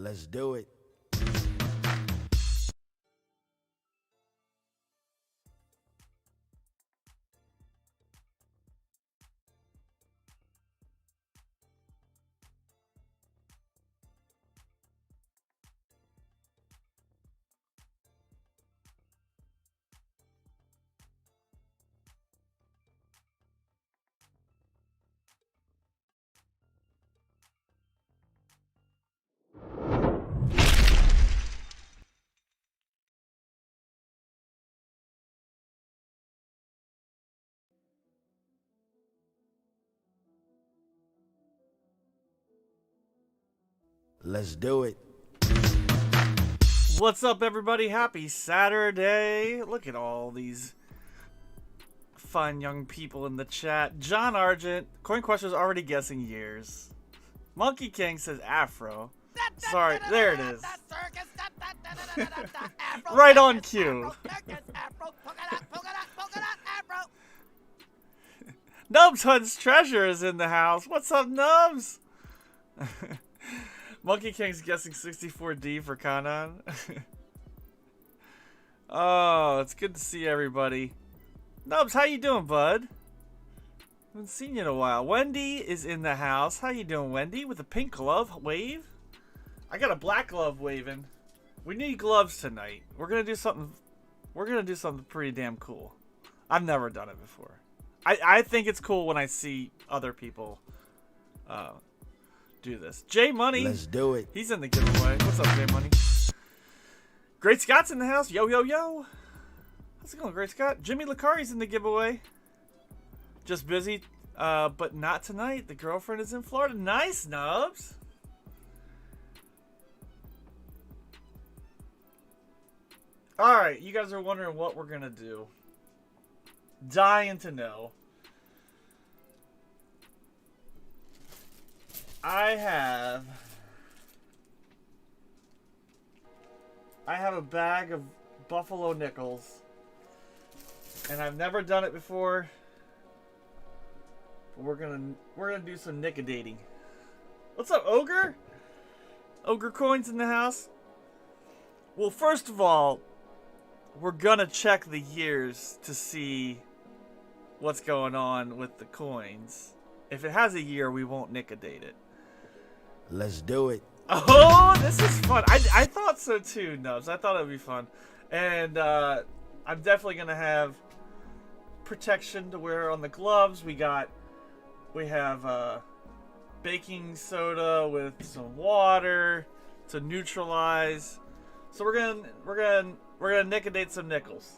Let's do it. Let's do it. What's up, everybody? Happy Saturday. Look at all these fun young people in the chat. John Argent, Coin Question's already guessing years. Monkey King says Afro. Sorry, there it is. Right on cue. Nubs Hunt's Treasure is in the house. What's up, Nubs? Monkey King's guessing 64D for Kanan. Oh, it's good to see everybody. Nubs, how you doing, bud? Haven't seen you in a while. Wendy is in the house. How you doing, Wendy? With a pink glove wave? I got a black glove waving. We need gloves tonight. We're gonna do something. We're gonna do something pretty damn cool. I've never done it before. I think it's cool when I see other people do this. J Money. Let's do it. He's in the giveaway. What's up, J Money? Great Scott's in the house. Yo, yo, yo. How's it going, Great Scott? Jimmy Licari's in the giveaway. Just busy, but not tonight. The girlfriend is in Florida. Nice, Nubs. Alright, you guys are wondering what we're going to do. Dying to know. I have a bag of Buffalo Nickels, and I've never done it before. But we're gonna do some nickodating. What's up, Ogre? Ogre Coins in the house. Well, first of all, we're gonna check the years to see what's going on with the coins. If it has a year, we won't nickodate it. Let's do it. Oh, this is fun. I thought so too, Nubs. I thought it would be fun. And I'm definitely going to have protection to wear on the gloves. We have baking soda with some water to neutralize. So we're gonna nickodate some nickels.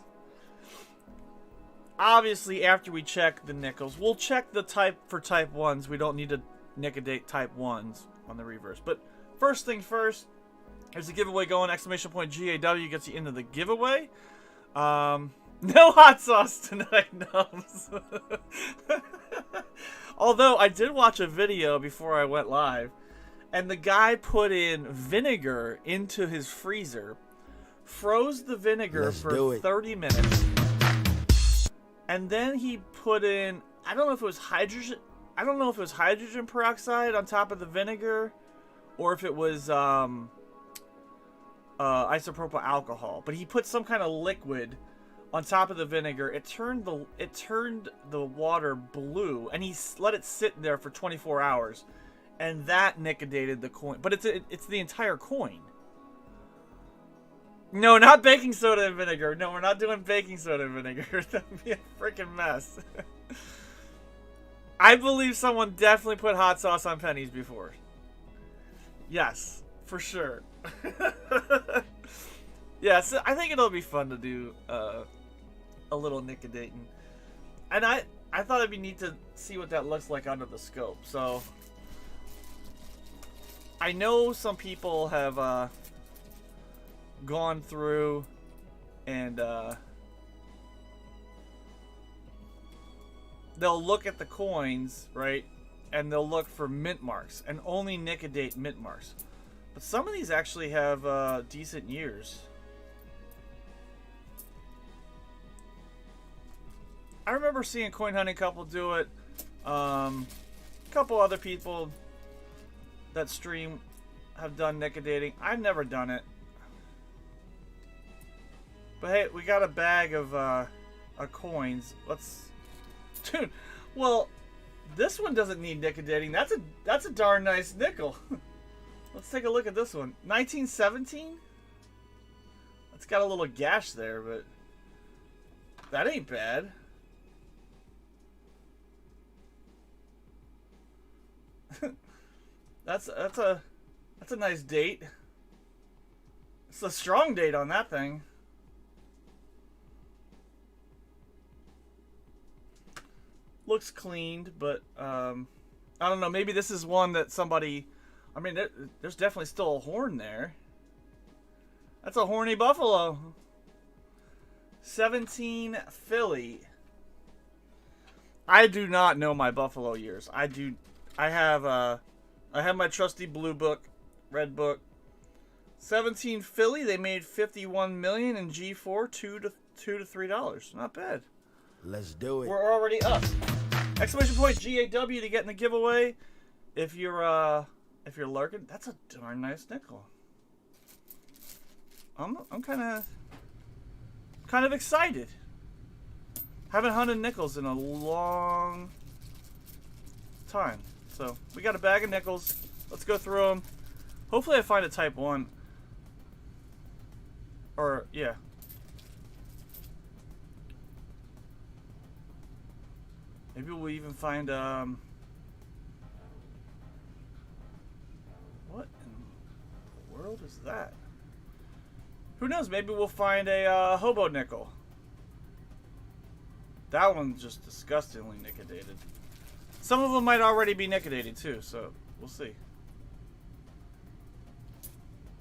Obviously, after we check the nickels, we'll check the type for type 1s. We don't need to nickodate type 1s on the reverse. But first thing first, there's a giveaway going. Exclamation point GAW gets you into the giveaway. No hot sauce tonight, Nums. Although I did watch a video before I went live, and the guy put in vinegar into his freezer, froze the vinegar for 30 minutes, and then he put in, I don't know if it was hydrogen peroxide on top of the vinegar, or if it was isopropyl alcohol. But he put some kind of liquid on top of the vinegar. It turned the water blue, and he let it sit there for 24 hours, and that nickodated the coin. But it's the entire coin. No, not baking soda and vinegar. No, we're not doing baking soda and vinegar. That'd be a freaking mess. I believe someone definitely put hot sauce on pennies before. Yes, for sure. Yes, I think it'll be fun to do a little nickodating. And I thought it'd be neat to see what that looks like under the scope. So I know some people have gone through and they'll look at the coins, right? And they'll look for mint marks and only nickodate mint marks. But some of these actually have decent years. I remember seeing Coin Hunting Couple do it. A couple other people that stream have done nickel-dating. I've never done it. But hey, we got a bag of coins. Let's, dude. Well, this one doesn't need nickel-dating. That's a darn nice nickel. Let's take a look at this one. 1917. It's got a little gash there, but that ain't bad. That's a nice date. It's a strong date on that thing. Looks cleaned, but I don't know. Maybe this is one that somebody. I mean, there's definitely still a horn there. That's a horny buffalo. 17 Philly. I do not know my buffalo years. I have my trusty blue book, red book. 17 Philly. They made 51 million in G4, $2 to $3. Not bad. Let's do it. We're already up. Exclamation point GAW to get in the giveaway. If you're lurking, that's a darn nice nickel. I'm kind of excited. Haven't hunted nickels in a long time. So we got a bag of nickels. Let's go through them. Hopefully I find a type 1. Or yeah. Maybe we'll even find what in the world is that? Who knows? Maybe we'll find a hobo nickel. That one's just disgustingly nickedated. Some of them might already be nickedated too, so we'll see.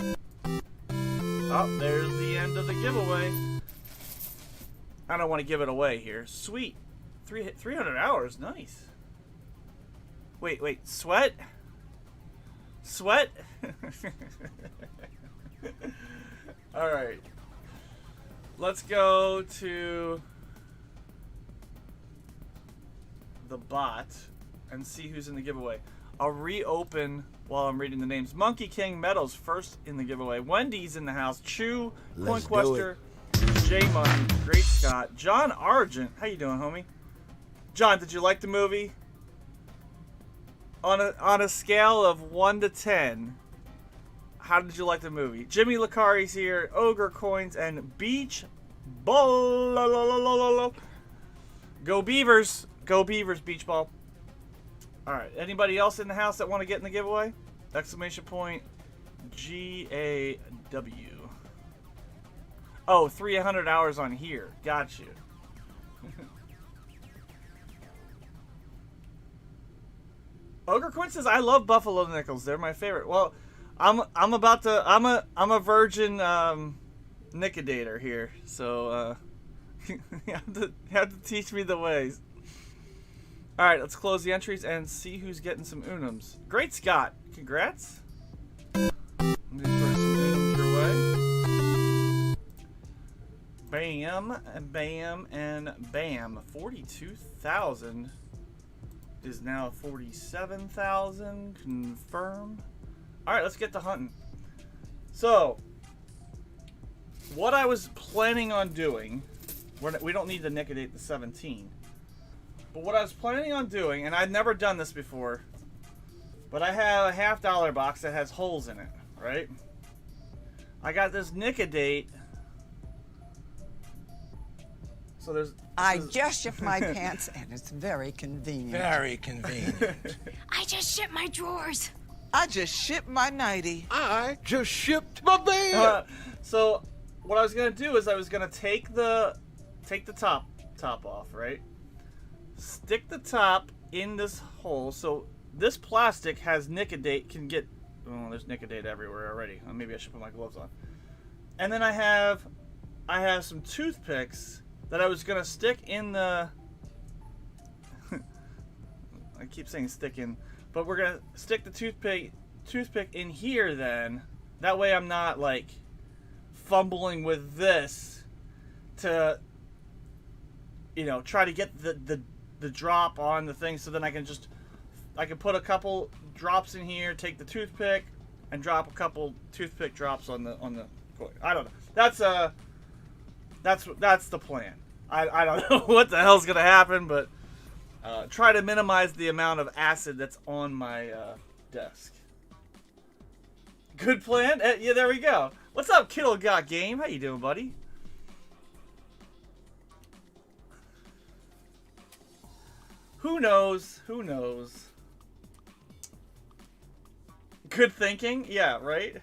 Oh, there's the end of the giveaway. I don't want to give it away here. Sweet. 300 hours. Nice. Wait. Sweat? Sweat? Alright. Let's go to the bot and see who's in the giveaway. I'll reopen while I'm reading the names. Monkey King Meadows first in the giveaway. Wendy's in the house. Chew, Coinquester, J Money, Great Scott, John Argent. How you doing, homie? John, did you like the movie? On a scale of 1 to 10, how did you like the movie? Jimmy Lacari's here, Ogre Coins, and Beach Ball. Go Beavers! Go Beavers, Beach Ball. Alright, anybody else in the house that want to get in the giveaway? Exclamation point GAW. Oh, 300 hours on here. Got you. Ogre Quinn says, "I love buffalo nickels. They're my favorite." Well, I'm a virgin nickedator here, so you have to teach me the ways. All right, let's close the entries and see who's getting some Unums. Great Scott, congrats. I'm gonna throw some Unums your way. Bam, bam, and bam. 42,000 is now 47,000. Confirm. All right, let's get to hunting. So, what I was planning on doing, we don't need to nickedate the 17. But what I was planning on doing, and I'd never done this before, but I have a $50 box that has holes in it, right? I got this nickedate. So there's... I just shipped my pants, and it's very convenient. Very convenient. I just shipped my drawers. I just shipped my nightie. I just shipped my bed. So what I was gonna do is I was gonna take the top off, right? Stick the top in this hole. So this plastic has nickedate, can get... Oh, there's nickedate everywhere already. Maybe I should put my gloves on. And then I have some toothpicks that I was gonna stick in the... I keep saying stick in, but we're gonna stick the toothpick in here then. That way I'm not like fumbling with this to, you know, try to get the drop on the thing. So then I can put a couple drops in here, take the toothpick, and drop a couple toothpick drops on the coin. I don't know. That's the plan. I don't know what the hell's gonna happen, but try to minimize the amount of acid that's on my desk. Good plan. Yeah, there we go. What's up, Kittle Got Game? How you doing, buddy? Who knows? Who knows? Good thinking? Yeah, right?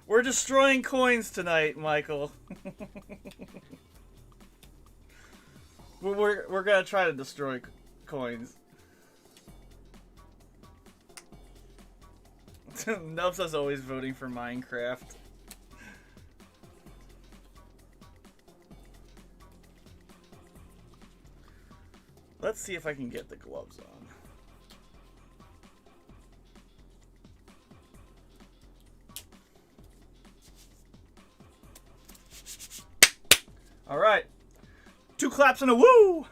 We're destroying coins tonight, Michael. we're gonna try to destroy coins. Nubs is always voting for Minecraft. Let's see if I can get the gloves on. All right. 2 claps and a woo!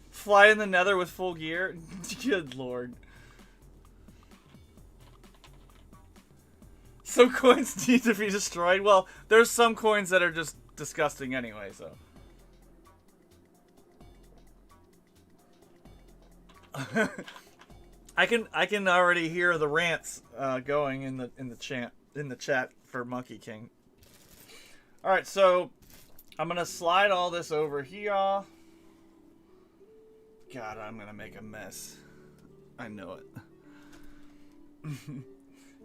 Fly in the nether with full gear? Good lord. Some coins need to be destroyed. Well, there's some coins that are just disgusting anyway, so. I can already hear the rants going in the chat for Monkey King. All right, so I'm gonna slide all this over here. God, I'm gonna make a mess. I know it.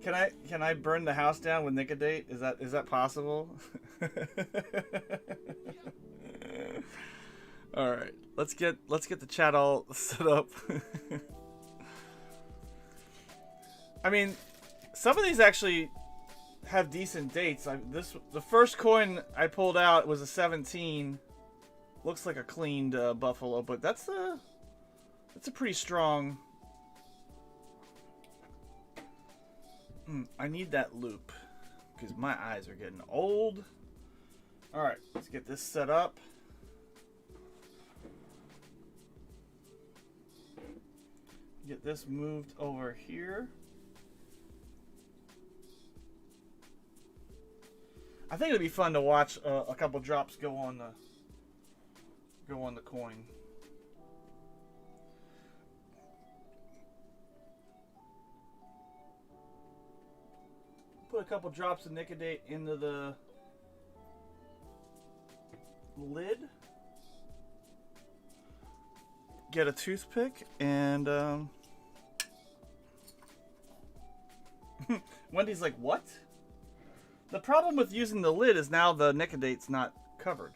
Can I burn the house down with Nicodate? Is that possible? All right, let's get the chat all set up. I mean, some of these actually have decent dates. The first coin I pulled out was a 17. Looks like a cleaned buffalo, but that's a pretty strong. I need that loop because my eyes are getting old. All right, let's get this set up. Get this moved over here. I think it'd be fun to watch a couple drops go on the coin. Put a couple drops of Nicodate into the lid. Get a toothpick and Wendy's like, what? The problem with using the lid is now the Nicodate's not covered.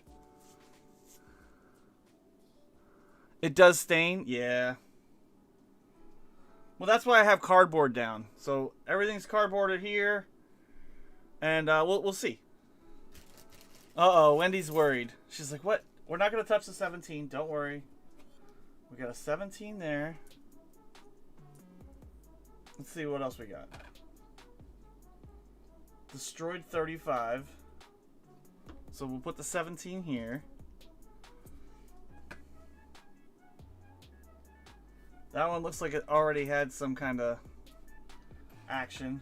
It does stain? Yeah. Well, that's why I have cardboard down. So everything's cardboarded here. And we'll see. Uh-oh, Wendy's worried. She's like, what? We're not going to touch the 17. Don't worry. We got a 17 there. Let's see what else we got. Destroyed 35. So we'll put the 17 here. That one looks like it already had some kind of action.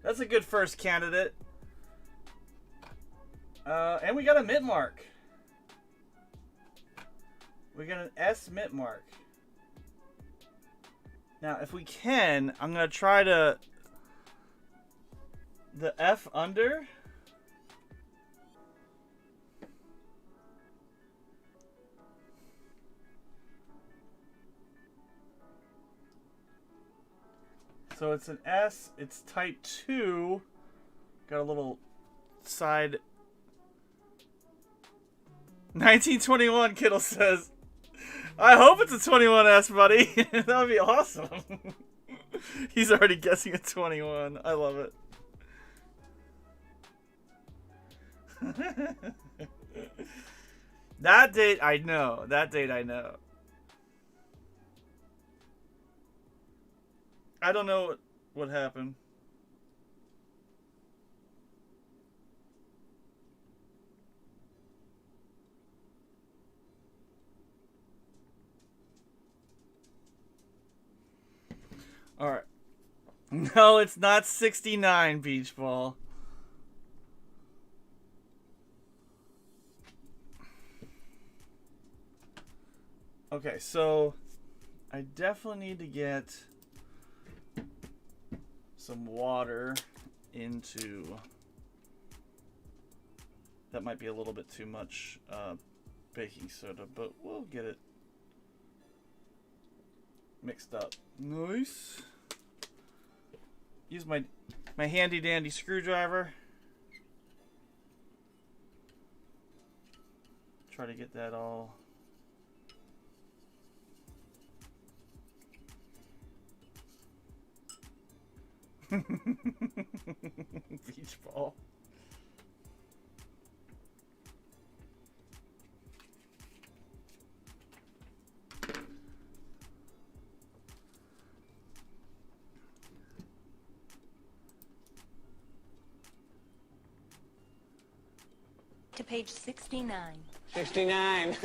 That's a good first candidate. And we got a mint mark. We got an S mint mark. Now, if we can, I'm going to try to... The F under... So it's an S, it's type 2. Got a little side... 1921, Kittle says. I hope it's a 21S, buddy. That would be awesome. He's already guessing a 21. I love it. That date, I know. That date, I know. I don't know what happened. No, it's not 69, Beach Ball. Okay, so I definitely need to get some water into... That might be a little bit too much baking soda, but we'll get it mixed up. Nice. Use my handy dandy screwdriver. Try to get that all. Beach ball. To page 69. 69.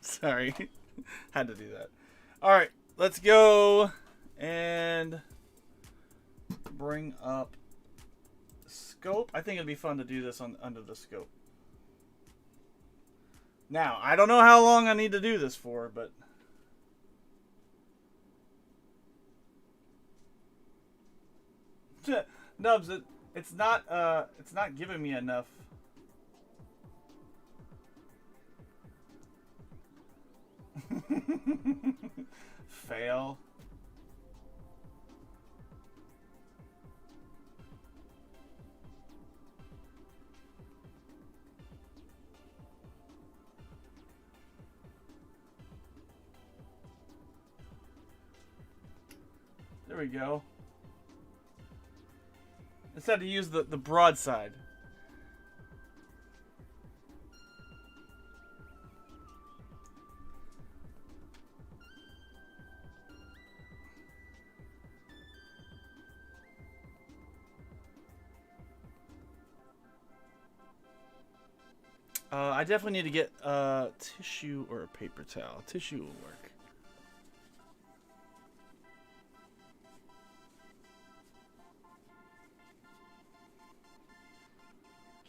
Sorry. Had to do that. Alright, let's go and bring up scope. I think it'd be fun to do this under the scope. Now, I don't know how long I need to do this for, but Nubs, it's not giving me enough. Fail. There we go. Instead to use the broadside. I definitely need to get tissue or a paper towel. Tissue will work.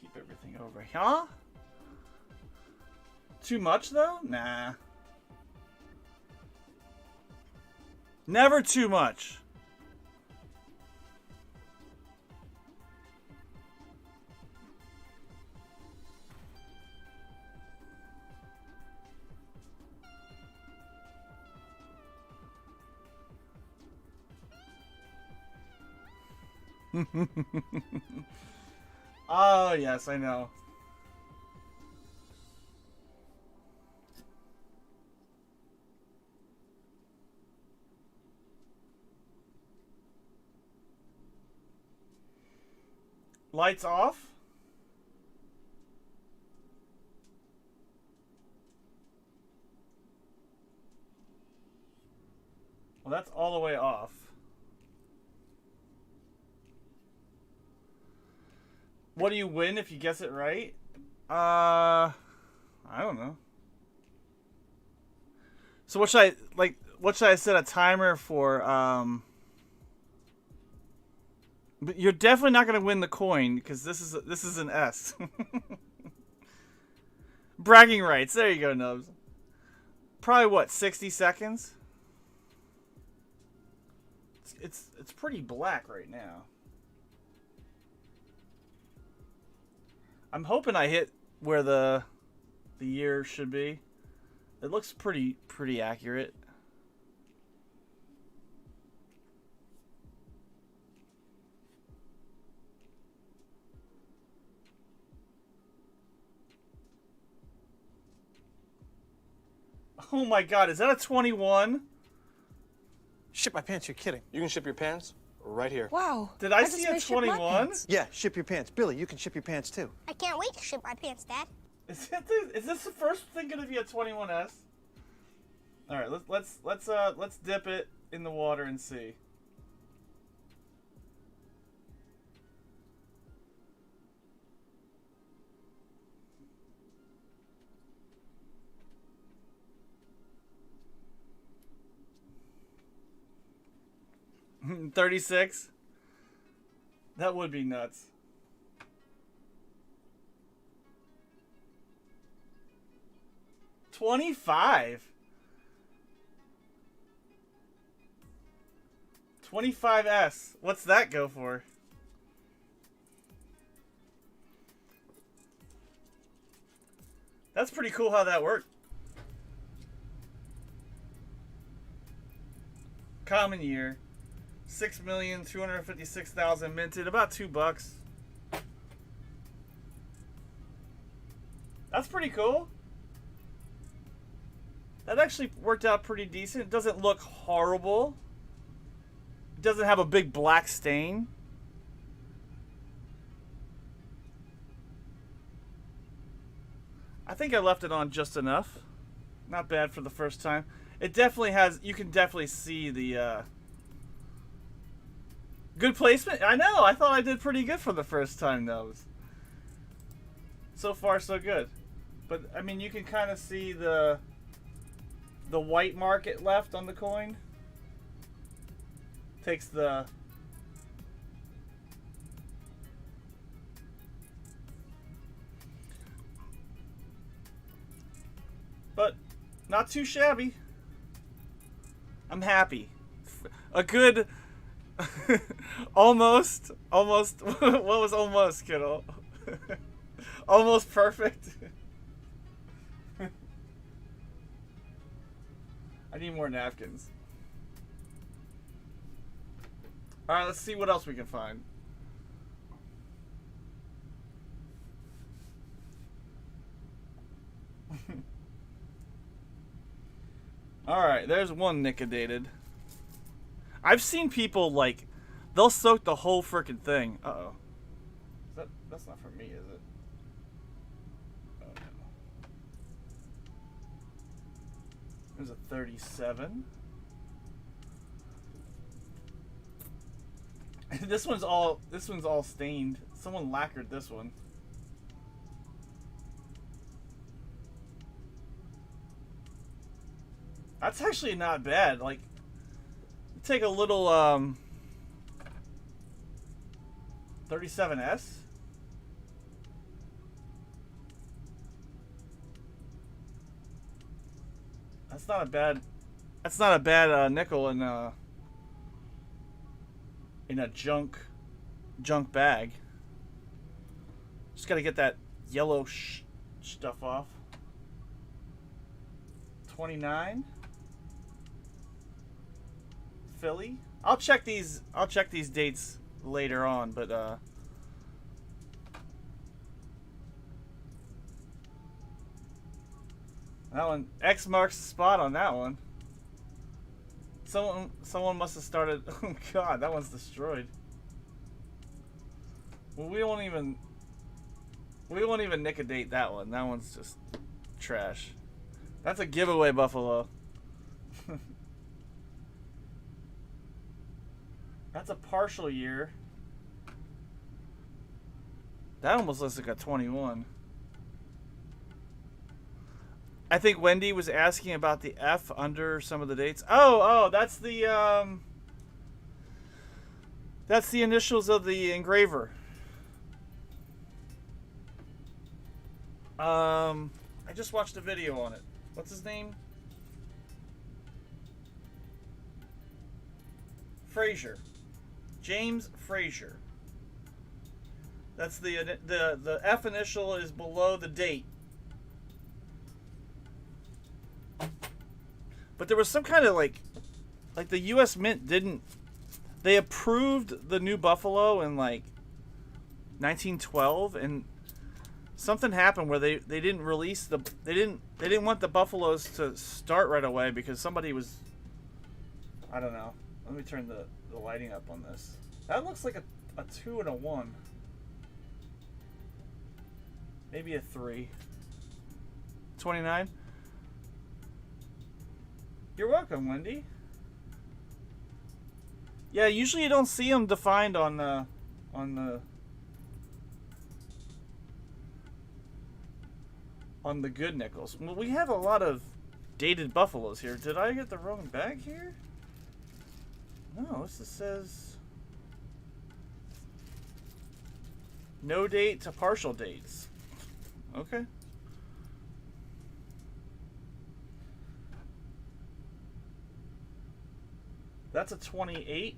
Keep everything over here. Huh? Too much though? Nah. Never too much. Oh, yes, I know. Lights off. Well, that's all the way off. What do you win if you guess it right? I don't know. So what should I set a timer for? But you're definitely not gonna win the coin because this is an S. Bragging rights. There you go, Nubs. Probably what, 60 seconds? It's pretty black right now. I'm hoping I hit where the year should be. It looks pretty accurate. Oh my god, is that a 21? Ship my pants, you're kidding. You can ship your pants right here. Wow. Did I just see a may ship my 21? pants. Yeah, ship your pants. Billy, you can ship your pants too. I can't wait to ship my pants, Dad. Is this the first thing gonna be a 21S? All right, let's dip it in the water and see. 36. That would be nuts. $25. 25S. What's that go for? That's pretty cool how that worked. Common year. 6,256,000 minted. About $2. That's pretty cool. That actually worked out pretty decent. It doesn't look horrible. It doesn't have a big black stain. I think I left it on just enough. Not bad for the first time. It definitely has, you can definitely see the good placement. I know, I thought I did pretty good for the first time though. So far so good. But I mean, you can kind of see the white mark it left on the coin. Takes the but not too shabby. I'm happy. A good almost what was almost, kiddo? Almost perfect. I need more napkins. Alright, let's see what else we can find. Alright, there's one Nickodated. I've seen people, like, they'll soak the whole frickin' thing. Uh-oh. That's not for me, is it? Oh, no. There's a 37. This one's all stained. Someone lacquered this one. That's actually not bad. Like, take a little 37S. That's not a bad nickel in a junk bag. Just gotta get that yellow stuff off. 29. Philly. I'll check these dates later on, but that one, X marks the spot on that one. Someone must have started. Oh god, that one's destroyed. Well, we won't even Nickodate that one. That one's just trash. That's a giveaway Buffalo. That's a partial year. That almost looks like a 21. I think Wendy was asking about the F under some of the dates. Oh, that's the initials of the engraver. I just watched a video on it. What's his name? Frazier. James Frazier. That's the F initial is below the date. But there was some kind of like the U.S. Mint didn't. They approved the new Buffalo in like 1912, and something happened where they didn't release they didn't want the Buffaloes to start right away because somebody was, I don't know. Let me turn the lighting up on this. That looks like a 2 and a 1. Maybe a 3. 29. You're welcome, Wendy. Yeah, usually you don't see them defined on the good nickels. Well, we have a lot of dated Buffaloes here. Did I get the wrong bag here? No, this just says no date to partial dates. Okay. That's a 28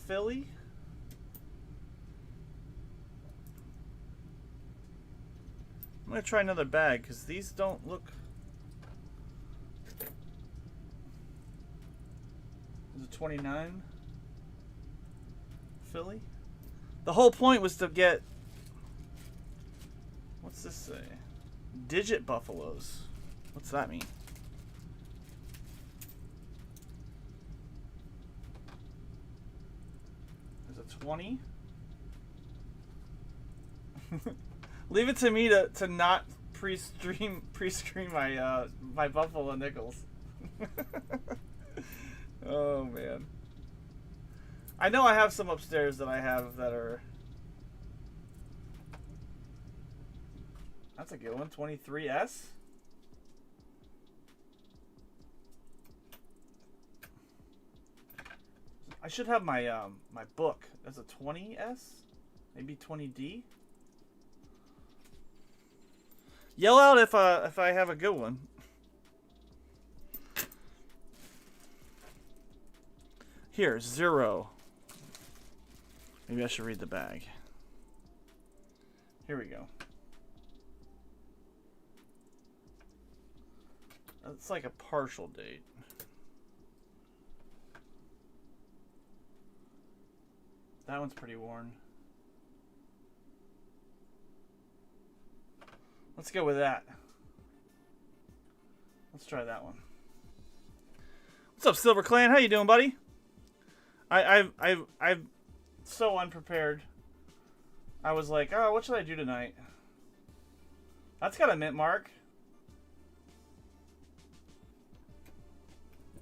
Philly. I'm gonna try another bag because these don't look. Is it 29 Philly? The whole point was to get. What's this say? Digit buffaloes. What's that mean? There's a 20. Leave it to me to not pre-screen my my Buffalo Nickels. Oh man. I know I have some upstairs that I have that are. That's a good one. 23S. I should have my my book. That's a 20S, maybe 20D. Yell out if I have a good one. Here, 0. Maybe I should read the bag. Here we go. It's like a partial date. That one's pretty worn. Let's go with that. Let's try that one. What's up, Silver Clan? How you doing, buddy? I'm so unprepared. I was like, oh, what should I do tonight? That's got a mint mark.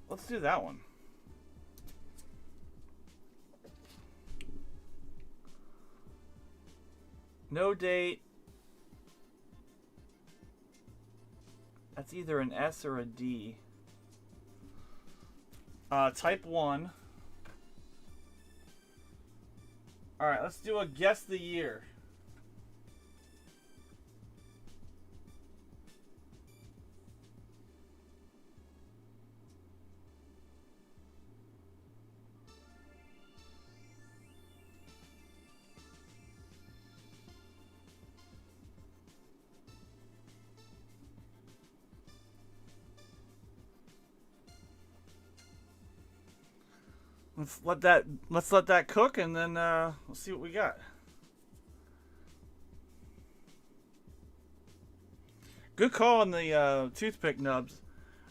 Let's do that one. No date. That's either an S or a D. Type 1. Alright, let's do a guess the year. Let's let that cook, and then we'll see what we got. Good call on the toothpick nubs.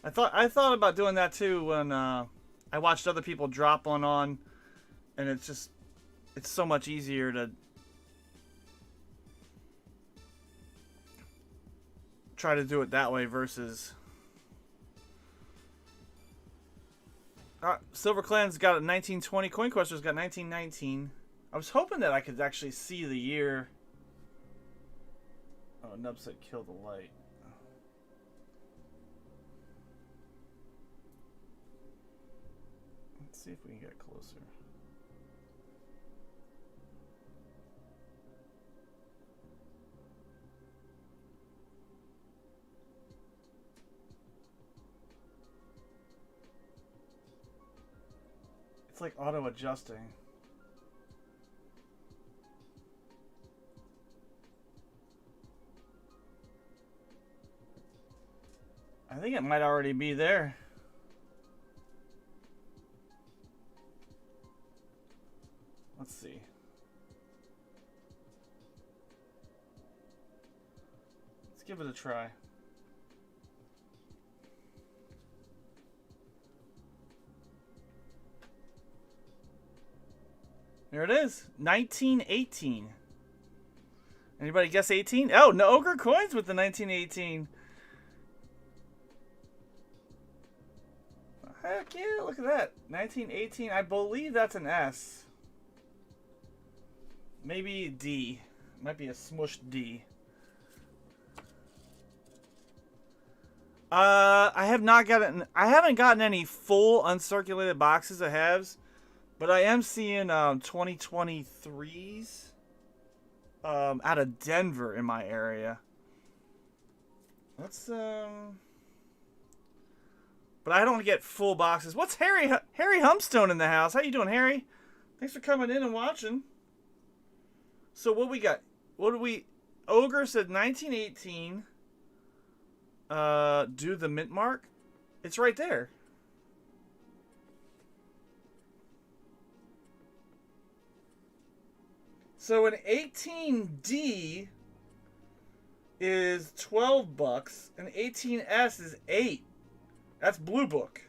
I thought about doing that too when I watched other people drop one on, and it's so much easier to try to do it that way versus. Silver Clan's got a 1920. Coin Quester's got 1919. I was hoping that I could actually see the year. Oh, Nub said kill the light. Let's see if we can get closer. It's like auto adjusting. I think it might already be there. Let's see. Let's give it a try. There it is. 1918. Anybody guess 18? Oh, no Ogre Coins with the 1918. Heck yeah, look at that. 1918. I believe that's an S. Maybe D. Might be a smushed D. I haven't gotten any full uncirculated boxes of halves. But I am seeing 2023s out of Denver in my area. Let's but I don't get full boxes. What's Harry Humstone in the house? How you doing, Harry? Thanks for coming in and watching. So what we got? What do we? Ogre said 1918. Do the mint mark. It's right there. So an 18D is $12, and 18S is $8. That's Blue Book.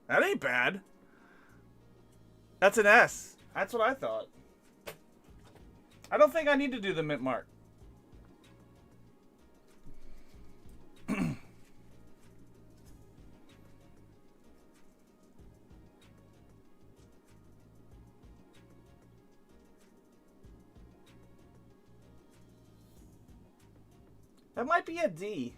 That ain't bad. That's an S. That's what I thought. I don't think I need to do the mint mark. That might be a D.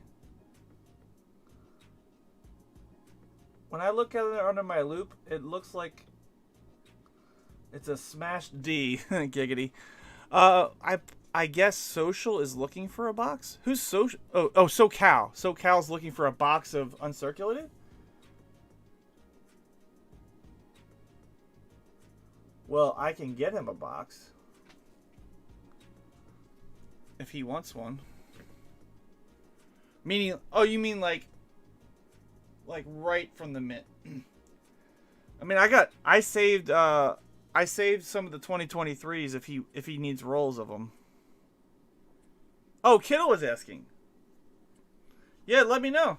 When I look at it under my loop, it looks like it's a smashed D. Giggity. I guess Social is looking for a box. Who's Social? Oh, SoCal. SoCal's looking for a box of uncirculated. Well, I can get him a box if he wants one. Meaning, oh, you mean like right from the mint? I mean, I saved some of the 2023s if he needs rolls of them. Oh, Kittle was asking. Yeah, let me know.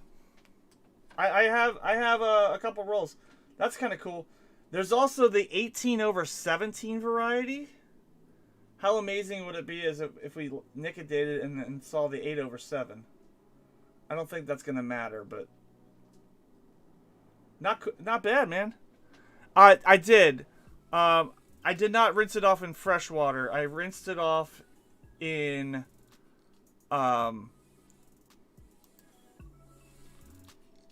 I have a couple rolls. That's kind of cool. There's also the 18/17 variety. How amazing would it be if we nickedated and saw the 8/7? I don't think that's gonna matter, but not bad, man. I did. I did not rinse it off in fresh water. I rinsed it off in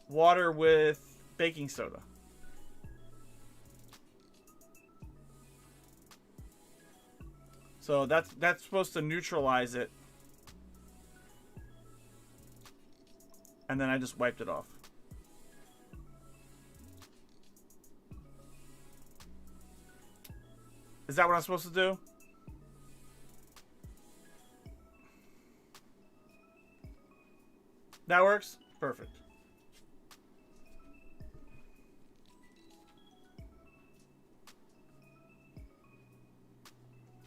water with baking soda. So that's supposed to neutralize it. And then I just wiped it off. Is that what I'm supposed to do? That works? Perfect.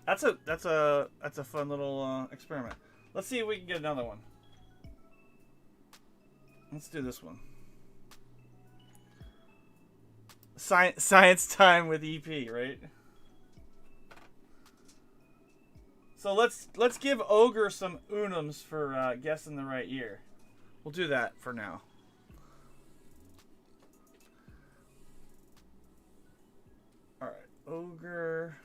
That's a fun little experiment. Let's see if we can get another one. Let's do this one. Science time with EP, right? So let's give Ogre some unums for guessing the right year. We'll do that for now. All right, Ogre.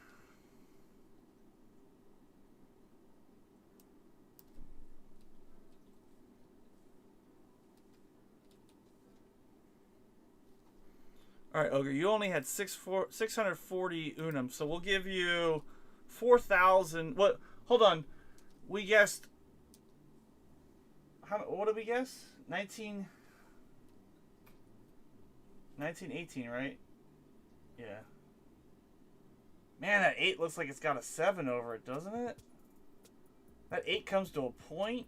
All right, Ogre, you only had 640 unums, so we'll give you 4,000. What? Hold on. We guessed. What did we guess? 1918, right? Yeah. Man, that 8 looks like it's got a 7 over it, doesn't it? That 8 comes to a point.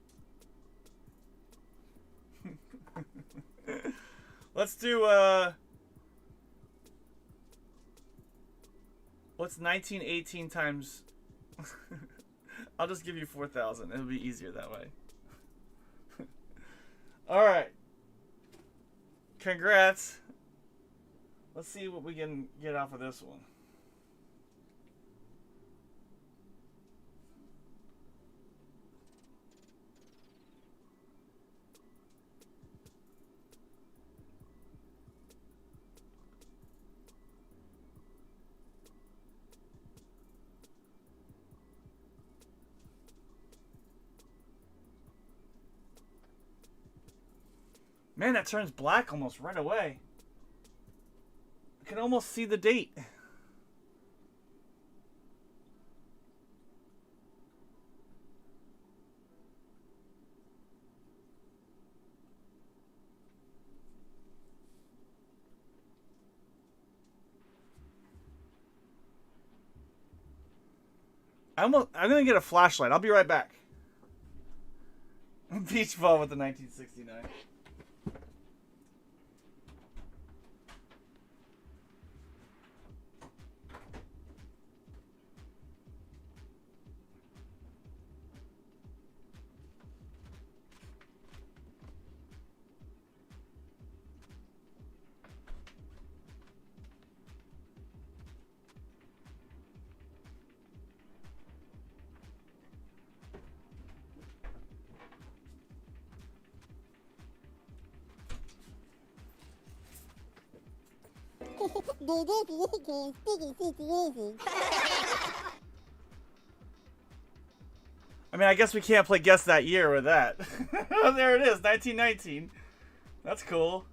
Let's do what's 1918 times? I'll just give you 4,000. It'll be easier that way. All right. Congrats. Let's see what we can get off of this one. Man, that turns black almost right away. I can almost see the date. I'm gonna get a flashlight. I'll be right back. Beach ball with the 1969. I mean, I guess we can't play Guess That Year with that. Oh, there it is, 1919. That's cool.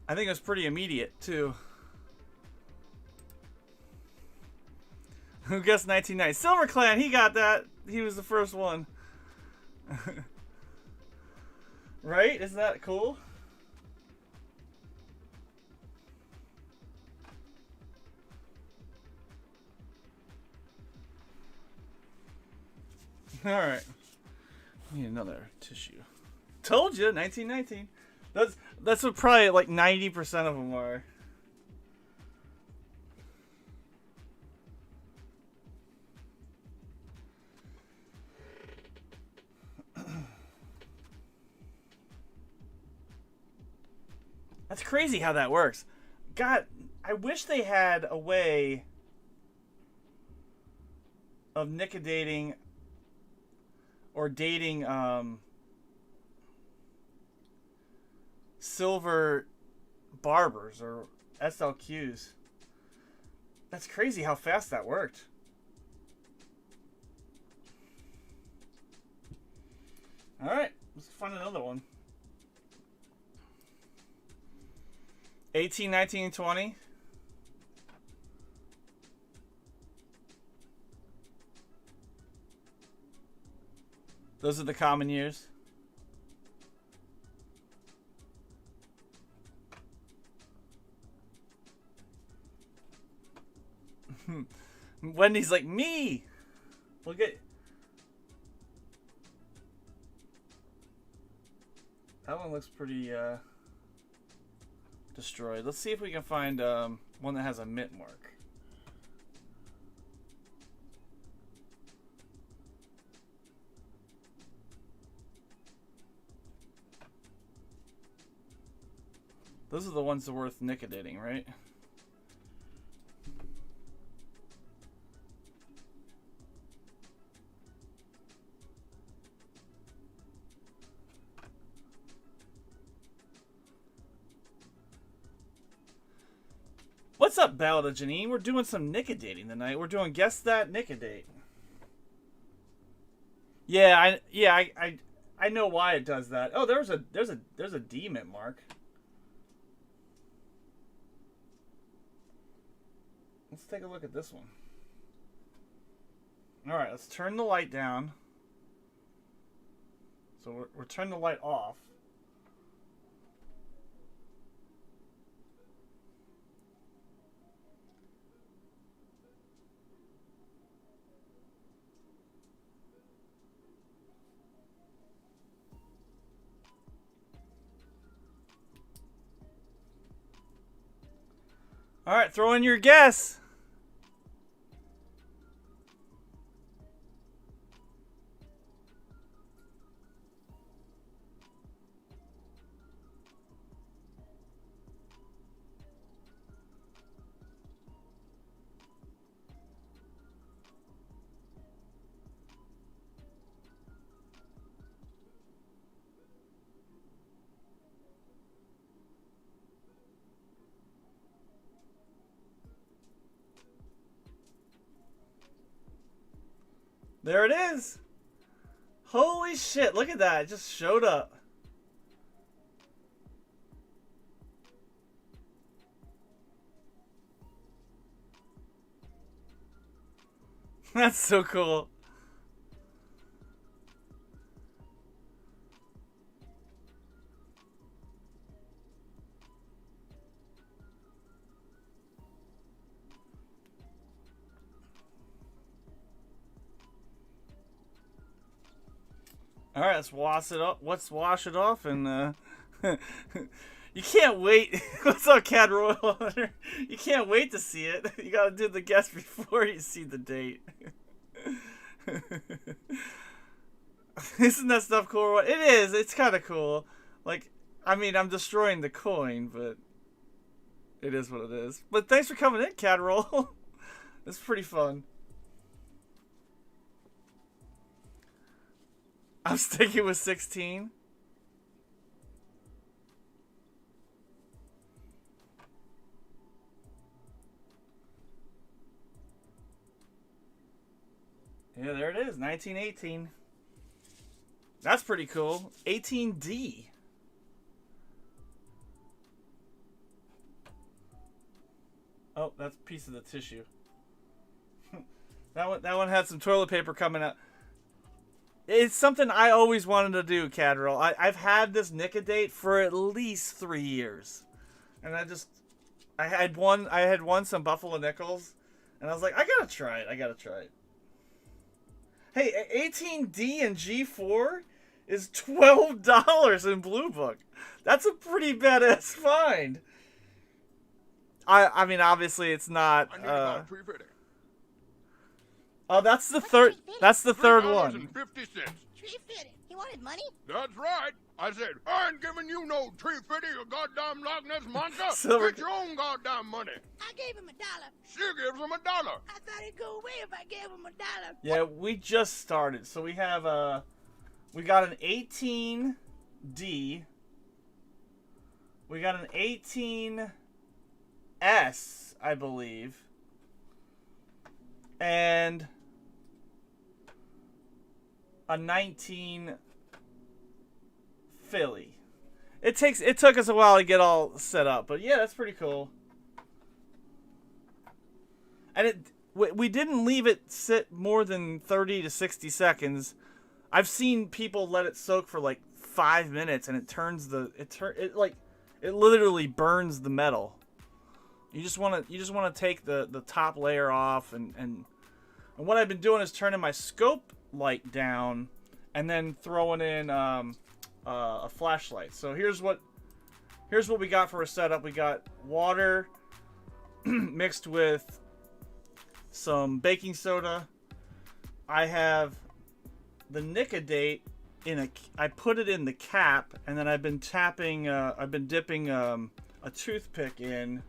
I think it was pretty immediate, too. Who guessed 1990? Silver Clan, he got that. He was the first one. Right? Isn't that cool? Alright. Need another tissue. Told you, 1919. That's what probably like 90% of them are. That's crazy how that works. God, I wish they had a way of nickodating or dating silver barbers or SLQs. That's crazy how fast that worked. Alright, let's find another one. 18, 19, and 20. Those are the common years. Wendy's like, me! Look at... That one looks pretty, destroyed. Let's see if we can find one that has a mint mark. Those are the ones that are worth nickodating, right? What's up, Ballad of Janine? We're doing some nickodating tonight. We're doing Guess That Nickadate. Yeah, I know why it does that. Oh, there's a D mint mark. Let's take a look at this one. All right, let's turn the light down. So we're turning the light off. All right, throw in your guess. There it is. Holy shit, look at that. It just showed up. That's so cool. All right, let's wash it up. Let's wash it off, and you can't wait. What's up, Cad Royal Hunter? You can't wait to see it. You gotta do the guess before you see the date. Isn't that stuff cool? It is. It's kind of cool. Like, I mean, I'm destroying the coin, but it is what it is. But thanks for coming in, Cad Roll. It's pretty fun. I'm sticking with 16. Yeah, there it is. 1918. That's pretty cool. 18D. Oh, that's a piece of the tissue. That one had some toilet paper coming out. It's something I always wanted to do, Cadrell. I've had this Nicodate for at least 3 years. And I had won some Buffalo Nickels, and I was like, I gotta try it. Hey, 18D and G4 is $12 in Blue Book. That's a pretty badass find. I mean, obviously it's not. Oh, that's the third. That's the third one. Tree fitting. He wanted money? That's right. I said, I ain't giving you no tree fitting, you goddamn Loch Ness monster. Silver. Get your own goddamn money. I gave him $1. She gives him $1. I thought he'd go away if I gave him $1. Yeah, we just started, so we have we got an 18D. We got an 18S, I believe, and a 19 Philly. It took us a while to get all set up, but yeah, that's pretty cool. And we didn't leave it sit more than 30 to 60 seconds. I've seen people let it soak for like 5 minutes, and it literally burns the metal. You just want to take the top layer off, and what I've been doing is turning my scope light down, and then throwing in a flashlight. So here's what we got for a setup. We got water mixed with some baking soda. I have the Nicodate I put it in the cap, and then I've been dipping a toothpick in,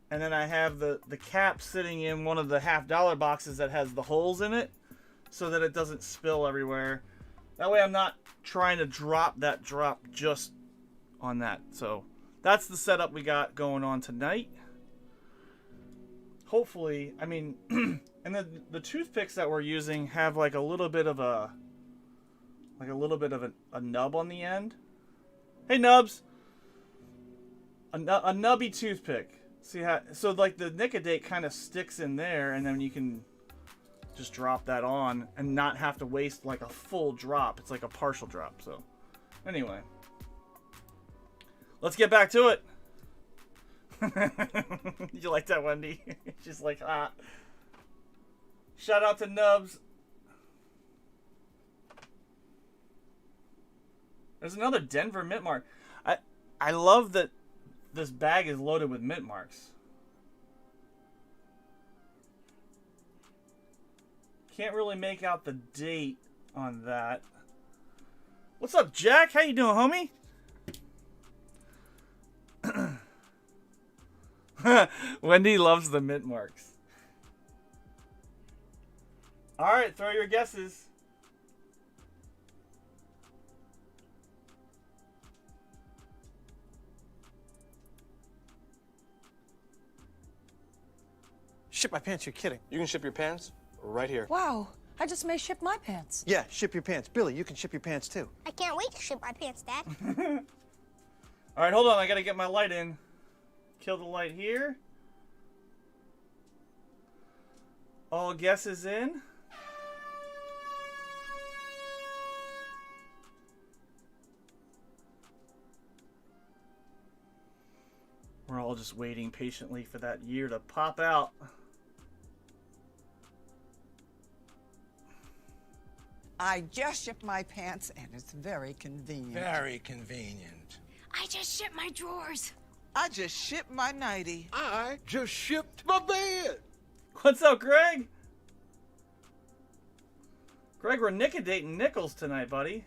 and then I have the cap sitting in one of the $50 boxes that has the holes in it, so that it doesn't spill everywhere. That way I'm not trying to drop that drop just on that. So that's the setup we got going on tonight. Hopefully, I mean, and the toothpicks that we're using have like a little bit of a nub on the end. Hey, nubs! A nubby toothpick. See how? So like the Nicodate kind of sticks in there, and then you can just drop that on and not have to waste like a full drop. It's like a partial drop. So anyway, let's get back to it. You like that, Wendy? She's like, ah. Shout out to Nubs. There's another Denver mint mark. I love that this bag is loaded with mint marks. Can't really make out the date on that. What's up, Jack? How you doing, homie? Wendy loves the mint marks. Alright, throw your guesses. Ship my pants, you're kidding. You can ship your pants right here. Wow, I just may ship my pants. Yeah, ship your pants. Billy, you can ship your pants too. I can't wait to ship my pants, Dad. Alright, hold on. I gotta get my light in. Kill the light here. All guesses in. We're all just waiting patiently for that year to pop out. I just shipped my pants, and it's very convenient. Very convenient. I just shipped my drawers. I just shipped my nightie. I just shipped my bed. What's up, Greg? Greg, we're nickodating nickels tonight, buddy.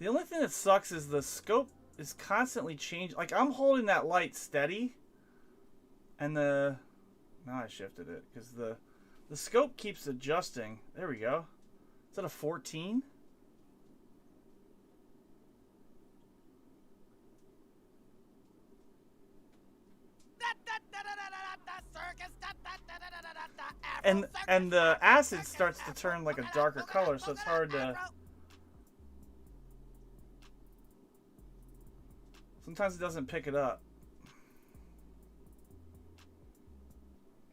The only thing that sucks is the scope is constantly changing. Like, I'm holding that light steady. And now I shifted it. Because the scope keeps adjusting. There we go. Is that a 14? And the acid starts to turn like a darker color, so it's hard to... Sometimes it doesn't pick it up.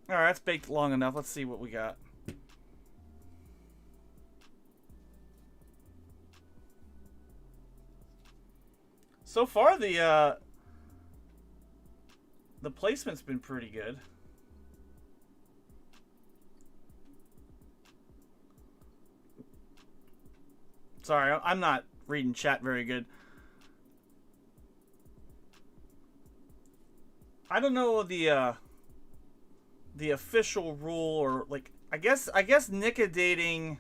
Alright, that's baked long enough. Let's see what we got. So far, the placement's been pretty good. Sorry, I'm not reading chat very good. I don't know the official rule, or like I guess nickodating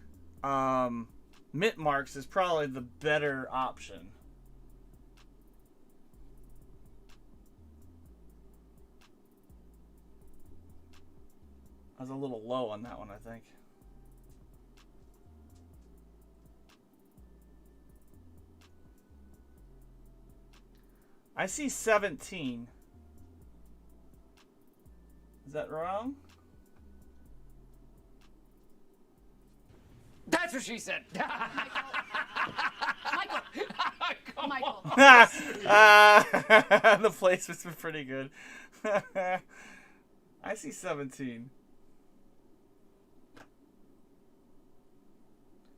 mint marks is probably the better option. I was a little low on that one, I think. I see 17. Is that wrong? That's what she said. Michael. The placement's been pretty good. I see 17.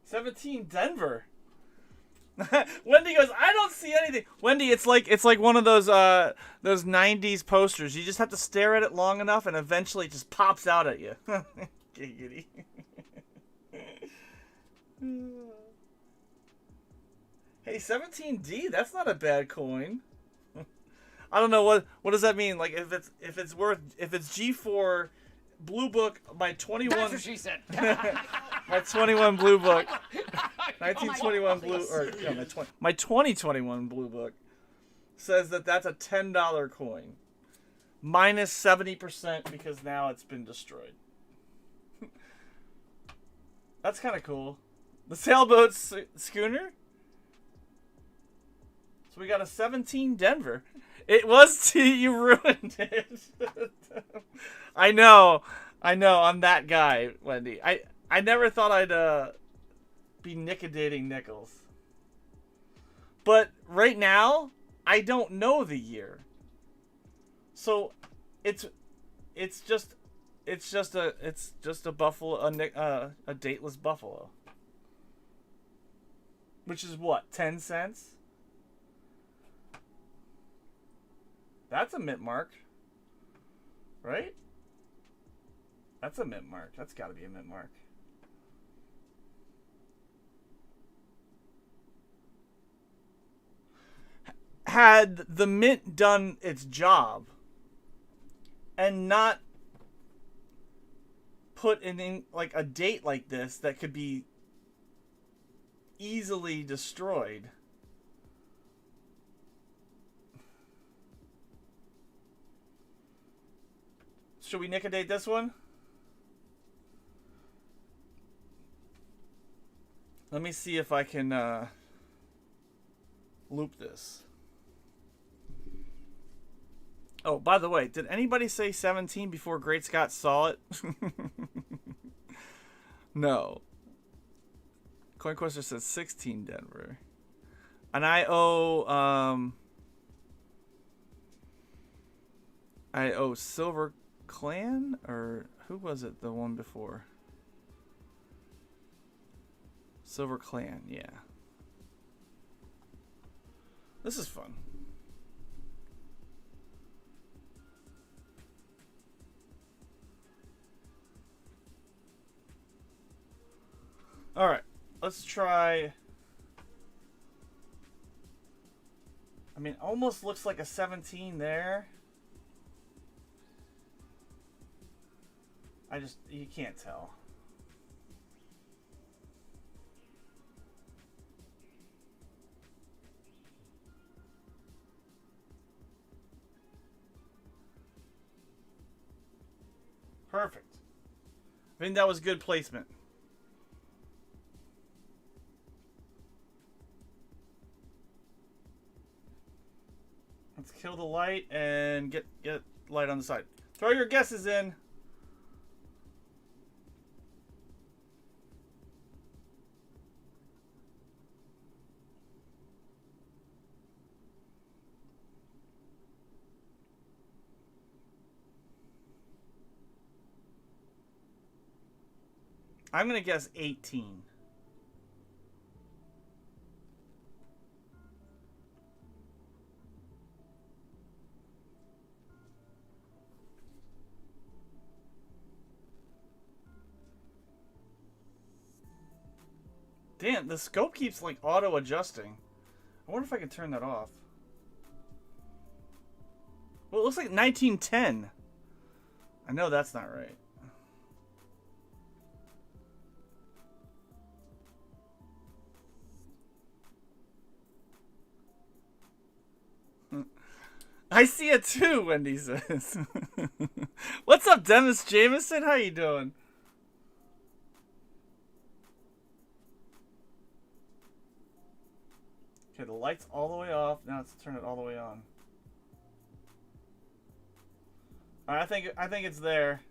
17 Denver. Wendy goes, I don't see anything. Wendy, it's like one of those 90s posters. You just have to stare at it long enough and eventually it just pops out at you. Giggity. Hey, 17D, that's not a bad coin. I don't know what does that mean? Like if it's G4 Blue Book, my 21. That's what she said. My 21 Blue Book. 1921 Blue, or yeah, my 2021 Blue Book says that that's a $10 coin, minus 70% because now it's been destroyed. That's kind of cool. The sailboat schooner. So we got a 17 Denver. It was you ruined it. I know. I'm that guy, Wendy. I never thought I'd be nickodating nickels. But right now, I don't know the year. So it's just a buffalo, a dateless buffalo. Which is what, 10 cents? That's a mint mark. Right? That's a mint mark. That's got to be a mint mark. Had the mint done its job and not put in like a date like this that could be easily destroyed, should we nickadate this one? Let me see if I can loop this. Oh, by the way, did anybody say 17 before Great Scott saw it? No. CoinQuester says 16 Denver. And I owe Silver Clan, or who was it, the one before? Silver Clan, yeah. This is fun. All right, let's try. I mean, almost looks like a 17 there. You can't tell. Perfect. I think that was good placement. Let's kill the light and get light on the side. Throw your guesses in. I'm going to guess 18. Damn, the scope keeps like auto adjusting. I wonder if I can turn that off. Well, it looks like 1910. I know that's not right. I see it too, Wendy says. What's up, Dennis Jameson? How you doing? Okay, the light's all the way off. Now let's turn it all the way on. All right, I think it's there.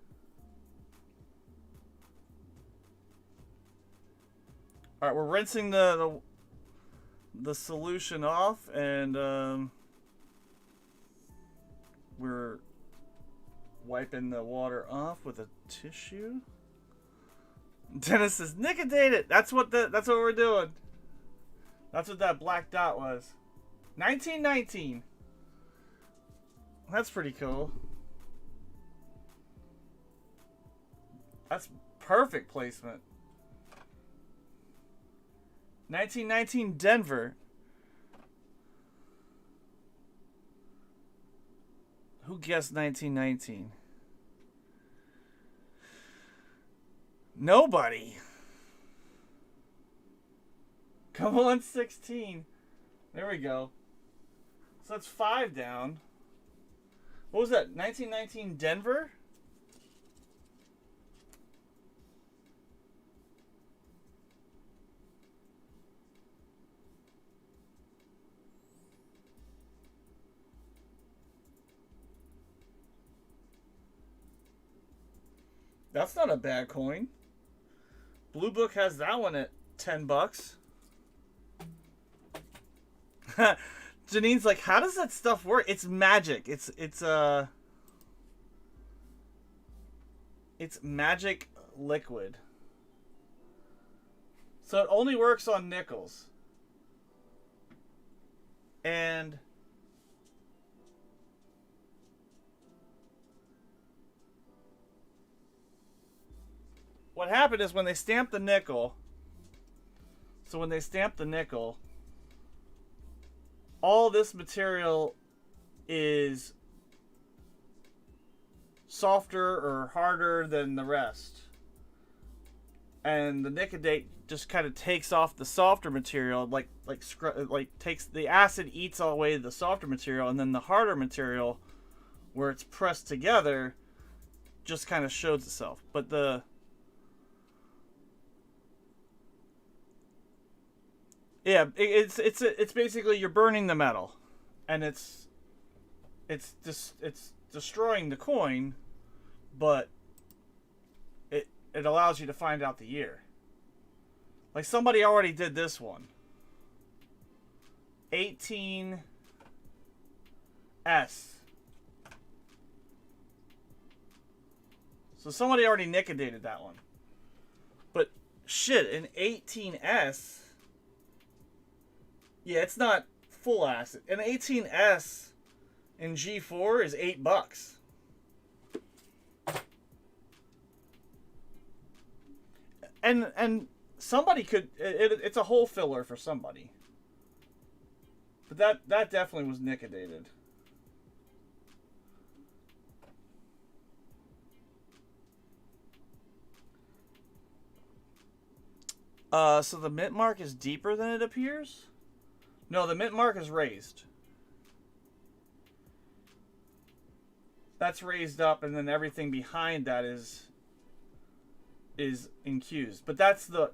All right, we're rinsing the solution off, and we're wiping the water off with a tissue. Dennis says, "Nicodate it." That's what we're doing. That's what that black dot was. 1919. That's pretty cool. That's perfect placement. 1919 Denver. Who guessed 1919? Nobody. Come on, 16. There we go. So that's 5 down. What was that? 1919 Denver? That's not a bad coin. Blue Book has that one at $10. Janine's like, how does that stuff work? It's magic. It's magic liquid. So it only works on nickels. And what happened is when they stamped the nickel, all this material is softer or harder than the rest. And the nicodate just kind of takes off the softer material, like takes the acid, eats all away the softer material, and then the harder material, where it's pressed together, just kind of shows itself. But it's basically you're burning the metal, and it's destroying the coin, but it allows you to find out the year. Like somebody already did this one. 18S. So somebody already nicodated that one. But shit, an 18S. Yeah, it's not full acid. An 18S in G4 is $8. And somebody could. It's a hole filler for somebody. But that definitely was Nickedated. So the mint mark is deeper than it appears? No, the mint mark is raised. That's raised up, and then everything behind that is infused. But that's the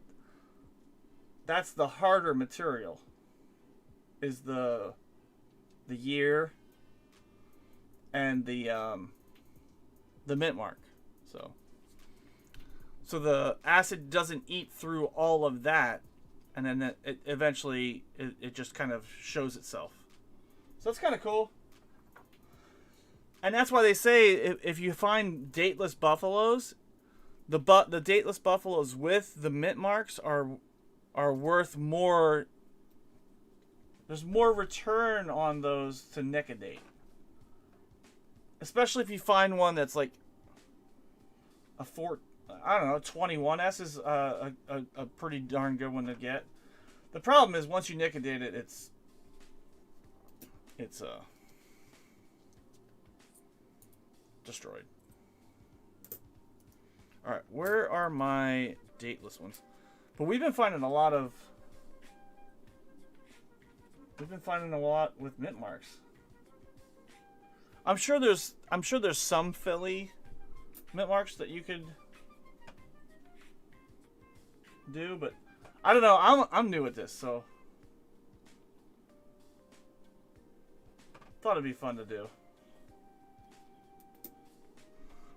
harder material. Is the year and the mint mark. So the acid doesn't eat through all of that, and then it eventually it just kind of shows itself. So that's kind of cool. And that's why they say if you find dateless buffaloes, the dateless buffaloes with the mint marks are worth more. There's more return on those to Nickedate. Especially if you find one that's like a 21S is a pretty darn good one to get. The problem is once you Nickedate it, it's destroyed. All right, where are my dateless ones? But we've been finding a lot with mint marks. I'm sure there's some Philly mint marks that you could do, but I don't know. I'm new at this, so thought it'd be fun to do.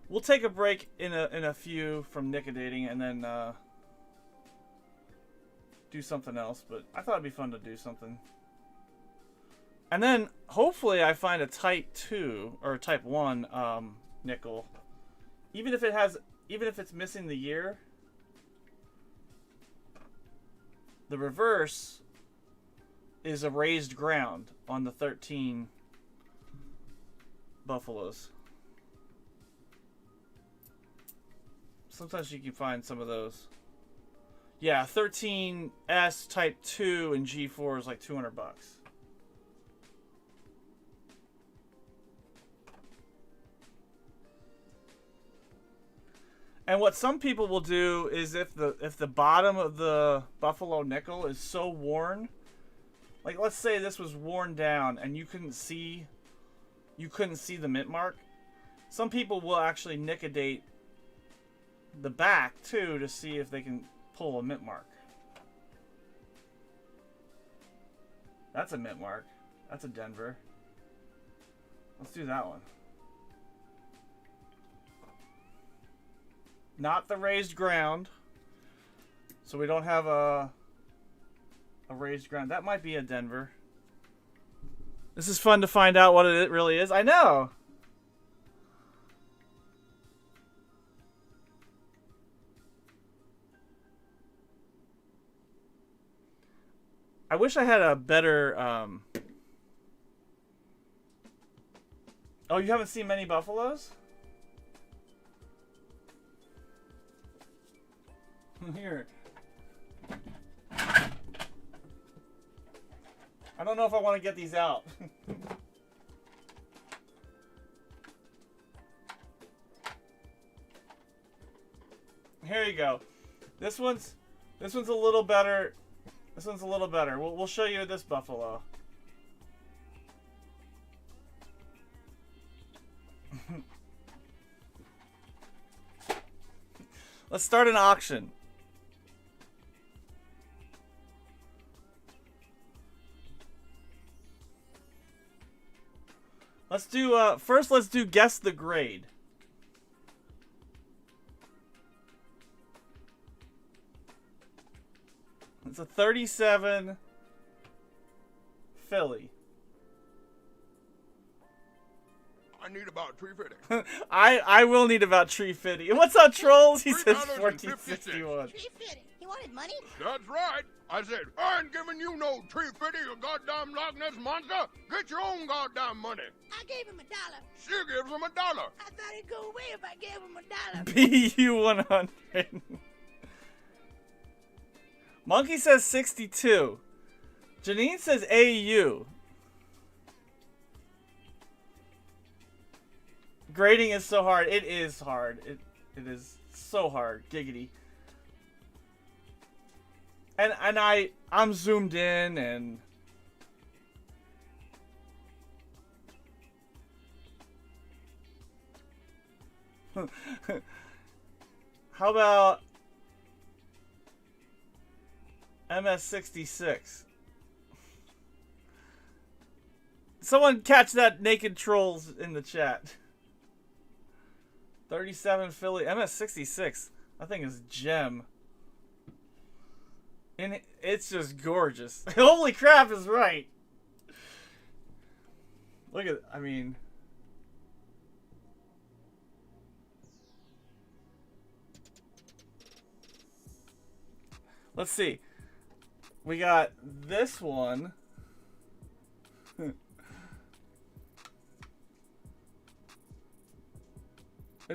We'll take a break in a few from Nickedating and then do something else, but I thought it'd be fun to do something. And then hopefully I find a Type 2 or Type 1 nickel. Even if it's missing the year, the reverse is a raised ground on the 13 buffaloes. Sometimes you can find some of those. Yeah, 13S Type 2 and G4 is like $200. And what some people will do is if the bottom of the buffalo nickel is so worn, like let's say this was worn down and you couldn't see the mint mark, some people will actually Nickedate the back too to see if they can pull a mint mark. That's a mint mark. That's a Denver. Let's do that one. Not the raised ground. So we don't have a raised ground. That might be a Denver. This is fun to find out what it really is. I know. I wish I had a better Oh, you haven't seen many buffaloes? Here. I don't know if I want to get these out. Here you go. This one's a little better. This one's a little better. We'll show you this buffalo. Let's start an auction. Let's do first let's do guess the grade. It's a 37 Philly. I need about $3.50. I will need about $3.50. And what's up, trolls? He says $3.50. $14.61. $3.50. He wanted money? That's right. I said, I ain't giving you no $3.50, you goddamn Loch Ness monster. Get your own goddamn money. I gave him $1. She gives him $1. I thought he'd go away if I gave him $1. BU100. Monkey says 62. Janine says AU. Grading is so hard. It is hard. It is so hard. Giggity. And I'm zoomed in and how about MS66? Someone catch that naked trolls in the chat. 37 Philly. MS66. I think is gem. And it's just gorgeous. Holy crap is right. Look at, I mean. Let's see. We got this one. Isn't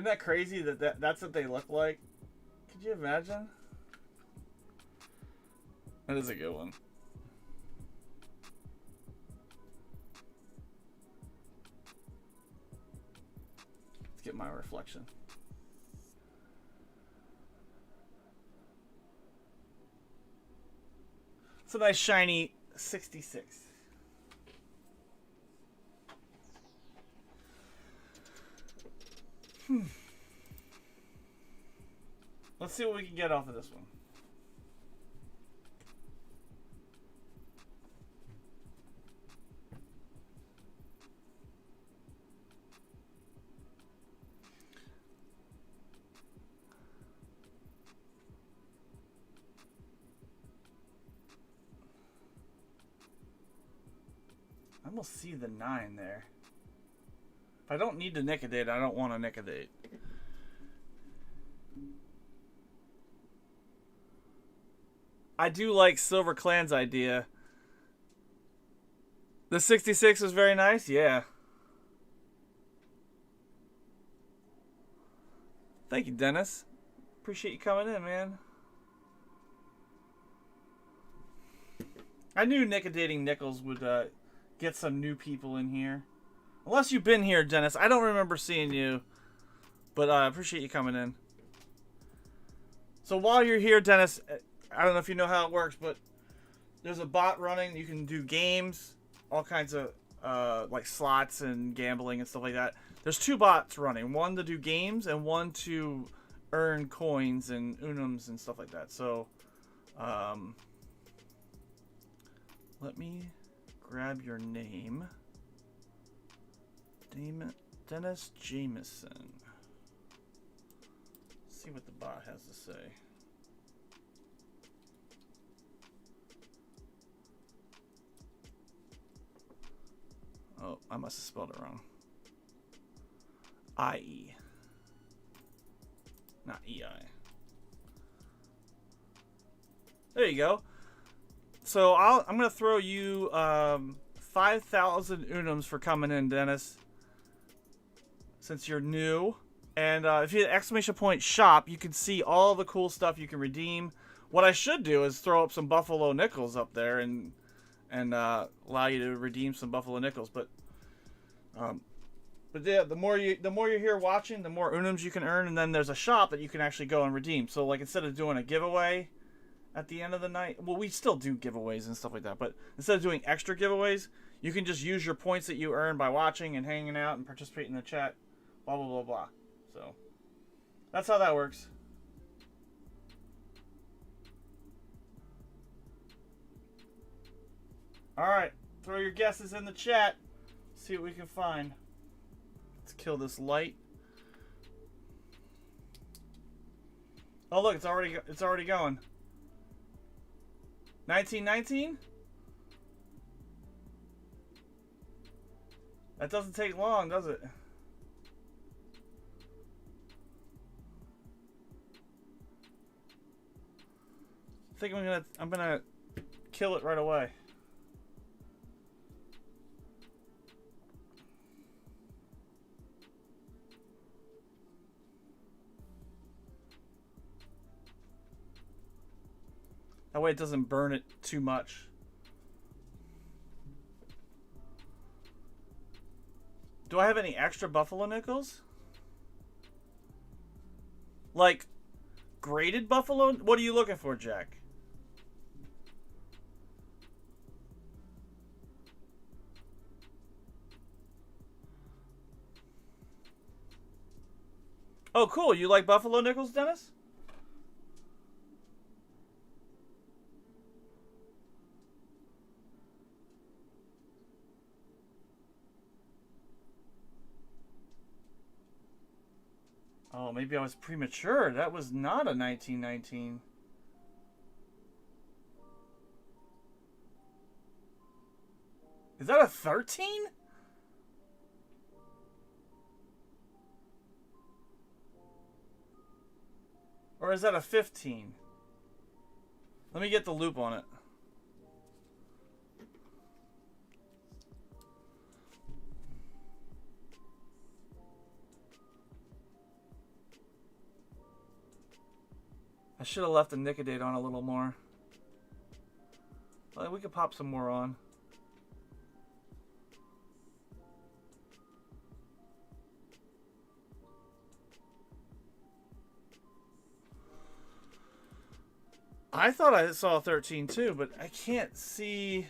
that crazy that's what they look like? Could you imagine? That is a good one. Let's get my reflection. It's a nice shiny 66. Let's see what we can get off of this one. I almost see the 9 there. If I don't need to Nicodate, I don't want to Nicodate. I do like Silver Clan's idea. The 66 was very nice, yeah. Thank you, Dennis. Appreciate you coming in, man. I knew Nicodating Nickels would get some new people in here. Unless you've been here, Dennis. I don't remember seeing you. But I appreciate you coming in. So while you're here, Dennis, I don't know if you know how it works, but there's a bot running. You can do games, all kinds of like slots and gambling and stuff like that. There's 2 bots running. One to do games and one to earn coins and unums and stuff like that. So let me grab your name. Dennis Jameson. See what the bot has to say. Oh, I must have spelled it wrong. I-E. Not E-I. There you go. So I'm going to throw you 5,000 unums for coming in, Dennis. Since you're new. And if you hit exclamation point shop, you can see all the cool stuff you can redeem. What I should do is throw up some Buffalo Nickels up there and allow you to redeem some Buffalo Nickels. But yeah, the more you're here watching, the more unums you can earn, and then there's a shop that you can actually go and redeem. So like instead of doing a giveaway at the end of the night, well, we still do giveaways and stuff like that, but instead of doing extra giveaways, you can just use your points that you earn by watching and hanging out and participating in the chat, blah blah blah blah. So that's how that works. Alright, throw your guesses in the chat. See what we can find. Let's kill this light. Oh look, it's already going. 1919? That doesn't take long, does it? I think I'm gonna kill it right away. That way it doesn't burn it too much. Do I have any extra buffalo nickels? Like grated buffalo? What are you looking for, Jack? Oh, cool. You like buffalo nickels, Dennis? Oh, maybe I was premature. That was not a 1919. Is that a 13? Or is that a 15? Let me get the loop on it. I should have left the Nicodate on a little more. Well, we could pop some more on. I thought I saw 13 too, but I can't see.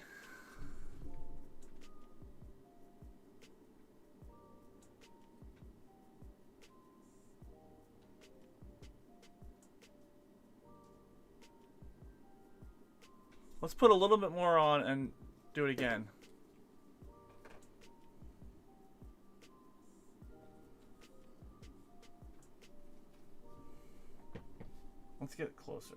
Let's put a little bit more on and do it again. Let's get it closer.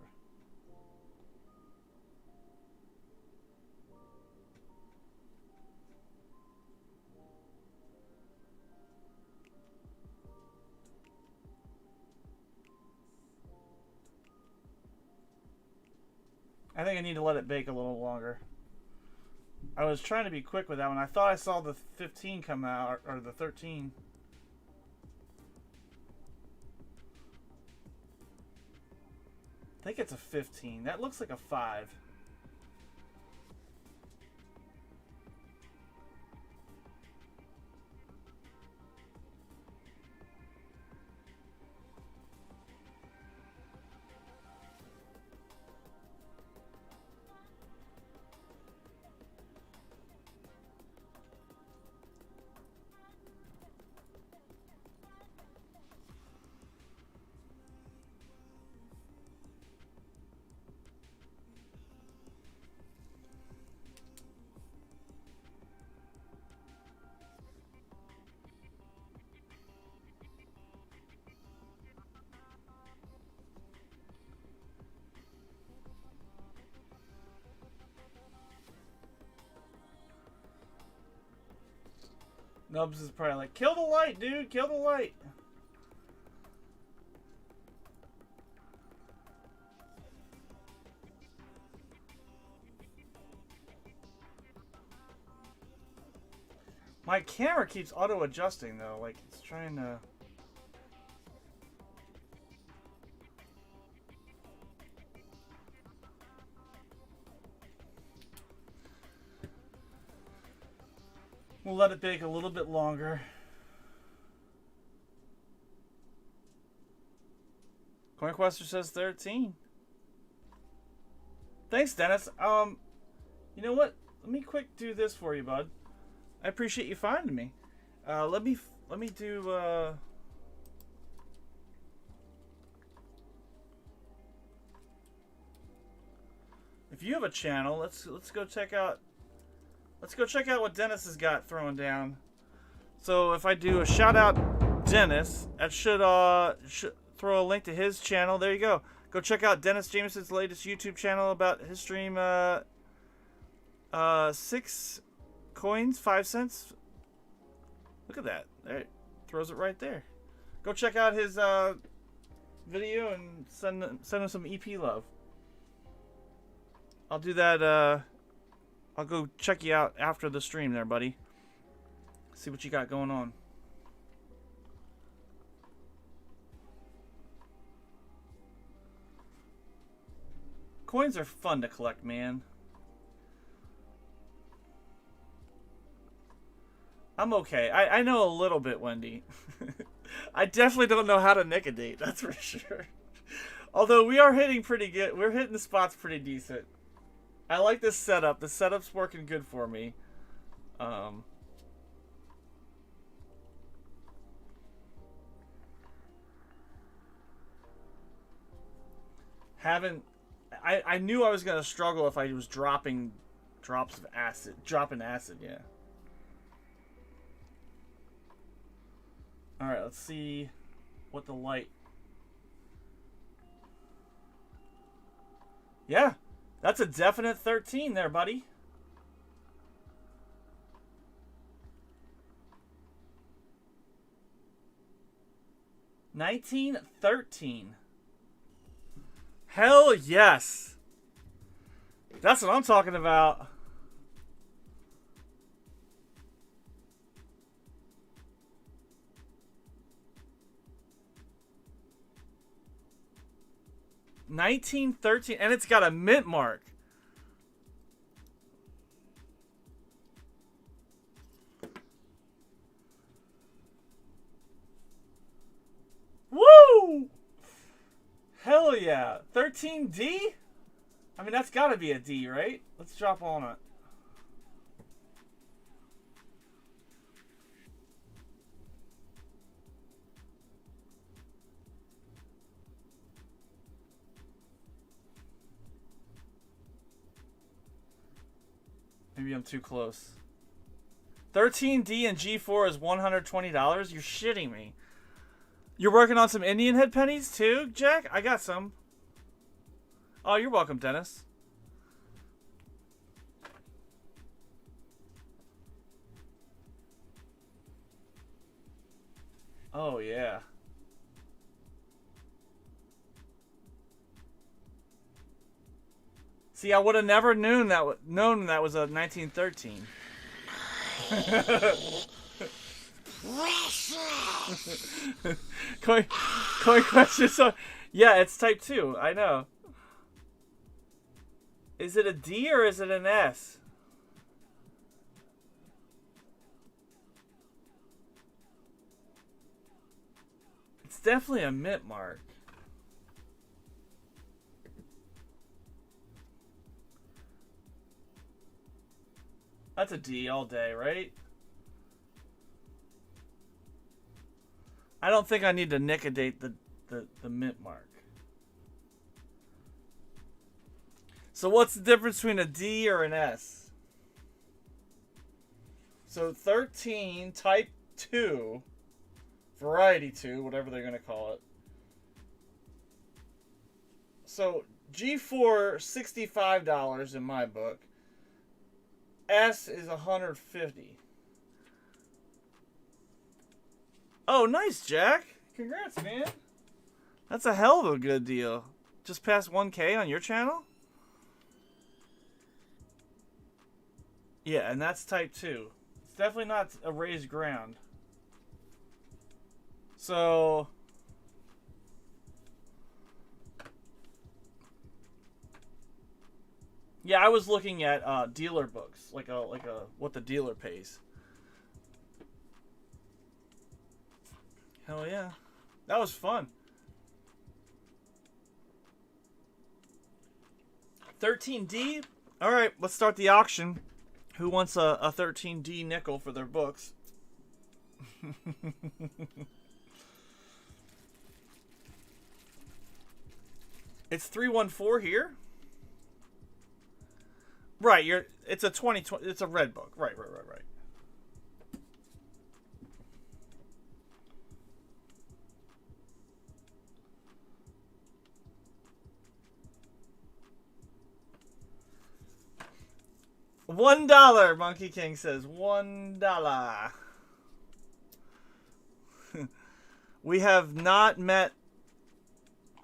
I think I need to let it bake a little longer. I was trying to be quick with that one. I thought I saw the 15 come out, or the 13. I think it's a 15. That looks like a 5. Nubs is probably like, kill the light, dude, kill the light. My camera keeps auto-adjusting though, like it's trying to... We'll let it bake a little bit longer. CoinQuester says 13. Thanks, Dennis. You know what? Let me quick do this for you, bud. I appreciate you finding me. Let me do. If you have a channel, let's go check out. Let's go check out what Dennis has got thrown down. So if I do a shout out Dennis, that should throw a link to his channel. There you go. Go check out Dennis Jameson's latest YouTube channel about his stream. 6 coins, 5 cents. Look at that. There, it throws it right there. Go check out his video and send him some EP love. I'll do that. I'll go check you out after the stream there, buddy. See what you got going on. Coins are fun to collect, man. I'm okay. I know a little bit, Wendy. I definitely don't know how to nick a date, that's for sure. Although we are hitting pretty good. We're hitting the spots pretty decent. I like this setup. The setup's working good for me. I knew I was gonna struggle if I was dropping drops of acid. Dropping acid, yeah. Alright, let's see what the light. Yeah, that's a definite 13 there, buddy. $19.13. Hell yes. That's what I'm talking about. $19.13, and it's got a mint mark. Woo! Hell yeah. 13D? I mean, that's gotta be a D, right? Let's drop on it. Maybe I'm too close. 13D and G4 is $120? You're shitting me. You're working on some Indian head pennies too, Jack? I got some. Oh, you're welcome, Dennis. Oh, yeah. See, I would have never known that was a 1913. Coin question. So, yeah, it's type 2. I know. Is it a D or is it an S? It's definitely a mint mark. That's a D all day, right? I don't think I need to nickadate the mint mark. So what's the difference between a D or an S? So 13, type 2, variety 2, whatever they're going to call it. So G4, $65 in my book. S is $150. Oh, nice, Jack. Congrats, man. That's a hell of a good deal. Just past 1K on your channel? Yeah, and that's type 2. It's definitely not a raised ground. So... yeah, I was looking at dealer books, like a what the dealer pays. Hell yeah, that was fun. 13D. All right, let's start the auction. Who wants a 13D nickel for their books? It's 314 here. Right, it's a 2020. It's a red book. Right. $1, Monkey King says. $1. We have not met.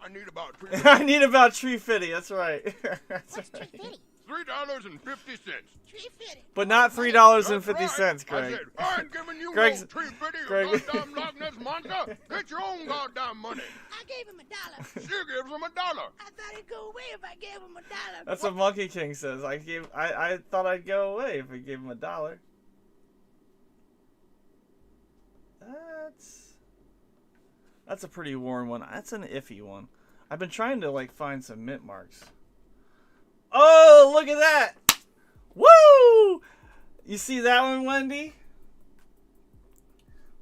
I need about I need about Tree Fitty. That's right. That's What's right. Tree Fitty? $3.50. $3.50. But not $3.50, I Greg. said, I ain't giving you Greg's- no $3.50, Greg- you goddamn Loch Ness monster. Get your own goddamn money. I gave him $1. She gives him $1. I thought he'd go away if I gave him $1. That's what Monkey King says. I thought I'd go away if I gave him $1. That's a pretty worn one. That's an iffy one. I've been trying to like find some mint marks. Oh, look at that! Woo! You see that one, Wendy?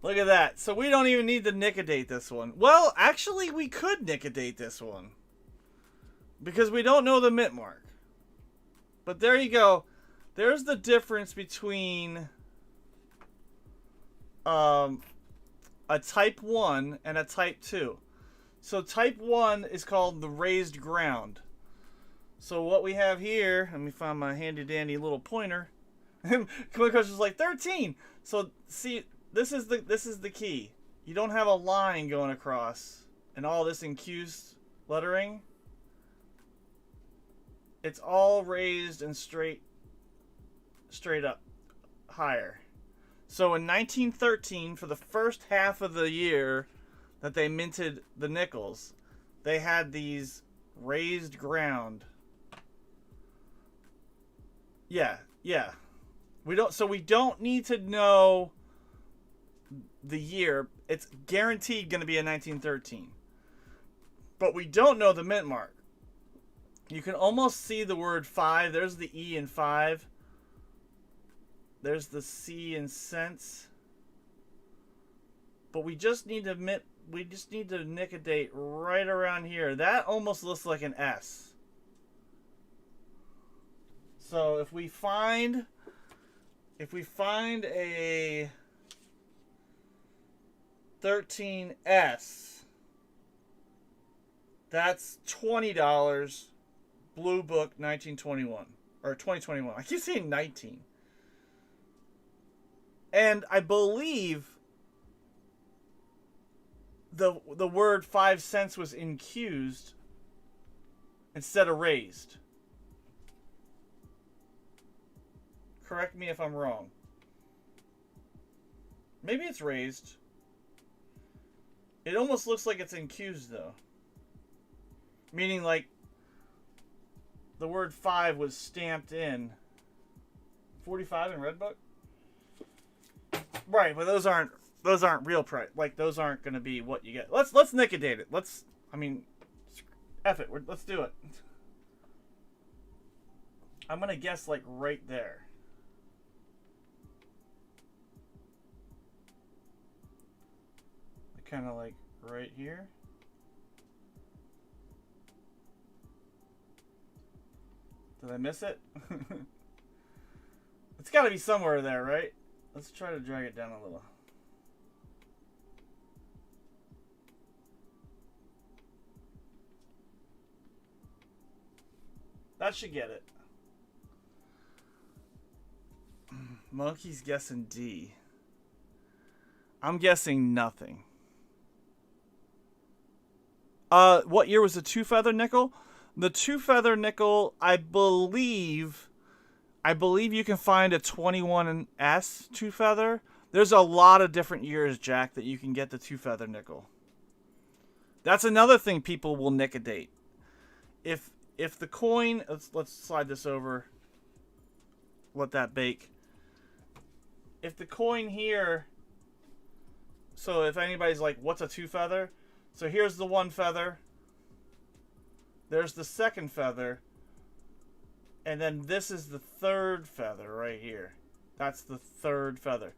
Look at that. So we don't even need to Nicodate this one. Well, actually, we could Nicodate this one. Because we don't know the mint mark. But there you go. There's the difference between a type 1 and a type 2. So type 1 is called the raised ground. So what we have here, let me find my handy dandy little pointer. Coin Crush is like 13. So see, this is the key. You don't have a line going across and all this incused lettering. It's all raised and straight up higher. So in 1913, for the first half of the year that they minted the nickels, they had these raised ground. Yeah. We don't need to know the year. It's guaranteed going to be in 1913. But we don't know the mint mark. You can almost see the word 5. There's the E in 5. There's the C in cents. But we just need to Nicodate right around here. That almost looks like an S. So if we find a 13S, that's $20. Blue Book 1921 or 2021. I keep saying 19. And I believe the word 5 cents was incused instead of raised. Correct me if I'm wrong. Maybe it's raised. It almost looks like it's incused though. Meaning like the word 5 was stamped in. 45 in Redbook? Right, but those aren't real price. Like those aren't going to be what you get. Let's Nicodate it. F it. Let's do it. I'm going to guess like right there. Kind of like right here. Did I miss it? It's got to be somewhere there, right? Let's try to drag it down a little. That should get it. Monkey's guessing D. I'm guessing nothing. What year was the 2-feather nickel? The 2-feather nickel, I believe you can find a 21S 2-feather. There's a lot of different years, Jack, that you can get the 2-feather nickel. That's another thing people will Nicodate. If the coin, let's slide this over. Let that bake. If the coin here, so if anybody's like, what's a 2-feather? So here's the 1 feather. There's the 2nd feather. And then this is the 3rd feather right here. That's the 3rd feather.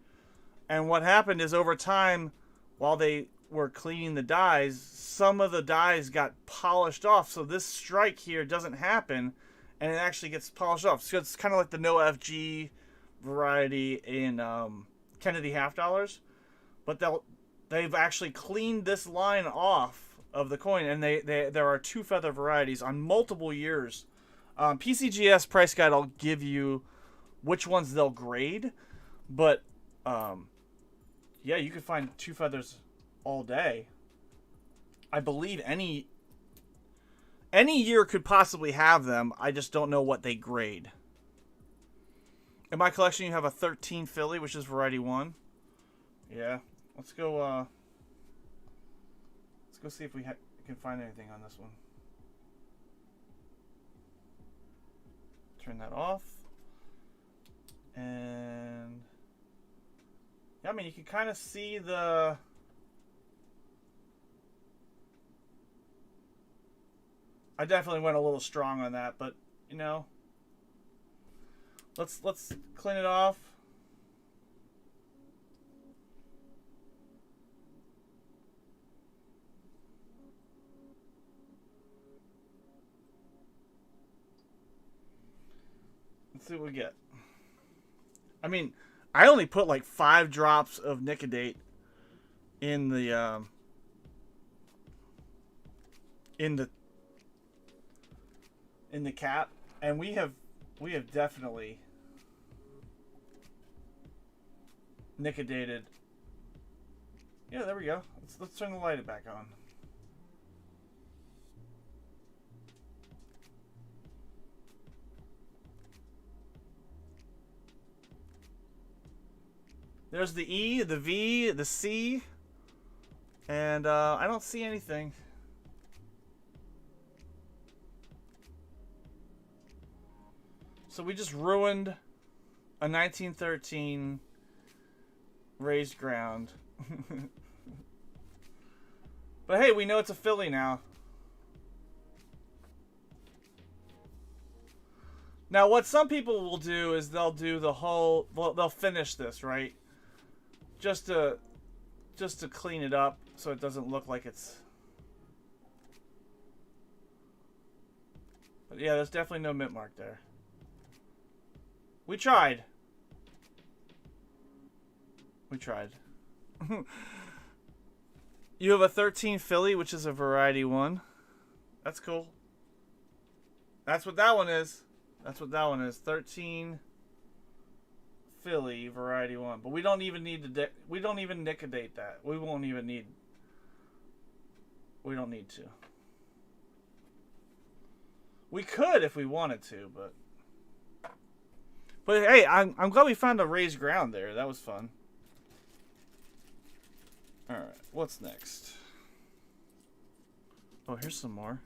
And what happened is over time, while they were cleaning the dies, some of the dies got polished off. So this strike here doesn't happen. And it actually gets polished off. So it's kind of like the no FG variety in Kennedy half dollars. But they've actually cleaned this line off of the coin, and there are 2-feather varieties on multiple years. PCGS Price Guide will give you which ones they'll grade, but yeah, you can find 2 feathers all day. I believe any Any year could possibly have them. I just don't know what they grade. In my collection, you have a 13 Philly, which is variety 1. Yeah. Let's go see if we can find anything on this one. Turn that off. And yeah, I mean, you can kind of see the I definitely went a little strong on that, but you know, let's clean it off. Let's see what we get. I mean, I only put like 5 drops of Nicodate in the cap, and we have definitely Nicodated. Yeah, there we go. Let's turn the light back on. There's the E, the V, the C, and I don't see anything. So we just ruined a 1913 raised ground. But hey, we know it's a Philly now. Now, what some people will do is they'll do the whole... Well, they'll finish this, right? Just to clean it up so it doesn't look like it's... But yeah, there's definitely no mint mark there. We tried. We tried. You have a 13 Philly, which is a variety 1. That's cool. That's what that one is. That's what that one is. 13 Philly variety 1. But we don't even need to we don't even Nicodate that. We won't even need. We don't need to. We could if we wanted to, but hey, I'm glad we found a raised ground there. That was fun. All right, what's next? Oh, here's some more.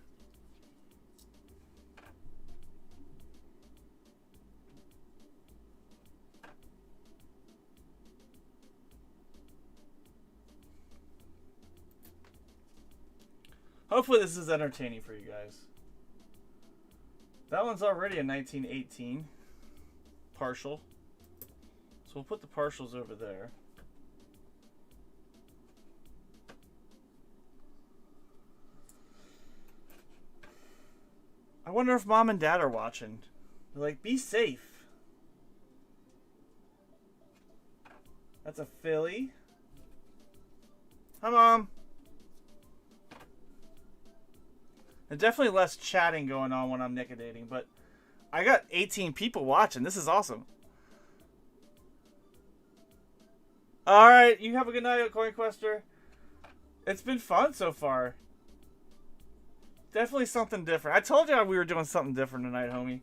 Hopefully this is entertaining for you guys. That one's already a 1918 partial. So we'll put the partials over there. I wonder if Mom and Dad are watching. They're like, be safe. That's a Philly. Hi, Mom. There's definitely less chatting going on when I'm Nicodating, but I got 18 people watching. This is awesome. Alright, you have a good night, CoinQuester. It's been fun so far. Definitely something different. I told you we were doing something different tonight, homie.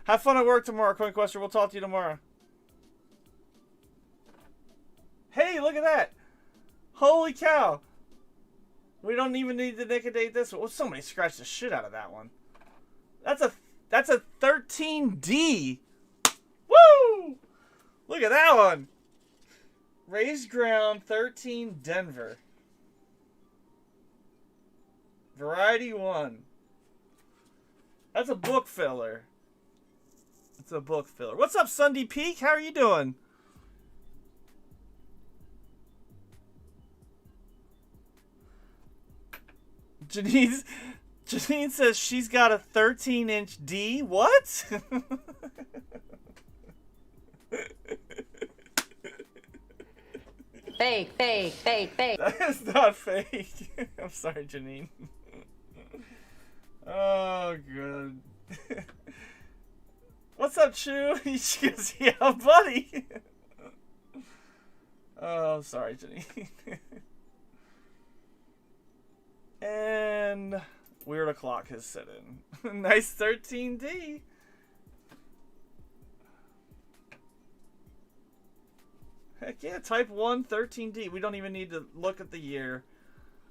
Have fun at work tomorrow, CoinQuester. We'll talk to you tomorrow. Hey, look at that. Holy cow. We don't even need to Nicodate this one. Oh, somebody scratched the shit out of that one. That's a 13D. Woo! Look at that one. Raised ground 13 Denver. Variety 1. That's a book filler. It's a book filler. What's up, Sunday Peak? How are you doing? Janine says she's got a 13-inch D. What? Fake. That is not fake. I'm sorry, Janine. Oh, good. What's up, Chew? She goes, yeah, buddy. Oh, sorry, Janine. And Weird o'clock has set in. Nice 13D. Heck yeah, Type 1 13D. We don't even need to look at the year.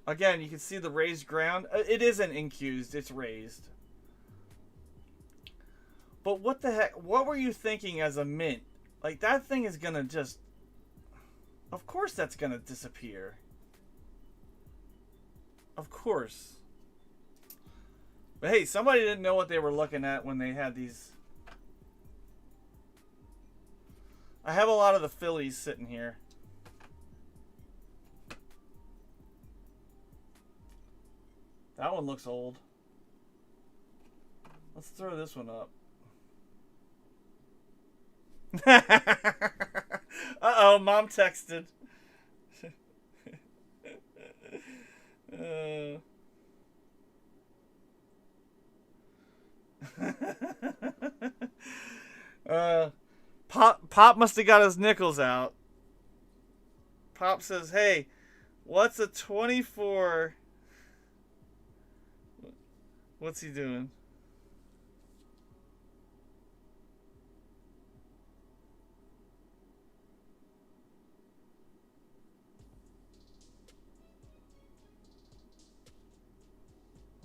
Again, you can see the raised ground. It isn't incused, it's raised. But what the heck? What were you thinking as a mint? Like, that thing is gonna just... Of course that's gonna disappear. Of course. But hey, somebody didn't know what they were looking at when they had these. I have a lot of the Phillies sitting here. That one looks old. Let's throw this one up. Uh-oh, Mom texted. Pop must have got his nickels out. Pop says, hey, what's a 24? What's he doing?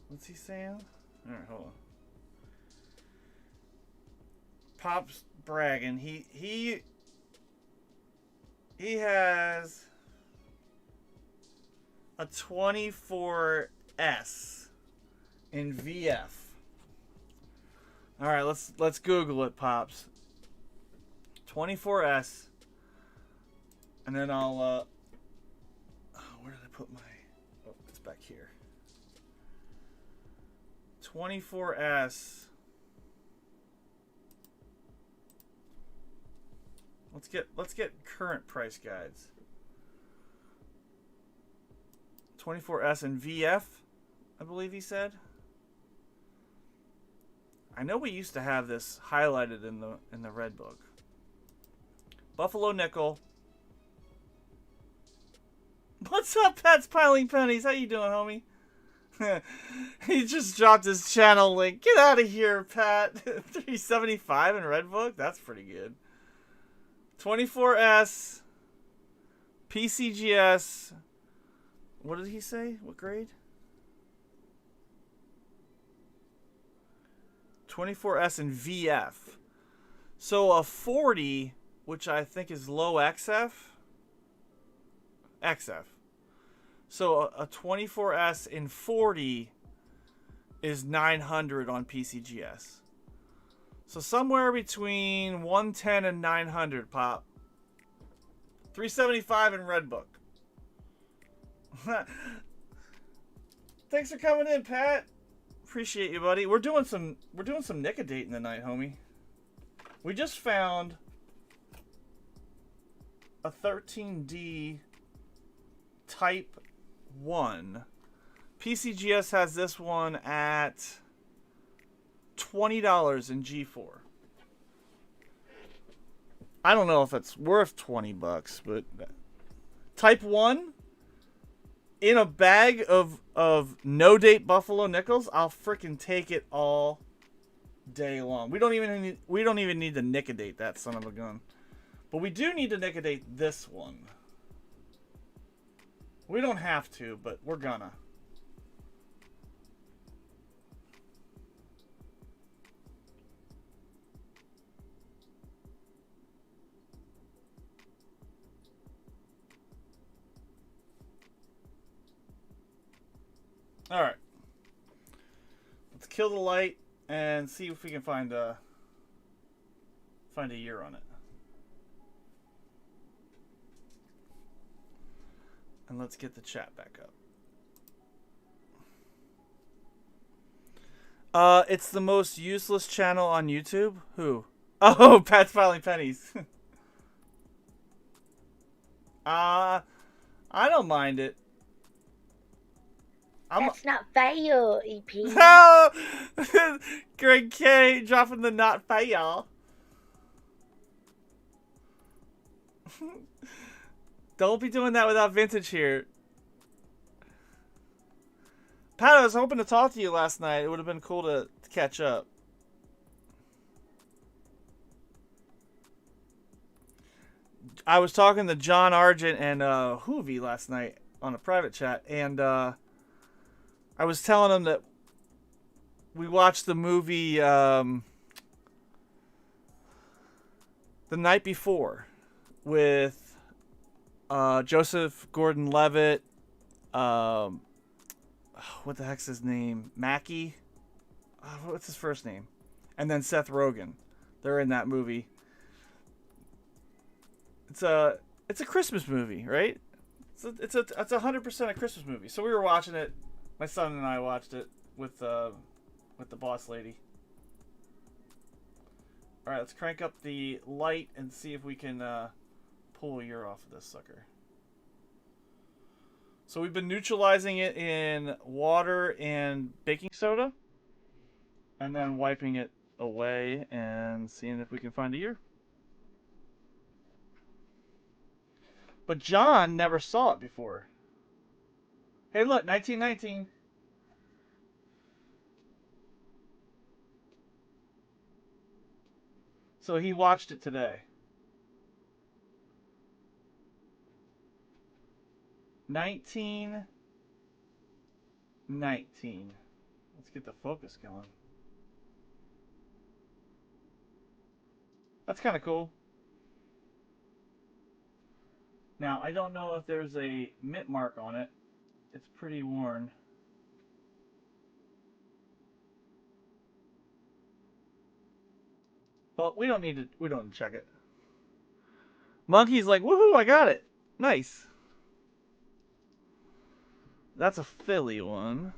What's he saying? Alright, hold on. Pop's bragging. He has a 24S in VF. Alright, let's Google it, Pops. 24S. And then I'll where did I put my... Oh, it's back here. 24S. Let's get current price guides. 24S and VF, I believe he said. I know we used to have this highlighted in the red book. Buffalo nickel. What's up, Pat's Piling Pennies? How you doing, homie? He just dropped his channel link. Get out of here, Pat. 375 in red book? That's pretty good. 24S, PCGS, what did he say? What grade? 24S and VF. So a 40, which I think is low XF. XF. So a 24S in 40 is 900 on PCGS. So somewhere between 110 and 900, Pop. 375 in red book. Thanks for coming in, Pat. Appreciate you, buddy. We're doing some Nickodating tonight, homie. We just found a 13D Type 1. PCGS has this one at $20 in G4. I don't know if it's worth $20, but Type 1 in a bag of no date Buffalo nickels, I'll freaking take it all day long. We don't even need to Nickodate that son of a gun. But we do need to Nickodate this one. We don't have to, but we're gonna. All right, let's kill the light and see if we can find a year on it. And let's get the chat back up. It's the most useless channel on YouTube. Who? Oh, Pat's Filing Pennies. I don't mind it. That's not fair, EP. No! Greg K dropping the not fair. Don't be doing that without vintage here. Pat, I was hoping to talk to you last night. It would have been cool to catch up. I was talking to John Argent and Hoovy last night on a private chat, and I was telling them that we watched the movie The Night Before with Joseph Gordon-Levitt. What the heck's his name? Mackie? What's his first name? And then Seth Rogen. They're in that movie. It's a Christmas movie, right? It's 100% a Christmas movie. So we were watching it. My son and I watched it with the boss lady. All right, let's crank up the light and see if we can pull a ear off of this sucker. So we've been neutralizing it in water and baking soda, and then wiping it away and seeing if we can find a ear. But John never saw it before. Hey, look, 1919. So he watched it today. 1919. Let's get the focus going. That's kind of cool. Now, I don't know if there's a mint mark on it. It's pretty worn. But we don't need to check it. Monkey's like, woohoo, I got it. Nice. That's a Philly one.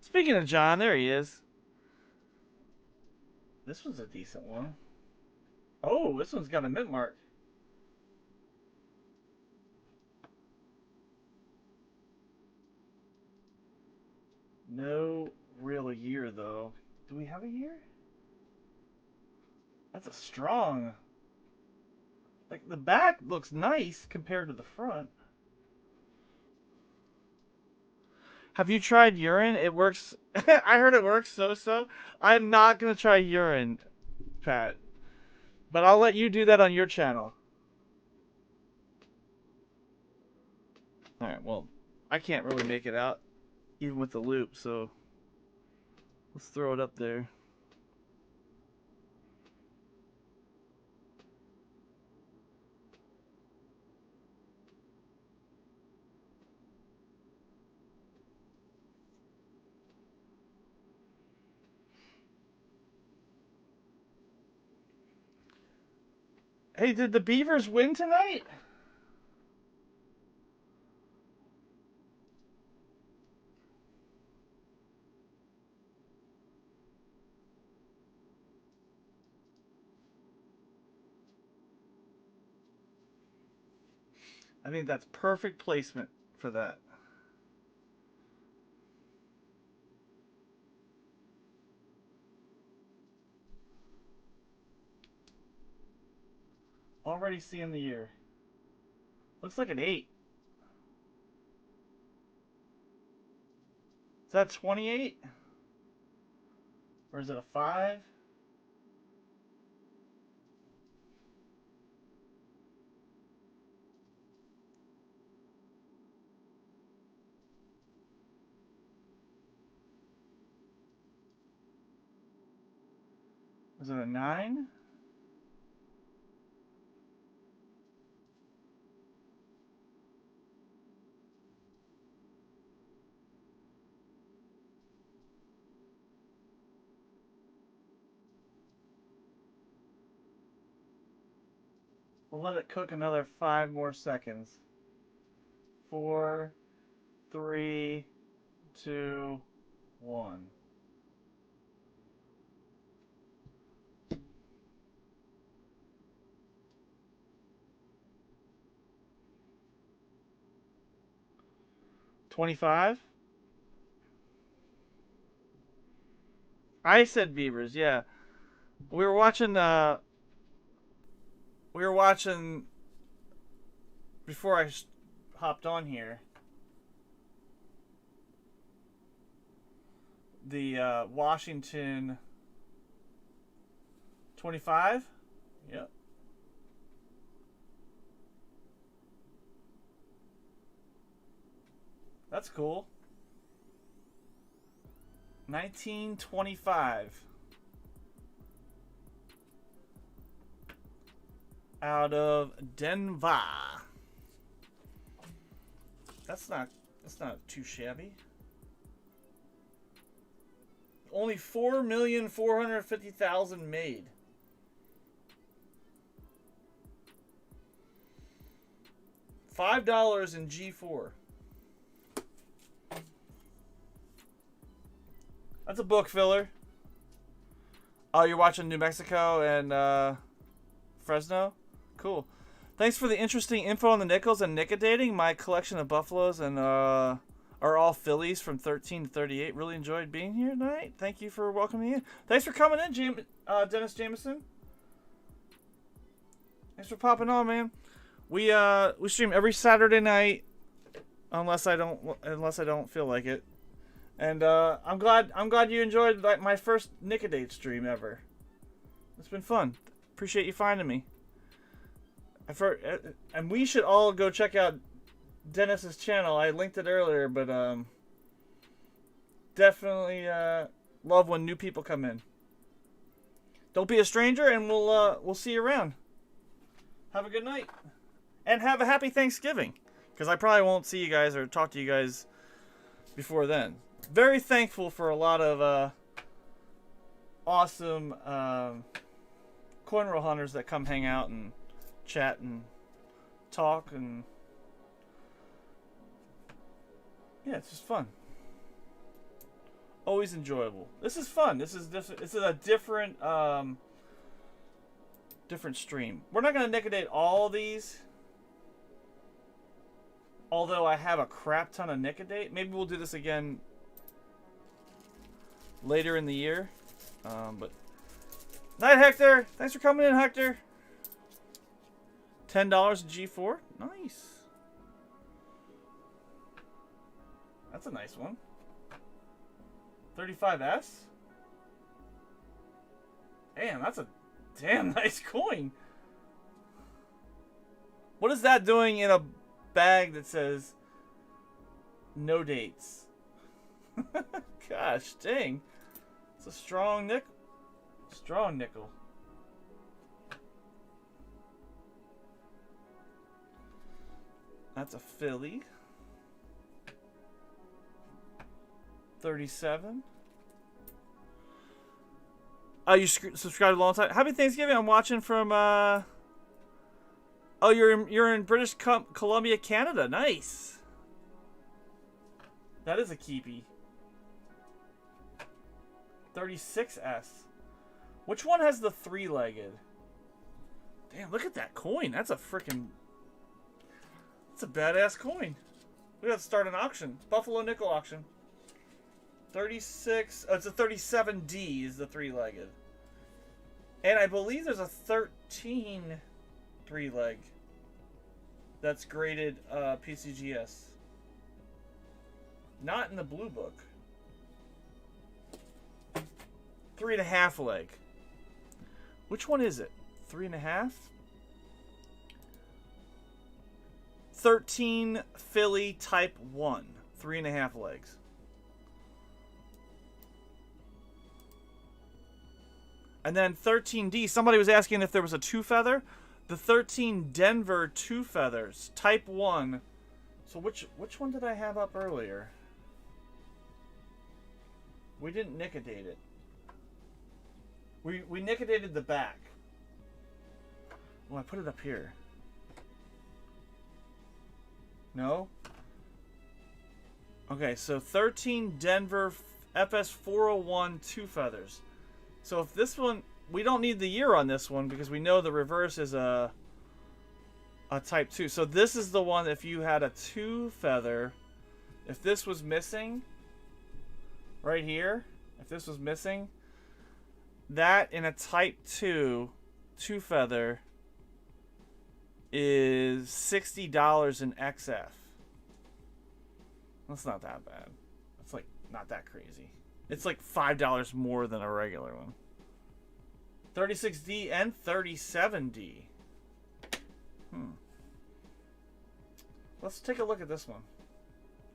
Speaking of John, there he is. This one's a decent one. Oh, this one's got a mint mark. No real year, though. Do we have a year? That's a strong... Like, the back looks nice compared to the front. Have you tried urine? It works. I heard it works so. I'm not going to try urine, Pat. But I'll let you do that on your channel. Alright, well, I can't really make it out, even with the loop, so let's throw it up there. Hey, did the Beavers win tonight? I think that's perfect placement for that. Already seeing the year. Looks like an 8. Is that 28? Or is it a 5? Is it a 9? We'll let it cook another 5 more seconds. 4, 3, 2, 1. $25? I said Beavers, yeah. We were watching before I hopped on here. the Washington 25. Yep. That's cool. 1925. Out of Denver. That's not too shabby. Only 4,450,000 made. $5 in G4. That's a book filler. Oh, you're watching New Mexico and Fresno? Cool. Thanks for the interesting info on the nickels and nickodating. My collection of buffaloes and are all fillies from 13 to 38. Really enjoyed being here tonight. Thank you for welcoming me in. Thanks for coming in, Dennis Jameson. Thanks for popping on, man. We stream every Saturday night, unless I don't feel like it. And I'm glad you enjoyed my first Nickadate stream ever. It's been fun. Appreciate you finding me. And we should all go check out Dennis's channel. I linked it earlier, but definitely love when new people come in. Don't be a stranger, and we'll see you around. Have a good night, and have a happy Thanksgiving, because I probably won't see you guys or talk to you guys before then. Very thankful for a lot of awesome coin roll hunters that come hang out and chat and talk, and yeah, it's just fun. Always enjoyable. This is fun. This is a different different stream. We're not gonna Nickadate all these, although I have a crap ton of Nickadate. Maybe we'll do this again later in the year. But night, Hector. Thanks for coming in, Hector. $10 G4. Nice. That's a nice one. 35S. Damn, that's a damn nice coin. What is that doing in a bag that says no dates? Gosh, dang. It's a strong nickel. Strong nickel. That's a filly. 37. Oh, you subscribed a long time. Happy Thanksgiving. I'm watching from oh, you're in British Columbia, Canada. Nice. That is a keepy. 36S. Which one has the three-legged? Damn, look at that coin. That's a freaking... That's a badass coin. We gotta start an auction. Buffalo nickel auction. 36... Oh, it's a 37D is the three-legged. And I believe there's a 13 three-leg that's graded PCGS. Not in the blue book. 3.5 leg. Which one is it? 3.5? 13 Philly Type 1. 3.5 legs. And then 13D. Somebody was asking if there was a 2-feather. The 13 Denver 2 feathers. Type 1. So which one did I have up earlier? We didn't Nickadate it. We Nickadated the back. Well, I put it up here. No? Okay, so 13 Denver FS 401 2 feathers. So if this one, we don't need the year on this one because we know the reverse is a type 2. So this is the one if you had a 2 feather, if this was missing, right here, if this was missing, that in a type 2 feather is $60 in XF. That's not that bad. That's like not that crazy. It's like $5 more than a regular one. 36D and 37D. Let's take a look at this one.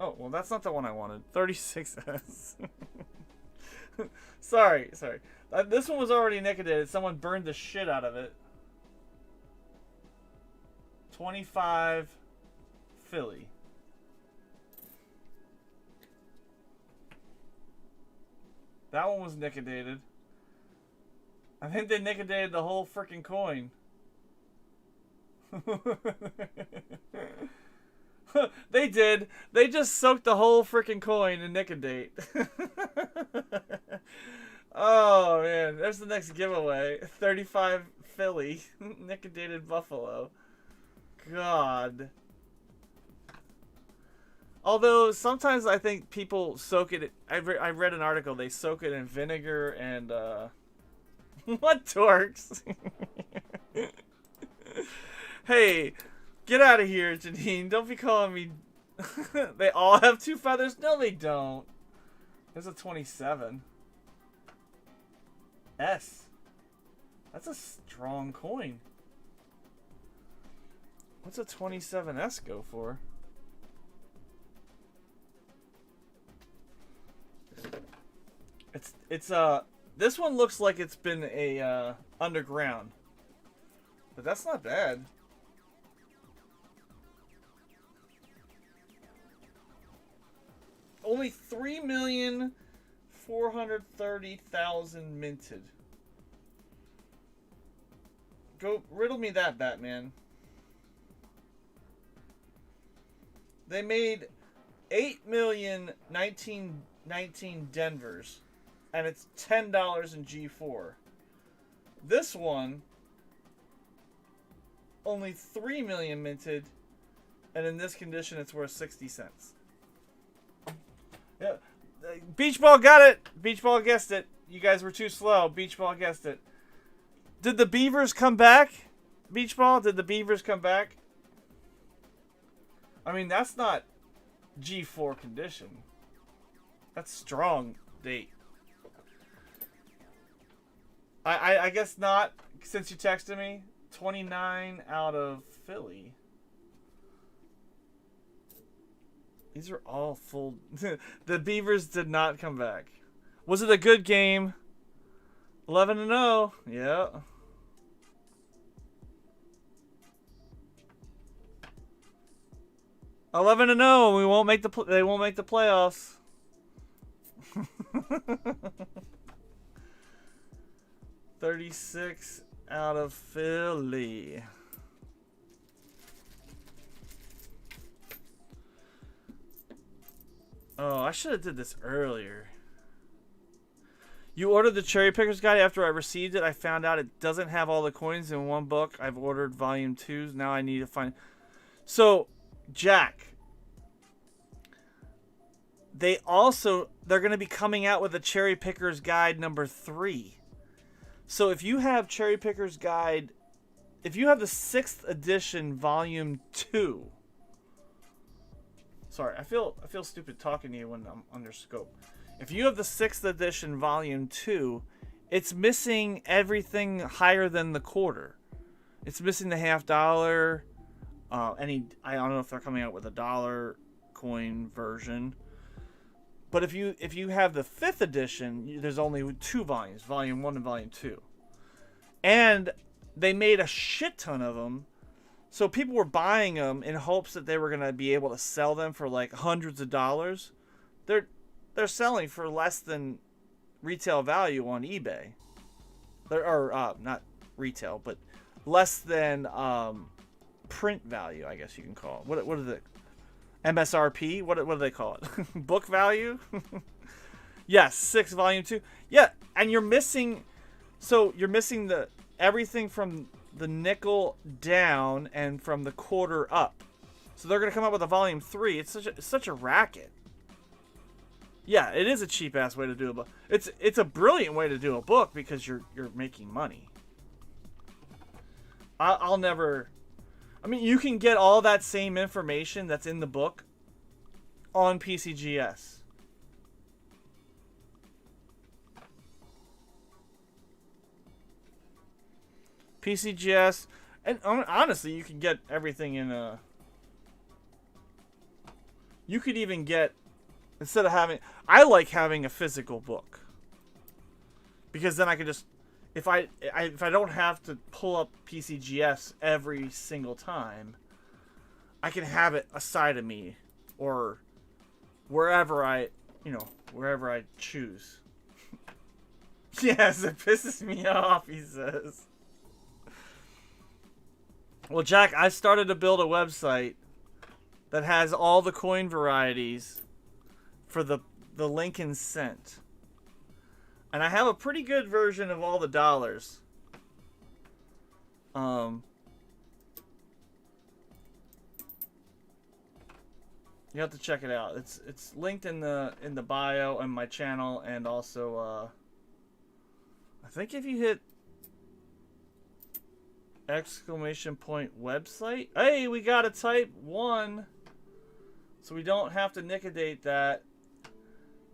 Oh, well, that's not the one I wanted. 36S. Sorry. This one was already nickadated. Someone burned the shit out of it. 25 Philly. That one was nickadated. I think they nickadated the whole freaking coin. They did. They just soaked the whole freaking coin in Nickadate. Oh, man. There's the next giveaway. 35 Philly. Nickadated Buffalo. God. Although, sometimes I think people soak it... I read an article. They soak it in vinegar and, What dorks? Hey... Get out of here, Janine. Don't be calling me... They all have 2 feathers? No, they don't. There's a 27. S. That's a strong coin. What's a 27S go for? It's this one looks like it's been a underground. But that's not bad. Only 3,430,000 minted. Go riddle me that, Batman. They made 8,019,19 Denvers, and it's $10 in G4. This one, only 3 million minted, and in this condition, it's worth 60 cents. Yeah, Beach Ball got it. Beach Ball guessed it. You guys were too slow. Beach Ball guessed it. Did the Beavers come back? Beach Ball, did the Beavers come back? I mean, that's not G4 condition. That's strong date. I guess not, since you texted me. 29 out of Philly. These are all full. The Beavers did not come back. Was it a good game? 11-0. Yeah. $11-0. We won't make the. They won't make the playoffs. 36 out of Philly. Oh, I should have did this earlier. You ordered the Cherry Pickers Guide. After I received it, I found out it doesn't have all the coins in one book. I've ordered volume 2. Now I need to find... So, Jack. They're going to be coming out with a Cherry Pickers Guide number 3. So if you have Cherry Pickers Guide... If you have the 6th edition volume 2... Sorry, I feel stupid talking to you when I'm under scope. If you have the 6th edition volume 2, it's missing everything higher than the quarter. It's missing the $50. I don't know if they're coming out with a dollar coin version. But if you have the 5th edition, there's only 2 volumes, volume 1 and volume 2. And they made a shit ton of them. So people were buying them in hopes that they were going to be able to sell them for like hundreds of dollars. They're selling for less than retail value on eBay. Not retail, but less than print value, I guess you can call it. What is it? MSRP? What do they call it? Book value? Yes, 6 volume 2. Yeah, and you're missing everything from the nickel down and from the quarter up. So they're going to come up with a volume 3. It's such a racket. Yeah, it is a cheap ass way to do a book. It's a brilliant way to do a book because you're making money. I'll never... I mean, you can get all that same information that's in the book on PCGS. PCGS, and honestly, you can get everything in a. You could even get, instead of having, I like having a physical book, because then I can just, if I don't have to pull up PCGS every single time, I can have it aside of me, or wherever I choose. Yes, it pisses me off, he says. Well, Jack, I started to build a website that has all the coin varieties for the Lincoln Cent. And I have a pretty good version of all the dollars. You have to check it out. It's linked in the bio and my channel, and also I think if you hit exclamation point website. Hey, we got a type 1. So we don't have to nickadate that.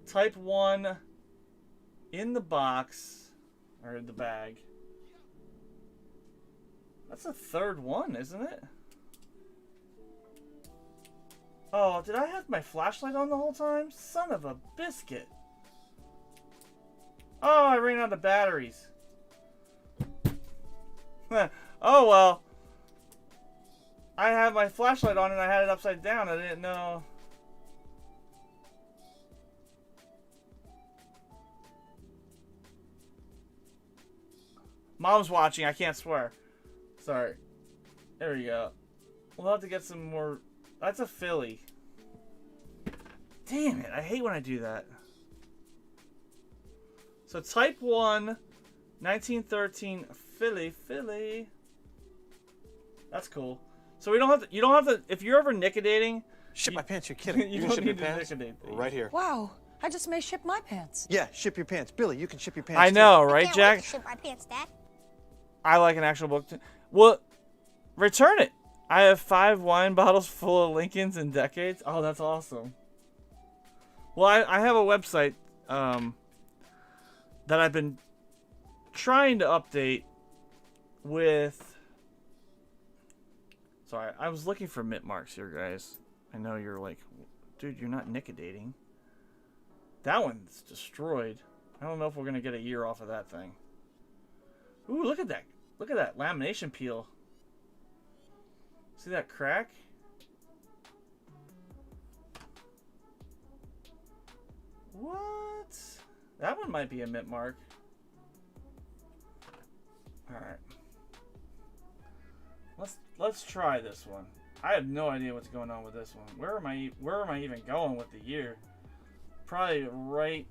Type 1 in the box, or in the bag. That's a third one, isn't it? Oh, did I have my flashlight on the whole time? Son of a biscuit. Oh, I ran out of batteries. Oh, well. I had my flashlight on and I had it upside down. I didn't know. Mom's watching. I can't swear. Sorry. There we go. We'll have to get some more. That's a Philly. Damn it. I hate when I do that. So type 1, 1913 Philly. That's cool. So we don't have to, you don't have to, if you're ever nickadating. Ship my pants, you're kidding. You can don't ship need your to pants nickadate these. right here. Wow, I just may ship my pants. Yeah, ship your pants. Billy, you can ship your pants I too. know, right, Can't wait Jack? to ship my pants, Dad. I like an actual book. Well, return it. I have 5 wine bottles full of Lincolns in decades. Oh, that's awesome. Well, I have a website that I've been trying to update with. Sorry, I was looking for mint marks here, guys. I know you're like, dude, you're not nickadating. That one's destroyed. I don't know if we're gonna get a year off of that thing. Ooh, look at that. Look at that lamination peel. See that crack? What? That one might be a mint mark. Alright. Let's try this one. I have no idea what's going on with this one. Where am I even going with the year? Probably right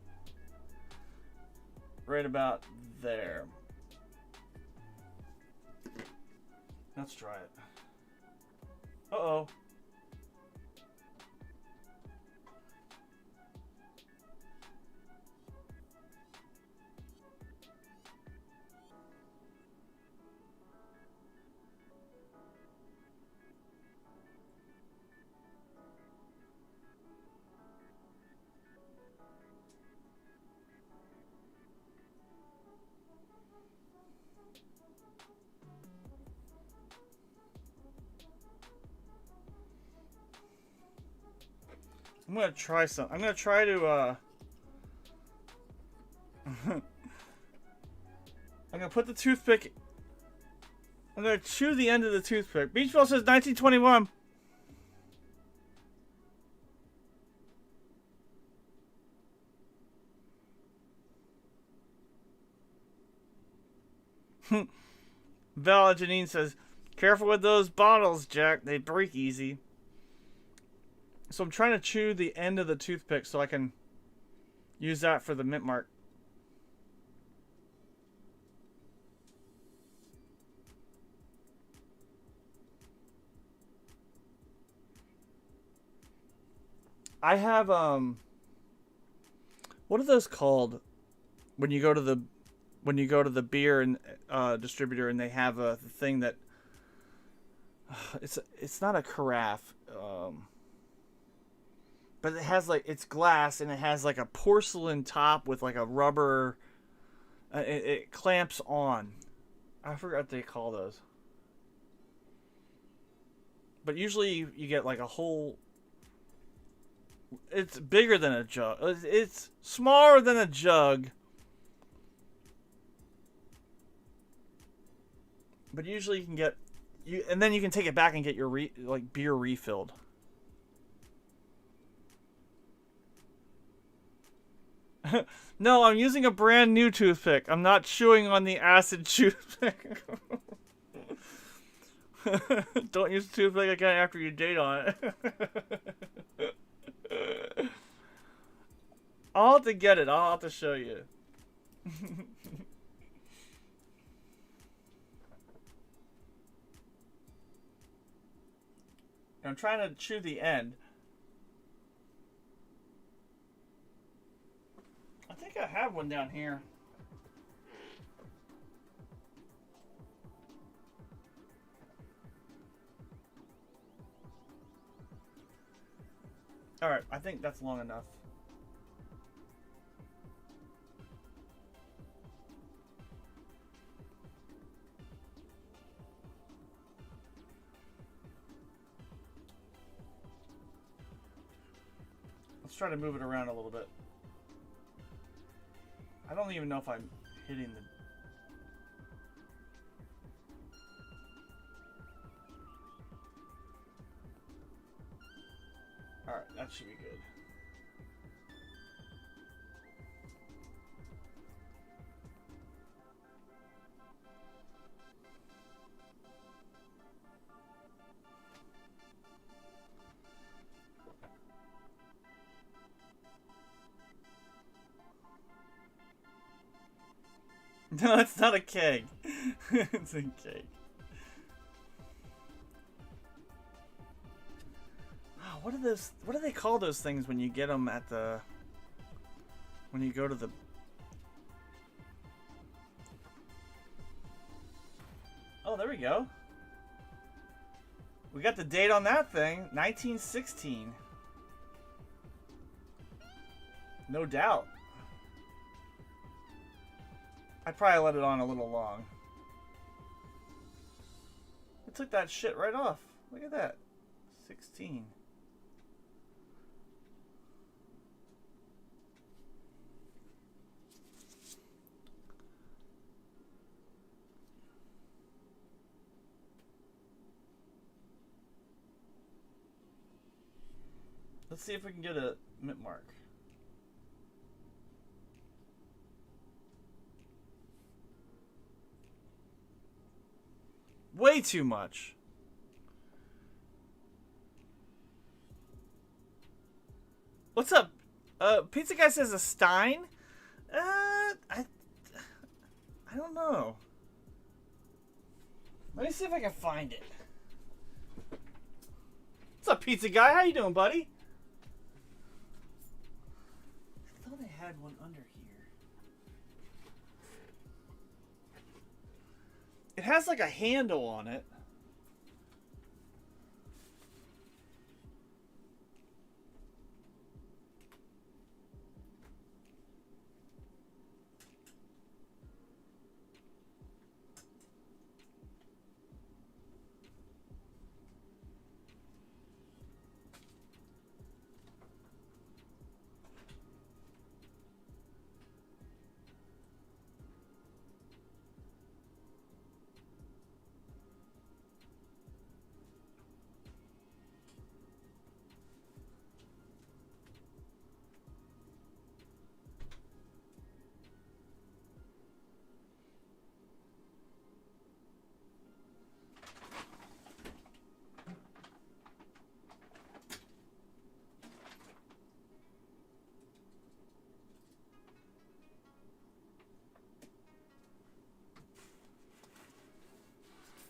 about there. Let's try it. Uh-oh. I'm gonna try some. I'm gonna try to I'm gonna put the toothpick. I'm gonna chew the end of the toothpick. Beachball says 1921. Val Janine says, "Careful with those bottles, Jack. They break easy." So I'm trying to chew the end of the toothpick so I can use that for the mint mark. I have what are those called when you go to the beer and distributor and they have a thing that it's not a carafe. But it has like, it's glass and it has like a porcelain top with like a rubber, it clamps on. I forgot what they call those. But usually you get like a whole... It's bigger than a jug. It's smaller than a jug. But usually you can get... and then you can take it back and get your beer refilled. No, I'm using a brand new toothpick. I'm not chewing on the acid toothpick. Don't use the toothpick again after you date on it. I'll have to get it. I'll have to show you. I'm trying to chew the end. I think I have one down here. Alright, I think that's long enough. Let's try to move it around a little bit. I don't even know if I'm hitting the... Alright, that should be good. No, it's not a keg. It's a keg. Oh, what are those? What do they call those things when you get them at the? When you go to the? Oh, there we go. We got the date on that thing, 1916. No doubt. I probably let it on a little long. It took that shit right off. Look at that. 16. Let's see if we can get a mint mark. Way too much. What's up? Pizza Guy says a Stein? I don't know. Let me see if I can find it. What's up, Pizza Guy? How you doing, buddy? I thought I had one under here. It has like a handle on it.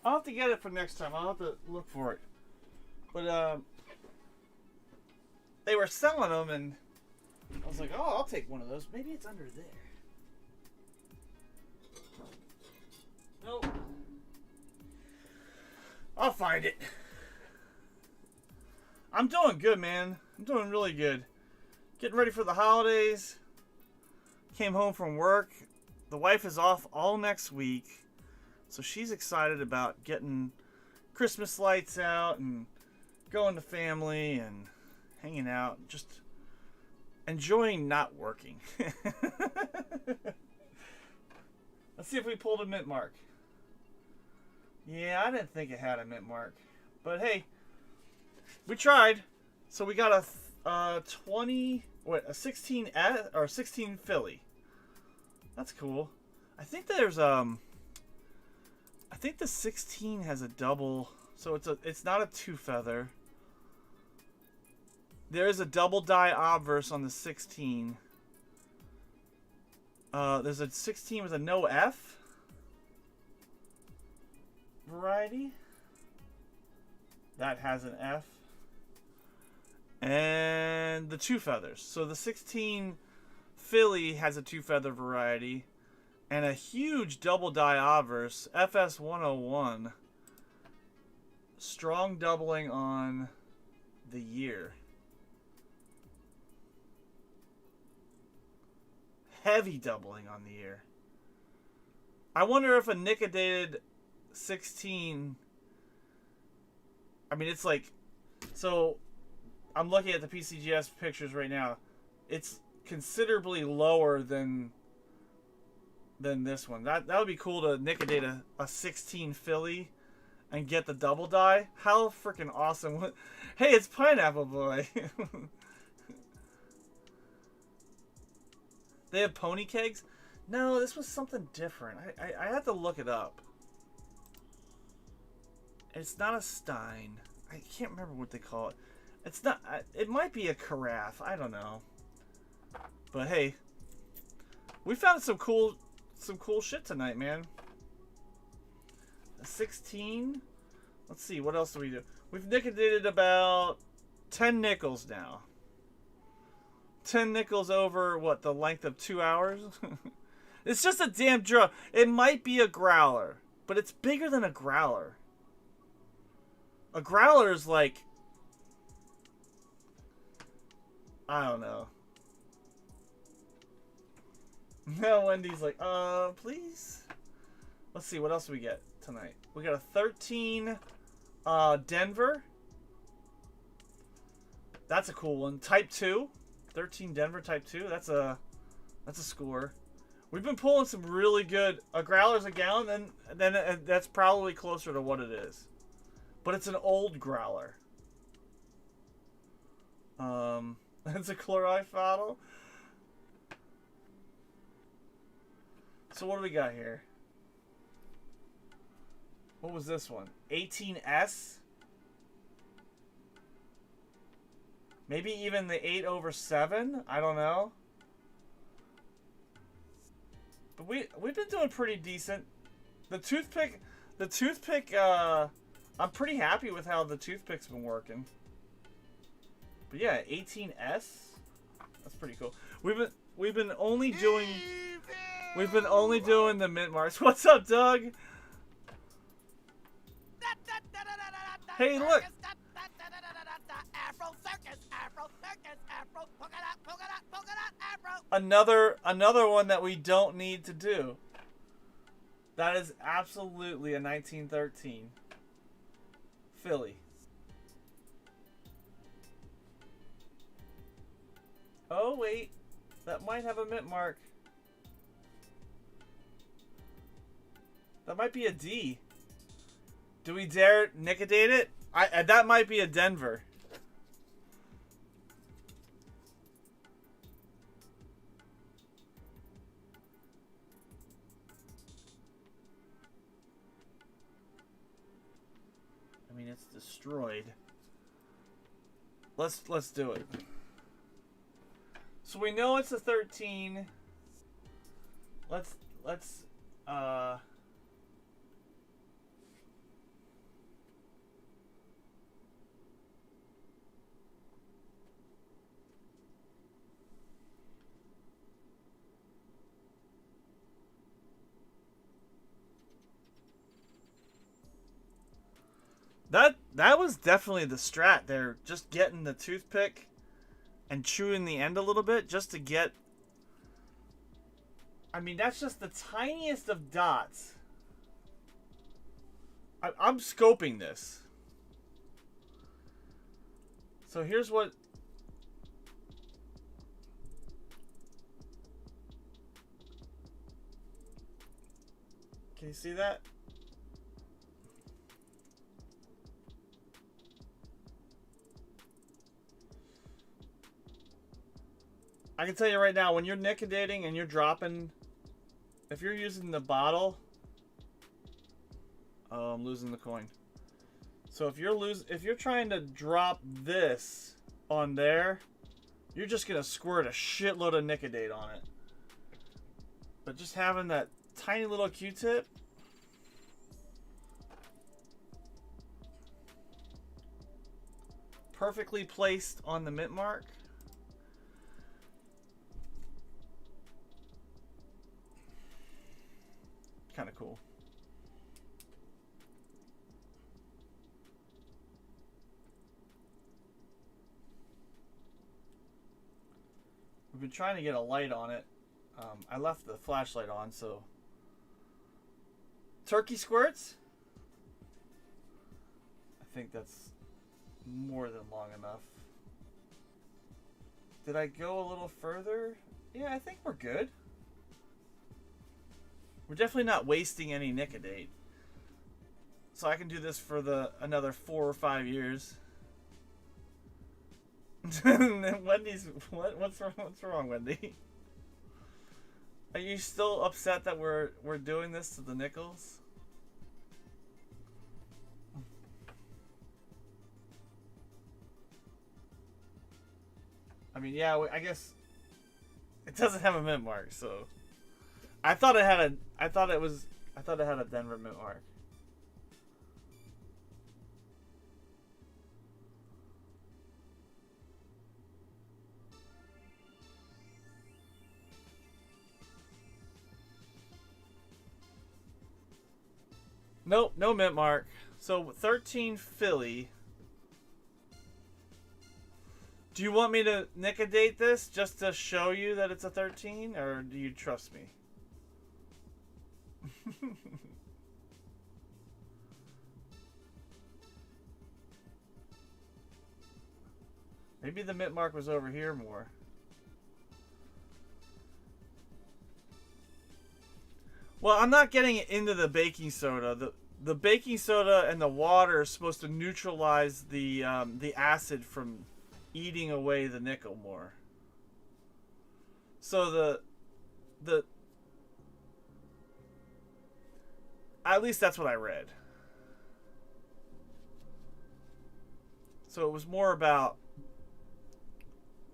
I'll have to get it for next time. I'll have to look for it. But, they were selling them, and I was like, oh, I'll take one of those. Maybe it's under there. Nope. I'll find it. I'm doing good, man. I'm doing really good. Getting ready for the holidays. Came home from work. The wife is off all next week. So she's excited about getting Christmas lights out and going to family and hanging out, just enjoying not working. Let's see if we pulled a mint mark. Yeah, I didn't think it had a mint mark, but hey, we tried. So we got a 16 or 16 Philly. That's cool. I think there's I think the 16 has a double, so it's not a 2-feather. There is a double die obverse on the 16. There's a 16 with a no F variety. That has an F. And the 2 feathers. So the 16 Philly has a 2-feather variety. And a huge double die obverse, FS 101. Strong doubling on the year. Heavy doubling on the year. I wonder if a Nickedated 16... I mean, it's like... So, I'm looking at the PCGS pictures right now. It's considerably lower than this one. That would be cool to Nickedate a 16 Philly and get the double die. How freaking awesome. Hey, it's Pineapple Boy. They have pony kegs? No, this was something different. I had to look it up. It's not a Stein. I can't remember what they call it. It's not. It might be a carafe. I don't know. But hey, we found some cool shit tonight, man. A 16. Let's see. What else do we do? We've nickedated about 10 nickels now. 10 nickels over what, the length of 2 hours? It's just a damn drum. It might be a growler, but it's bigger than a growler. A growler is like, I don't know. Now Wendy's like, please? Let's see, what else do we get tonight? We got a 13 Denver. That's a cool one. Type 2. 13 Denver Type 2. That's a score. We've been pulling some really good... A growler's a gallon, then that's probably closer to what it is. But it's an old growler. It's a chloride bottle. So what do we got here? What was this one? 18S? Maybe even the 8/7? I don't know. But we've been doing pretty decent. The toothpick, I'm pretty happy with how the toothpick's been working. But yeah, 18S. That's pretty cool. We've been only doing the mint marks. What's up, Doug? Hey, look. Another one that we don't need to do. That is absolutely a 1913 Philly. Oh wait, that might have a mint mark. That might be a D. Do we dare nickedate it? That might be a Denver. I mean, it's destroyed. Let's do it. So we know it's a 13. Let's That was definitely the strat there. Just getting the toothpick and chewing the end a little bit just to get... I mean, that's just the tiniest of dots. I'm scoping this. So here's what... Can you see that? I can tell you right now, when you're nickodating and you're dropping, if you're using the bottle, oh, I'm losing the coin. So if you're trying to drop this on there, you're just gonna squirt a shitload of nicodate on it. But just having that tiny little Q-tip, perfectly placed on the mint mark. Kind of cool. We've been trying to get a light on it. I left the flashlight on, so... Turkey squirts? I think that's more than long enough. Did I go a little further? Yeah, I think we're good. We're definitely not wasting any nicodate. So I can do this for another 4 or 5 years. Wendy's... What's wrong, Wendy? Are you still upset that we're doing this to the nickels? I mean, yeah, I guess it doesn't have a mint mark, so I thought it had a Denver mint mark. Nope, no mint mark. So 13 Philly. Do you want me to nicodate this just to show you that it's a 13, or do you trust me? Maybe the mint mark was over here more. Well, I'm not getting into the baking soda. The baking soda and the water is supposed to neutralize the acid from eating away the nickel more. So the at least that's what I read. So it was more about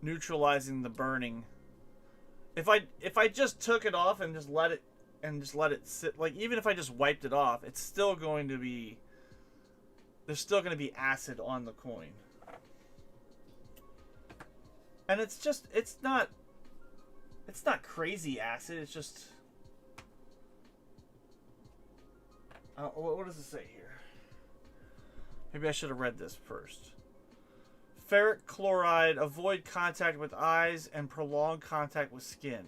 neutralizing the burning. If I just took it off and just let it sit, like even if I just wiped it off, it's still going to be, there's still going to be acid on the coin. And it's not crazy acid, it's just, what does it say here? Maybe I should have read this first. Ferric chloride, avoid contact with eyes and prolonged contact with skin.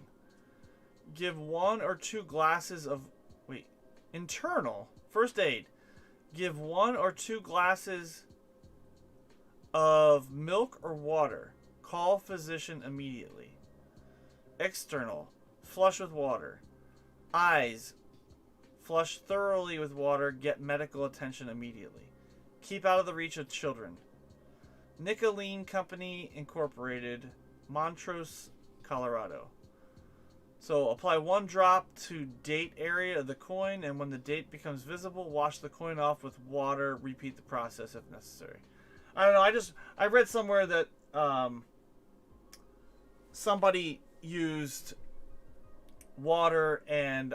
Give 1 or 2 glasses of... Wait. Internal. First aid. Give 1 or 2 glasses of milk or water. Call physician immediately. External. Flush with water. Eyes. Flush thoroughly with water. Get medical attention immediately. Keep out of the reach of children. Nicoline Company Incorporated, Montrose, Colorado. So apply 1 drop to date area of the coin, and when the date becomes visible, wash the coin off with water. Repeat the process if necessary. I don't know. I read somewhere that somebody used water and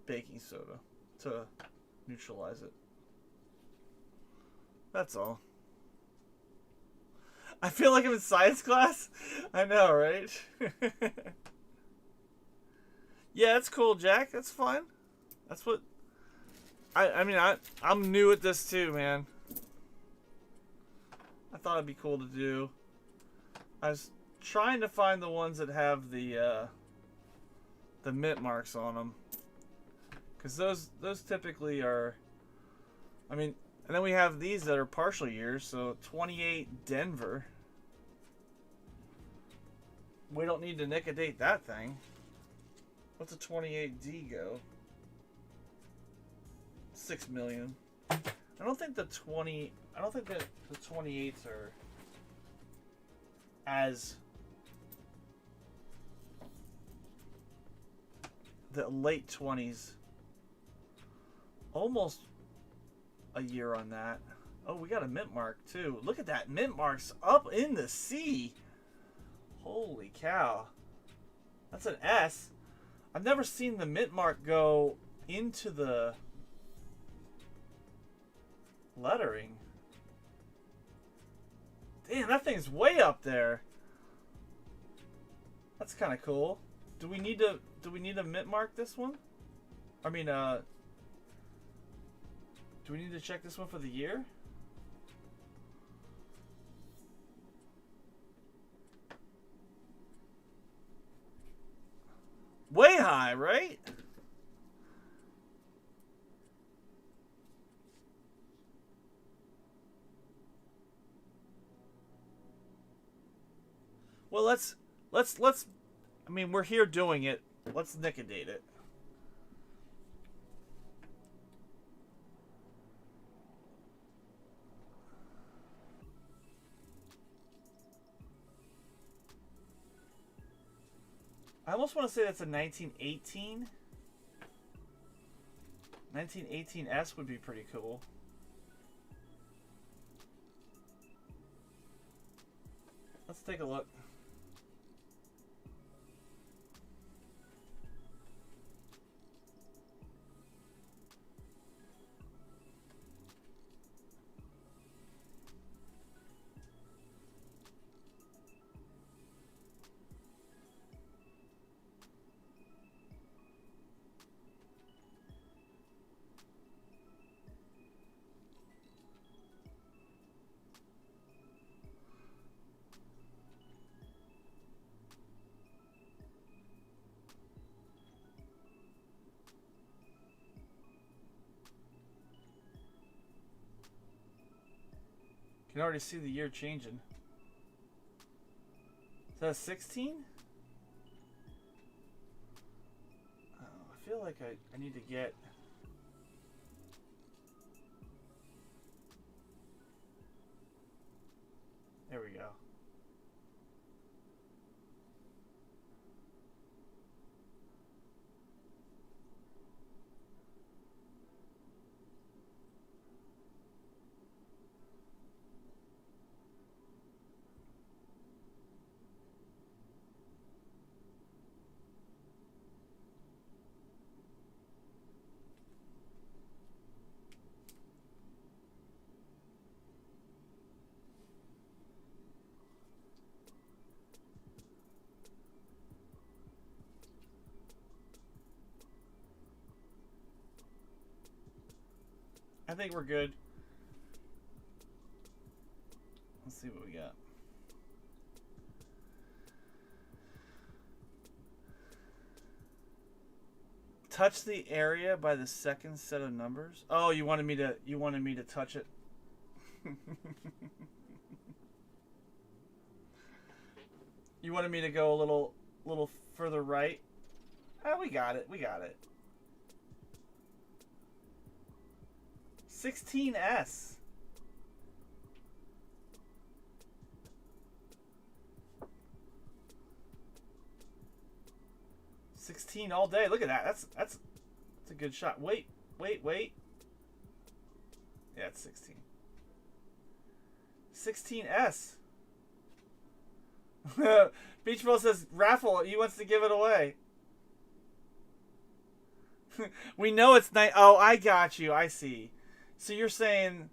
baking soda to neutralize it. That's all. I feel like I'm in science class. I know, right? Yeah, that's cool, Jack. That's fine. That's what... I mean, I'm new at this too, man. I thought it'd be cool to do. I was trying to find the ones that have the mint marks on them. Because those typically are, I mean, and then we have these that are partial years, so 28 Denver. We don't need to liquidate that thing. What's a 28D go? 6 million. I don't think the 28s are as the late 20s. Almost a year on that. Oh, we got a mint mark too. Look at that. Mint mark's up in the sea. Holy cow. That's an S. I've never seen the mint mark go into the lettering. Damn, that thing's way up there. That's kind of cool. Do we need to mint mark this one? I mean, do we need to check this one for the year? Way high, right? Well, let's I mean, we're here doing it. Let's liquidate it. I almost want to say that's a 1918. 1918S would be pretty cool. Let's take a look. You can already see the year changing. Is that a 16? Oh, I feel like I need to get... There we go. I think we're good. Let's see what we got. Touch the area by the second set of numbers. Oh, you wanted me to touch it. You wanted me to go a little further right. Oh, we got it. We got it. 16S. $16 all day. Look at that. That's a good shot. Wait. Yeah, it's 16. 16S. Beach Ball says raffle. He wants to give it away. We know it's night. Oh, I got you. I see. So you're saying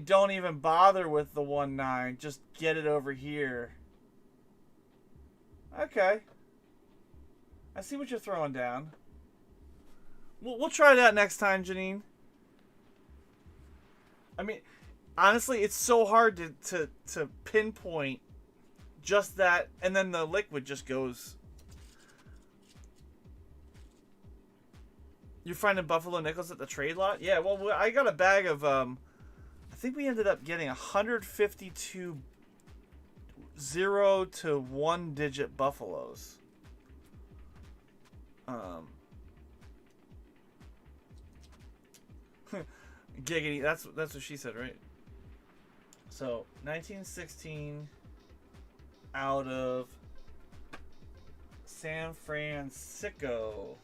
don't even bother with the 1-9, just get it over here. Okay. I see what you're throwing down. We'll try that next time, Janine. I mean, honestly, it's so hard to pinpoint just that, and then the liquid just goes. You're finding buffalo nickels at the trade lot? Yeah, well, I got a bag of, I think we ended up getting 152 0 to 1 digit buffaloes. Giggity, that's what she said, right? So, 1916 out of San Francisco.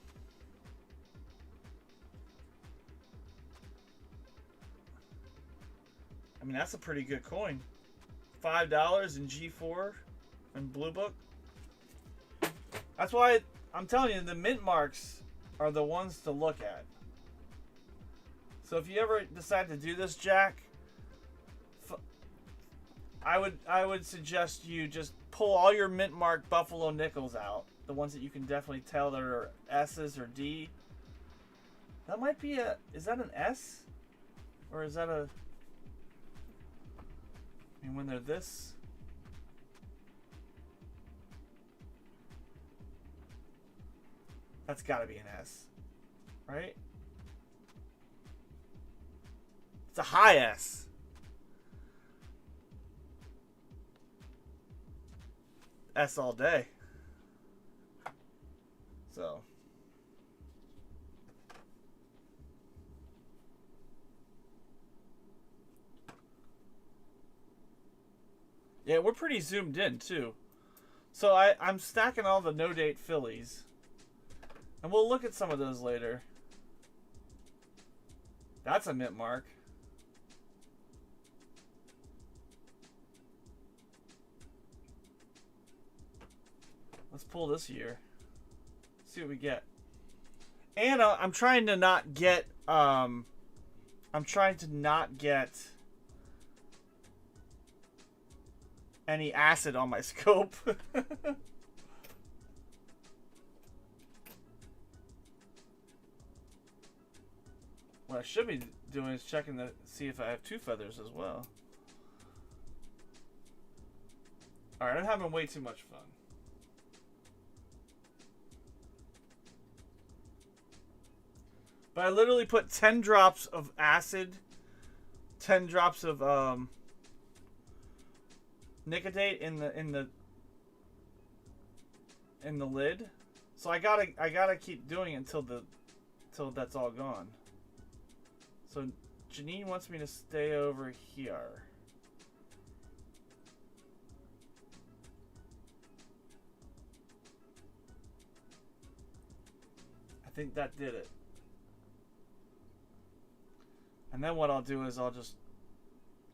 I mean, that's a pretty good coin. $5 in G4 and Blue Book. That's why I'm telling you, the mint marks are the ones to look at. So if you ever decide to do this, Jack, I would suggest you just pull all your mint mark buffalo nickels out, the ones that you can definitely tell that are S's or D. That might be is that an S? Or is that a... I mean, when they're this... That's gotta be an S. Right? It's a high S. S all day. So... Yeah, we're pretty zoomed in, too. So I'm stacking all the no-date Phillies. And we'll look at some of those later. That's a mint mark. Let's pull this year. See what we get. And I'm trying to not get... I'm trying to not get... any acid on my scope. What I should be doing is checking to see if I have two feathers as well. Alright, I'm having way too much fun. But I literally put 10 drops of acid, 10 drops of Nicodate in the lid, so I gotta keep doing it until that's all gone. So Janine wants me to stay over here. I think that did it. And then what I'll do is I'll just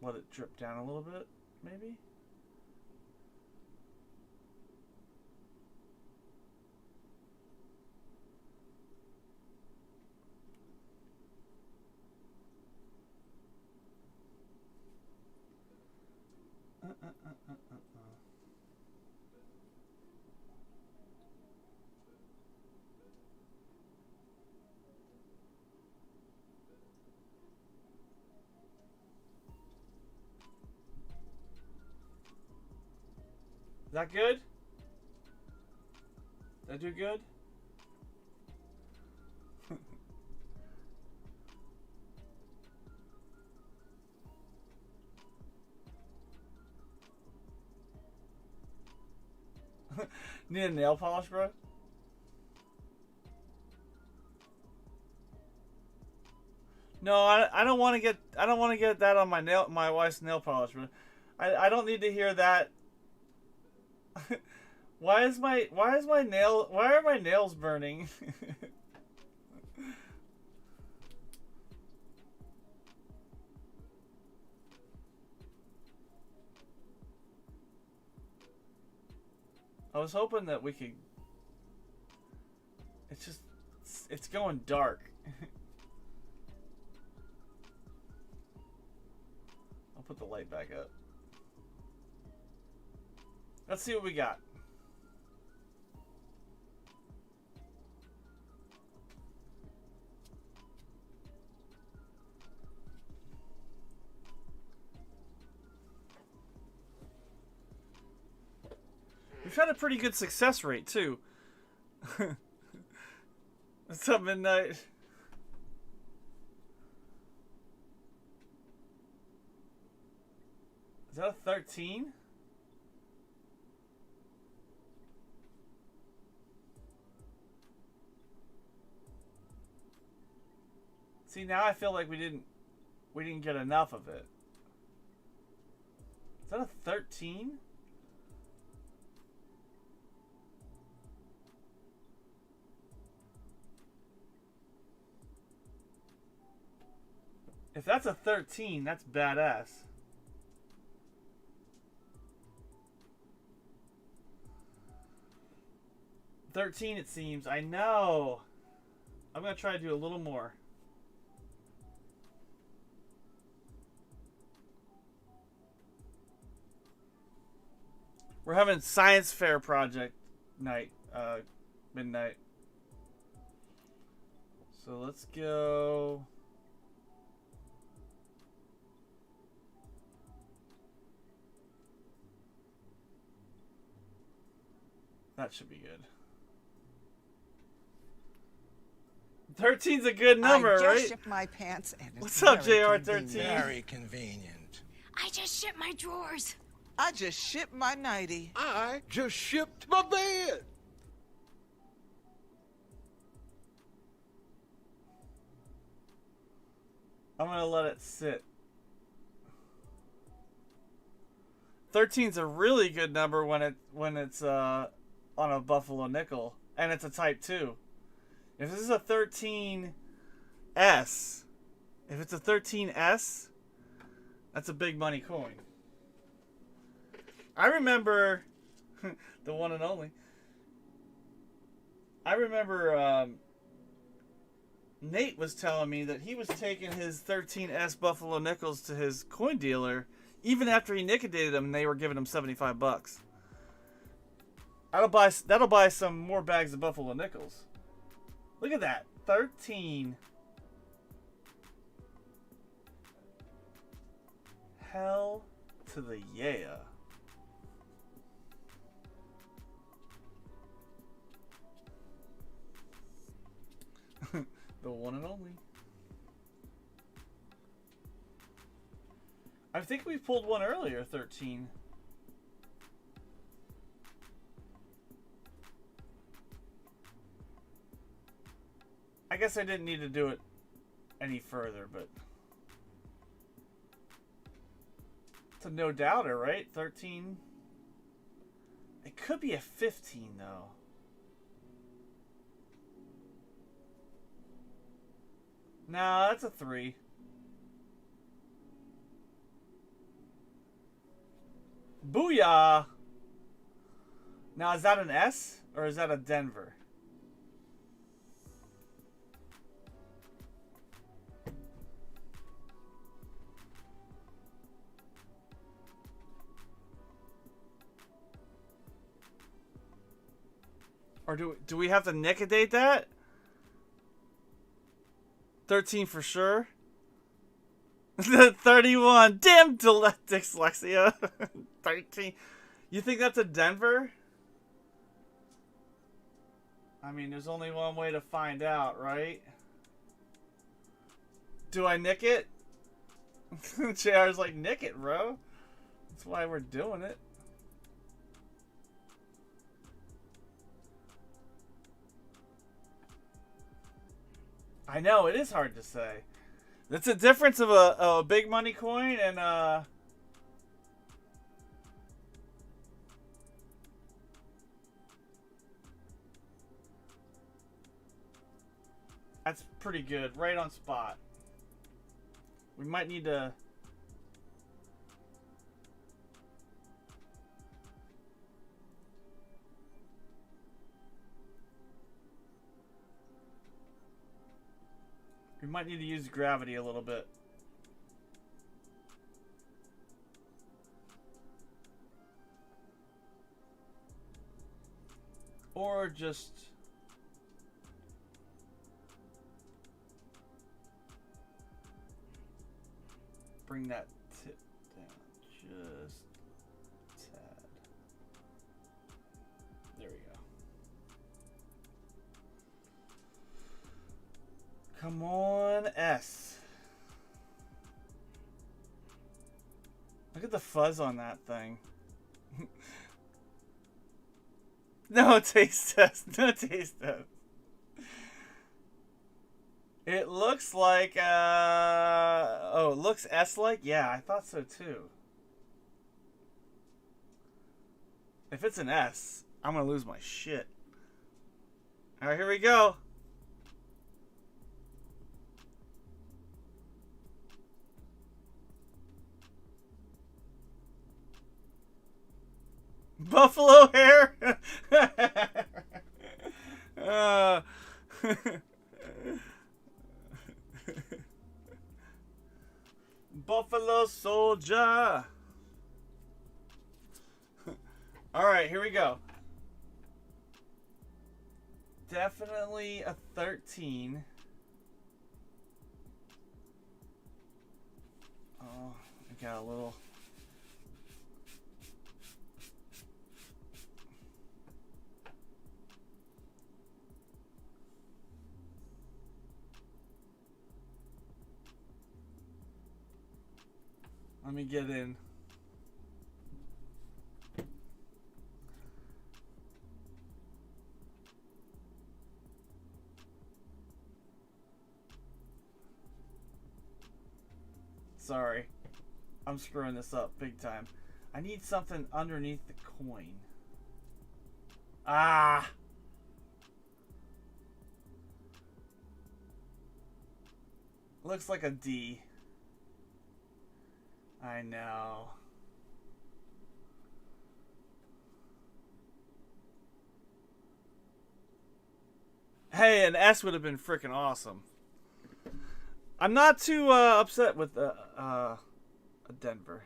let it drip down a little bit, maybe. Is that good? Did I do good? Need a nail polish, bro? No, I don't want to get that on my wife's nail polish, bro. I don't need to hear that. Why are my nails burning? I was hoping that we could... It's going dark. I'll put the light back up. Let's see what we got. We've had a pretty good success rate, too. What's up, Midnight? that a 13? See, now I feel like we didn't get enough of it. Is that a 13? If that's a 13, that's badass. $13 it seems. I know. I'm gonna try to do a little more. We're having science fair project night, midnight. So let's go. That should be good. 13's a good number, I just right? shipped my pants and it's What's up, very JR13? convenient. Very convenient. I just shipped my drawers. I just shipped my nightie. I just shipped my bed. I'm gonna let it sit. 13's a really good number when it's on a Buffalo nickel and it's a Type 2. If this is a 13S, if it's a 13S, that's a big money coin. I remember the one and only. I remember Nate was telling me that he was taking his 13S Buffalo nickels to his coin dealer even after he liquidated them and they were giving him $75. That'll buy some more bags of Buffalo nickels. Look at that. 13. Hell to the yeah. The one and only. I think we pulled one earlier, 13. I guess I didn't need to do it any further, but it's a no doubter, right? 13. It could be a 15 though. No, that's a 3. Booyah! Now, is that an S or is that a Denver? Or do we have to liquidate that? 13 for sure. 31. Damn dyslexia. 13. You think that's a Denver? I mean, there's only one way to find out, right? Do I nick it? JR's like, nick it, bro. That's why we're doing it. I know, it is hard to say. That's the difference of a big money coin and that's pretty good, right on spot. We might need to use gravity a little bit. Or just bring that tip down just a tad. There we go. Come on, S. Look at the fuzz on that thing. No taste test. No taste test. It looks like, oh, it looks S-like? Yeah, I thought so too. If it's an S, I'm gonna lose my shit. Alright, here we go. Buffalo hair? Buffalo Soldier. Alright, here we go. Definitely a 13. Oh, I got a little... Let me get in. Sorry. I'm screwing this up big time. I need something underneath the coin. Ah! Looks like a D. I know. Hey, an S would have been freaking awesome. I'm not too upset with Denver.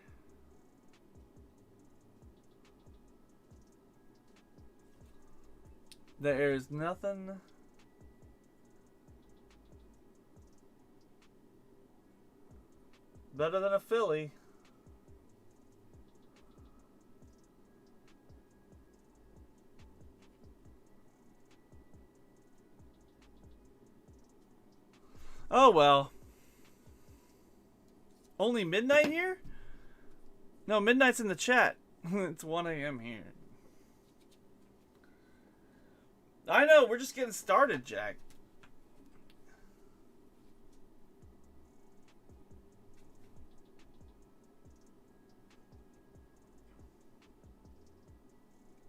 There's nothing better than a Philly. Oh well. Only midnight here? No, midnight's in the chat. It's 1 a.m. here. I know, we're just getting started, Jack.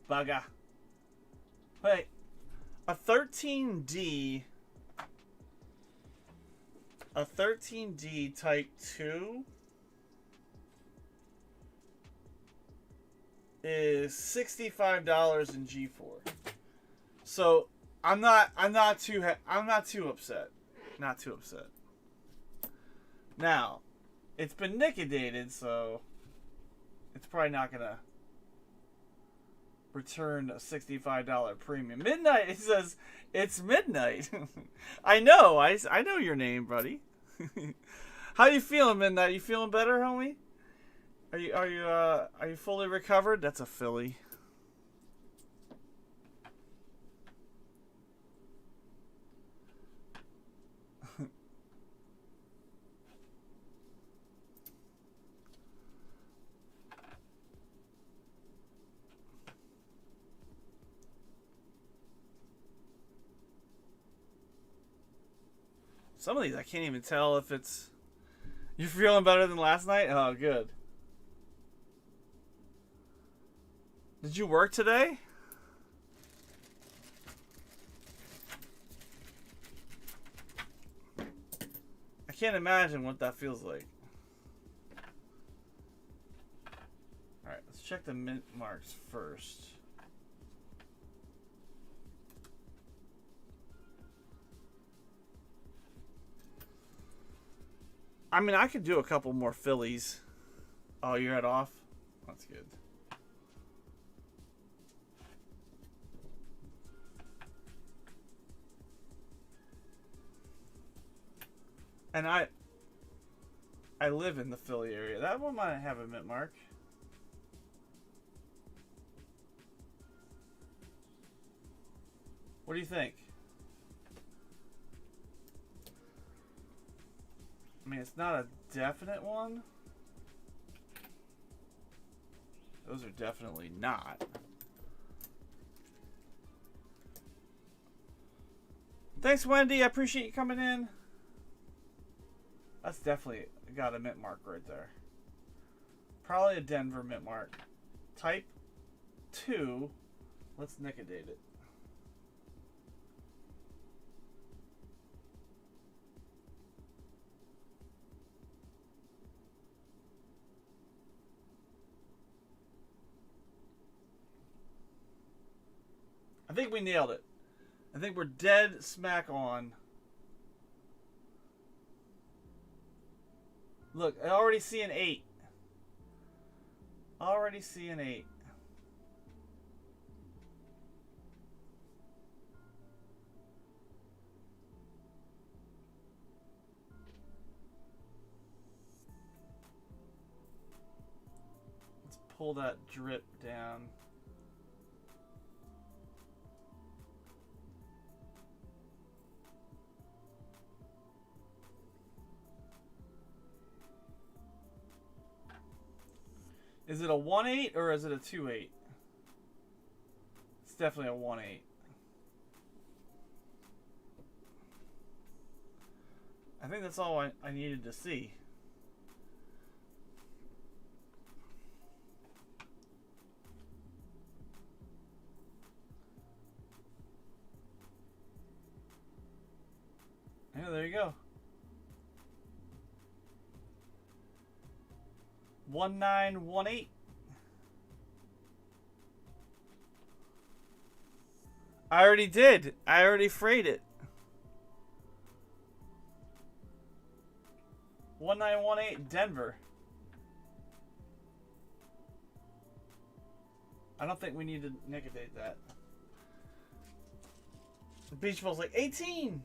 Bugger. Wait. A 13D... A 13D Type 2 is $65 in G4. So I'm not too upset. Not too upset. Now, it's been liquidated, so it's probably not gonna return a $65 premium. Midnight, it says it's midnight. I know your name, buddy. How you feeling, Midnight? You feeling better, homie? Are you fully recovered? That's a Philly. Some of these I can't even tell if it's... You feeling better than last night? Oh, good. Did you work today? I can't imagine what that feels like. Alright, let's check the mint marks first. I mean, I could do a couple more Phillies. Oh, you're head off? That's good. And I live in the Philly area. That one might have a mint mark. What do you think? I mean, it's not a definite one. Those are definitely not. Thanks, Wendy. I appreciate you coming in. That's definitely got a mint mark right there. Probably a Denver mint mark. Type 2. Let's nicodate it. I think we nailed it. I think we're dead smack on. Look, I already see an 8. Already see an 8. Let's pull that drip down. Is it a 1-8 or is it a 2-8? It's definitely a 1-8. I think that's all I needed to see. Yeah, there you go. 1918. I already did. I already frayed it. 1918 Denver. I don't think we need to nicodate that. The beach ball's like 18.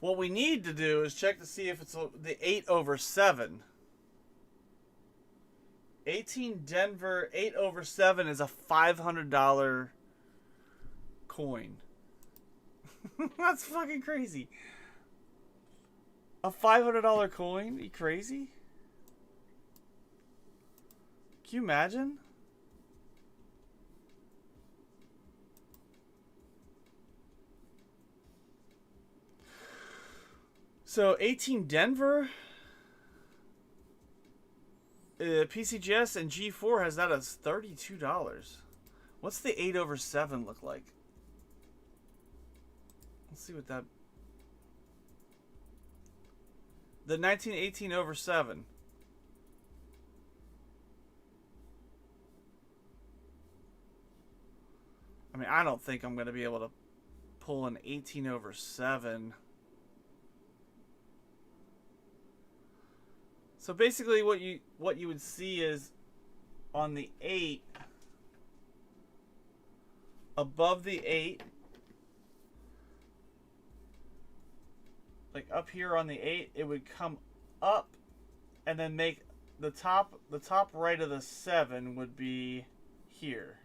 What we need to do is check to see if it's the 8/7. 18 Denver 8/7 is a $500 coin. That's fucking crazy. A $500 coin? Are you crazy? Can you imagine? So 18 Denver, PCGS and G4 has that as $32. What's the 8/7 look like? Let's see what that. The 1918/7. I mean, I don't think I'm going to be able to pull an 18/7. So basically what you would see is on the 8, above the 8, like up here on the 8, it would come up and then make the top right of the 7 would be here.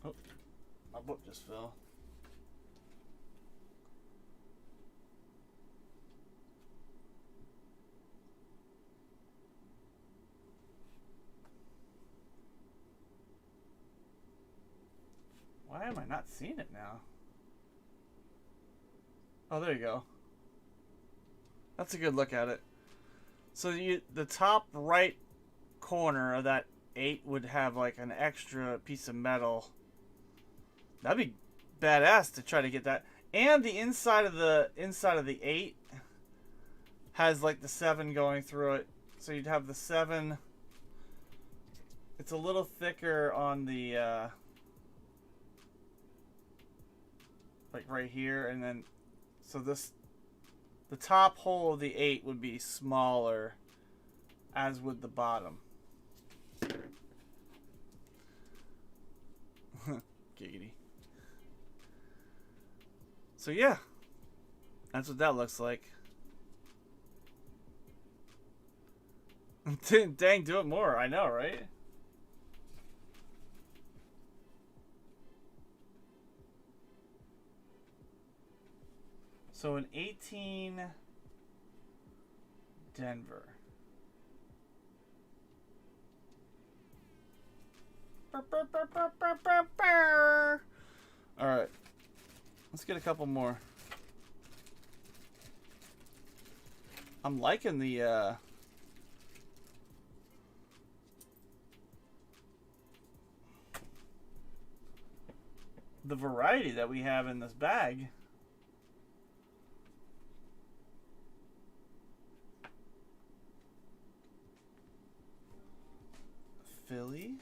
Oh, my book just fell. Why am I not seeing it now? Oh, there you go. That's a good look at it. So the top right corner of that 8 would have like an extra piece of metal. That'd be badass to try to get that. And the inside of the 8 has like the 7 going through it. So you'd have the 7. It's a little thicker on the like right here, and then so the top hole of the 8 would be smaller, as would the bottom. Giggity. So yeah, that's what that looks like. Dang, do it more. I know, right? So in 18 Denver. All right. Let's get a couple more. I'm liking the variety that we have in this bag. Philly.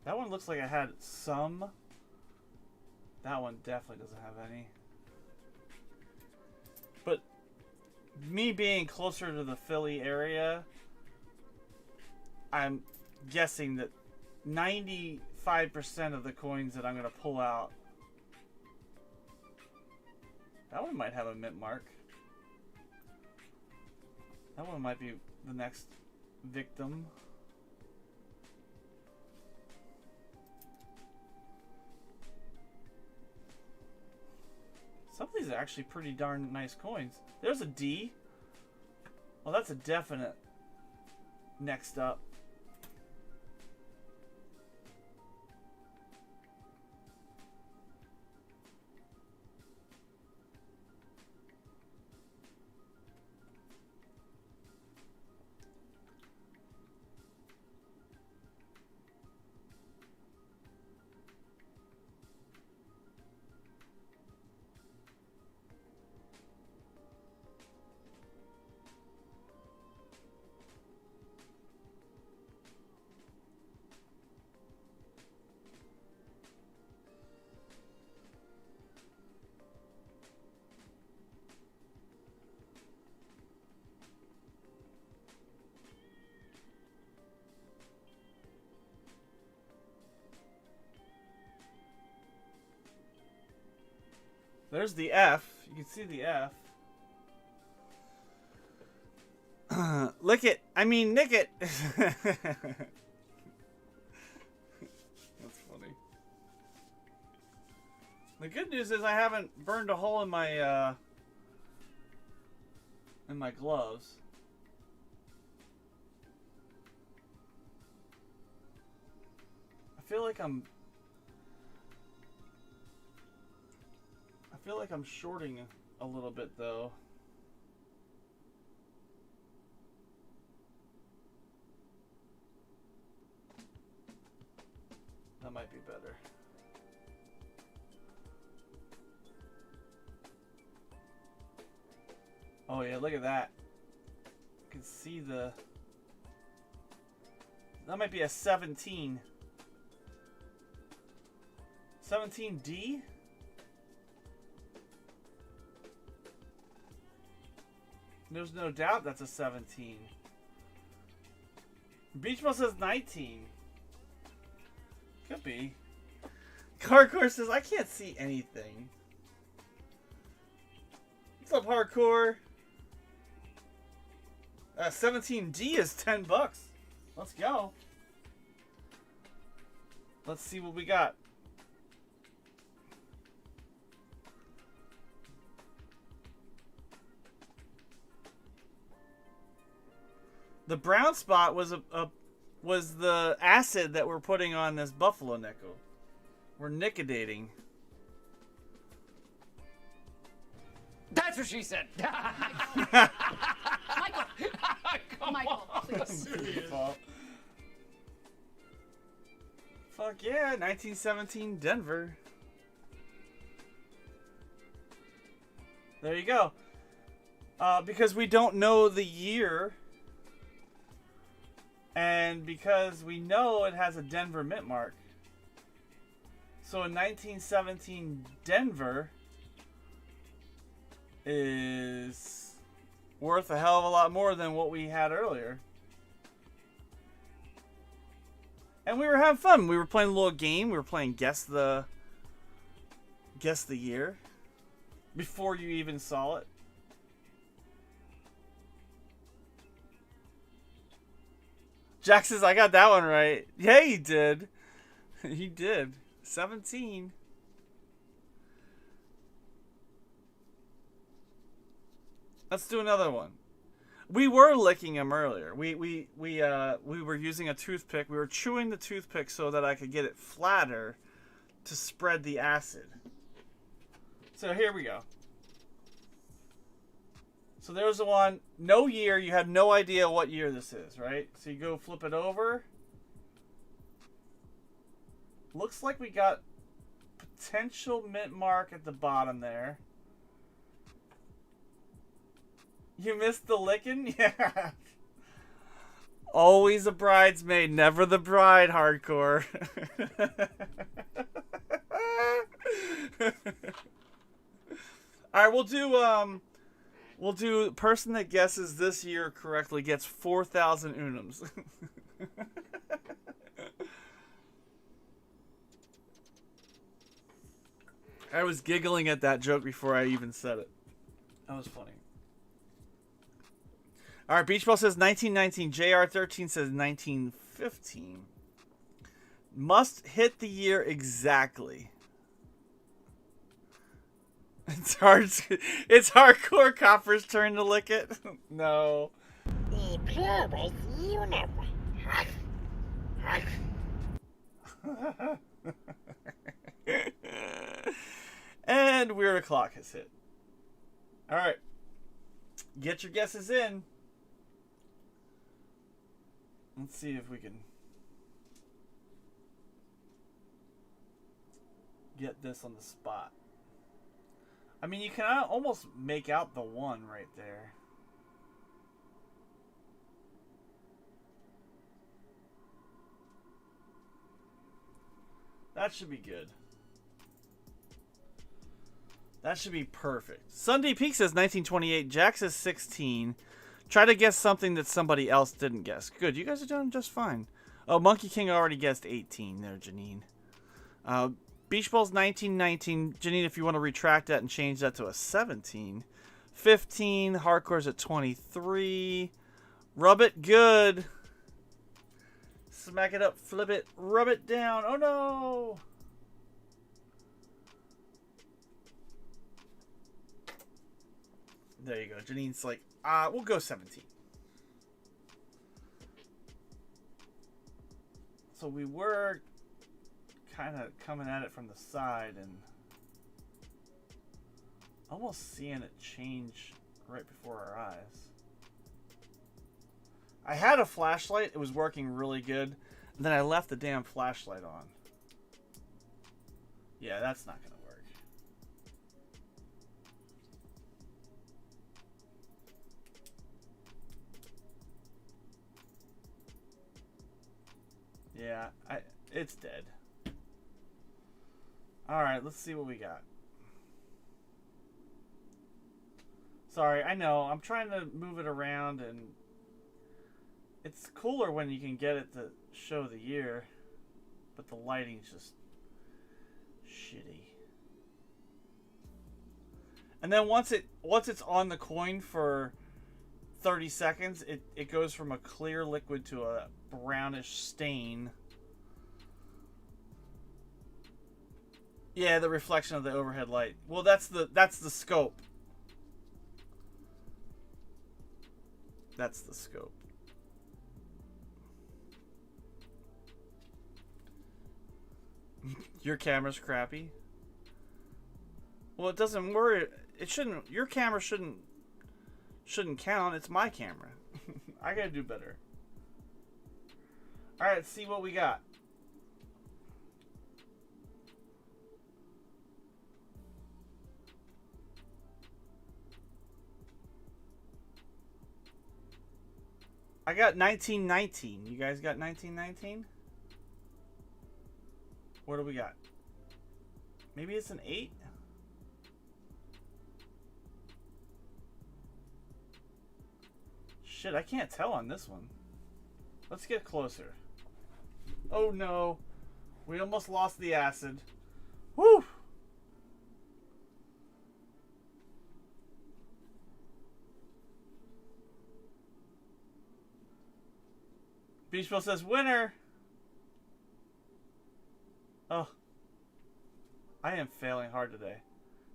That one looks like it had some. That one definitely doesn't have any. But me being closer to the Philly area, I'm guessing that 95% of the coins that I'm going to pull out, that one might have a mint mark. That one might be the next victim. Some of these are actually pretty darn nice coins. There's a D. Well, that's a definite next up. There's the F. You can see the F. Lick it. I mean, nick it. That's funny. The good news is I haven't burned a hole in my gloves. I feel like I'm shorting a little bit though. That might be better. Oh yeah, look at that. You can see the... That might be a 17. 17D? There's no doubt that's a 17. Beach Ball says 19. Could be. Hardcore says, I can't see anything. What's up, Hardcore? 17D is $10. Let's go. Let's see what we got. The brown spot was was the acid that we're putting on this buffalo nickel. We're nickodating. That's what she said. Michael, please. Fuck yeah, 1917 Denver. There you go. Because we don't know the year, and because we know it has a Denver mint mark. So in 1917 Denver is worth a hell of a lot more than what we had earlier. And we were having fun. We were playing a little game. We were playing Guess the Year. Before you even saw it. Jack says, I got that one right. Yeah, he did. He did. 17. Let's do another one. We were licking him earlier. We were using a toothpick. We were chewing the toothpick so that I could get it flatter to spread the acid. So here we go. So there's the one. No year. You have no idea what year this is, right? So you go flip it over. Looks like we got potential mint mark at the bottom there. You missed the licking? Yeah. Always a bridesmaid, never the bride, hardcore. Alright, we'll do person that guesses this year correctly gets 4,000 unums. I was giggling at that joke before I even said it. That was funny. All right, Beach Ball says 1919. JR13 says 1915. Must hit the year exactly. It's hard. It's hardcore Copper's turn to lick it. No. And Weird O'Clock has hit. All right. Get your guesses in. Let's see if we can get this on the spot. I mean, you can almost make out the one right there. That should be good. That should be perfect. Sunday Peak says 1928. Jack says 16. Try to guess something that somebody else didn't guess. Good. You guys are doing just fine. Oh, Monkey King already guessed 18 there, Janine. Beach Ball's 1919. Janine, if you want to retract that and change that to a 17. 15. Hardcore's at 23. Rub it good. Smack it up. Flip it. Rub it down. Oh, no. There you go. Janine's like, we'll go 17. So we were kind of coming at it from the side and almost seeing it change right before our eyes. I had a flashlight. It was working really good. And then I left the damn flashlight on. Yeah, that's not going to work. Yeah, it's dead. Alright, let's see what we got. Sorry, I know. I'm trying to move it around, and it's cooler when you can get it to show the year, but the lighting's just shitty. And then once it's on the coin for 30 seconds, it goes from a clear liquid to a brownish stain. Yeah, the reflection of the overhead light. Well, that's the scope. That's the scope. Your camera's crappy. Well, it doesn't worry. It shouldn't. Your camera shouldn't count. It's my camera. I gotta do better. All right, let's see what we got. I got 1919. You guys got 1919? What do we got? Maybe it's an 8? Shit, I can't tell on this one. Let's get closer. Oh no. We almost lost the acid. Woo! Beachville says winner. Oh. I am failing hard today.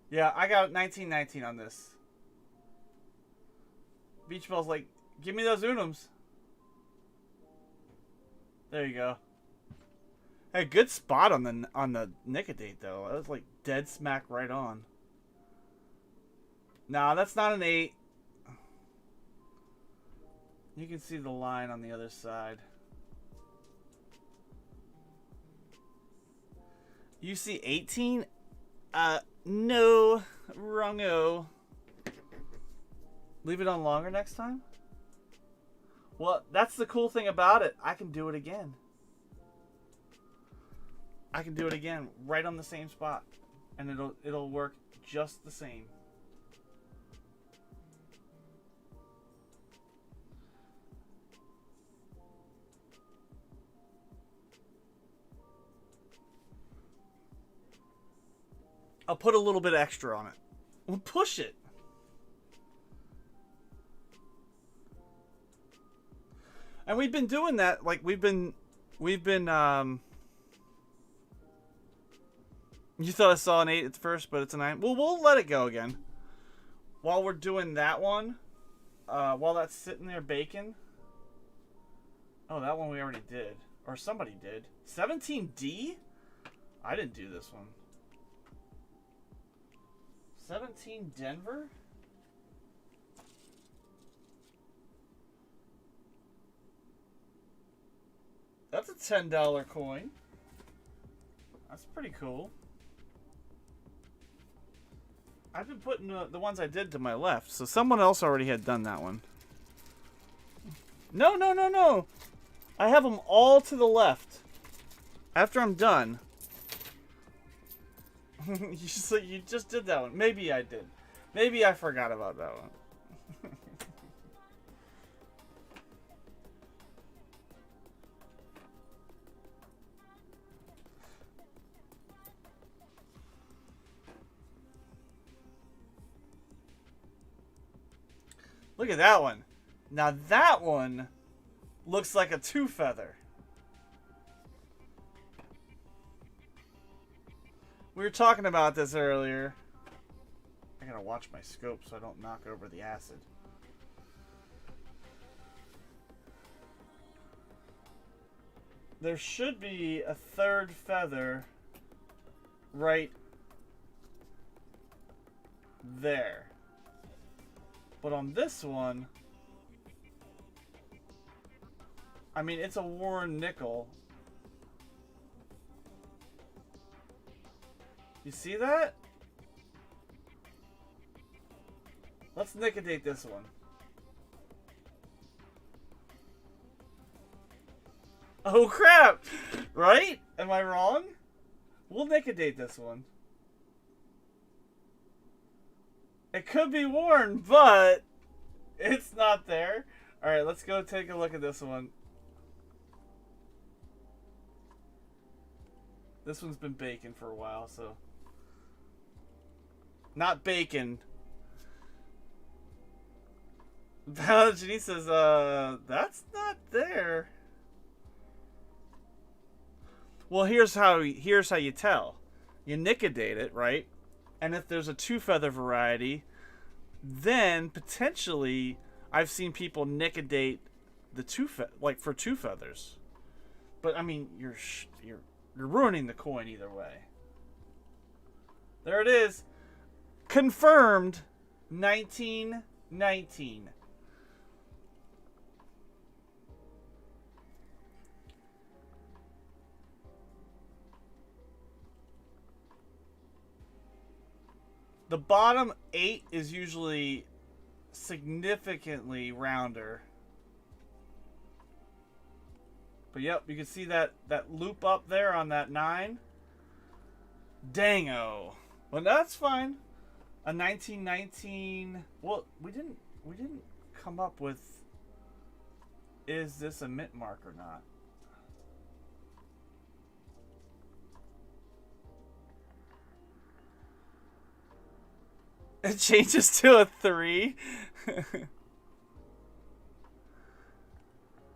Yeah, I got 1919 on this. Beachball's like, give me those Unums. There you go. Hey, good spot on the Nicodate though. That was like dead smack right on. Nah, that's not an 8. You can see the line on the other side. You see 18? No. Wrongo. Leave it on longer next time? Well, that's the cool thing about it. I can do it again. I can do it again right on the same spot. And it'll work just the same. I'll put a little bit extra on it. We'll push it. And we've been doing that. Like we've been you thought I saw an 8 at first, but it's a 9. Well, we'll let it go again. While we're doing that one, while that's sitting there baking. Oh, that one we already did. Or somebody did. 17D? I didn't do this one. 17 Denver? That's a $10 coin. That's pretty cool. I've been putting the ones I did to my left, so someone else already had done that one. No, no, no, no. I have them all to the left. After I'm done. You just did that one. Maybe I did. Maybe I forgot about that one. Look at that one. Now that one looks like a 2-feather. We were talking about this earlier. I gotta watch my scope so I don't knock over the acid. There should be a 3rd feather right there. But on this one, I mean, it's a worn nickel. You see that? Let's Nicodate this one. Oh crap! Right? Am I wrong? We'll Nicodate this one. It could be worn, but it's not there. Alright, let's go take a look at this one. This one's been baking for a while, so... Not bacon. Janice says, that's not there. Well, here's how you tell. You Nicodate it, right? And if there's a 2-feather variety, then potentially I've seen people Nicodate the like for 2 feathers. But I mean, you're ruining the coin either way. There it is. Confirmed 1919. The bottom 8 is usually significantly rounder. But yep, you can see that loop up there on that 9. Dango. Well, that's fine. A 1919. Well, we didn't come up with, is this a mint mark or not? It changes to a 3.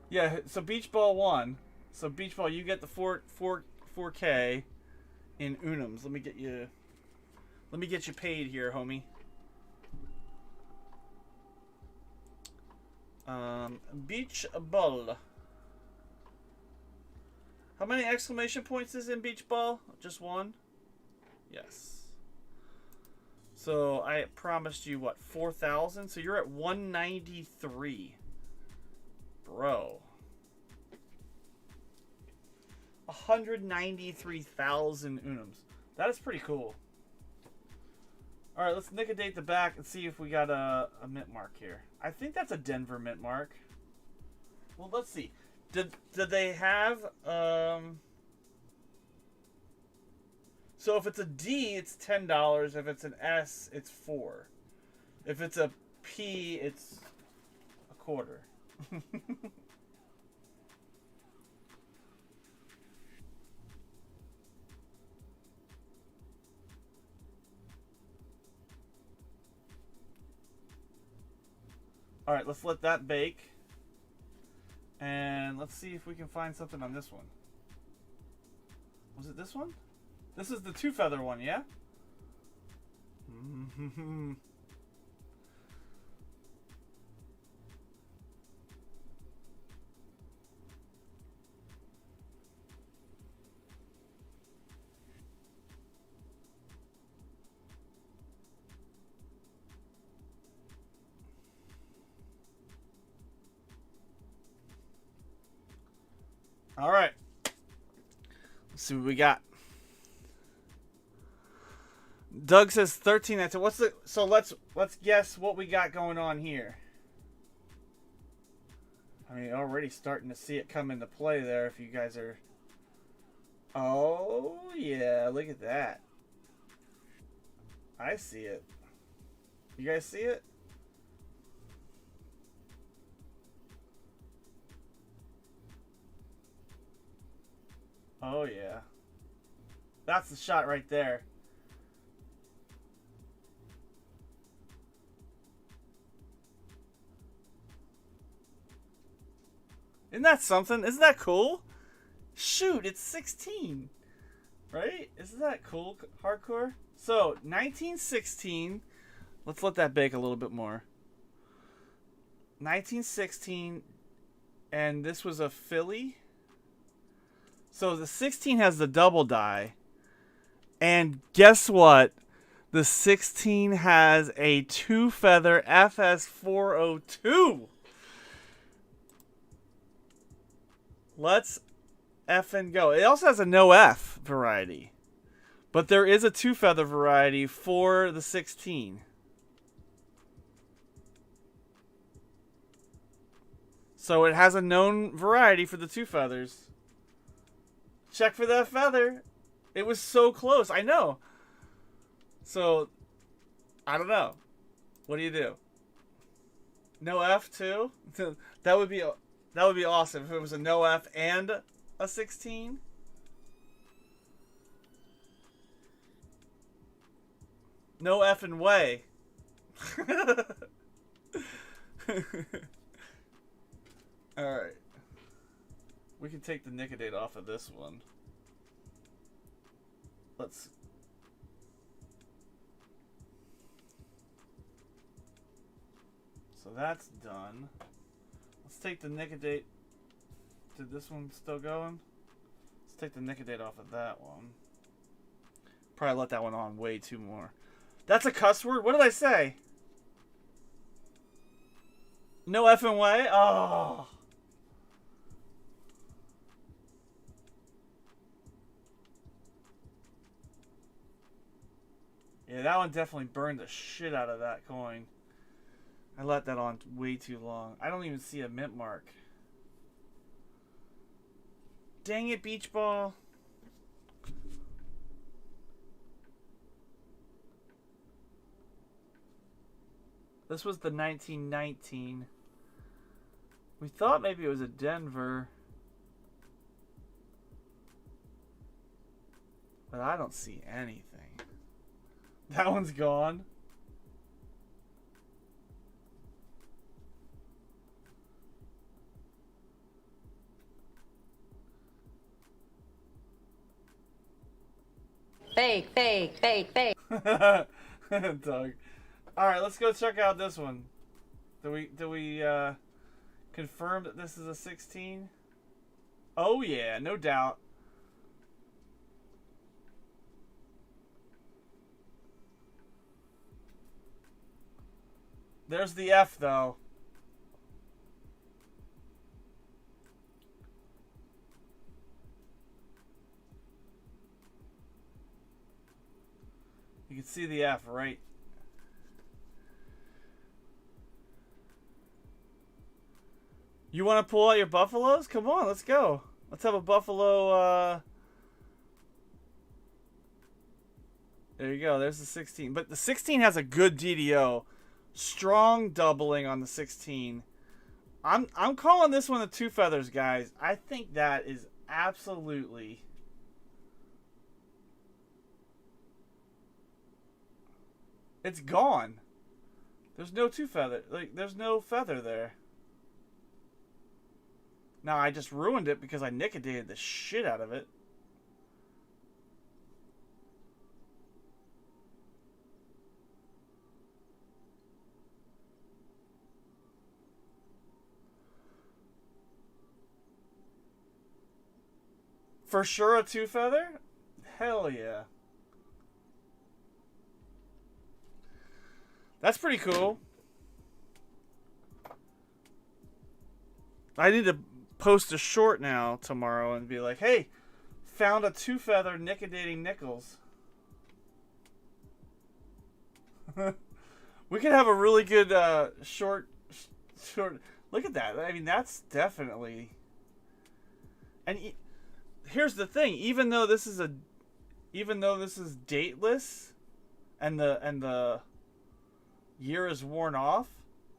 Yeah, so Beach Ball won. So Beach Ball, you get the 4K in Unums. Let me get you paid here, homie. Beach Ball. How many exclamation points is in Beach Ball? Just one? Yes. So I promised you what, 4,000? So you're at 193. Bro. 193,000 Unums. That is pretty cool. Alright, let's nicodate the back and see if we got a mint mark here. I think that's a Denver mint mark. Well, let's see. Did they have so if it's a D, it's $10. If it's an S, it's $4. If it's a P, it's a quarter. All right, let's let that bake. And let's see if we can find something on this one. Was it this one? This is the 2-feather one, yeah? All right. Let's see what we got. Doug says 13. That's what's the so let's guess what we got going on here. I mean, already starting to see it come into play there. If you guys are, oh yeah, look at that. I see it. You guys see it? Oh yeah, that's the shot right there. Isn't that something? Isn't that cool? Shoot, it's 16. Right? Isn't that cool, hardcore? So, 1916. Let's let that bake a little bit more. 1916. And this was a Philly. So, the 16 has the double die. And guess what? The 16 has a 2-feather FS402. Let's effing go. It also has a no F variety. But there is a 2-feather variety for the 16. So it has a known variety for the 2 feathers. Check for that feather. It was so close. I know. So, I don't know. What do you do? No F too? That would be awesome if it was a no F and a 16. No effing way. Alright. We can take the nicodate off of this one. Let's... So that's done. Let's take the nicodate. Did this one still going? Let's take the nicodate off of that one. Probably let that one on way too more. That's a cuss word? What did I say? No effing way? Oh. Yeah, that one definitely burned the shit out of that coin. I let that on way too long. I don't even see a mint mark. Dang it, Beach Ball. This was the 1919. We thought maybe it was a Denver. But I don't see anything. That one's gone. Fake, fake, fake, fake. Doug. All right, let's go check out this one. Do we confirm that this is a 16? Oh yeah, no doubt. There's the F though. You can see the F, right? You want to pull out your buffaloes? Come on, let's go. Let's have a buffalo. There you go. There's the 16. But the 16 has a good DDO. Strong doubling on the 16. I'm calling this one the two feathers, guys. I think that is absolutely... It's gone. There's no two feather. Like, there's no feather there. Now, I just ruined it because I nickedated the shit out of it. For sure a two feather? Hell yeah. That's pretty cool. I need to post a short now tomorrow and be like, hey, found a two feather nickedating nickels. We could have a really good short. Look at that. I mean, that's definitely. And here's the thing: even though this is dateless, and the year is worn off,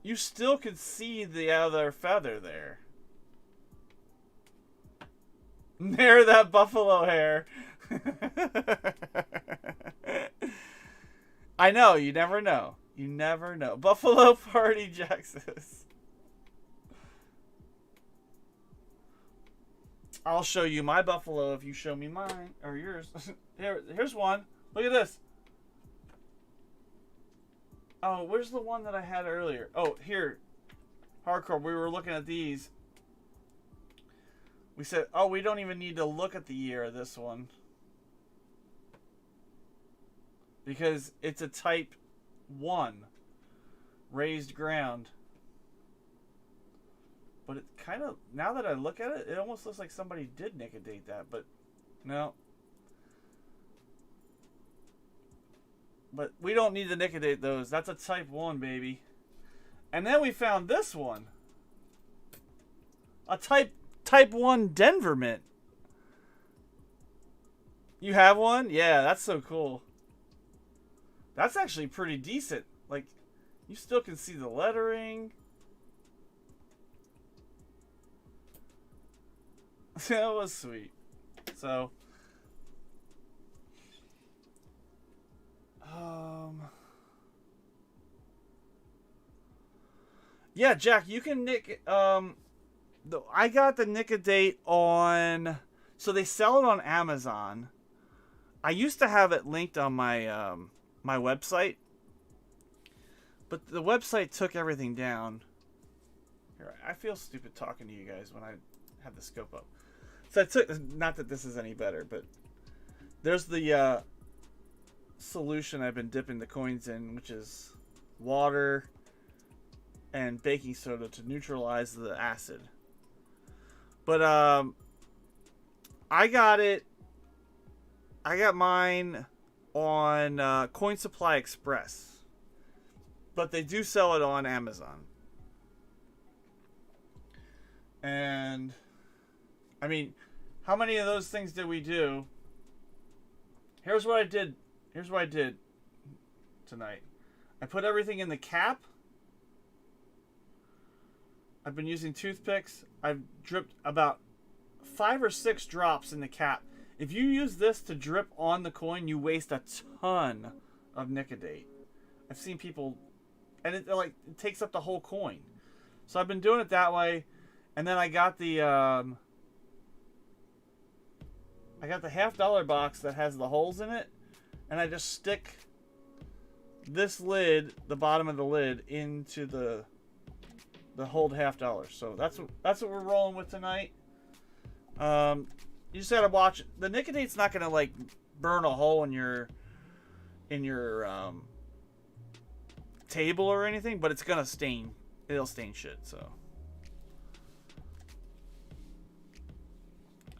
you still could see the other feather there. There, that buffalo hair. I know, you never know. You never know. Buffalo Party Jaxus. I'll show you my buffalo if you show me mine or yours. Here's one. Look at this. Oh, where's the one that I had earlier? Oh, here. Hardcore, we were looking at these. We said, oh, we don't even need to look at the year of this one. Because it's a type 1. Raised ground. But it kind of, now that I look at it, it almost looks like somebody did nicodate that, but no. But we don't need to nicodate those. That's a type 1, baby. And then we found this one. A type 1 Denver mint. You have one? Yeah, that's so cool. That's actually pretty decent. Like, you still can see the lettering. That was sweet. So, yeah, Jack, you can nick. I got the Nicodate on. So they sell it on Amazon. I used to have it linked on my my website, but the website took everything down. Here, I feel stupid talking to you guys when I have the scope up. So I took, not that this is any better, but there's the solution I've been dipping the coins in, which is water and baking soda to neutralize the acid. But I got mine on Coin Supply Express, but they do sell it on Amazon. And I mean, how many of those things did we do? Here's what I did. Here's what I did tonight. I put everything in the cap. I've been using toothpicks. I've dripped about 5 or 6 drops in the cap. If you use this to drip on the coin, you waste a ton of Nicodate. I've seen people, and it takes up the whole coin. So I've been doing it that way, and then I got the $50 box that has the holes in it, and I just stick this lid, the bottom of the lid, into the hold $half. So that's what we're rolling with tonight. You just gotta watch. The Nicodate's not gonna like burn a hole in your table or anything, but it's gonna stain. It'll stain shit. So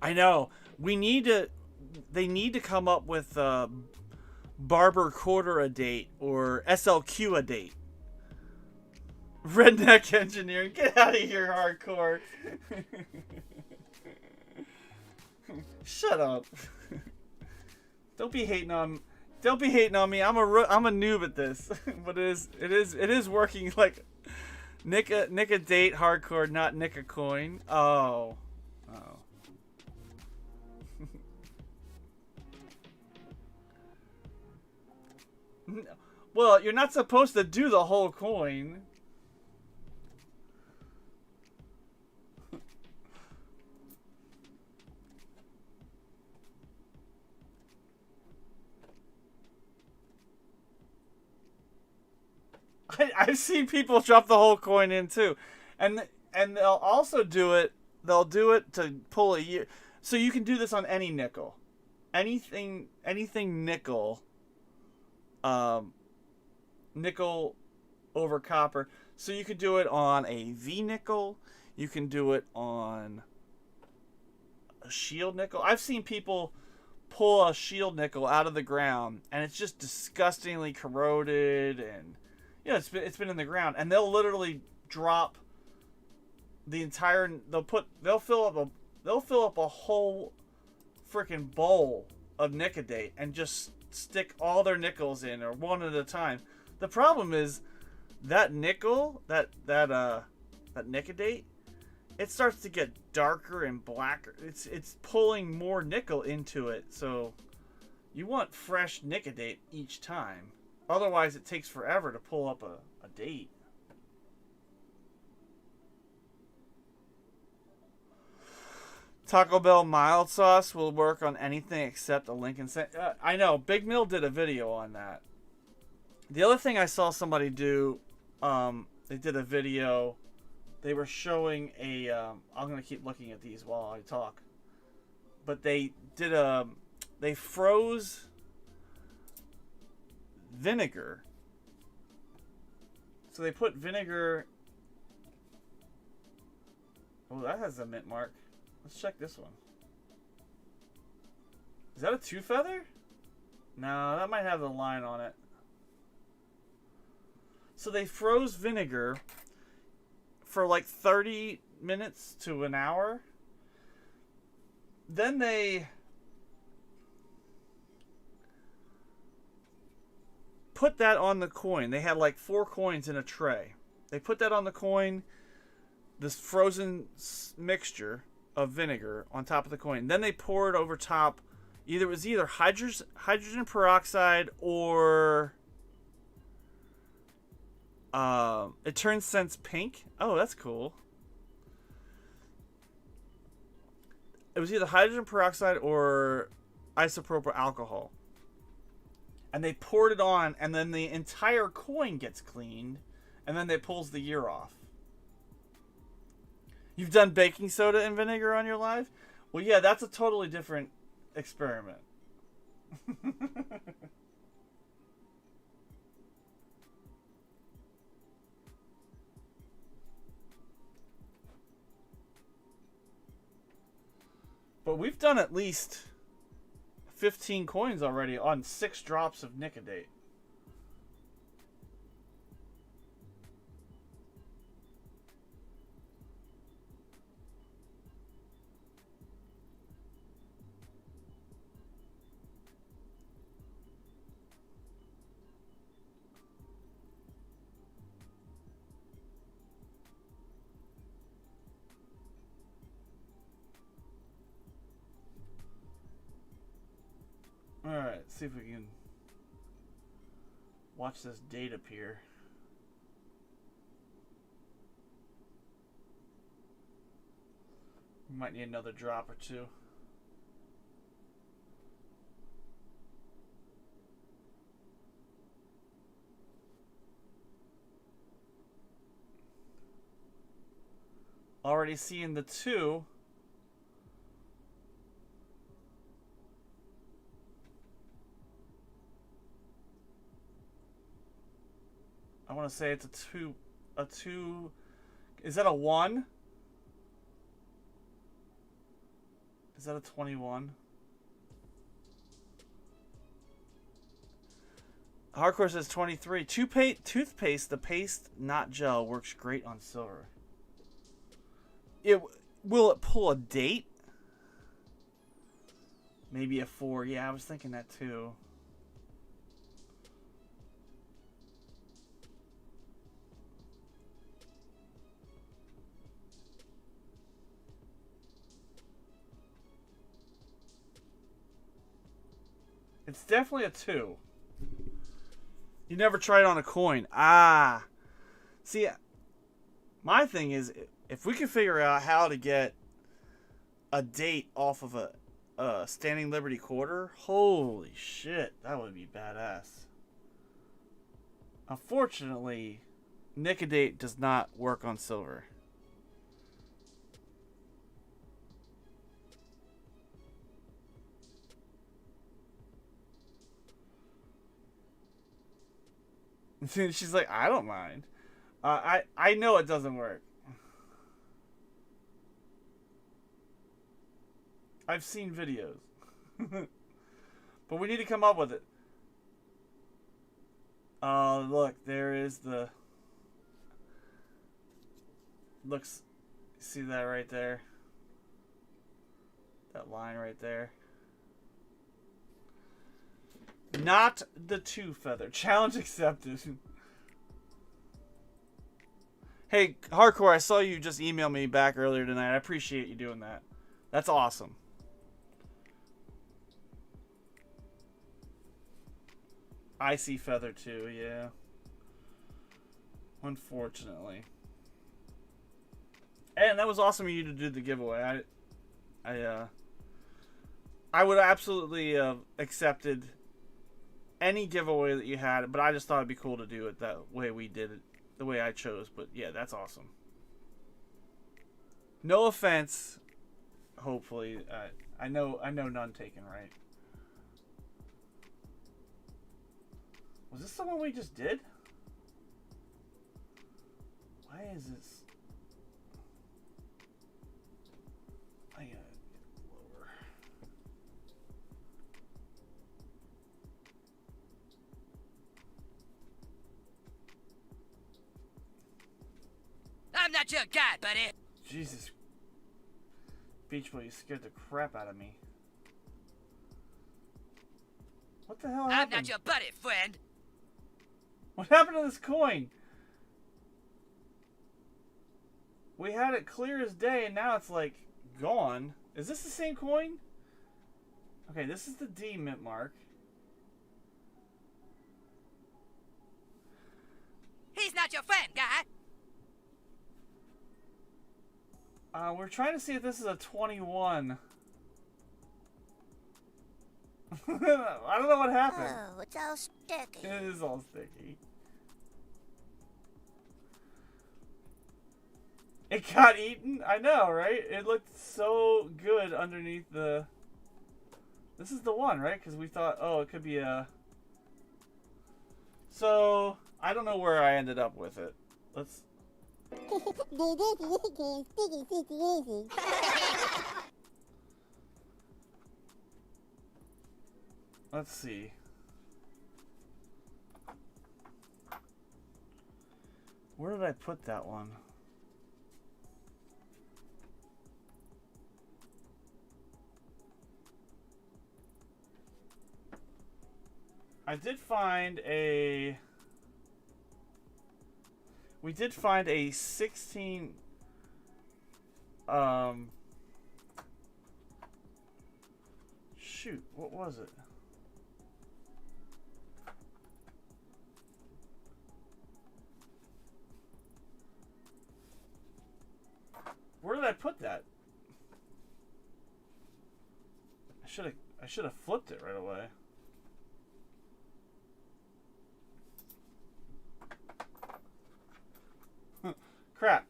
I know they need to come up with Barber Quarter a date or SLQ a date. Redneck Engineering, get out of here, hardcore. Shut up. Don't be hating on me. I'm a noob at this, but it is working. Like Nick a date hardcore, not Nick a coin. Oh. Well, you're not supposed to do the whole coin. I've seen people drop the whole coin in too, and they'll also do it. They'll do it to pull a year. So you can do this on any nickel, anything nickel. Nickel over copper. So you could do it on a V nickel. You can do it on a shield nickel. I've seen people pull a shield nickel out of the ground, and it's just disgustingly corroded, and it's been in the ground, and they'll literally drop the entire. They'll fill up a whole freaking bowl of Nicodate and just stick all their nickels in, or one at a time. The problem is that nickel, that Nicodate, it starts to get darker and blacker. It's pulling more nickel into it, so you want fresh Nicodate each time. Otherwise, it takes forever to pull up a date. Taco Bell mild sauce will work on anything except a Lincoln Center. I know, Big Mill did a video on that. The other thing I saw somebody do, they did a video. They were showing a. I'm gonna keep looking at these while I talk. But they froze vinegar. So they put vinegar. Oh, that has a mint mark. Let's check this one. Is that a 2-feather? No, that might have the line on it. So they froze vinegar for like 30 minutes to an hour. Then they put that on the coin. They had like 4 coins in a tray. They put that on the coin, this frozen mixture of vinegar on top of the coin. Then they poured over top. It was either hydrogen peroxide or it turns scents pink. Oh, that's cool. It was either hydrogen peroxide or isopropyl alcohol. And they poured it on, and then the entire coin gets cleaned, and then they pulls the year off. You've done baking soda and vinegar on your live? Well, yeah, that's a totally different experiment. But we've done at least 15 coins already on 6 drops of Nicodate. Alright, see if we can watch this date appear. We might need another drop or two. Already seeing the 2. I want to say it's a 2. Is that a 1? Is that a 21? Hardcore says 23. Toothpaste, the paste, not gel, works great on silver. Will it pull a date? Maybe a 4. Yeah, I was thinking that too. It's definitely a 2. You never tried on a coin. Ah. See, my thing is, if we can figure out how to get a date off of a Standing Liberty quarter, holy shit, that would be badass. Unfortunately, Nicodate does not work on silver. She's like, I don't mind. I know it doesn't work. I've seen videos. But we need to come up with it. Oh, look, there is the... Looks... See that right there? That line right there. Not the 2 feather. Challenge accepted. Hey, Hardcore, I saw you just email me back earlier tonight. I appreciate you doing that. That's awesome. I see feather too, yeah. Unfortunately. And that was awesome of you to do the giveaway. I would absolutely have accepted any giveaway that you had, but I just thought it'd be cool to do it that way we did it, the way I chose. But yeah, that's awesome. No offense. Hopefully, I know none taken, right? Was this the one we just did? Why is this? I gotta get lower. I'm not your guy, buddy. Jesus. Beach Boy, you scared the crap out of me. What the hell happened? I'm not your buddy, friend. What happened to this coin? We had it clear as day, and now it's like gone. Is this the same coin? Okay, this is the D mint mark. He's not your friend, guy. We're trying to see if this is a 21. I don't know what happened. Oh, it's all sticky. It is all sticky. It got eaten? I know, right? It looked so good underneath the... This is the one, right? Because we thought, oh, it could be a... So, I don't know where I ended up with it. Let's... Let's see. Where did I put that one? I did find a... We did find a 16... Shoot, what was it? Where did I put that? I should have flipped it right away. Crap.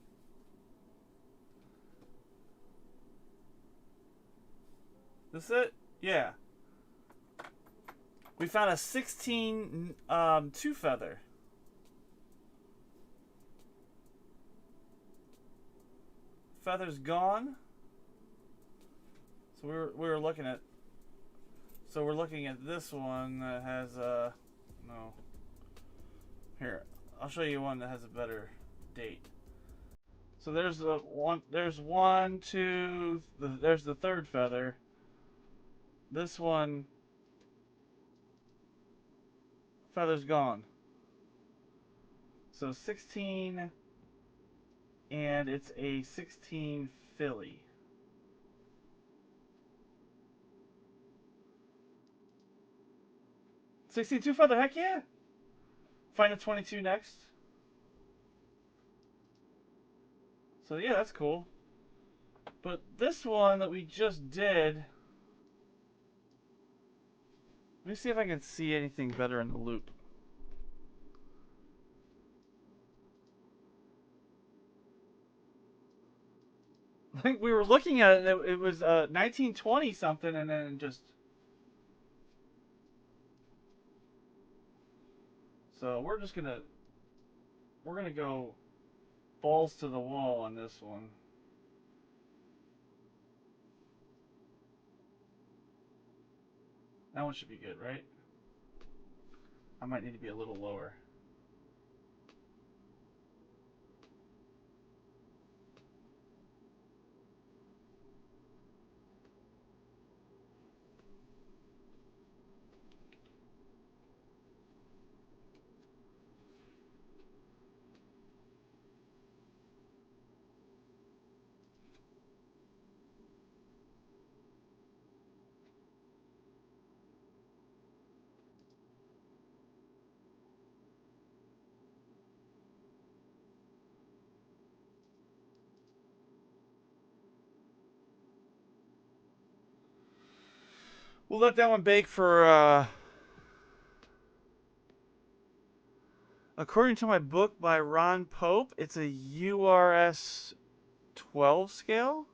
This it? Yeah. We found a 16 two feather. Feather's gone. So we were looking at. So we're looking at this one that has no. Here, I'll show you one that has a better date. So there's the one. There's one, two. There's the third feather. This one. Feather's gone. So 16, and it's a 16 filly. $62 feather, heck yeah! Find a 22 next. So yeah, that's cool. But this one that we just did, let me see if I can see anything better in the loop. I think we were looking at it, it was 1920 something, and then just... So we're gonna go balls to the wall on this one. That one should be good, right? I might need to be a little lower. We'll let that one bake for, according to my book by Ron Pope, it's a URS 12 scale.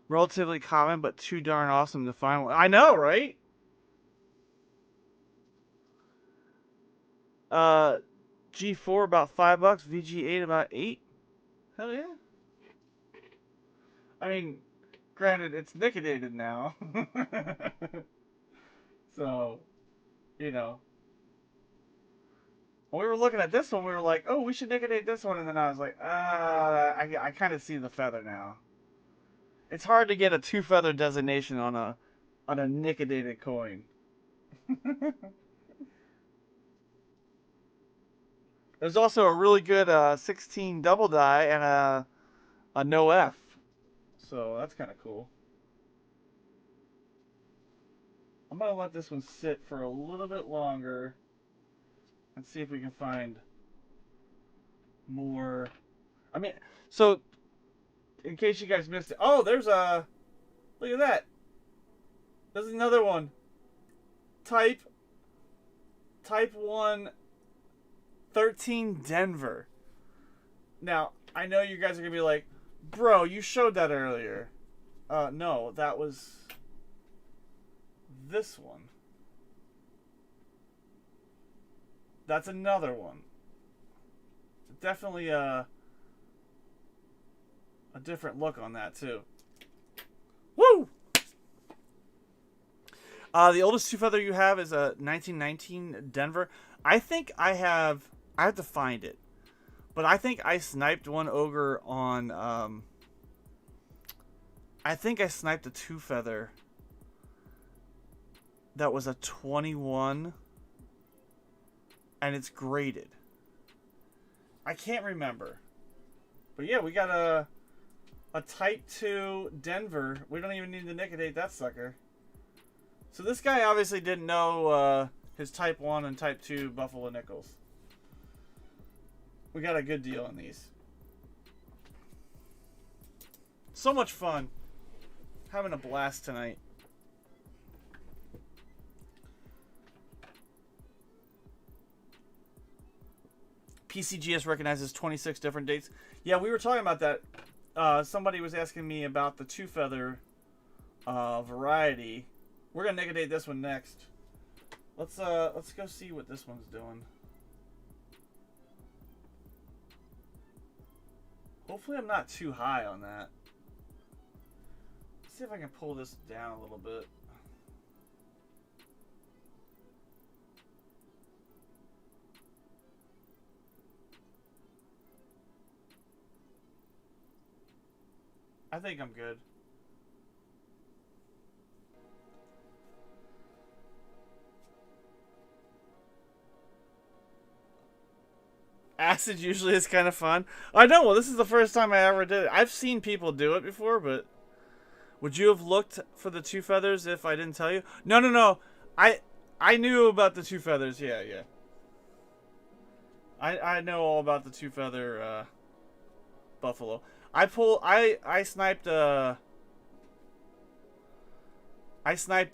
Relatively common, but too darn awesome to find one. I know, right? G4 about $5, VG8 about $8. Hell yeah. I mean, granted, it's nicodated now. So, you know. When we were looking at this one, we were like, oh, we should nicodate this one. And then I was like, I kind of see the feather now. It's hard to get a two feather designation on a nicodated coin. There's also a really good 16 double die and a no F. So that's kind of cool. I'm going to let this one sit for a little bit longer and see if we can find more. I mean, so in case you guys missed it. Oh, there's a, look at that. There's another one. Type 1 13 Denver. Now, I know you guys are going to be like, bro, you showed that earlier. No, that was this one. That's another one. Definitely a different look on that too. Woo! The oldest two feather you have is a 1919 Denver. I think I have to find it. But I think I sniped one ogre on I think I sniped a two feather that was a 21 and it's graded. I can't remember. But yeah, we got a Type 2 Denver. We don't even need to nicodate that sucker. So this guy obviously didn't know his Type 1 and Type 2 Buffalo Nickels. We got a good deal on these. So much fun. Having a blast tonight. PCGS recognizes 26 different dates. Yeah, we were talking about that. Somebody was asking me about the two feather variety. We're gonna Nickadate this one next. Let's go see what this one's doing. Hopefully I'm not too high on that. Let's see if I can pull this down a little bit. I think I'm good. Acid usually is kind of fun. I know, well, this is the first time I ever did it. I've seen people do it before, but would you have looked for the two feathers if I didn't tell you? No. I knew about the two feathers. Yeah. I know all about the two feather buffalo. I sniped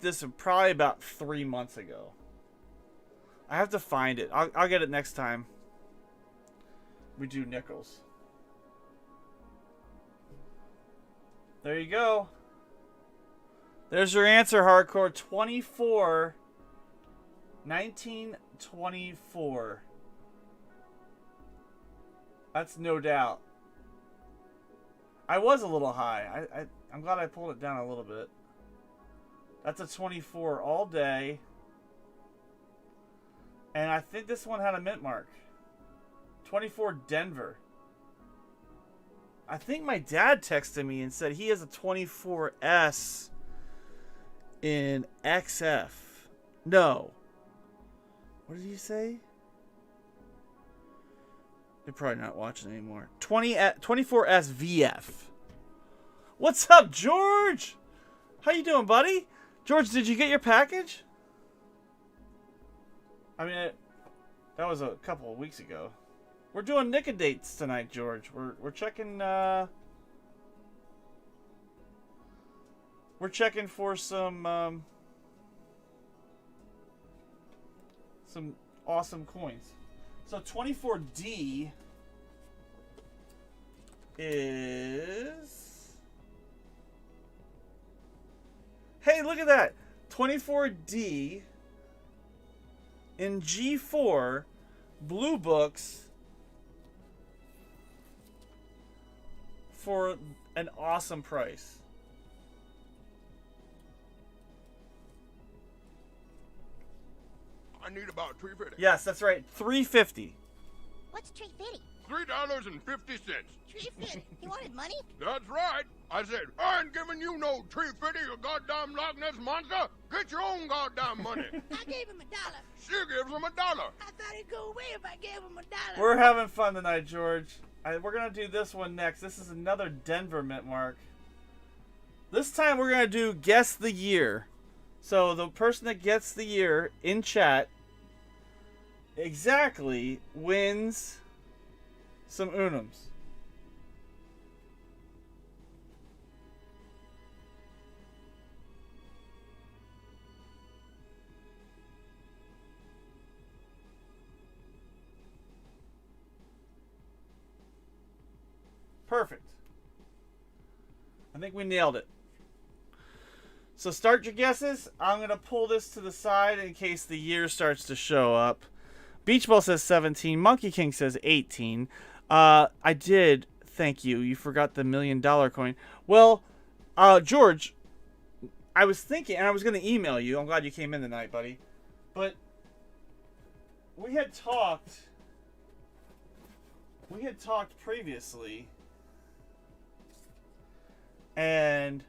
this probably about 3 months ago. I have to find it. I'll get it next time we do nickels. There you go. There's your answer, Hardcore. 1924. That's no doubt. I was a little high. I'm glad I pulled it down a little bit. That's a 24 all day. And I think this one had a mint mark. 24 Denver. I think my dad texted me and said he has a 24S in XF. No. What did he say? They're probably not watching anymore. 24S VF. What's up, George? How you doing, buddy? George, did you get your package? I mean, that was a couple of weeks ago. We're doing Nickadates tonight, George. We're checking for some awesome coins. So 24D is... Hey, look at that! 24D in G4 Blue Books for an awesome price. I need about $3.50. Yes, that's right. $3.50. What's $3.50? $3.50. $3.50. You wanted money? That's right. I said, I ain't giving you no $3.50, you goddamn Loch Ness monster. Get your own goddamn money. I gave him $1. She gives him $1. I thought he'd go away if I gave him $1. We're having fun tonight, George. We're going to do this one next. This is another Denver mint mark. This time we're going to do Guess the Year. So the person that gets the year in chat exactly wins some Unums. Perfect. I think we nailed it. So start your guesses. I'm going to pull this to the side in case the year starts to show up. Beach Ball says 17. Monkey King says 18. I did. Thank you. You forgot the $1 million coin. Well, George, I was thinking, and I was going to email you. I'm glad you came in tonight, buddy. But we had talked previously, and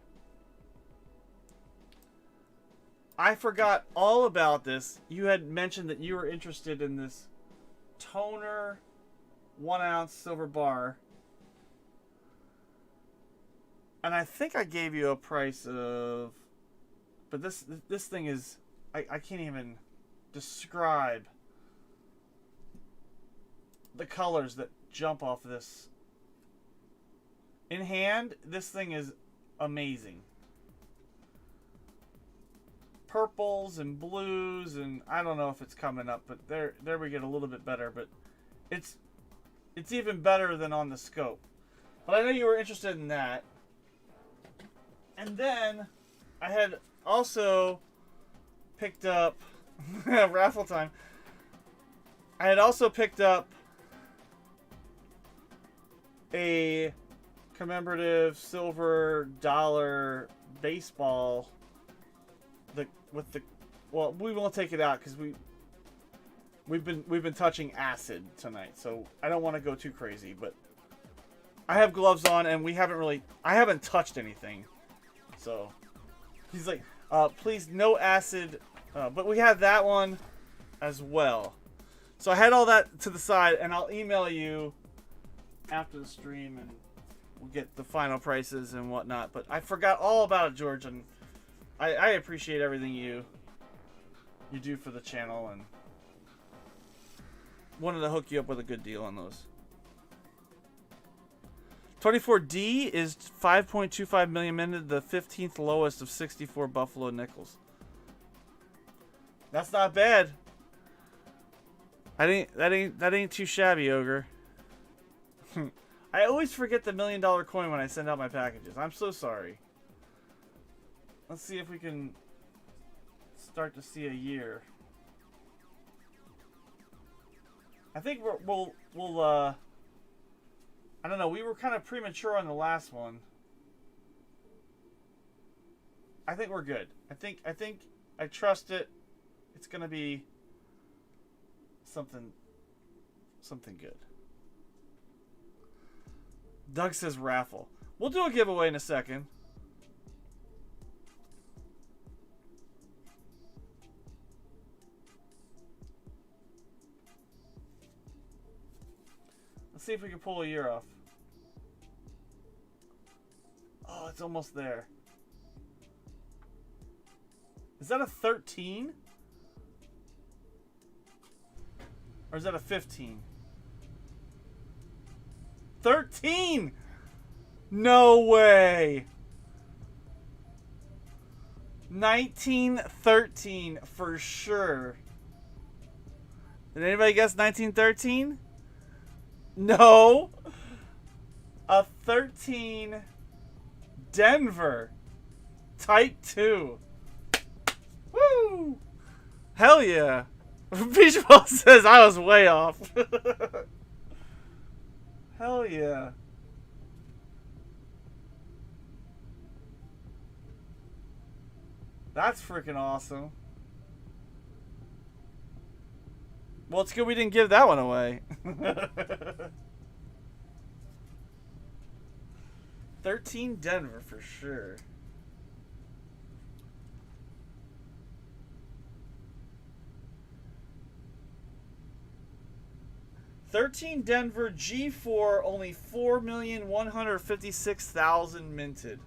I forgot all about this. You had mentioned that you were interested in this toner 1 ounce silver bar. And I think I gave you a price of... But this thing is... I can't even describe the colors that jump off this. In hand, this thing is amazing. Purples and blues, and I don't know if it's coming up, but there we get a little bit better, but it's even better than on the scope. But I know you were interested in that. And then I had also picked up raffle time. I had also picked up a commemorative silver dollar baseball. Well, we won't take it out because we've been touching acid tonight, so I don't want to go too crazy. But I have gloves on, and I haven't touched anything. So he's like, please no acid. But we have that one as well. So I had all that to the side, and I'll email you after the stream, and we'll get the final prices and whatnot. But I forgot all about it, George, and I appreciate everything you do for the channel, and wanted to hook you up with a good deal on those. 24D is 5.25 million minted, the 15th lowest of 64 Buffalo nickels. That's not bad. That ain't too shabby, Ogre. I always forget the $1 million coin when I send out my packages. I'm so sorry. Let's see if we can start to see a year. I think we'll I don't know. We were kind of premature on the last one. I think we're good. I trust it. It's gonna be something good. Doug says raffle. We'll do a giveaway in a second. Let's see if we can pull a year off. Oh, it's almost there. Is that a 13? Or is that a 15? 13! No way! 1913 for sure. Did anybody guess 1913? No. A 13 Denver Type 2. Woo! Hell yeah. Beach Ball says I was way off. Hell yeah. That's freaking awesome. Well, it's good we didn't give that one away. 13 Denver for sure. $13 Denver G4, only 4,156,000 minted.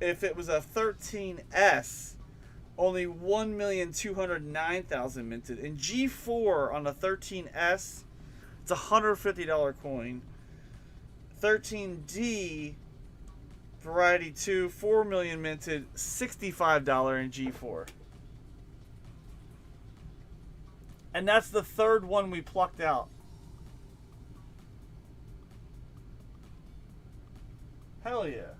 If it was a 13S, only 1,209,000 minted. And G4 on a 13S, it's a $150 coin. 13D Variety 2, 4 million minted, $65 in G4. And that's the third one we plucked out. Hell yeah.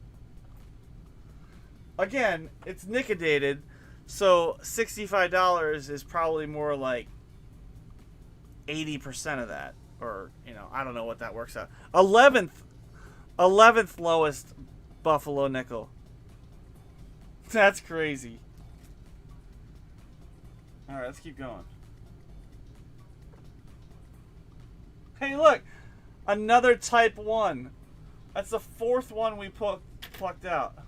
Again, it's nickedated, so $65 is probably more like 80% of that. Or, you know, I don't know what that works out. 11th lowest Buffalo nickel. That's crazy. Alright, let's keep going. Hey, look! Another Type 1. That's the fourth one we plucked out.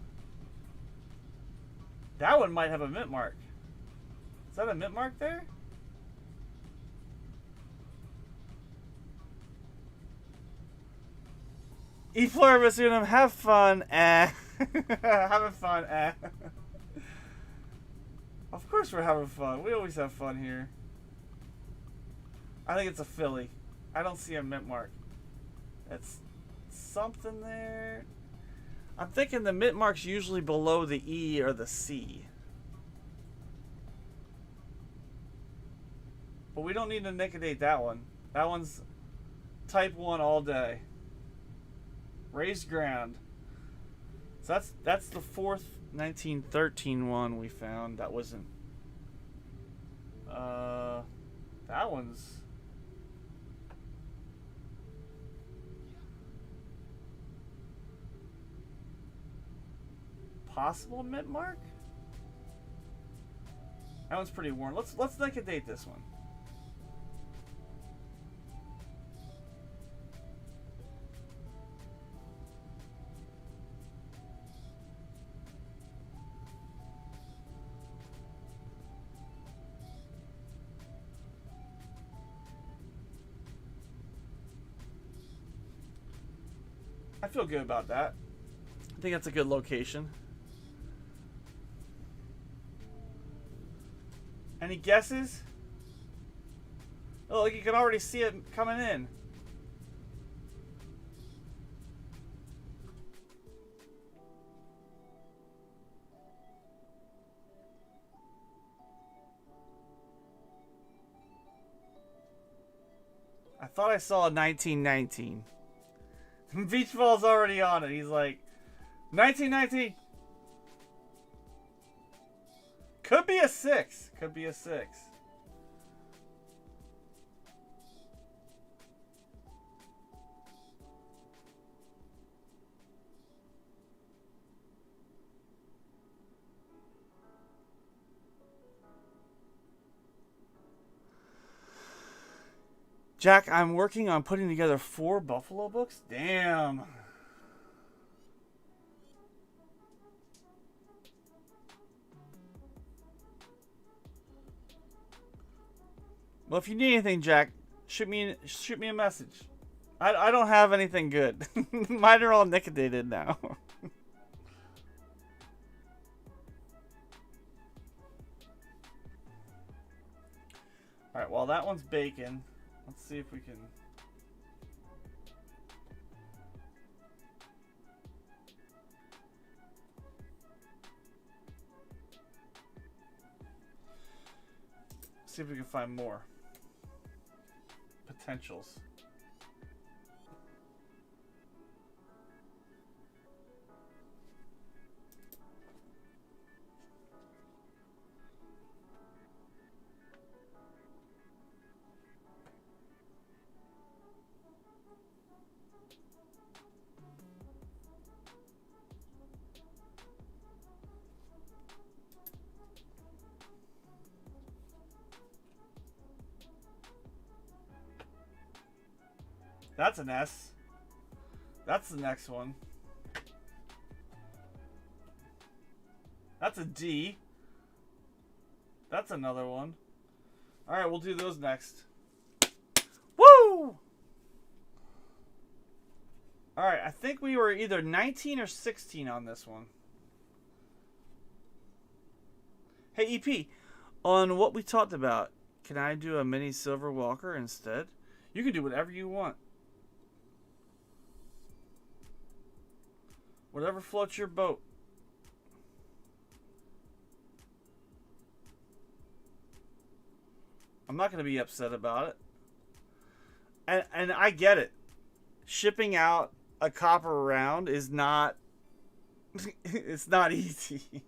That one might have a mint mark. Is that a mint mark there? E Floribus Unum, have fun, having fun, Of course we're having fun. We always have fun here. I think it's a Philly. I don't see a mint mark. It's something there. I'm thinking the mint mark's usually below the E or the C. But we don't need to nicodate that one. That one's Type 1 all day. Raised ground. So that's the fourth 1913 one we found. That wasn't. That one's. Possible mint mark? That one's pretty worn. Let's liquidate this one. I feel good about that. I think that's a good location. Any guesses? Oh, look, you can already see it coming in. I thought I saw a 1919. Beach Ball's already on it. He's like, 1919. Could be a 6. Could be a 6. Jack, I'm working on putting together 4 Buffalo books. Damn. Well, if you need anything, Jack, shoot me a message. I don't have anything good. Mine are all nicodated now. All right, well, that one's bacon. Let's see if we can. See if we can find more potentials. That's an S. That's the next one. That's a D. That's another one. Alright, we'll do those next. Woo! Alright, I think we were either 19 or 16 on this one. Hey, EP, on what we talked about, can I do a mini Silver Walker instead? You can do whatever you want. Whatever floats your boat. I'm not going to be upset about it. And I get it. Shipping out a copper round is not it's not easy.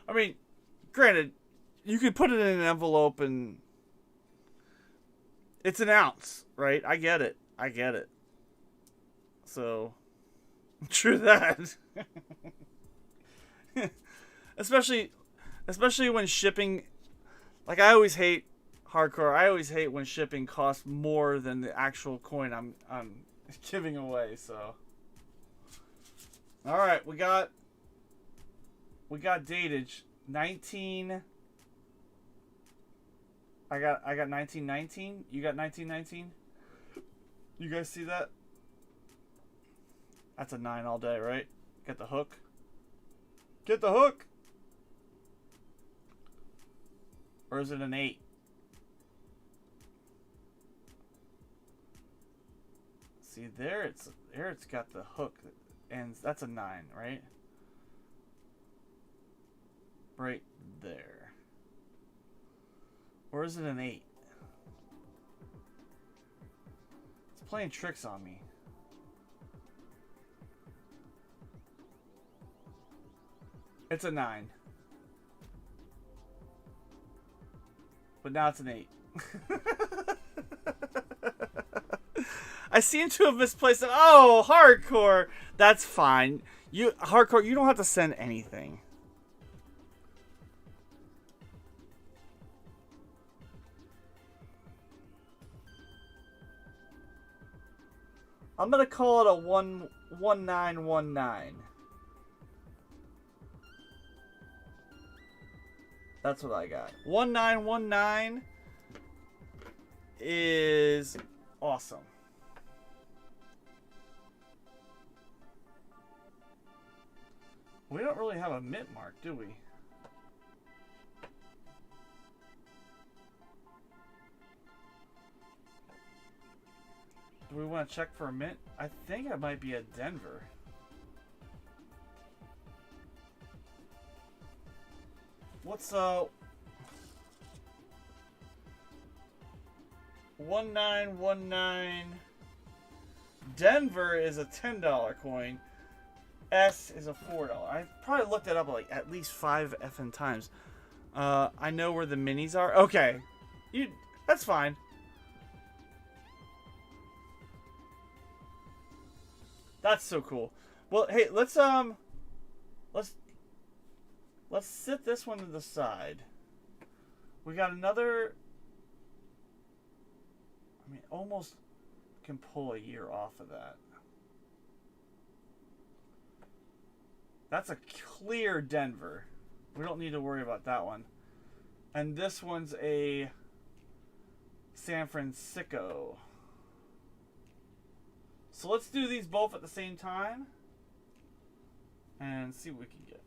I mean, granted, you could put it in an envelope and it's an ounce, right? I get it. I get it. So true that. especially when shipping, like, I always hate hardcore. I always hate when shipping costs more than the actual coin I'm giving away. So, all right, we got datage 19. I got 1919. You got 1919. You guys see that? That's a 9 all day, right? Get the hook. Get the hook! Or is it an 8? See, there it's got the hook. And that's a 9, right? Right there. Or is it an 8? It's playing tricks on me. It's a 9. But now it's an 8. I seem to have misplaced it. Oh, hardcore. That's fine. Hardcore, you don't have to send anything. I'm gonna call it a 1919. That's what I got. 1919 is awesome. We don't really have a mint mark, do we? Do we want to check for a mint? I think it might be a Denver. What's 1919? Denver is a $10 coin. S is a $4. I probably looked it up like at least 5 effing times. I know where the minis are. Okay, that's fine. That's so cool. Well, hey, let's sit this one to the side. We got another. I mean, almost can pull a year off of that. That's a clear Denver. We don't need to worry about that one. And this one's a San Francisco. So let's do these both at the same time and see what we can get.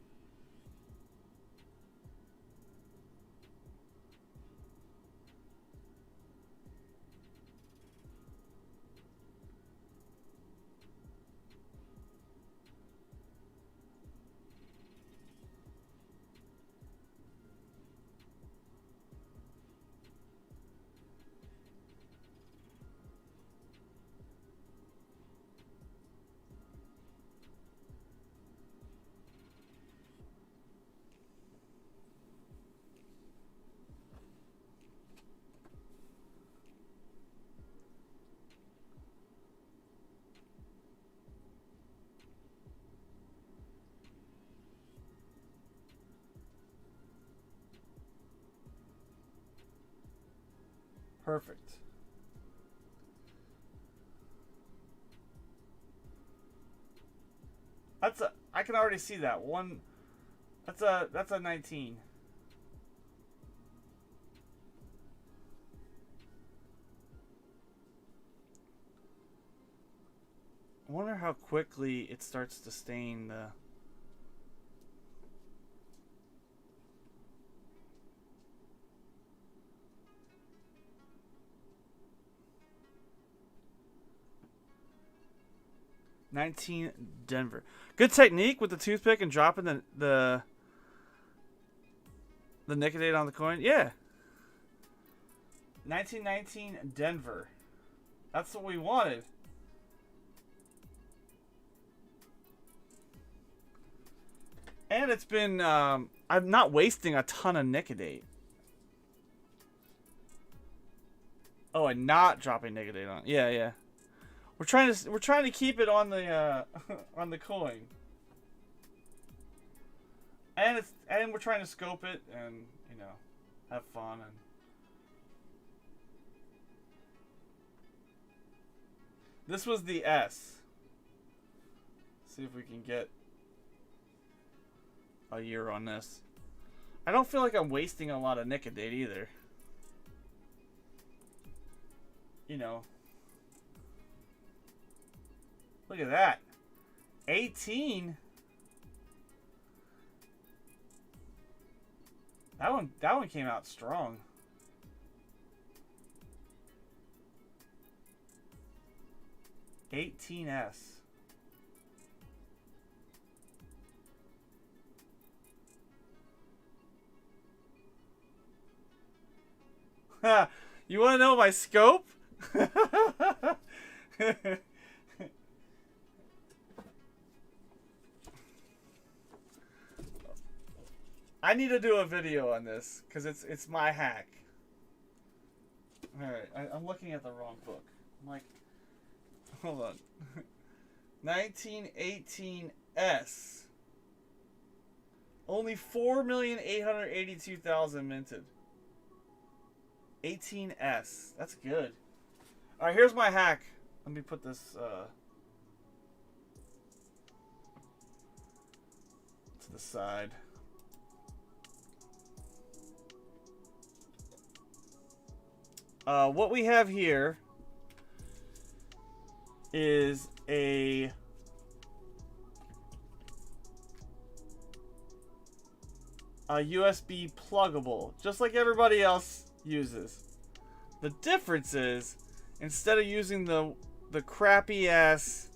Perfect. I can already see that one. That's a 19. I wonder how quickly it starts to stain the. $19 Denver. Good technique with the toothpick and dropping the Nicodate on the coin. Yeah. 1919 Denver. That's what we wanted. And it's been I'm not wasting a ton of Nicodate. Oh, and not dropping Nicodate on. Yeah, yeah. We're trying to keep it on the on the coin, and we're trying to scope it and have fun and. This was the S. See if we can get a year on this. I don't feel like I'm wasting a lot of Nicodate either. Look at that. 18. That one came out strong. $18S. You want to know my scope? I need to do a video on this because it's my hack. All right, I'm looking at the wrong book. I'm like, hold on. 1918S. Only 4,882,000 minted. 18S. That's good. All right, here's my hack. Let me put this to the side. What we have here is a USB pluggable, just like everybody else uses. The difference is, instead of using the crappy ass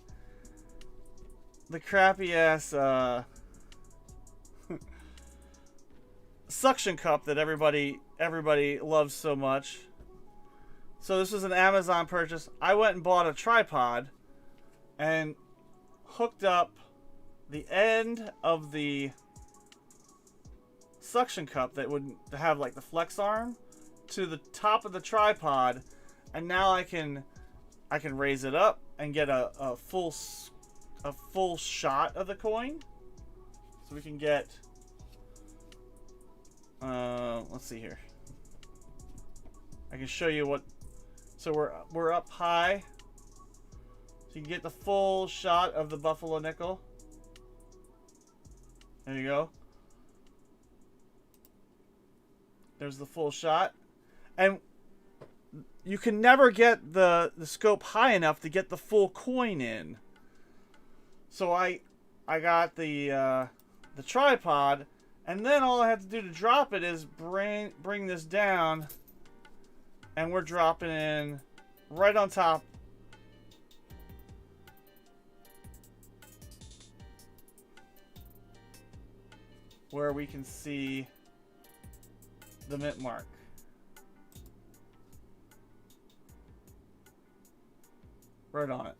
suction cup that everybody loves so much. So this was an Amazon purchase. I went and bought a tripod and hooked up the end of the suction cup that would have like the flex arm to the top of the tripod, and now I can raise it up and get a full shot of the coin. So we can get let's see here. I can show you what. So we're up high, so you can get the full shot of the Buffalo nickel. There you go. There's the full shot, and you can never get the scope high enough to get the full coin in. So I got the tripod, and then all I have to do to drop it is bring this down. And we're dropping in right on top. Where we can see the mint mark. Right on it.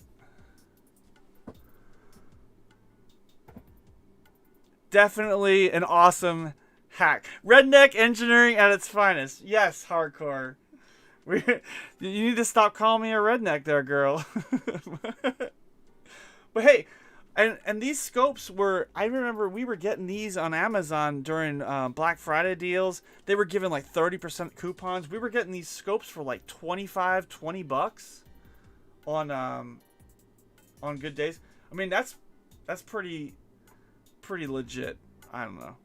Definitely an awesome hack. Redneck engineering at its finest. Yes, hardcore. You need to stop calling me a redneck there, girl. But hey, and these scopes were, I remember we were getting these on Amazon during Black Friday deals. They were giving like 30% coupons. We were getting these scopes for like $20 on good days. I mean, that's pretty legit. I don't know.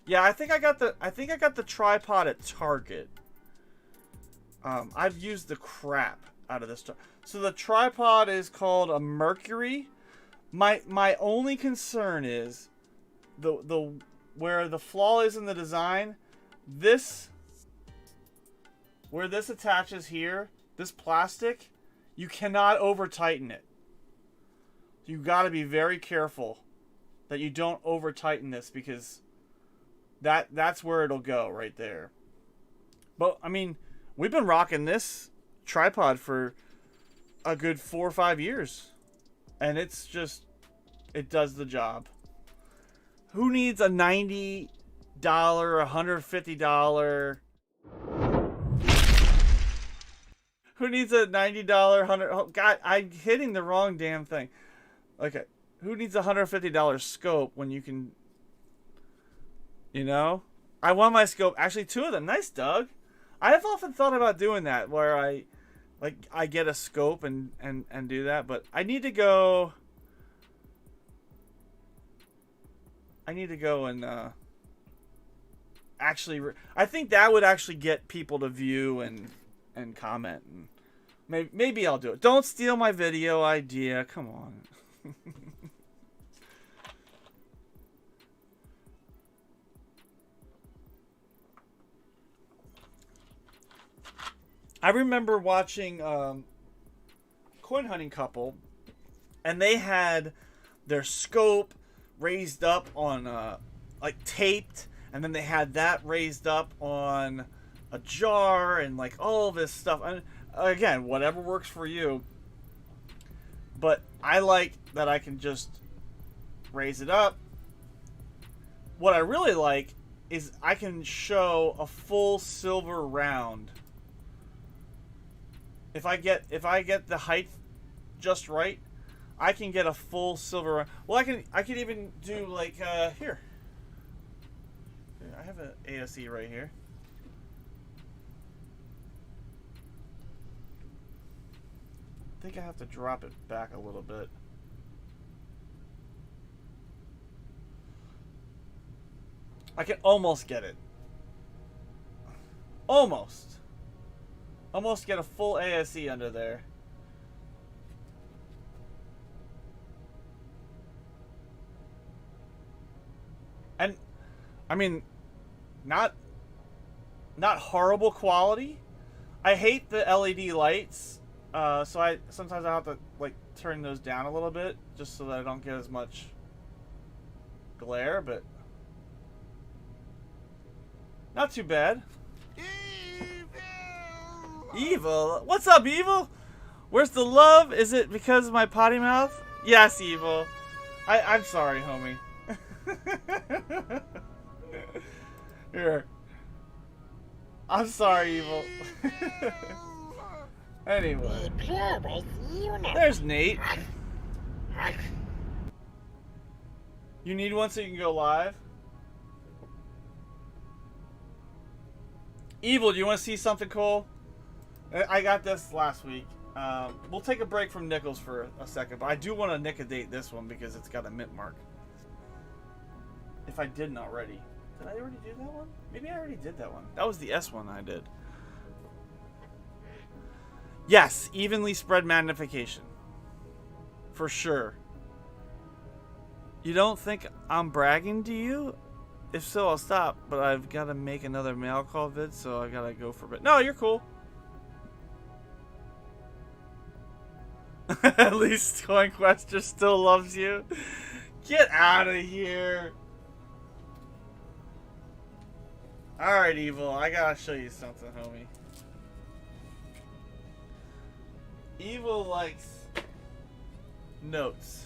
Yeah, I think I got the tripod at Target. I've used the crap out of this. So the tripod is called a Mercury. My only concern is the where the flaw is in the design. Where this attaches here, this plastic, you cannot over tighten it. You got to be very careful that you don't over tighten this, because that's where it'll go right there. But I mean, we've been rocking this tripod for a good 4 or 5 years, and it does the job. Who needs a $90, $150? Who needs a $90, $100? Oh, God, I'm hitting the wrong damn thing. Okay, who needs a $150 scope when you can? You know, I won my scope. Actually, 2 of them. Nice, Doug. I have often thought about doing that, where I get a scope and do that. But I need to go. And actually, I think that would actually get people to view and comment, and maybe I'll do it. Don't steal my video idea. Come on. I remember watching Coin Hunting Couple, and they had their scope raised up on like taped, and then they had that raised up on a jar, and like all this stuff. And again, whatever works for you. But I like that I can just raise it up what I really like is I can show a full silver round. If I get the height just right, I can get a full silver round. Well, I can even do like here. I have an ASE right here. I think I have to drop it back a little bit. I can almost get it. Almost get a full ASE under there. And I mean, not horrible quality. I hate the LED lights, so sometimes I have to like turn those down a little bit just so that I don't get as much glare, but not too bad. Evil? What's up, Evil? Where's the love? Is it because of my potty mouth? Yes, Evil. I'm sorry, homie. Here. I'm sorry, Evil. Anyway. There's Nate. You need one so you can go live? Evil, do you want to see something cool? I got this last week. We'll take a break from Nickels for a second, but I do want to Nick-a-date this one because it's got a mint mark. If I didn't already. Did I already do that one? Maybe I already did that one. That was the S one I did. Yes, evenly spread magnification. For sure. You don't think I'm bragging to you? If so, I'll stop. But I've got to make another mail call vid, so I got to go for a bit. No, you're cool. At least Coinquester still loves you. Get out of here. Alright, Evil. I gotta show you something, homie. Evil likes notes.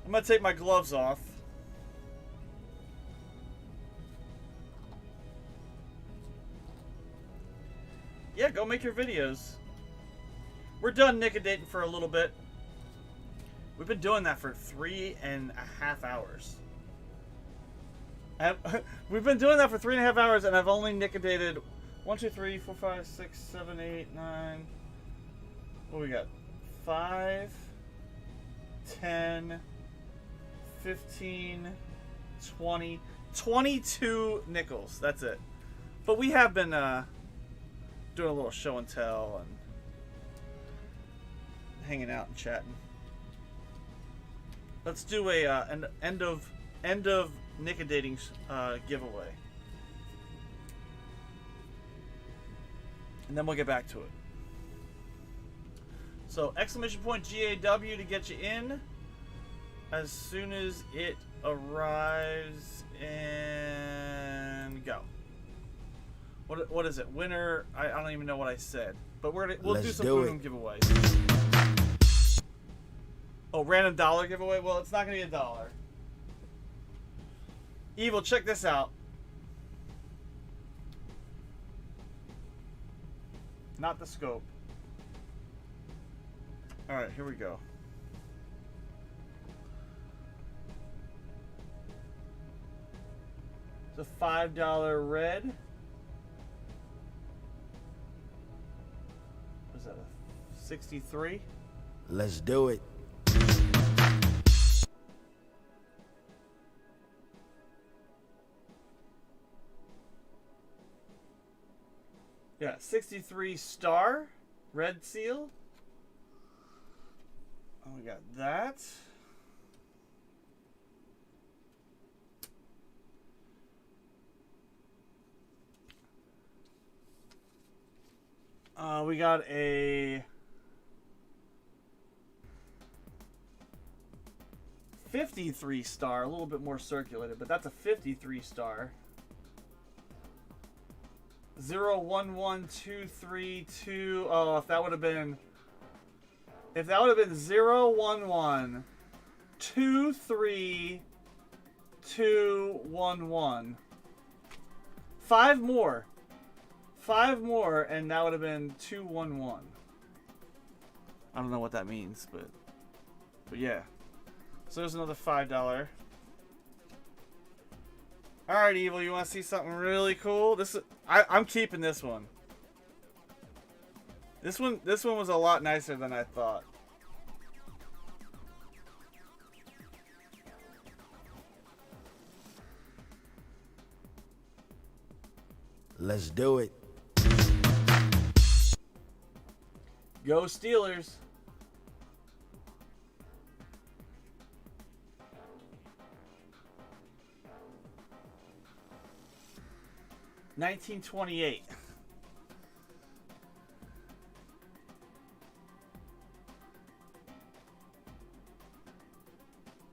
I'm gonna take my gloves off. Yeah, go make your videos. We're done Nick-a-dating for a little bit. We've been doing that for 3.5 hours. We've been doing that for 3.5 hours, and I've only Nick-a-dated 1, 2, 3, 4, 5, 6, 7, 8, 9. What we got? 5, 10, 15, 20, 22 nickels. That's it. But we have been doing a little show and tell and hanging out and chatting. Let's do a an end of Nick-a-dating giveaway, and then we'll get back to it. So exclamation point GAW to get you in as soon as it arrives, and go. What is it? Winner? I don't even know what I said, but we'll do some boom giveaways. Oh, random dollar giveaway? Well, it's not going to be $1. Evil, check this out. Not the scope. Alright, here we go. It's a $5 red. Was that a 63? Let's do it. Yeah, 63 star, red seal. Oh, we got that. We got a 53 star, a little bit more circulated, but that's a 53 star. 011232. Oh, if that would have been 011 23211. 5 more. 5 more, and that would have been 211. I don't know what that means, but yeah. So there's another $5. All right, Evil, you want to see something really cool? I'm keeping this one. This one was a lot nicer than I thought. Let's do it. Go Steelers. $1928.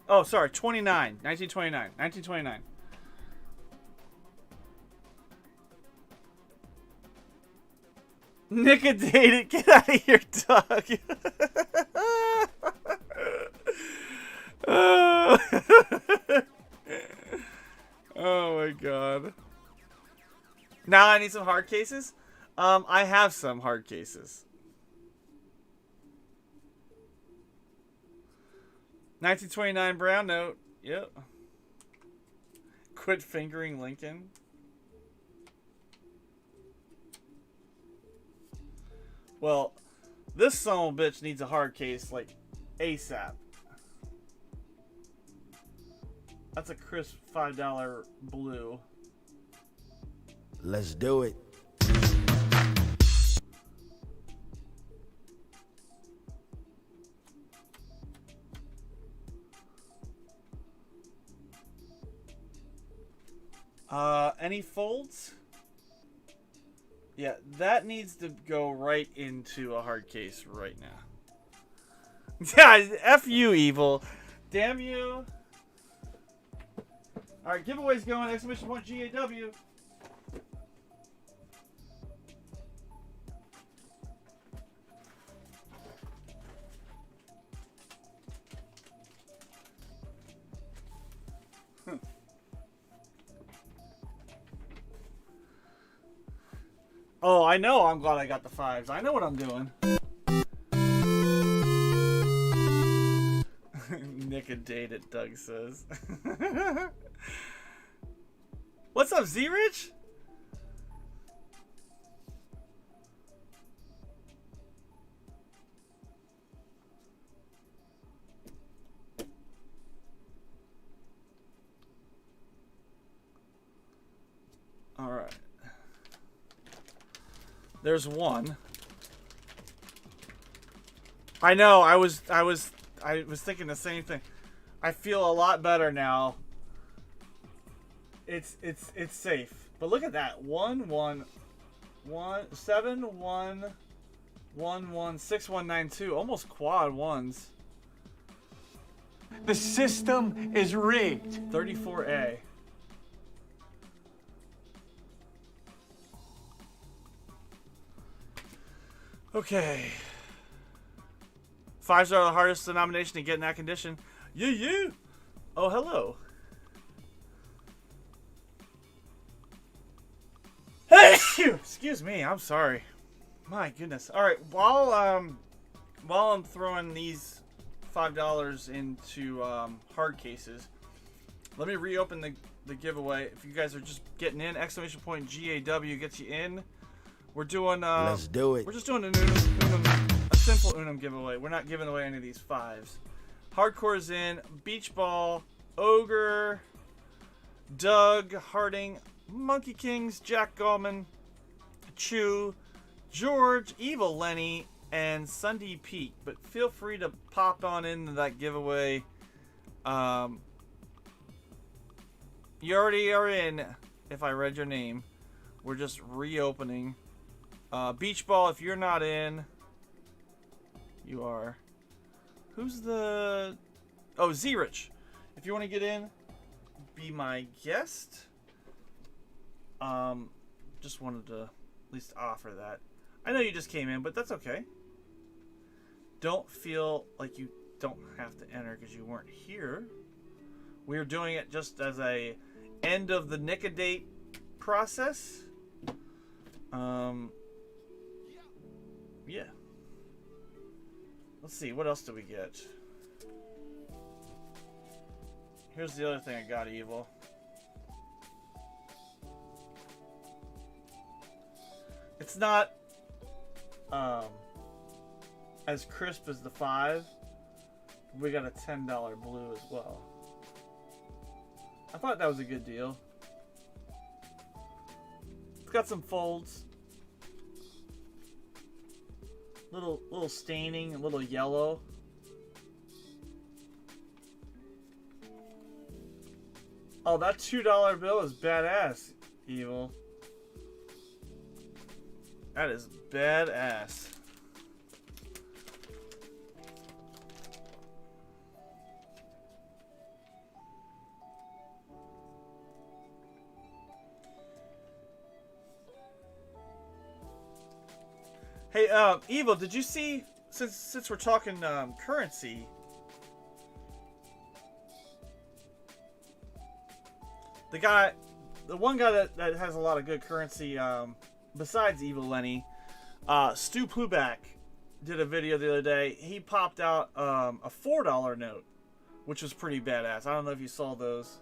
Oh, sorry, 29. 1929. 1929. Nickodated, get out of here, dog. Oh my god. Now I need some hard cases? I have some hard cases. 1929 brown note. Yep. Quit fingering Lincoln. Well, this son of a bitch needs a hard case like ASAP. That's a crisp $5 blue. Let's do it. Any folds? Yeah, that needs to go right into a hard case right now. Yeah, F you, Evil. Damn you. Alright, giveaways going. Exclamation point GAW. Oh, I know. I'm glad I got the 5s. I know what I'm doing. Nickodated, Doug says. What's up, Z-Rich? All right. There's one. I know. I was thinking the same thing. I feel a lot better now. It's safe. But look at that. 1 1 1 7 1 1 1 6 1 9 2. Almost quad ones. The system is rigged. 34A. Okay. 5s are the hardest denomination to get in that condition. You. Oh, hello. Excuse me. I'm sorry. My goodness. All right. While I'm throwing these $5 into hard cases, let me reopen the giveaway. If you guys are just getting in, exclamation point GAW gets you in. We're doing Let's do it. We're just doing a simple Unum giveaway. We're not giving away any of these 5s. Hardcore's in. Beach Ball, Ogre, Doug, Harding, Monkey Kings, Jack Gallman, Chew, George, Evil Lenny, and Sunday Peak. But feel free to pop on into that giveaway. You already are in, if I read your name. We're just reopening. Beach Ball, if you're not in, you are. Who's the... Oh, Z-Rich. If you want to get in, be my guest. Just wanted to at least offer that. I know you just came in, but that's okay. Don't feel like you don't have to enter because you weren't here. We're doing it just as a end of the Nicodate process. Yeah. Let's see, what else do we get? Here's the other thing I got, Evil. It's not as crisp as the 5. We got a $10 blue as well. I thought that was a good deal. It's got some folds. Little staining, a little yellow. Oh, that $2 bill is badass, Evil. That is badass. Hey, Evil, did you see, since we're talking currency, the one guy that has a lot of good currency, besides Evil Lenny, Stu Pluback did a video the other day. He popped out a $4 note, which was pretty badass. I don't know if you saw those,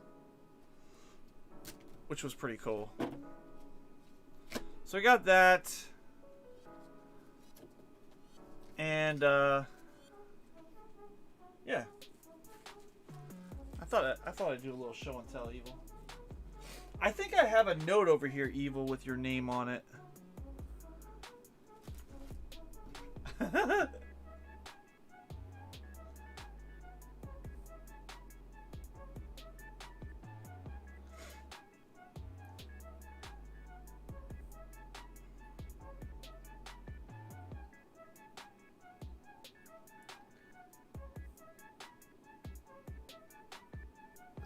which was pretty cool. So we got that. And yeah, I thought I'd do a little show and tell, Evil. I think I have a note over here, Evil, with your name on it.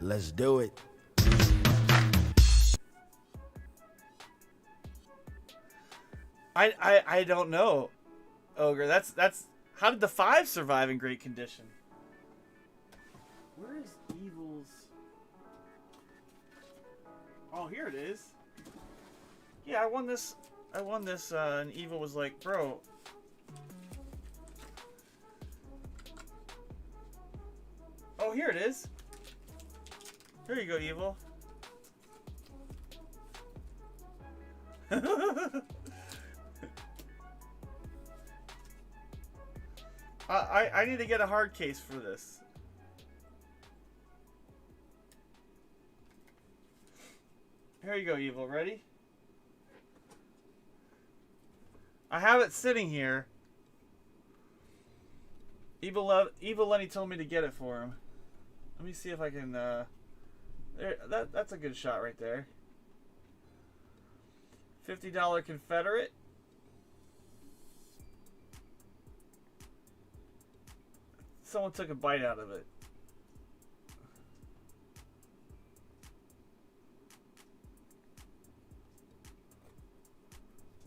Let's do it. I don't know, Ogre. That's how did the 5 survive in great condition? Where is Evil's? Oh, here it is. Yeah, I won this, and Evil was like, bro. Oh, here it is. Here you go, Evil. I need to get a hard case for this. Here you go, Evil. Ready? I have it sitting here. Evil Lenny told me to get it for him. Let me see if I can. There, that's a good shot right there. $50 Confederate. Someone took a bite out of it.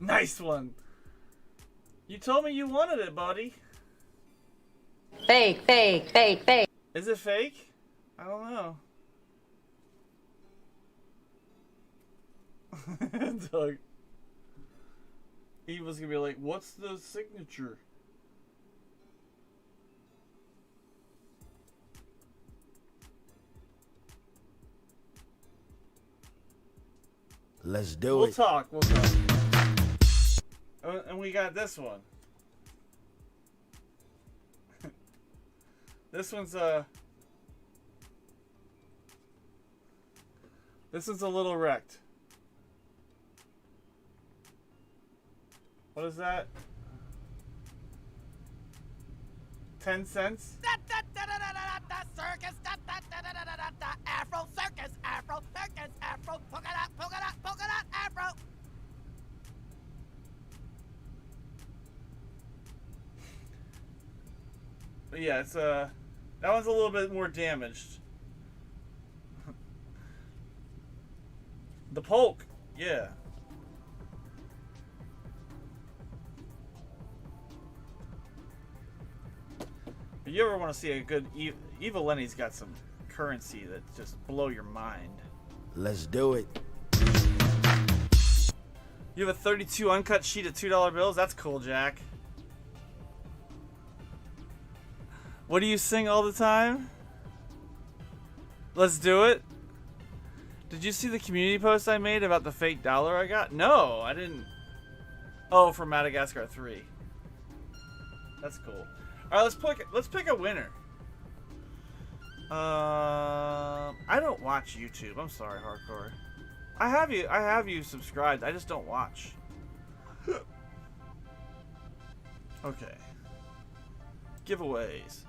Nice one. You told me you wanted it, buddy. Fake, fake, fake, fake. Is it fake? I don't know. Doug. Evil's gonna be like, what's the signature? Let's do We'll it. talk. We'll talk. And we got this one. This one's a little wrecked. What is that? 10 cents? Circus, Afro circus, Afro circus, Afro polka dot, Afro. But yeah, it's that one's a little bit more damaged. The Polk, yeah. If you ever want to see a good Evil Lenny's got some currency that just blow your mind. Let's do it. You have a 32 uncut sheet of $2 bills? That's cool, Jack. What do you sing all the time? Let's do it. Did you see the community post I made about the fake dollar I got? No, I didn't. Oh, for Madagascar 3. That's cool. All right, let's pick a winner. I don't watch YouTube. I'm sorry, Hardcore. I have you subscribed. I just don't watch. Okay. Giveaways.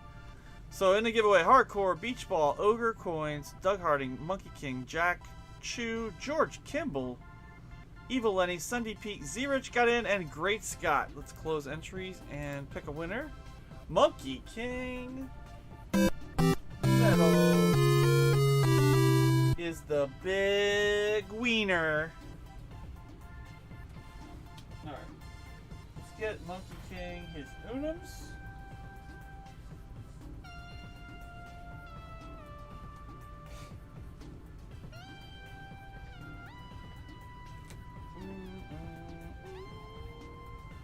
So in the giveaway, Hardcore, Beach Ball, Ogre Coins, Doug Harding, Monkey King, Jack Chu, George Kimball, Evil Lenny, Sunday Peak, Z-Rich got in, and Great Scott. Let's close entries and pick a winner. Monkey King Metal is the big wiener. Alright. Let's get Monkey King his Unums.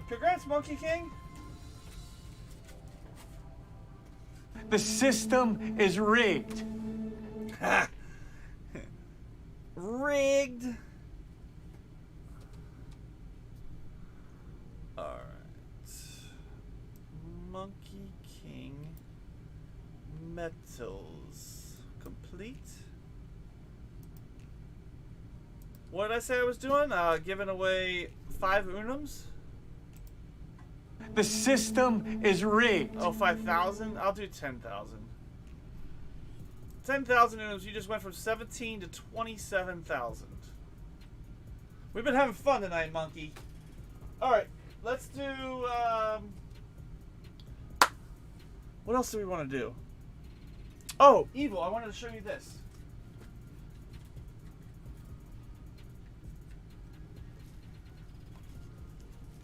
Congrats, Monkey King. The system is rigged. Rigged. Alright. Monkey King Metals. Complete. What did I say I was doing? Giving away 5 Unums? The system is rigged. Oh, 5,000? I'll do 10,000. 10,000 Unums. You just went from 17 to 27,000. We've been having fun tonight, Monkey. Alright, let's do, what else do we want to do? Oh, Evil, I wanted to show you this.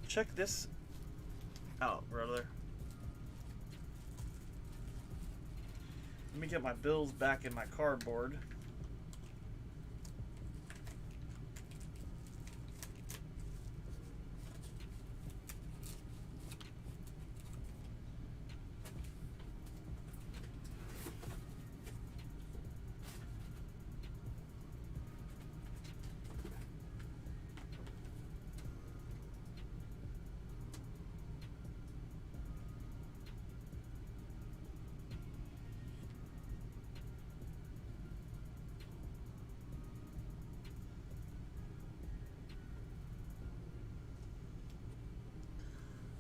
Check this out, brother. Let me get my bills back in my cardboard.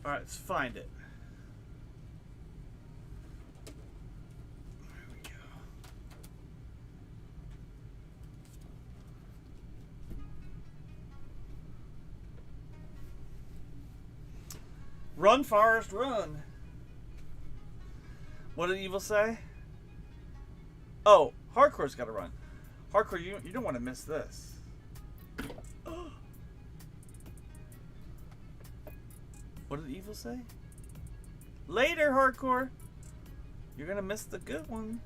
Alright, let's find it. There we go. Run, Forrest, run. What did Evil say? Oh, Hardcore's got to run. Hardcore, you don't want to miss this. What did Evil say? Later, Hardcore. You're gonna miss the good one.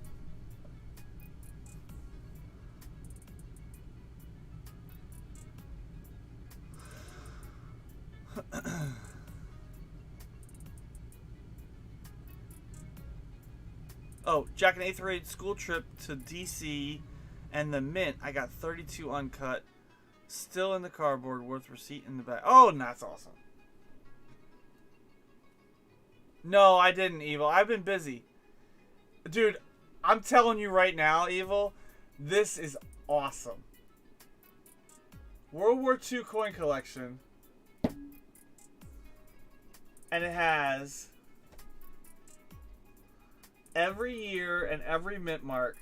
Oh, Jack and 8th grade school trip to DC and the Mint. I got 32 uncut. Still in the cardboard, worth receipt in the back. Oh, and that's awesome. No, I didn't, Evil. I've been busy. Dude, I'm telling you right now, Evil, this is awesome. World War II coin collection. And it has every year and every mint mark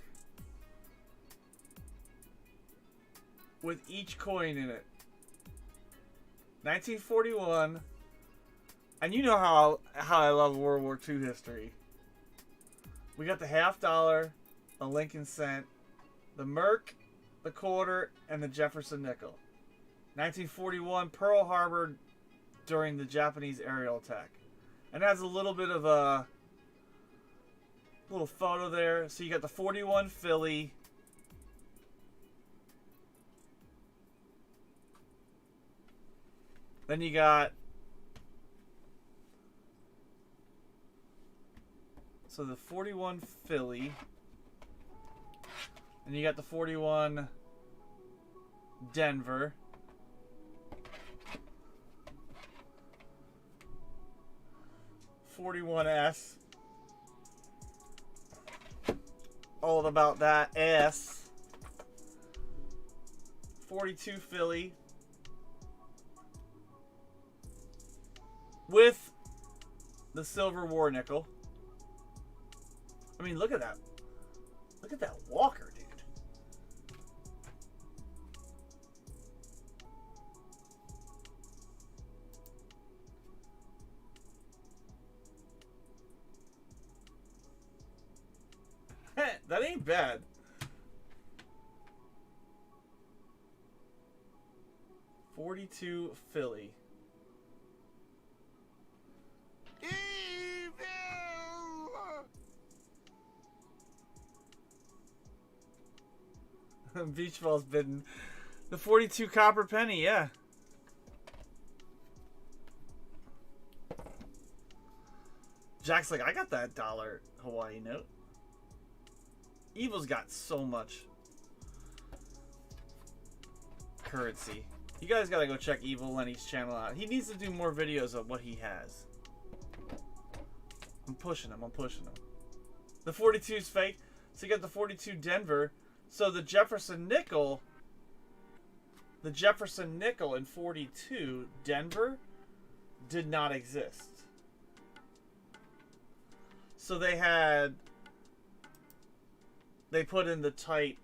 with each coin in it. 1941. And you know how I love World War II history. We got the half dollar, the Lincoln cent, the Merc, the quarter, and the Jefferson nickel. 1941, Pearl Harbor during the Japanese aerial attack. And it has a little bit of Little photo there. So you got the 41 Philly. Then you got, so the 41 Philly. And you got the 41 Denver. .41S. All about that S. 42 Philly. With the silver war nickel. I mean, look at that. Look at that Walker, dude. That ain't bad. .42 Philly. Beach ball's bidden. The 42 copper penny, yeah. Jack's like, I got that dollar Hawaii note. Evil's got so much currency. You guys gotta go check Evil Lenny's channel out. He needs to do more videos of what he has. I'm pushing him. I'm pushing him. The 42 is fake. So you got the 42 Denver. So the Jefferson nickel in 42 Denver did not exist. So they put in the type,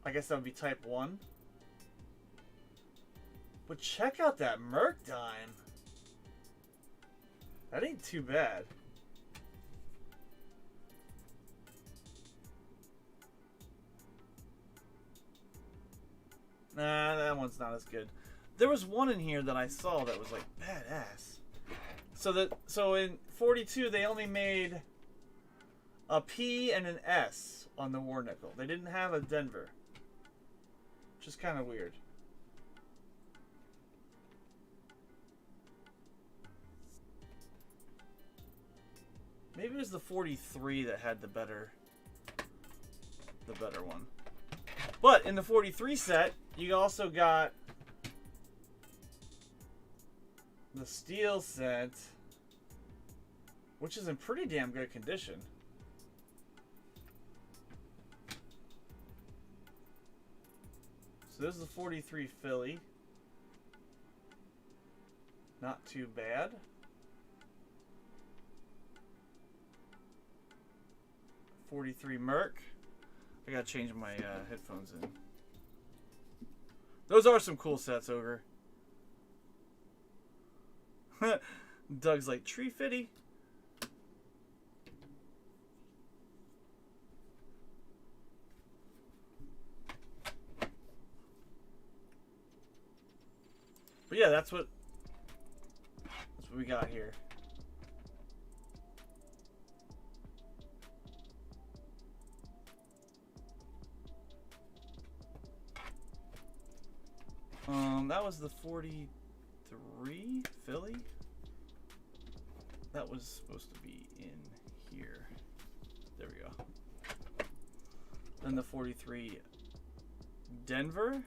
I guess that would be type 1. But check out that Merc dime. That ain't too bad. Nah, that one's not as good. There was one in here that I saw that was like badass. So in 42 they only made a P and an S on the war nickel. They didn't have a Denver, which is kind of weird. Maybe it was the 43 that had the better one. But in the 43 set, you also got the steel set, which is in pretty damn good condition. So this is the 43 Philly. Not too bad. 43 Merc. I gotta change my headphones in. Those are some cool sets, Ogre. Doug's like, tree fitty. But yeah, that's what we got here. That was the 43 Philly. That was supposed to be in here. There we go. Then the 43 Denver.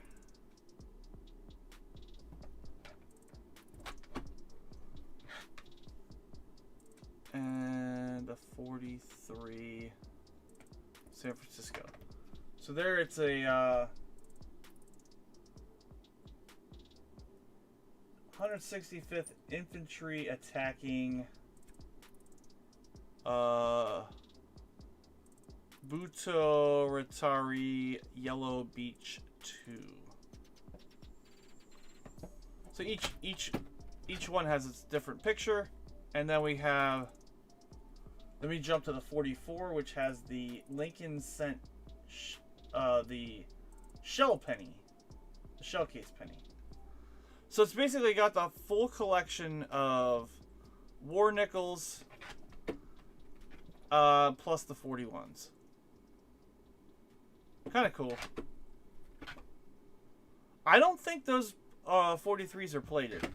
And the 43 San Francisco. So there it's a 165th Infantry attacking Butoratari Yellow Beach 2. So each one has its different picture, and then we have. Let me jump to the 44, which has the Lincoln Cent, the shell penny, the shell case penny. So it's basically got the full collection of war nickels, plus the 41s. Kind of cool. I don't think those 43s are plated.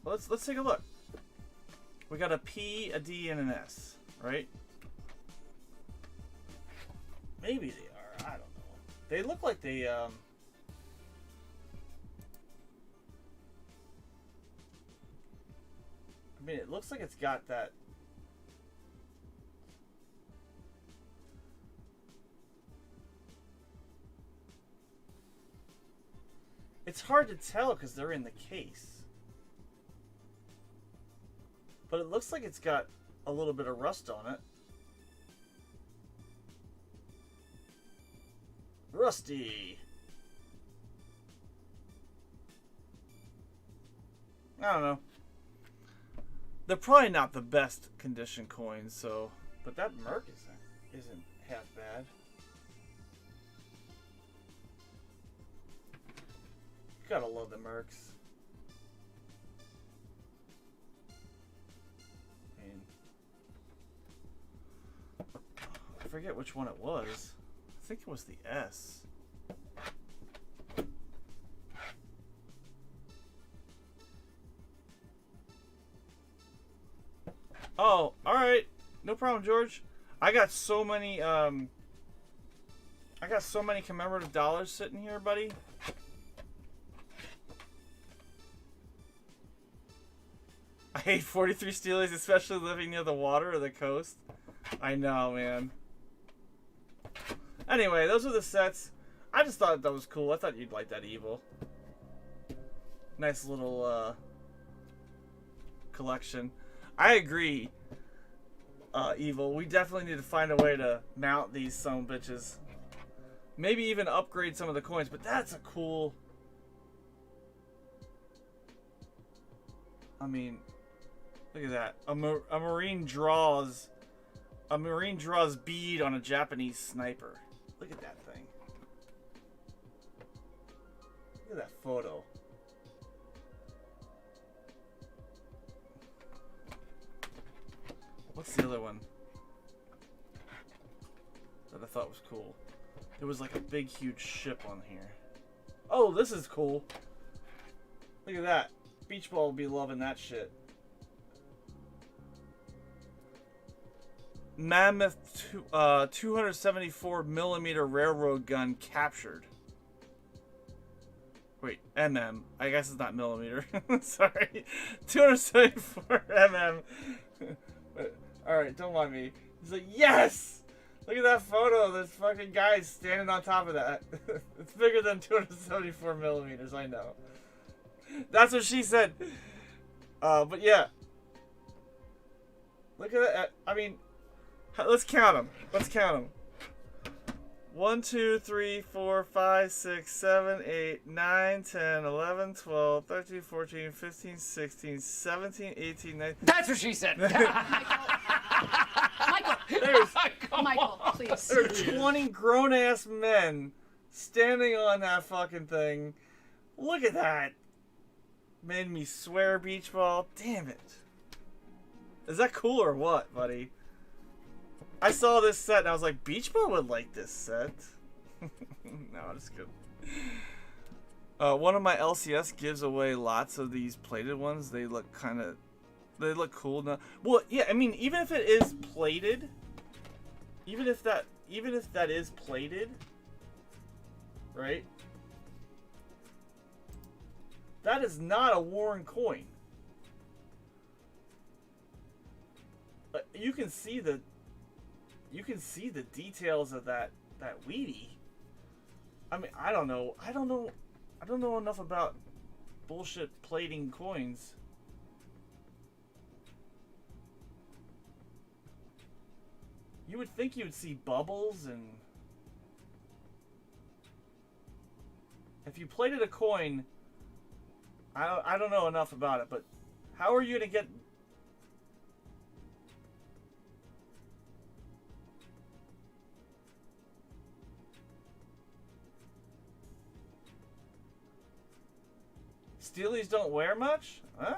Let's take a look. We got a P, a D, and an S, right? Maybe they are. I don't know. They look like they I mean, it looks like it's got that. It's hard to tell because they're in the case. But it looks like it's got a little bit of rust on it. Rusty. I don't know. They're probably not the best condition coins, so. But that Merc isn't half bad. Gotta love the Mercs. I forget which one it was. I think it was the S. Oh, alright. No problem, George. I got so many commemorative dollars sitting here, buddy. I hate 43 Steelies, especially living near the water or the coast. I know, man. Anyway, those are the sets. I just thought that was cool. I thought you'd like that, Evil. Nice little collection. I agree, Evil. We definitely need to find a way to mount these sumbitches. Maybe even upgrade some of the coins, but that's a cool... I mean, look at that. A Marine draws bead on a Japanese sniper. Look at that thing. Look at that photo. What's the other one that I thought was cool? There was like a big, huge ship on here. Oh, this is cool. Look at that. Beach Ball will be loving that shit. Mammoth 274 millimeter railroad gun captured. Wait, MM. I guess it's not millimeter. Sorry. 274 mm. Alright, don't mind me. He's like, yes! Look at that photo. This fucking guy standing on top of that. It's bigger than 274 millimeters, I know. That's what she said. But yeah. Look at that. I mean, let's count them. Let's count them. 1, 2, 3, 4, 5, 6, 7, 8, 9, 10, 11, 12, 13, 14, 15, 16, 17, 18, 19. That's what she said. Michael, please. There are 20 grown-ass men standing on that fucking thing. Look at that. Made me swear, Beach Ball. Damn it. Is that cool or what, buddy? I saw this set and I was like, Beach Ball would like this set. No, I'm just kidding. One of my LCS gives away lots of these plated ones. They look cool now. Well, yeah, I mean, even if it is plated, even if that is plated, right? That is not a worn coin. You can see the details of that Wheatie. I mean, I don't know enough about bullshit plating coins. You would think you would see bubbles, and if you plated a coin, I don't know enough about it, but how are you gonna get? Steelies don't wear much? Huh?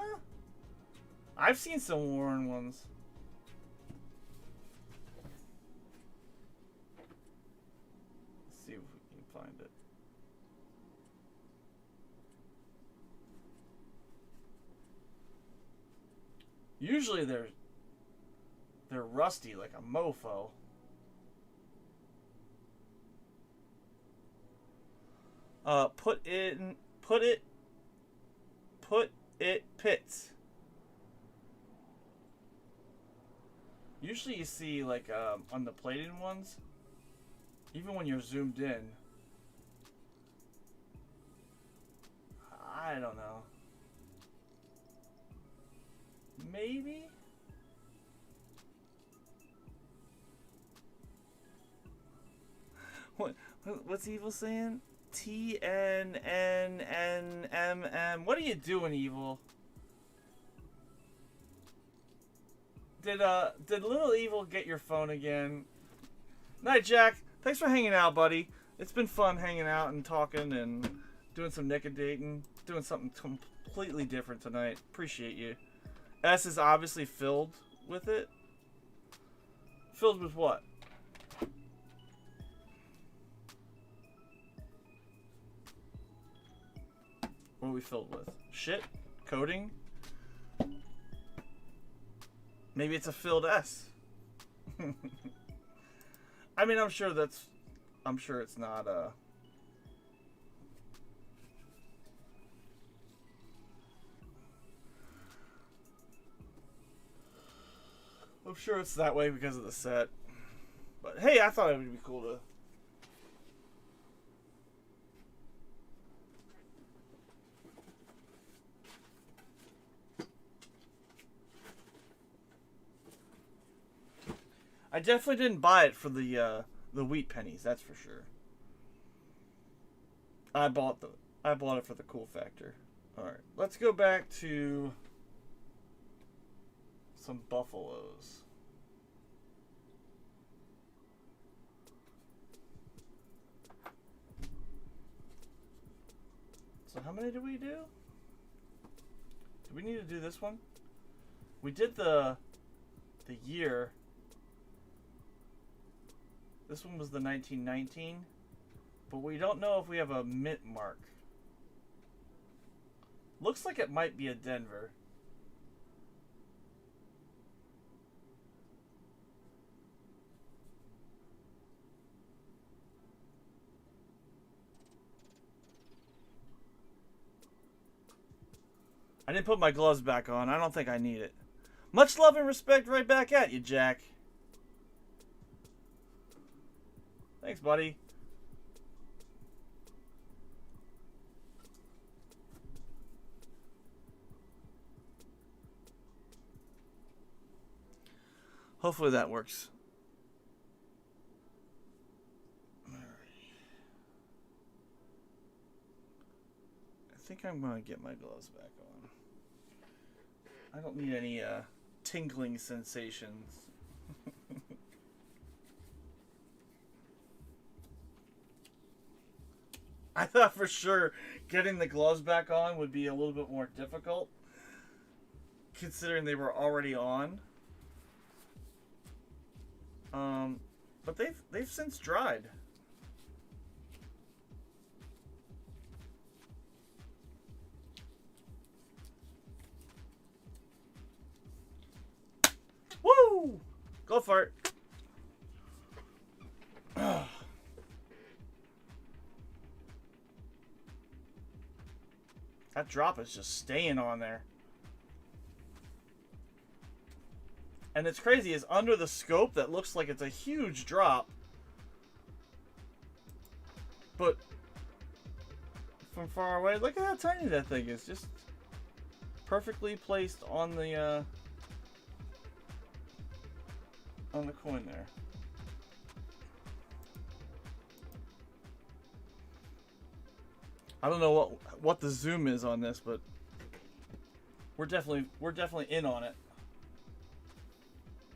I've seen some worn ones. Let's see if we can find it. Usually they're rusty like a mofo. Put it pits. Usually you see like on the plated ones, even when you're zoomed in. I don't know. Maybe? What's Evil saying? TNNNMM. What are you doing, Evil? Did Little Evil get your phone again? Night, Jack. Thanks for hanging out, buddy. It's been fun hanging out and talking and doing some dating, doing something completely different tonight. Appreciate you. S is obviously filled with it. Filled with what? What are we filled with? Shit? Coding? Maybe it's a filled S. I mean, I'm sure it's not I'm sure it's that way because of the set. But hey, I thought it would be cool to I definitely didn't buy it for the wheat pennies, that's for sure. I bought it for the cool factor. All right, let's go back to some buffaloes. So how many did we do? Do we need to do this one? We did the year. This one was the 1919, but we don't know if we have a mint mark. Looks like it might be a Denver. I didn't put my gloves back on. I don't think I need it. Much love and respect right back at you, Jack. Thanks, buddy. Hopefully that works. All right. I think I'm going to get my gloves back on. I don't need any tingling sensations. I thought for sure getting the gloves back on would be a little bit more difficult, considering they were already on. But they've since dried. Woo! Go for it. That drop is just staying on there. And it's crazy, is under the scope that looks like it's a huge drop. But from far away, look at how tiny that thing is. Just perfectly placed on the coin there. I don't know what the zoom is on this, but we're definitely in on it.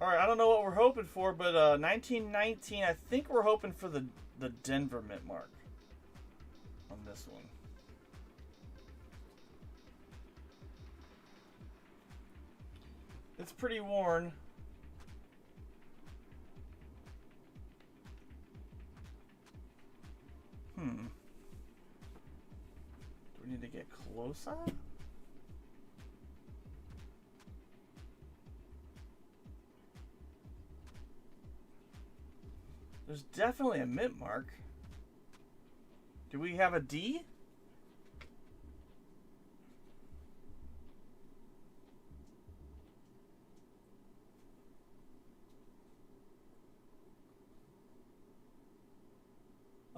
All right, I don't know what we're hoping for, but 1919. I think we're hoping for the Denver mint mark on this one. It's pretty worn. Do we need to get closer? There's definitely a mint mark. Do we have a D?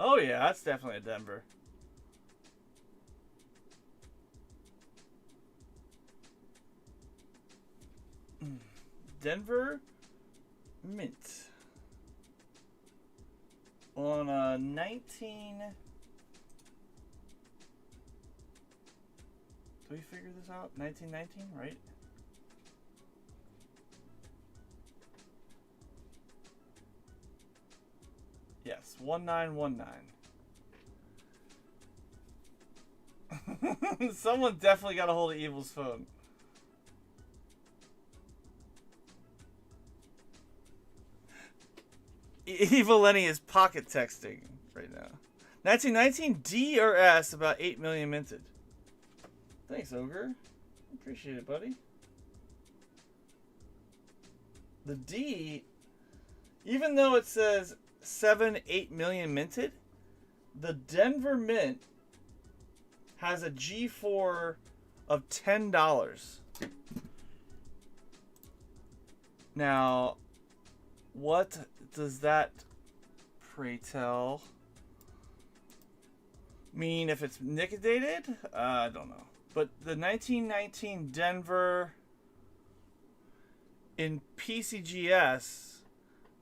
Oh yeah, that's definitely a Denver. Denver mint. On 19... Do we figure this out? 1919, right? Yes, 1919. Someone definitely got a hold of Evil's phone. Evil Lenny is pocket texting right now. 1919 D or S, about 8 million minted. Thanks, Ogre. Appreciate it, buddy. The D, even though it says 8 million minted, the Denver Mint has a G4 of $10. Now, what does that, pray tell, mean if it's liquidated? I don't know. But the 1919 Denver in PCGS,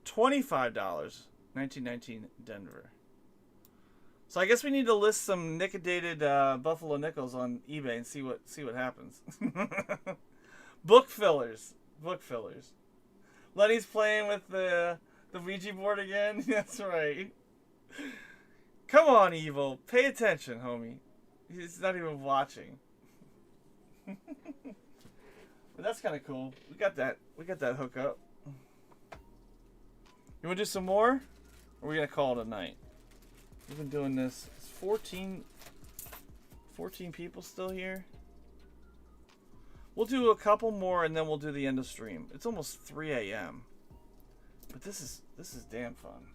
$25. 1919 Denver. So I guess we need to list some liquidated Buffalo Nickels on eBay and see what happens. Book fillers. Lenny's playing with the Ouija board again. That's right. Come on, Evil. Pay attention, homie. He's not even watching. But that's kind of cool. We got that hook up. You want to do some more? Or are we going to call it a night? We've been doing this. It's 14 people still here. We'll do a couple more and then we'll do the end of stream. It's almost 3 a.m. But this is damn fun.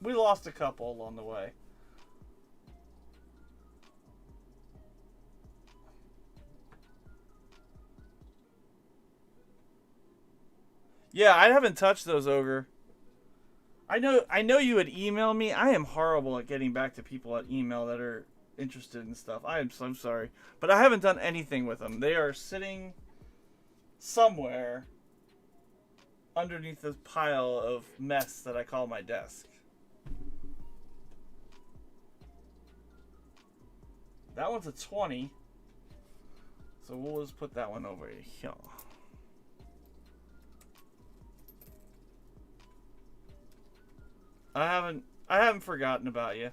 We lost a couple along the way. Yeah, I haven't touched those, Ogre. I know you would email me. I am horrible at getting back to people at email that are interested in stuff. I'm sorry. But I haven't done anything with them. They are sitting somewhere underneath this pile of mess that I call my desk. That one's a 20. So we'll just put that one over here. I haven't forgotten about you.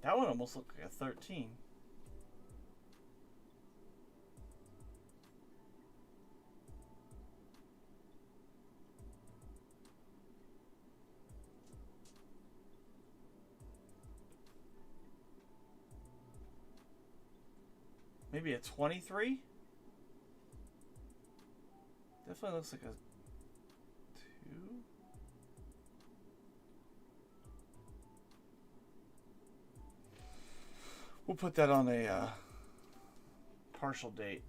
That one almost looked like a 13. Maybe a 23? Definitely looks like a 2. We'll put that on a partial date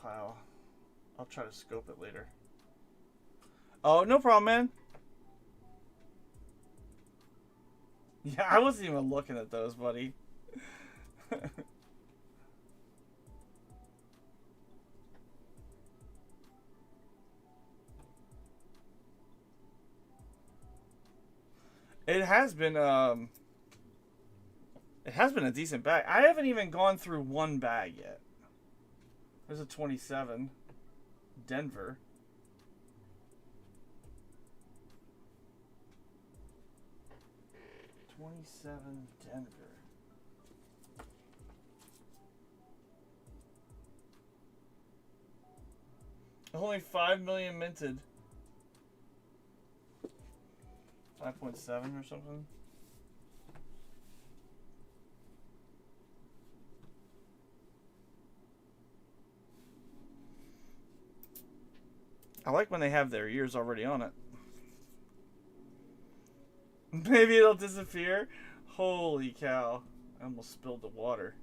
pile. I'll try to scope it later. Oh, no problem, man. Yeah, I wasn't even looking at those, buddy. It has been a decent bag. I haven't even gone through one bag yet. There's a 27. Denver. Denver. Only 5 million minted. 5.7 or something. I like when they have their ears already on it. Maybe it'll disappear. Holy cow. I almost spilled the water.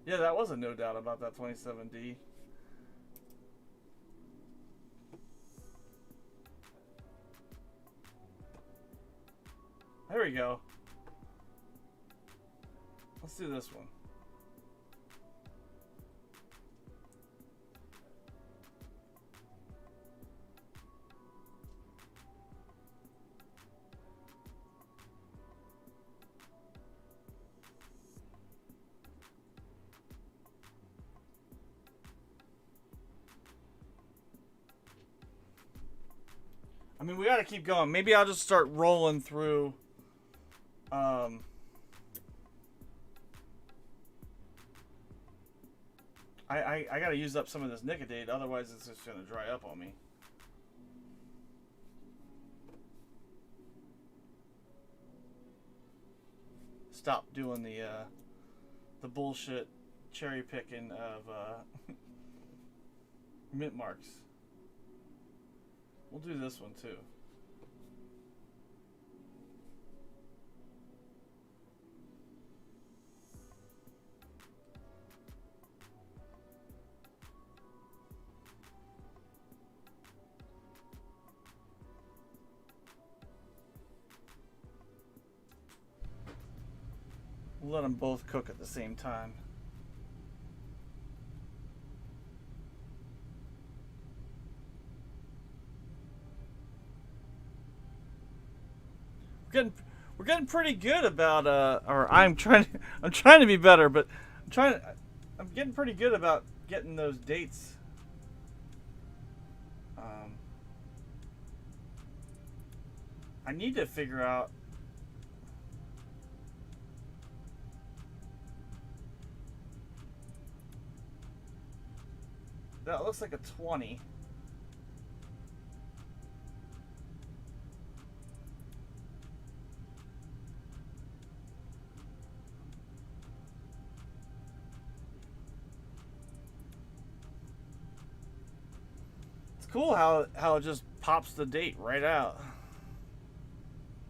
Yeah, that was a no doubt about that 27D. There we go. Let's do this one. I mean, we gotta keep going. Maybe I'll just start rolling through. I gotta use up some of this Nicodate, otherwise it's just gonna dry up on me. Stop doing the bullshit cherry picking of mint marks. We'll do this one too. We'll let them both cook at the same time. We're getting pretty good about or I'm trying to be better, but I'm getting pretty good about getting those dates. I need to figure out that looks like a 20. Cool how it just pops the date right out.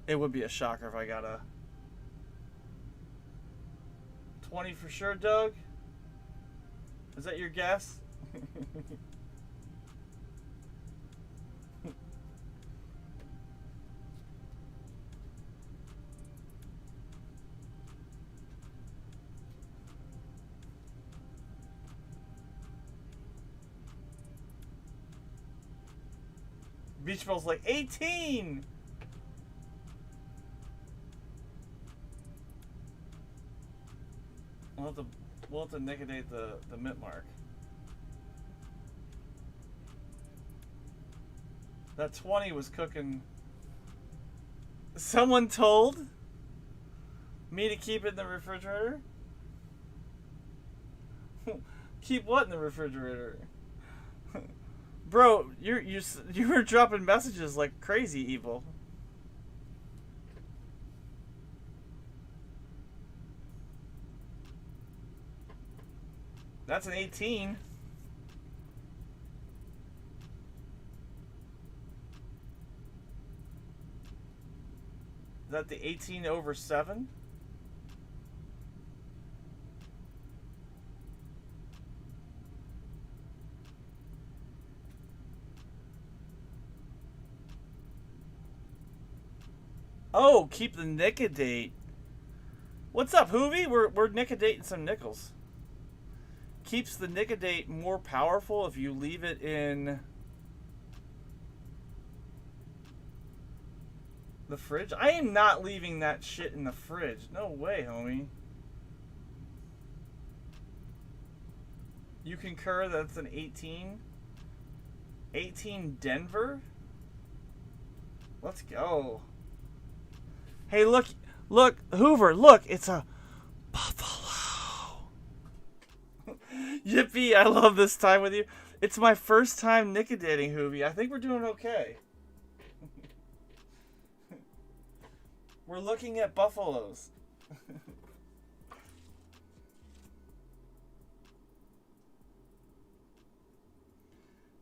It would be a shocker if I got a 20 for sure, Doug. Is that your guess? Beach Ball's like 18. We'll have to Nicodate the mint mark. That 20 was cooking. Someone told me to keep it in the refrigerator. Keep what in the refrigerator? Bro, you were dropping messages like crazy, Evil. That's an 18. Is that the 18 over 7? Oh, keep the Nicodate. What's up, Hoovy? We're Nicodating some nickels. Keeps the Nicodate more powerful if you leave it in The fridge? I am not leaving that shit in the fridge. No way, homie. You concur that's an 18? 18 Denver? Let's go. Hey, look, Hoover, look, it's a buffalo. Yippee, I love this time with you. It's my first time nickodating, Hoovy. I think we're doing okay. We're looking at buffaloes.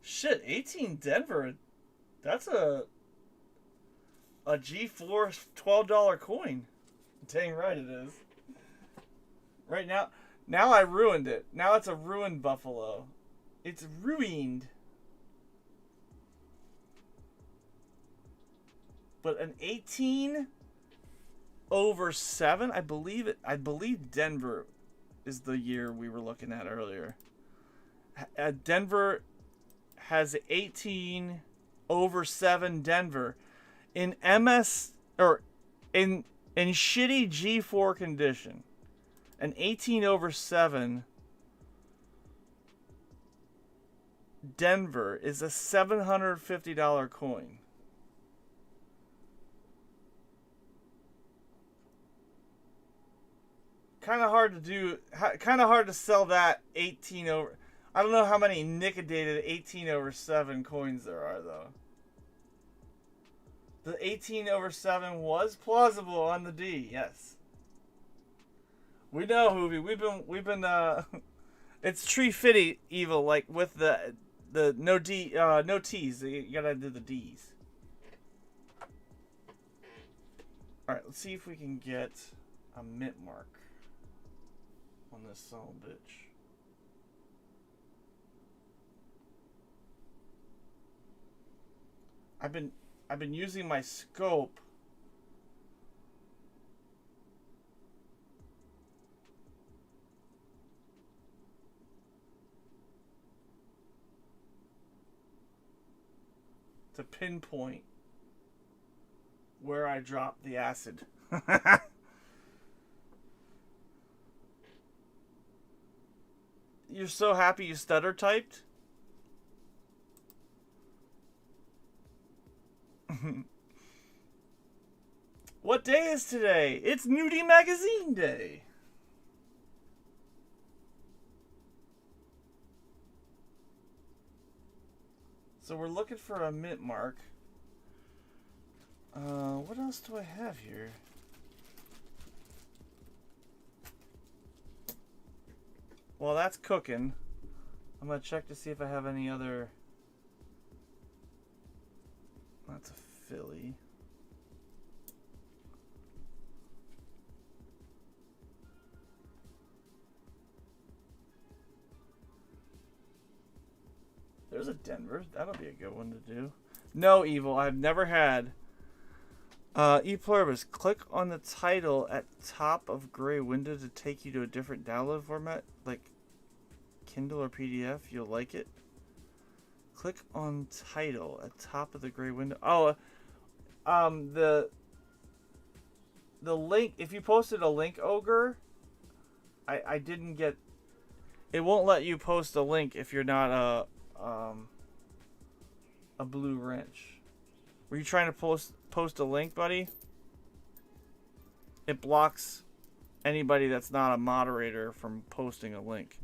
Shit, 18 Denver. That's a G4 $12 coin. Dang right it is. Right now I ruined it. Now it's a ruined buffalo. It's ruined. But an 18 over 7, I believe Denver is the year we were looking at earlier. Denver has 18 over 7 Denver in MS or in shitty G4 condition. An 18 over 7 Denver is a $750 coin. Kind of hard to do. Kind of hard to sell that 18 over. I don't know how many nickodated 18 over 7 coins there are though. The 18 over 7 was plausible on the D. Yes. We know, Hoovy. We've been. It's Tree Fitty evil, like with the no D, no T's. You gotta do the D's. All right. Let's see if we can get a mint mark on this son of a bitch. I've been using my scope to pinpoint where I dropped the acid. You're so happy you stutter typed? What day is today? It's Nudie Magazine Day. So we're looking for a mint mark. What else do I have here? Well, that's cooking. I'm gonna check to see if I have any other. That's a Philly. There's a Denver. That'll be a good one to do. No, Evil. I've never had. ePluribus, click on the title at top of gray window to take you to a different download format, like Kindle or PDF. You'll like it. Click on title at top of the gray window. Oh, the link. If you posted a link, Ogre, I didn't get. It won't let you post a link if you're not a blue wrench. Were you trying to post a link, buddy? It blocks anybody that's not a moderator from posting a link.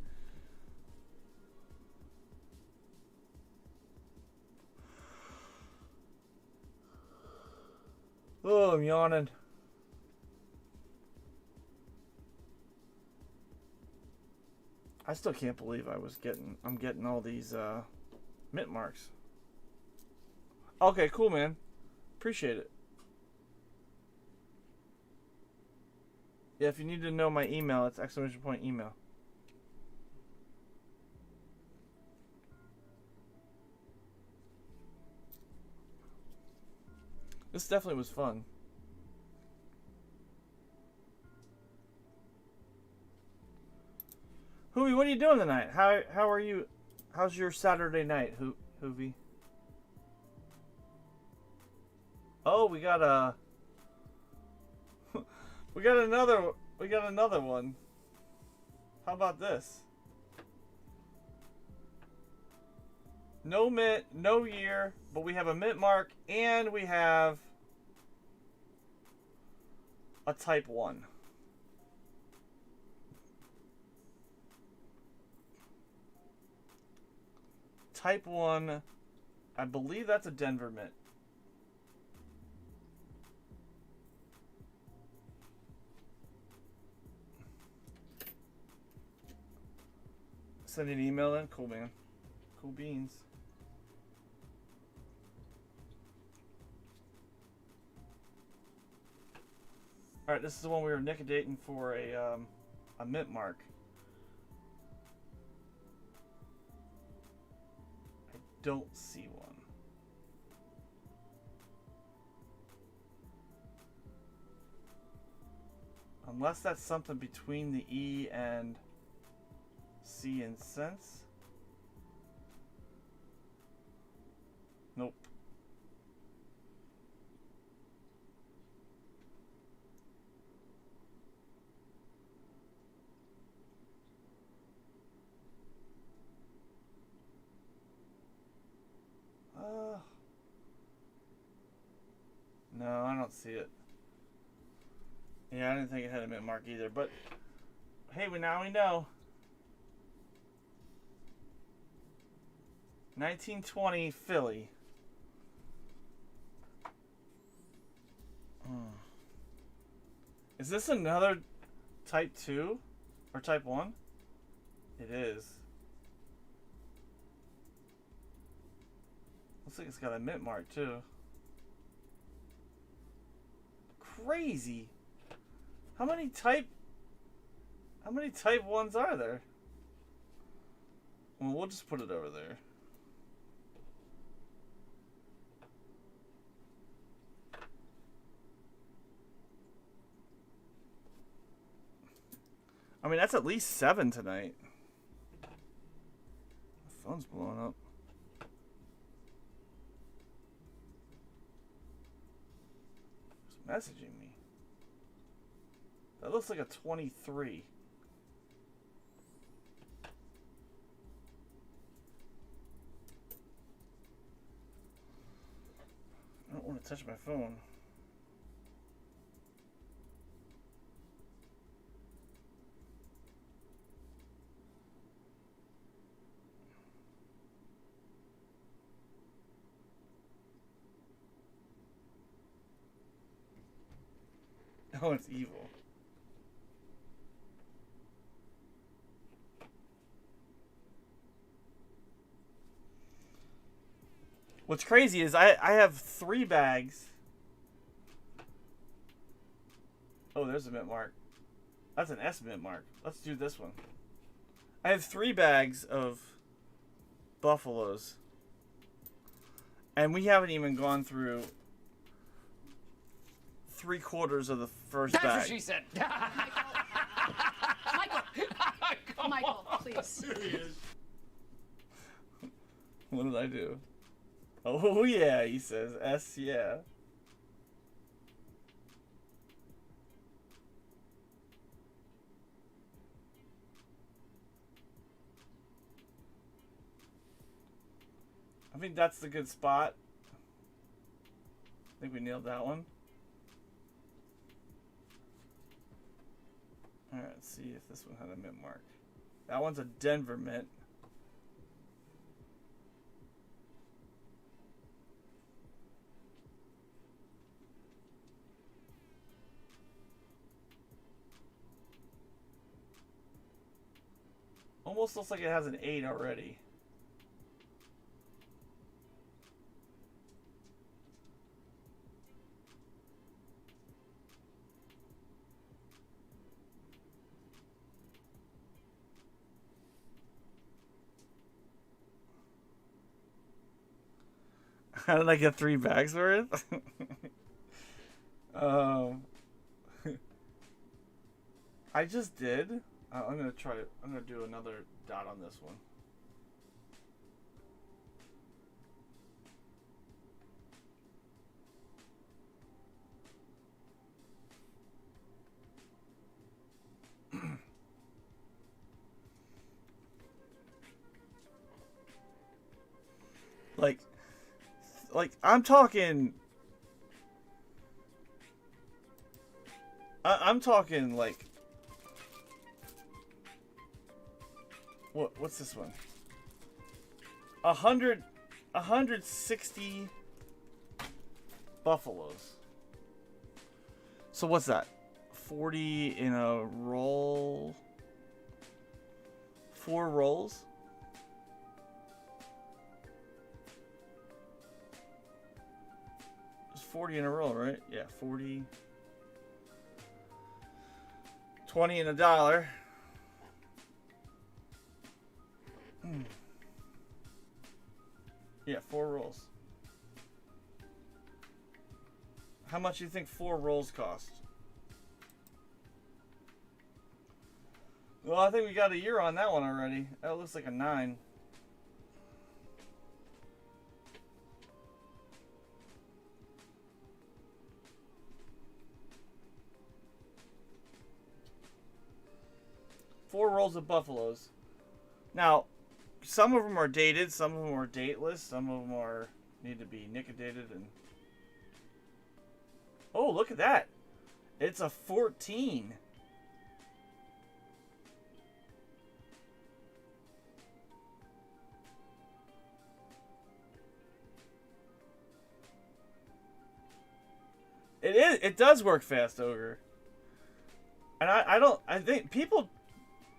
Oh, I'm yawning. I still can't believe I'm getting all these mint marks. Okay, cool, man. Appreciate it. Yeah, if you need to know my email, it's !email. This definitely was fun. Hoovy, what are you doing tonight? How are you? How's your Saturday night, Hoovy? Oh, we got We got another one. How about this? No mint, no year, but we have a mint mark and we have a type 1. Type 1, I believe that's a Denver mint. Send an email in? Cool, man. Cool beans. Alright, this is the one we were nickodating for a mint mark. I don't see one. Unless that's something between the E and C in cents. Nope. No, I don't see it. Yeah, I didn't think it had a mint mark either, but hey, now we know. 1920 Philly. Is this another type 2 or type 1? It is. Looks like it's got a mint mark too. Crazy. How many type 1s are there? Well, we'll just put it over there. I mean, that's at least 7 tonight. My phone's blowing up. Who's messaging me? That looks like a 23. I don't want to touch my phone. Oh, it's evil. What's crazy is I have 3 bags. Oh, there's a mint mark. That's an S mint mark. Let's do this one. I have 3 bags of Buffaloes. And we haven't even gone through 3/4 of the first bag. That's what she said. Michael, please. What did I do? Oh yeah, he says. S, yeah. I think that's the good spot. I think we nailed that one. Alright, let's see if this one had a mint mark. That one's a Denver mint. Almost looks like it has an 8 already. How did I get 3 bags worth? I just did. I'm gonna try. I'm gonna do another dot on this one. like, I'm talking... I'm talking, like... What's this one? 160 buffaloes. So what's that? 40 in a roll? 4 rolls? It's 40 in a roll, right? Yeah, 40. 20 and $1. Yeah, 4 rolls. How much do you think 4 rolls cost? Well, I think we got a year on that one already. That looks like a 9. Four rolls of buffaloes. Now, some of them are dated, some of them are dateless, some of them are need to be nickedated and... Oh, look at that. It's a 14. It does work fast, Ogre. And I think people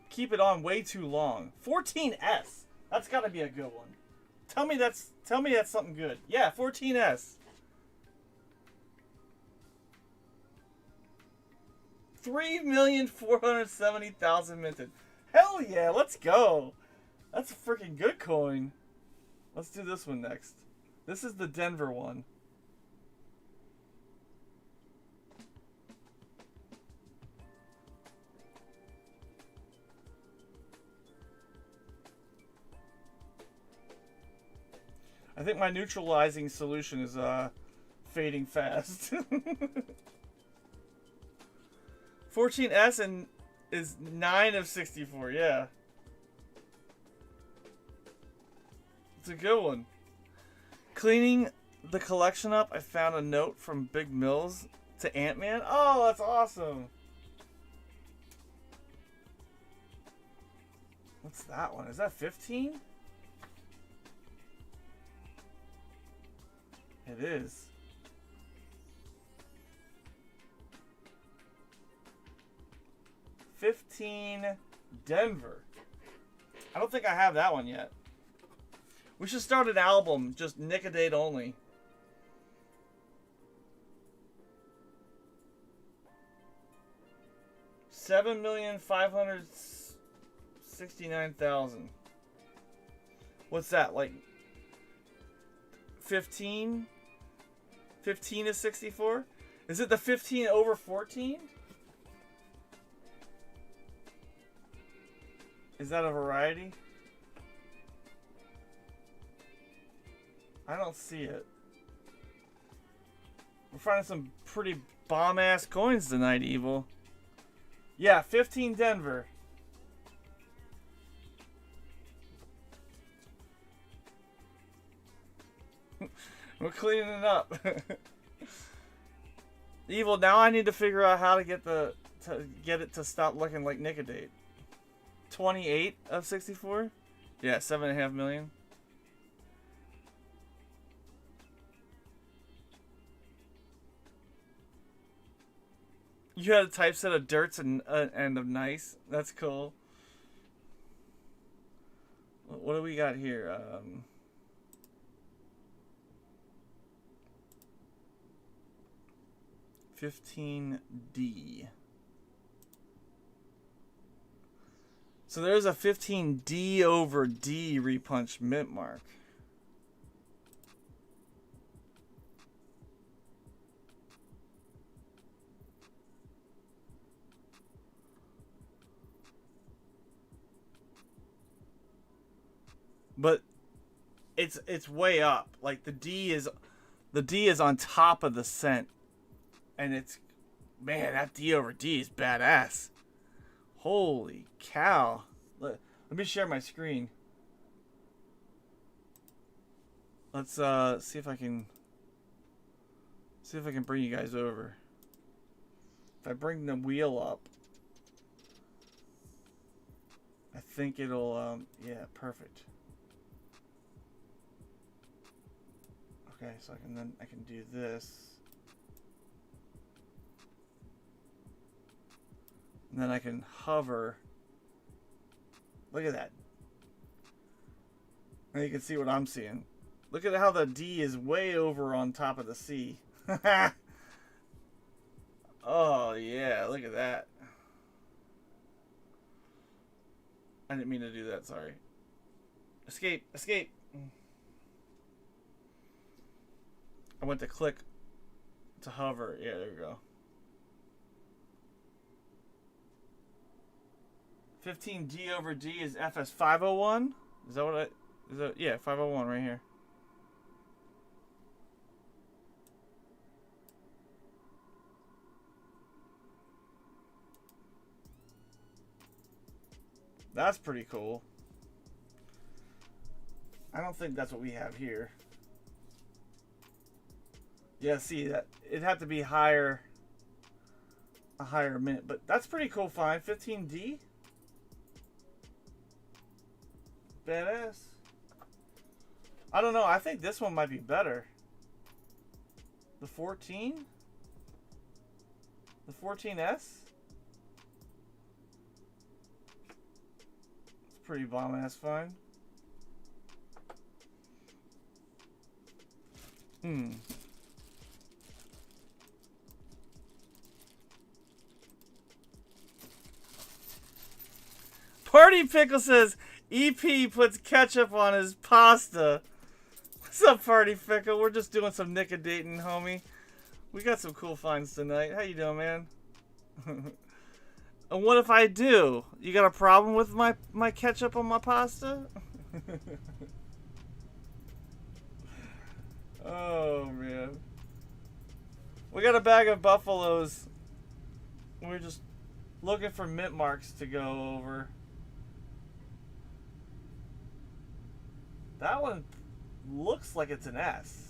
keep it on way too long. 14S. That's got to be a good one. Tell me that's something good. Yeah, 14S. 3,470,000 minted. Hell yeah, let's go. That's a freaking good coin. Let's do this one next. This is the Denver one. I think my neutralizing solution is fading fast. 14S and is 9 of 64, yeah. It's a good one. Cleaning the collection up, I found a note from Big Mills to Ant-Man. Oh, that's awesome. What's that one? Is that 15? It is. $15 Denver. I don't think I have that one yet. We should start an album, just Nicodate only. $7,569,000. What's that, like 15? 15 is 64? Is it the 15 over 14? Is that a variety? I don't see it. We're finding some pretty bomb-ass coins tonight, Evil. Yeah, 15 Denver. We're cleaning it up. Evil, now I need to figure out how to get it to stop looking like Nicodate. 28 of 64? Yeah, 7.5 million. You had a typeset of dirts and of nice. That's cool. What do we got here? 15D. So there's a 15D over D repunch mint mark. But it's way up. Like the D is on top of the cent. And it's, man, that D over D is badass. Holy cow. Let me share my screen. Let's see if I can bring you guys over. If I bring the wheel up, I think it'll yeah, perfect. Okay, so I can do this. And then I can hover. Look at that. Now you can see what I'm seeing. Look at how the D is way over on top of the C. Oh, yeah. Look at that. I didn't mean to do that. Sorry. Escape. Escape. I went to click to hover. Yeah, there we go. 15D over D is FS 501. Is that what I... Is that, yeah, 501 right here. That's pretty cool. I don't think that's what we have here. Yeah, see that it'd have to be higher, a higher minute, but that's pretty cool. Fine, 15D. Badass. I don't know. I think this one might be better. The 14. The 14S. It's pretty bomb ass fine. Party Pickle says EP puts ketchup on his pasta. What's up, Party Pickle? We're just doing some nickodating, homie. We got some cool finds tonight. How you doing, man? And what if I do? You got a problem with my ketchup on my pasta? Oh, man. We got a bag of Buffaloes. We're just looking for mint marks to go over. That one looks like it's an S.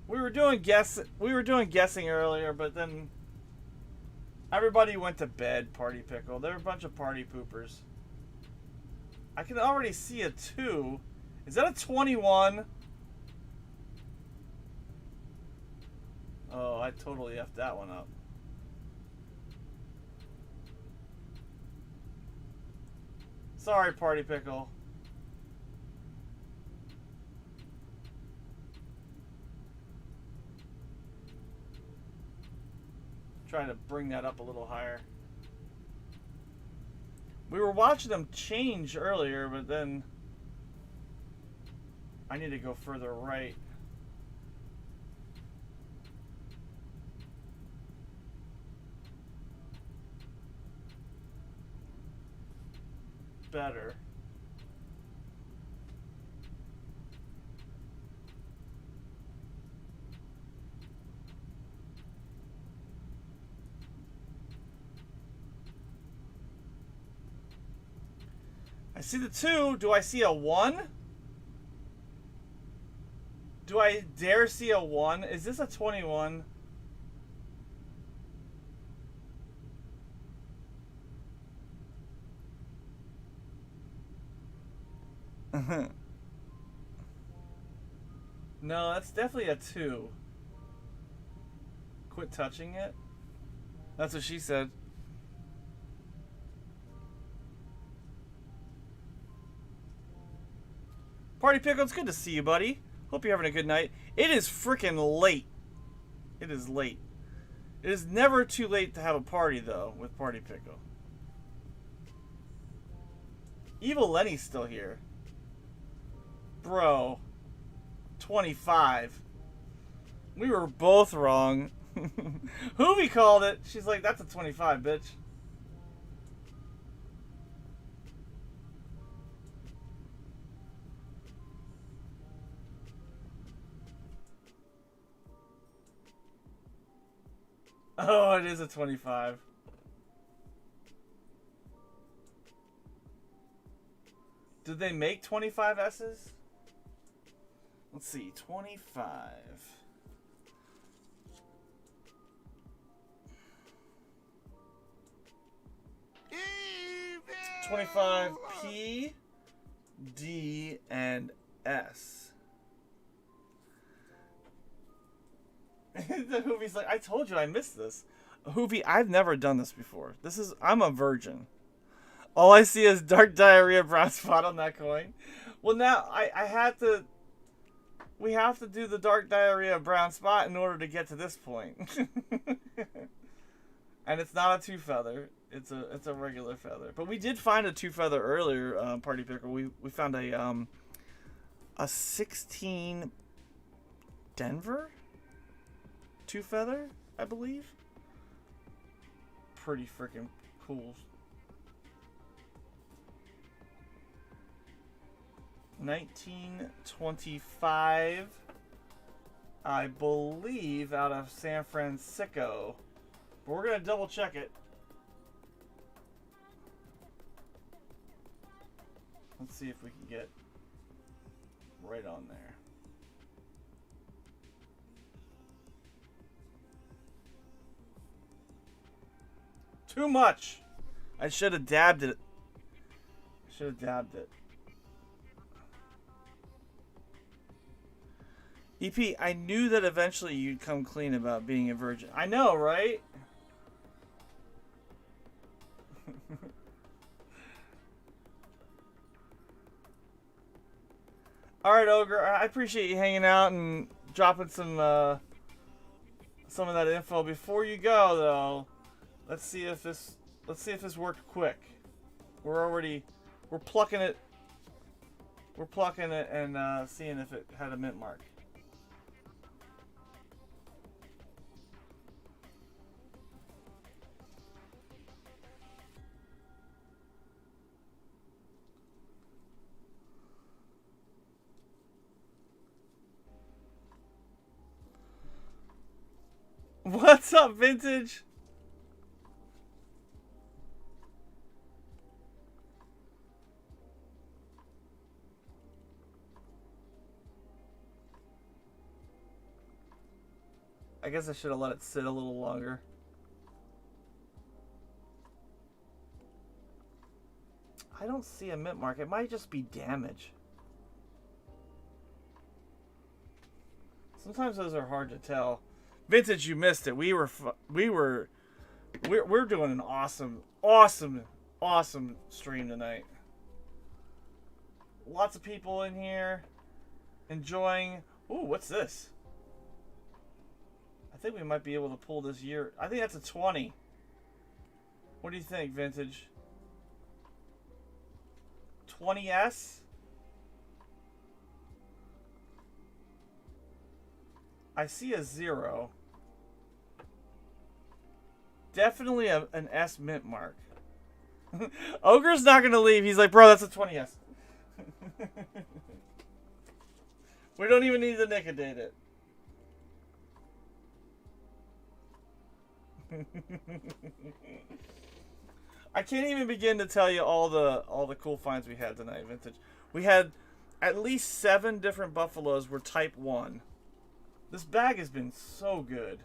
We were doing guessing earlier, but then everybody went to bed. Party Pickle. They're a bunch of party poopers. I can already see a 2. Is that a 21? Oh, I totally effed that one up. Sorry, Party Pickle. Trying to bring that up a little higher. We were watching them change earlier, but then I need to go further right. Better. I see the 2. Do I see a 1? Do I dare see a 1? Is this a 21? No, that's definitely a 2. Quit touching it. That's what she said. Party Pickle, it's good to see you, buddy. Hope you're having a good night. It is freaking late. It is late. It is never too late to have a party, though, with Party Pickle. Evil Lenny's still here. Bro. 25. We were both wrong. Hoovy called it. She's like, that's a 25, bitch. Oh, it is a 25. Did they make 25 S's? Let's see, 25. 25 P, D, and S. The Hoovie's like, I told you I missed this. Hoovie, I've never done this before. I'm a virgin. All I see is dark diarrhea brown spot on that coin. Well, now I had to. We have to do the dark diarrhea brown spot in order to get to this point. And it's not a 2-feather. It's a regular feather. But we did find a 2-feather earlier, Party Picker. We found a 16 Denver 2-feather, I believe. Pretty freaking cool. 1925, I believe, out of San Francisco. But we're gonna double check it. Let's see if we can get right on there. Too much. I should have dabbed it. EP, I knew that eventually you'd come clean about being a virgin. I know, right? Alright, Ogre, I appreciate you hanging out and dropping some of that info. Before you go, though, let's see if this worked quick. We're plucking it and seeing if it had a mint mark. What's up, Vintage? I guess I should have let it sit a little longer. I don't see a mint mark. It might just be damage. Sometimes those are hard to tell. Vintage, you missed it. We're doing an awesome stream tonight. Lots of people in here enjoying. Ooh, what's this? I think we might be able to pull this year. I think that's a 20. What do you think, Vintage? 20S? I see a 0. Definitely an S mint mark. Ogre's not going to leave. He's like, bro, that's a 20S. We don't even need to nicodate it. I can't even begin to tell you all the cool finds we had tonight, Vintage. We had at least 7 different buffaloes were type 1. This bag has been so good.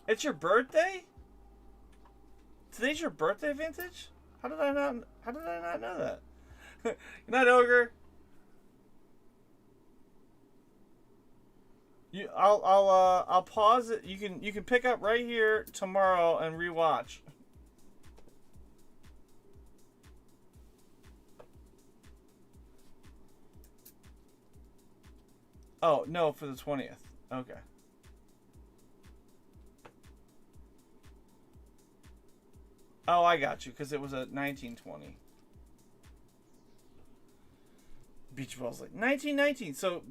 It's your birthday? Today's your birthday, Vintage? How did I not know that? Good night, Ogre. I'll pause it. You can pick up right here tomorrow and rewatch. Oh, no, for the 20th. Okay. Oh, I got you, because it was a 1920. Beach Ball's like, 1919. So,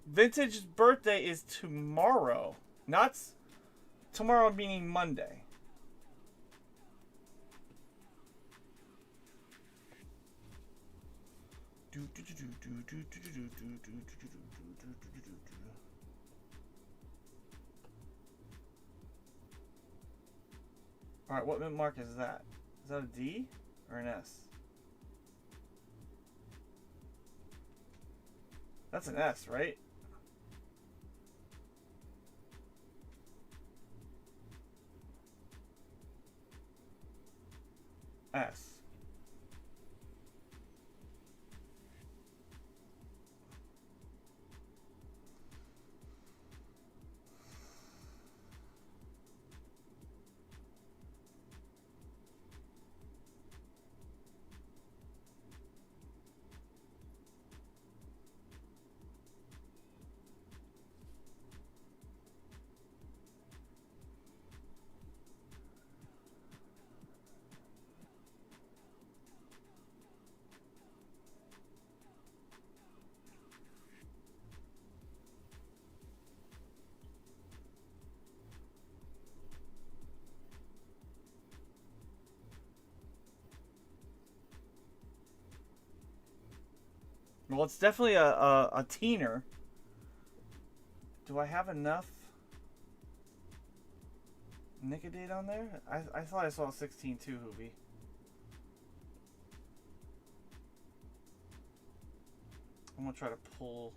Vintage's birthday is tomorrow. Not tomorrow meaning Monday. Alright, what mint mark is that? Is that a D or an S? That's an S, right? S. Well, it's definitely a teener. Do I have enough Nicodate on there? I thought I saw 16 too, Hoovy. I'm gonna try to pull.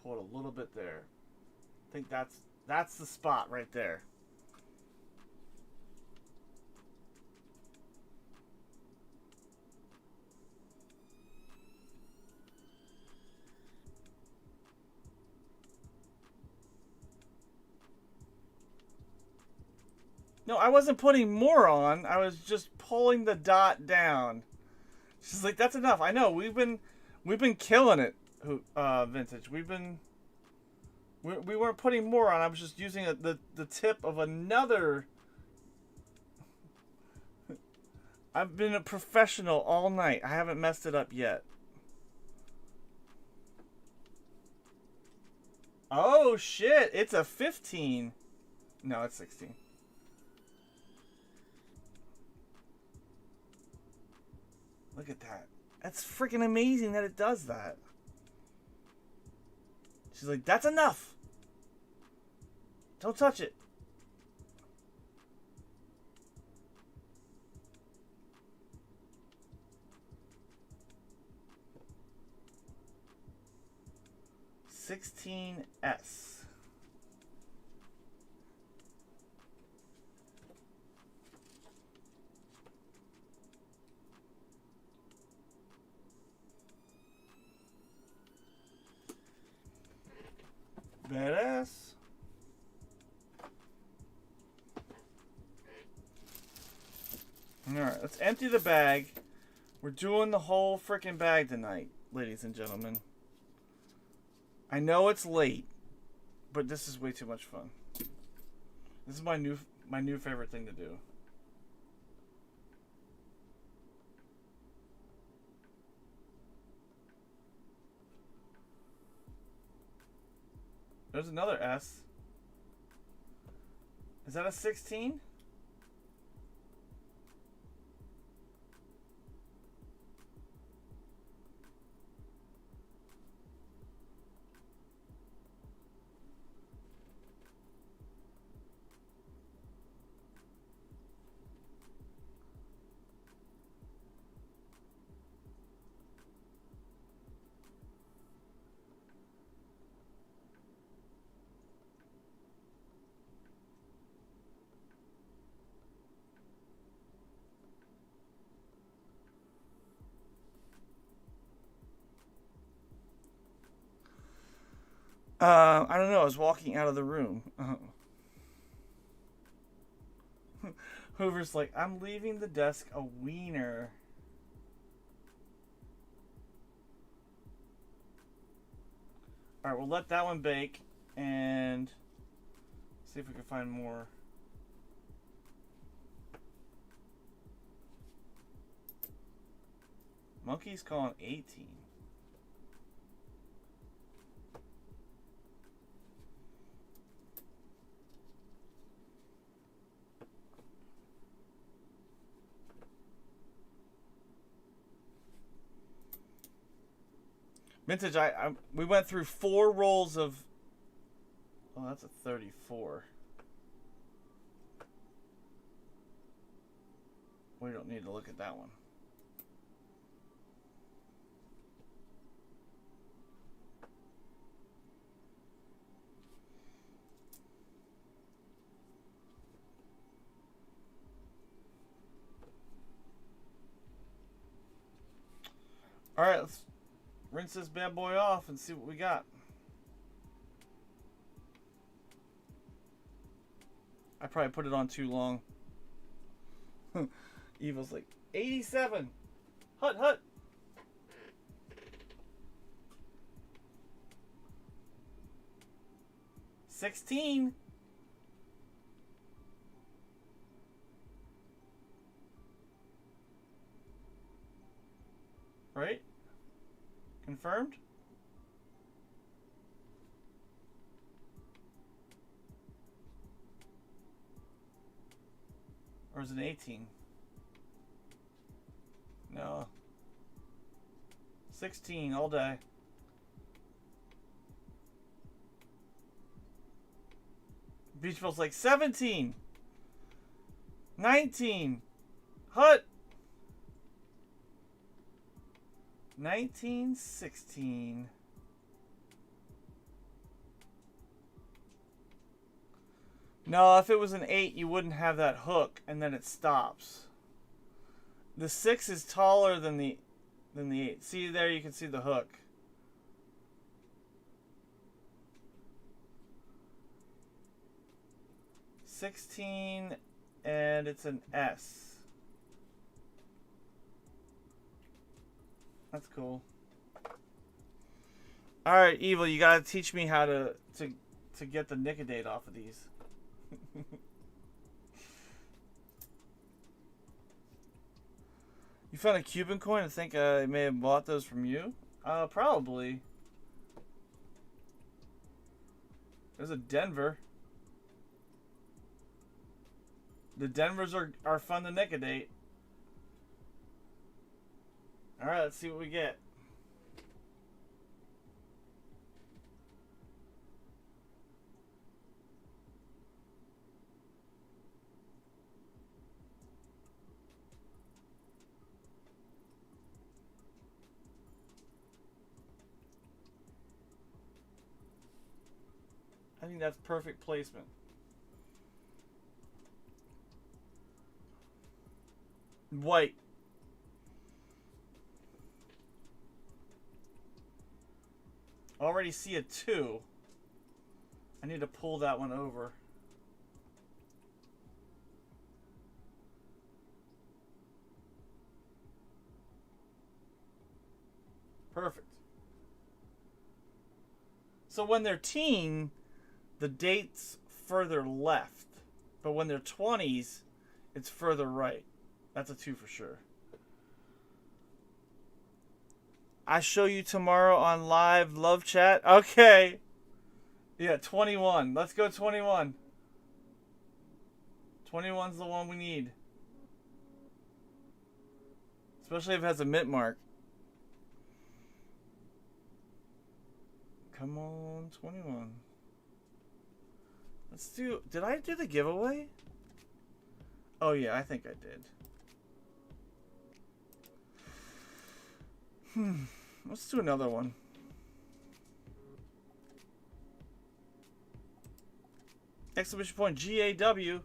Pull it a little bit there. I think that's the spot right there. No, I wasn't putting more on. I was just pulling the dot down. She's like, "That's enough." I know we've been killing it, Vintage. We weren't putting more on. I was just using the tip of another. I've been a professional all night. I haven't messed it up yet. Oh shit! It's a 15. No, it's 16. Look at that. That's freaking amazing that it does that. She's like, "That's enough. Don't touch it." (16S). Badass. Alright, let's empty the bag. We're doing the whole freaking bag tonight, ladies and gentlemen. I know it's late, but this is way too much fun. This is my new favorite thing to do. There's another S. Is that a 16? I don't know. I was walking out of the room. Hoover's like, "I'm leaving the desk a wiener." Alright, we'll let that one bake and see if we can find more. Monkey's calling 18. Vintage, we went through 4 rolls of... Oh, that's a 34. We don't need to look at that one. Alright, let's rinse this bad boy off and see what we got. I probably put it on too long. Evil's like, 87! Hut, hut! $16! Right? Confirmed? Or is it 18? No. 16 all day. Beach Bill's like 17. 19. Hut. 19, 16. No, if it was an 8, you wouldn't have that hook, and then it stops. The 6 is taller than the 8. See there, you can see the hook. $16, and it's an S. That's cool. All right, Evil, you gotta teach me how to get the Nicodate off of these. You found a Cuban coin and think I may have bought those from you? Probably. There's a Denver. The Denvers are fun to Nicodate. Alright, let's see what we get. I think that's perfect placement. White. Already see a 2. I need to pull that one over. Perfect. So when they're teen, the date's further left. But when they're 20s, it's further right. That's a 2 for sure. I show you tomorrow on live love chat. Okay. Yeah, 21. Let's go 21. 21's the one we need. Especially if it has a mint mark. Come on, 21. Let's do... Did I do the giveaway? Oh yeah, I think I did. Let's do another one. Exclamation point GAW.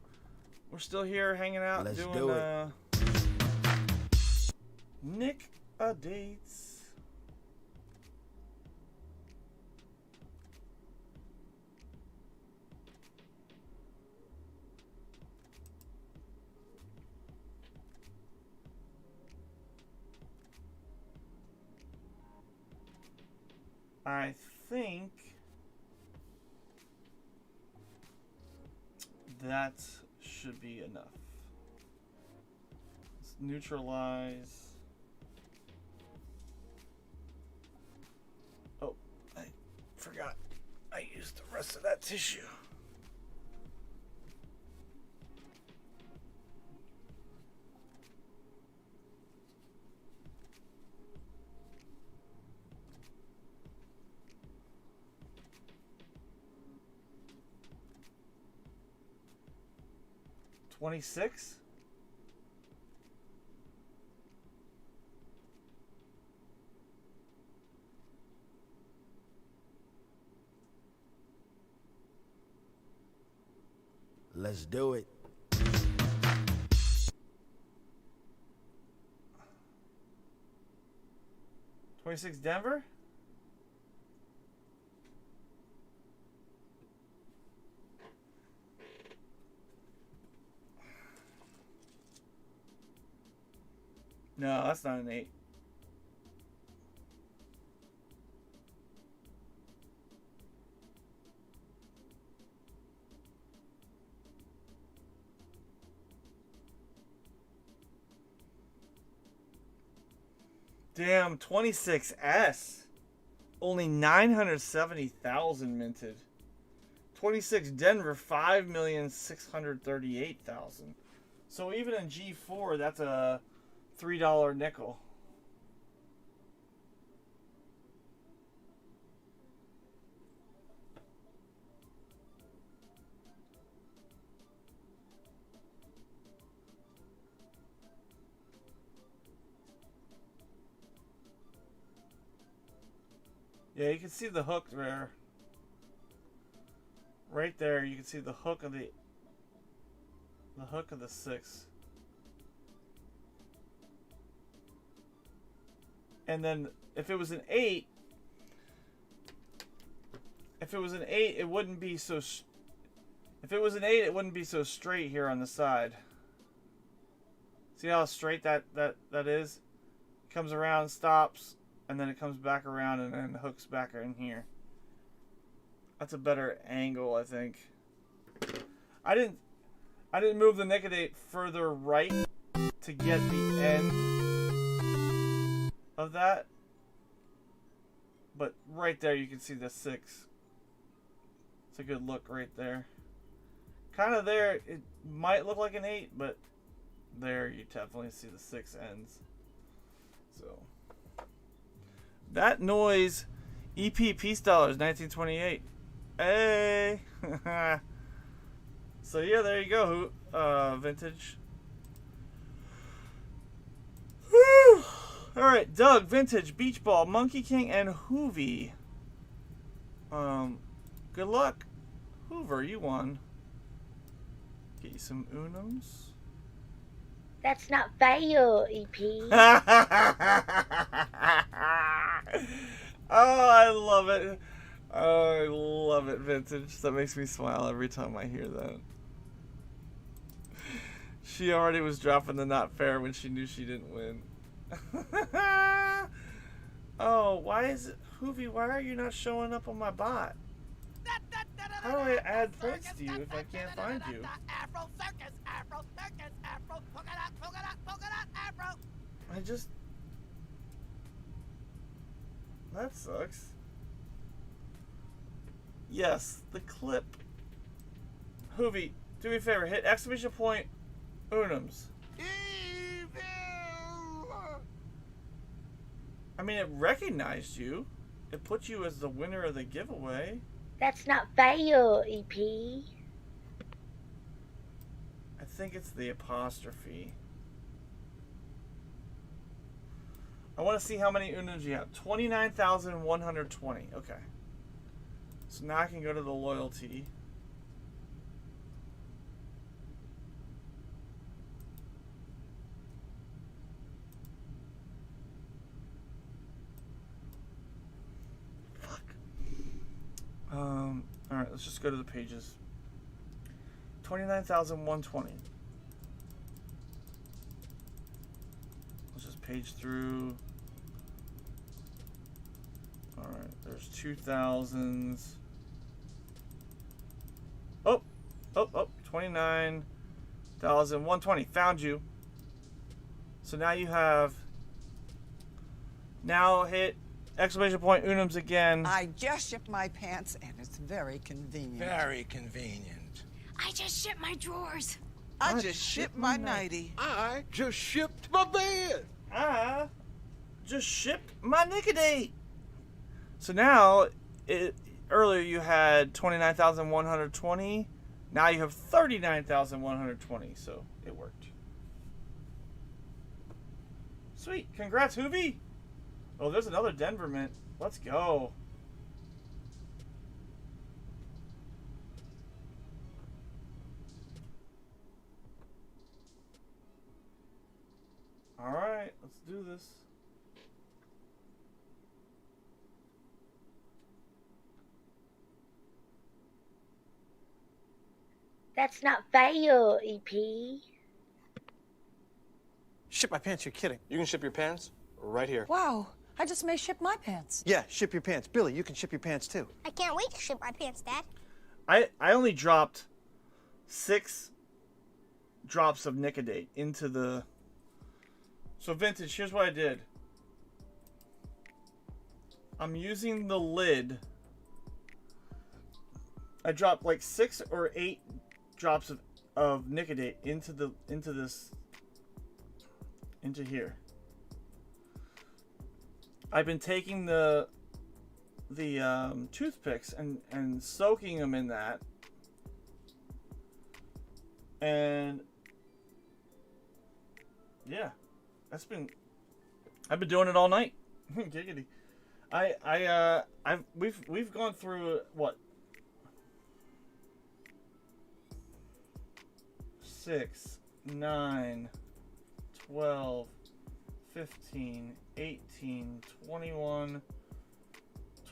We're still here hanging out. Let's doing do it. Nick dates. I think that should be enough. Let's neutralize. Oh, I forgot. I used the rest of that tissue. 26? Let's do it. Denver? No, that's not an 8. Damn, 26S. Only 970,000 minted. 26 Denver, 5,638,000. So even in G4, that's a $3 nickel. Yeah, you can see the hook there. Right there, you can see the hook of the the 6. And then if it was an 8, it wouldn't be so it wouldn't be so straight here on the side. See how straight that is? Comes around, stops, and then it comes back around and then hooks back in here. That's a better angle, I think. I didn't move the Nicodate further right to get the end of that. But right there you can see the 6. It's a good look right there. Kind of there, it might look like an 8, but there you definitely see the 6 ends. So that noise, EP Peace Dollars 1928. Hey. So yeah, there you go. Vintage. Whew. All right, Doug, Vintage, Beach Ball, Monkey King, and Hoovy. Good luck, Hoover. You won. Get you some Unums. That's not fair, EP. Oh, I love it. Oh, I love it, Vintage. That makes me smile every time I hear that. She already was dropping the not fair when she knew she didn't win. Oh, why is it... Hoovy, why are you not showing up on my bot? How do I add points to you if I can't find you? Afro circus, Afro circus, Afro polka dot, polka dot, polka dot, Afro. I just... That sucks. Yes, the clip. Hoovy, do me a favor. Hit exclamation point Unums. I mean, it recognized you. It put you as the winner of the giveaway. That's not fair, EP. I think it's the apostrophe. I want to see how many Unums you have. 29,120. Okay. So now I can go to the loyalty. Fuck. Alright, let's just go to the pages. 29,120. Let's just page through. Alright, there's 2,000s. Oh, 29,120. Found you. So now you have. Now hit exclamation point Unums again. I just shipped my pants, and it's very convenient. Very convenient. I just shipped my drawers. I just shipped my nightie. I just shipped my bed. I just shipped my Nicodate. So now, earlier you had 29,120. Now you have 39,120, so it worked. Sweet. Congrats, Hoovy. Oh, there's another Denver mint. Let's go. All right, let's do this. That's not fair, EP. Ship my pants, you're kidding. You can ship your pants right here. Wow, I just may ship my pants. Yeah, ship your pants. Billy, you can ship your pants too. I can't wait to ship my pants, Dad. I only dropped 6 drops of Nicodate into the... So Vintage, here's what I did. I'm using the lid. I dropped like 6 or 8 drops of Nicodate into here. I've been taking the toothpicks and soaking them in that, and yeah, I've been doing it all night. Giggity. We've gone through what, 6, 9, 12, 15, 18, 21,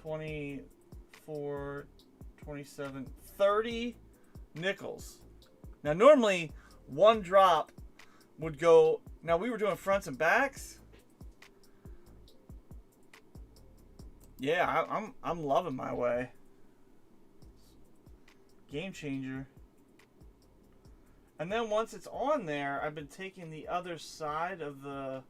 24, 27, 30 nickels. Now normally one drop would go, now we were doing fronts and backs. Yeah, I'm loving my way. Game changer. And then once it's on there, I've been taking the other side of the...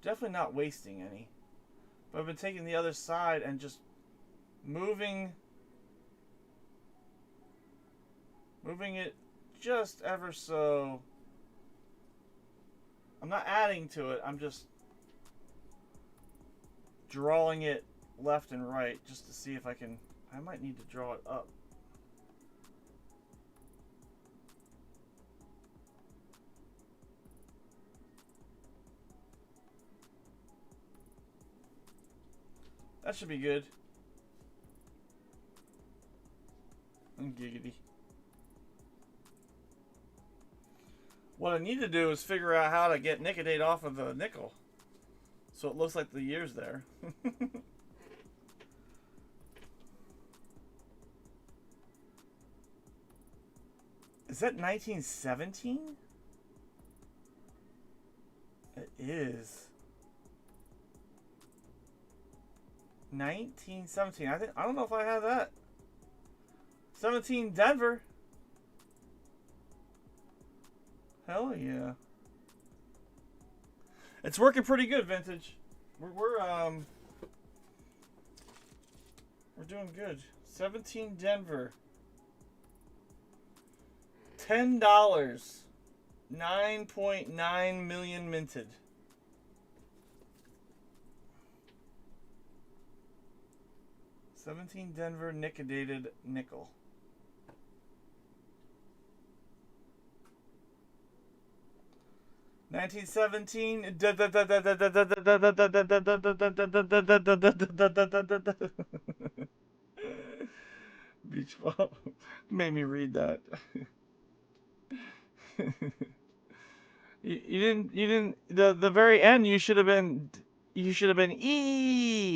Definitely not wasting any. But I've been taking the other side and just moving it just ever so. I'm not adding to it, I'm just drawing it left and right just to see if I can. I might need to draw it up. That should be good. Giggity. What I need to do is figure out how to get Nicodate off of the nickel, so it looks like the year's there. Is that 1917? It is. 1917. I don't know if I have that. 17 Denver. Hell yeah. It's working pretty good, Vintage. We're doing good. 17 Denver. $10. 9.9 million minted. $17 Denver Nicodated nickel. $1917 Beach ball made me read that. You didn't the very end you should have been E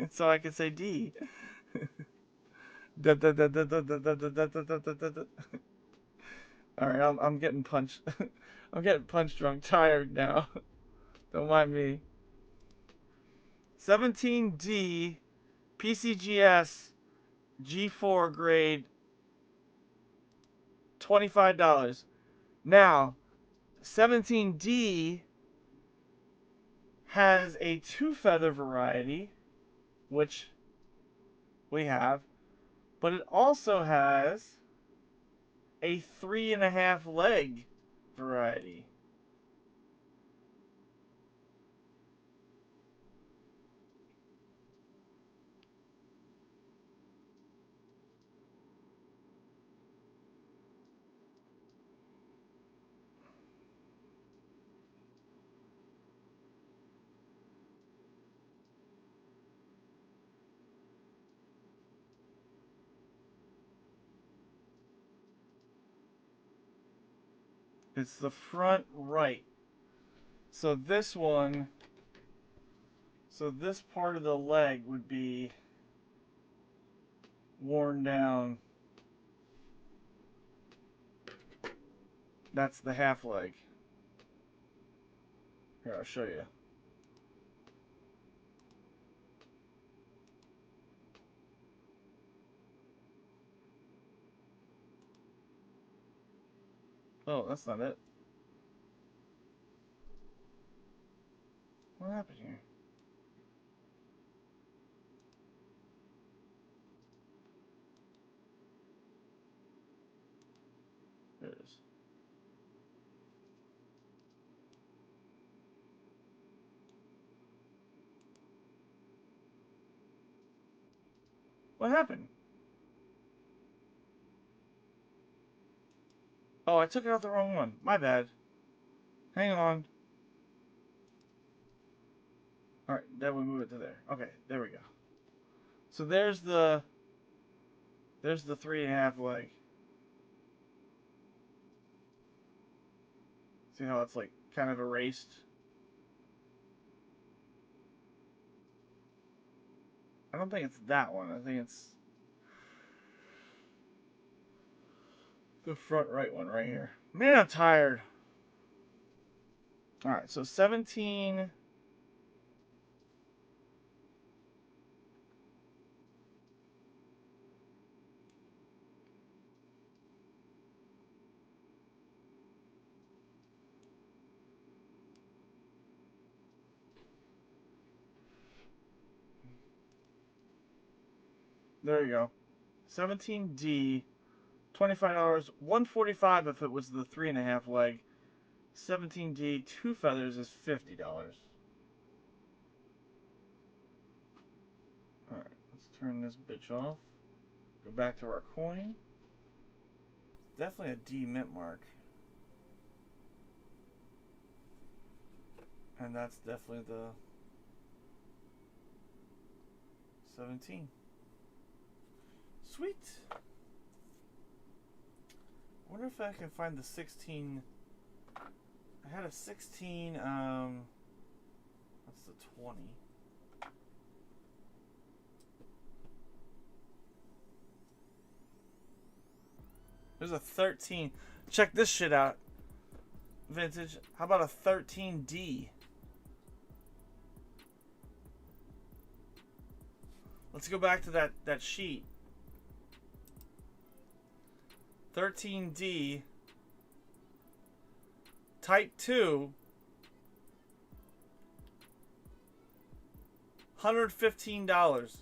so I could say D. All right, I'm getting punched. I'm getting punch drunk, tired now. Don't mind me. 17D PCGS G4 grade, $25. Now, 17D has a 2-feather variety, which we have, but it also has a 3.5 leg variety. It's the front right. So this one, so this part of the leg would be worn down. That's the half leg. Here, I'll show you. Oh, that's not it. What happened here? There it is. What happened? Oh, I took out the wrong one. My bad. Hang on. Alright, then we move it to there. Okay, there we go. So there's the 3.5 leg. See how it's like kind of erased? I don't think it's that one. I think it's the front right one right here. Man, I'm tired. Alright, so 17. There you go. 17D, $25, $145 if it was the 3.5 leg. 17D, 2 feathers is $50. Alright, let's turn this bitch off. Go back to our coin. Definitely a D mint mark. And that's definitely the 17. Sweet. I wonder if I can find the 16. I had a 16, that's the 20. There's a 13. Check this shit out. Vintage. How about a 13D? Let's go back to that sheet. 13D. Type 2. $115.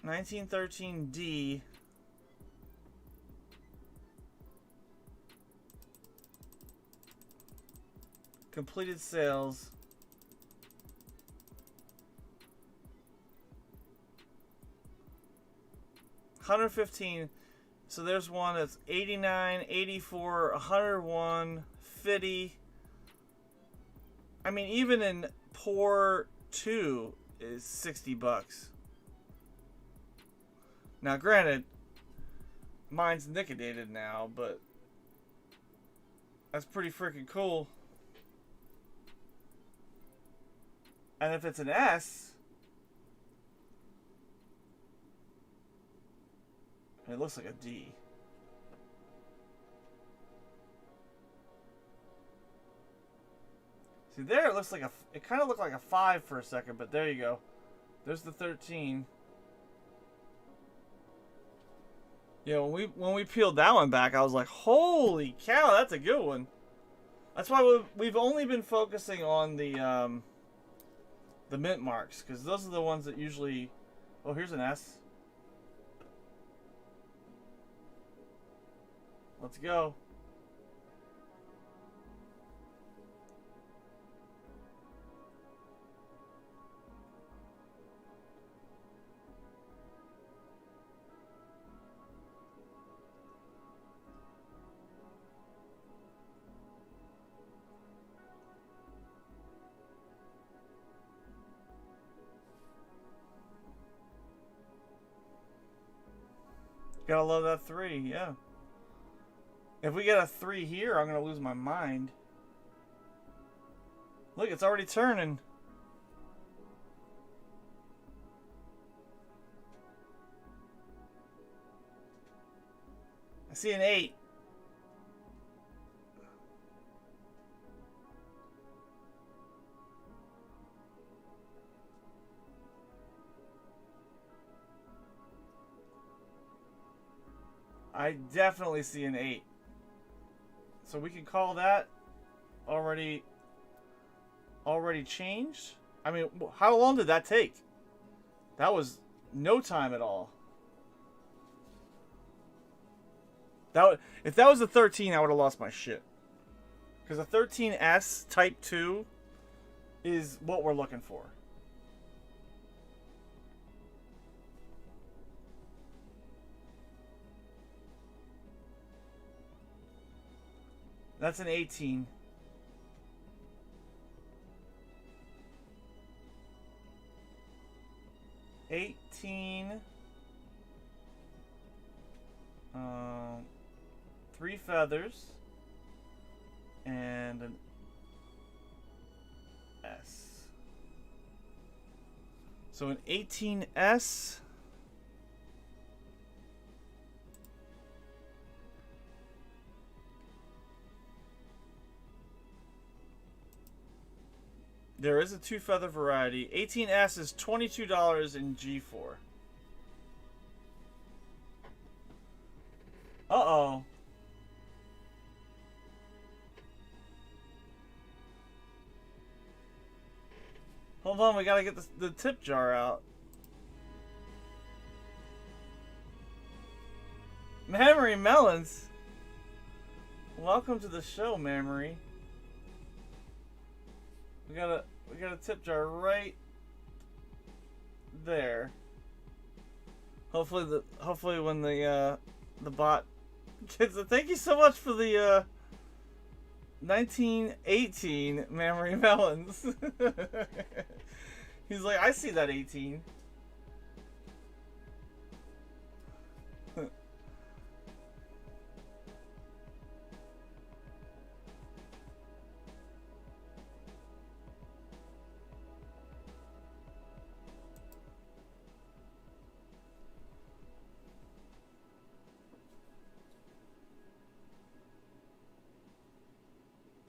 $1913D. Completed sales. $115. So there's one that's 89, 84, 101, 50. I mean, even in poor 2 is $60. Now, granted, mine's liquidated now, but that's pretty freaking cool. And if it's an S, it looks like a D. See there, it looks like it kind of looked like a 5 for a second, but there you go. There's the 13. Yeah, when we peeled that one back, I was like, holy cow, that's a good one. That's why we've only been focusing on the mint marks, because those are the ones that usually... Oh, here's an S. Let's go. Gotta love that 3, yeah. If we get a 3 here, I'm gonna lose my mind. Look, it's already turning. I see an 8. I definitely see an 8. So we can call that already changed. I mean, how long did that take? That was no time at all. If that was a 13, I would have lost my shit. Because a 13S Type 2 is what we're looking for. That's an 18. Three feathers and an S. So an 18S. There is a 2-feather variety. 18S is $22 in G4. Uh-oh. Hold on, we gotta get the tip jar out. Memory Melons. Welcome to the show, Memory. We got a tip jar right there. Hopefully when the bot gets it. Thank you so much for the 1918 Memory Melons. He's like, I see that 18.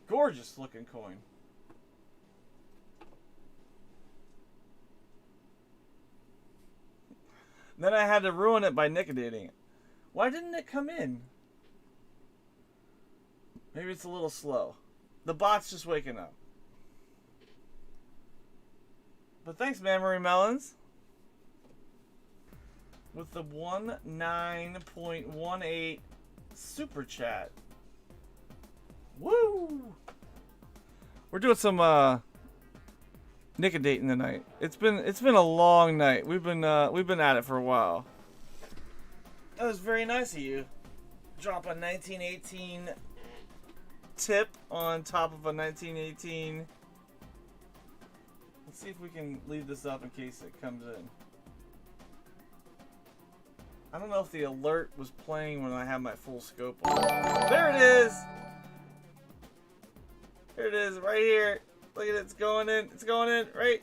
Gorgeous looking coin. Then I had to ruin it by nickedating it. Why didn't it come in? Maybe it's a little slow. The bot's just waking up. But thanks, Memory Melons. With the 19.18 super chat. Woo! We're doing some nickedating tonight. It's been a long night. We've been at it for a while. That was very nice of you. Drop a 1918 tip on top of a 1918. Let's see if we can leave this up in case it comes in. I don't know if the alert was playing when I had my full scope on. There it is! Here it is, right here. Look at it, it's going in. It's going in right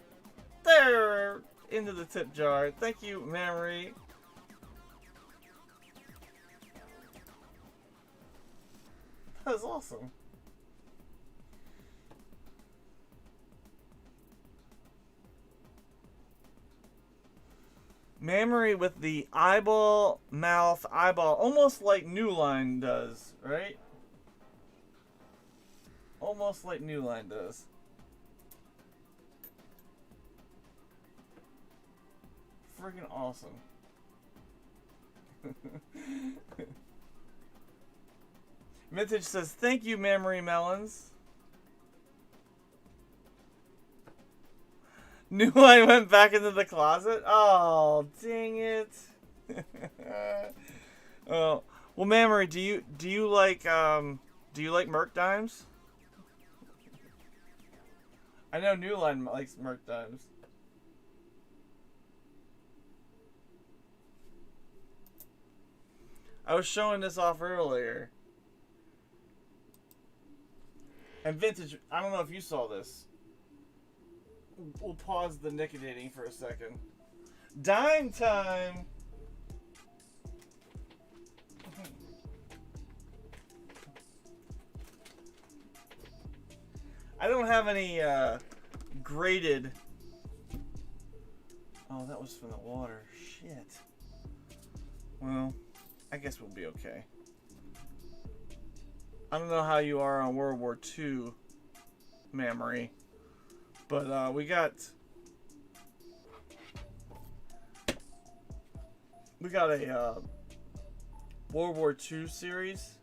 there into the tip jar. Thank you, Memory. That was awesome. Memory with the eyeball, mouth, eyeball, almost like New Line does, right? Almost like New Line does. Freaking awesome. Vintage says, thank you, Memory Melons. New Line went back into the closet? Oh, dang it. Oh, well, Memory, do you like Merc Dimes? I know New Line likes Merc Dimes. I was showing this off earlier. And vintage, I don't know if you saw this. We'll pause the nicotinating for a second. Dime time! I don't have any graded. Oh, that was from the water. Shit. Well, I guess we'll be okay. I don't know how you are on World War II memory, but we got a World War II series.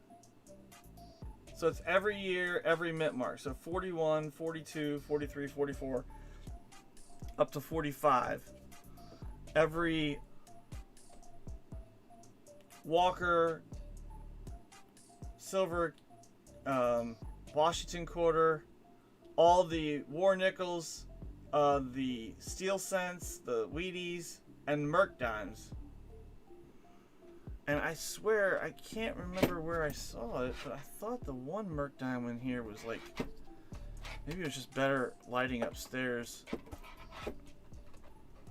So it's every year, every mint mark. So 41, 42, 43, 44, up to 45. Every Walker, silver, Washington quarter, all the war nickels, the steel cents, the Wheaties, and Merc dimes. And I swear, I can't remember where I saw it, but I thought the one Merc dime in here was like, maybe it was just better lighting upstairs.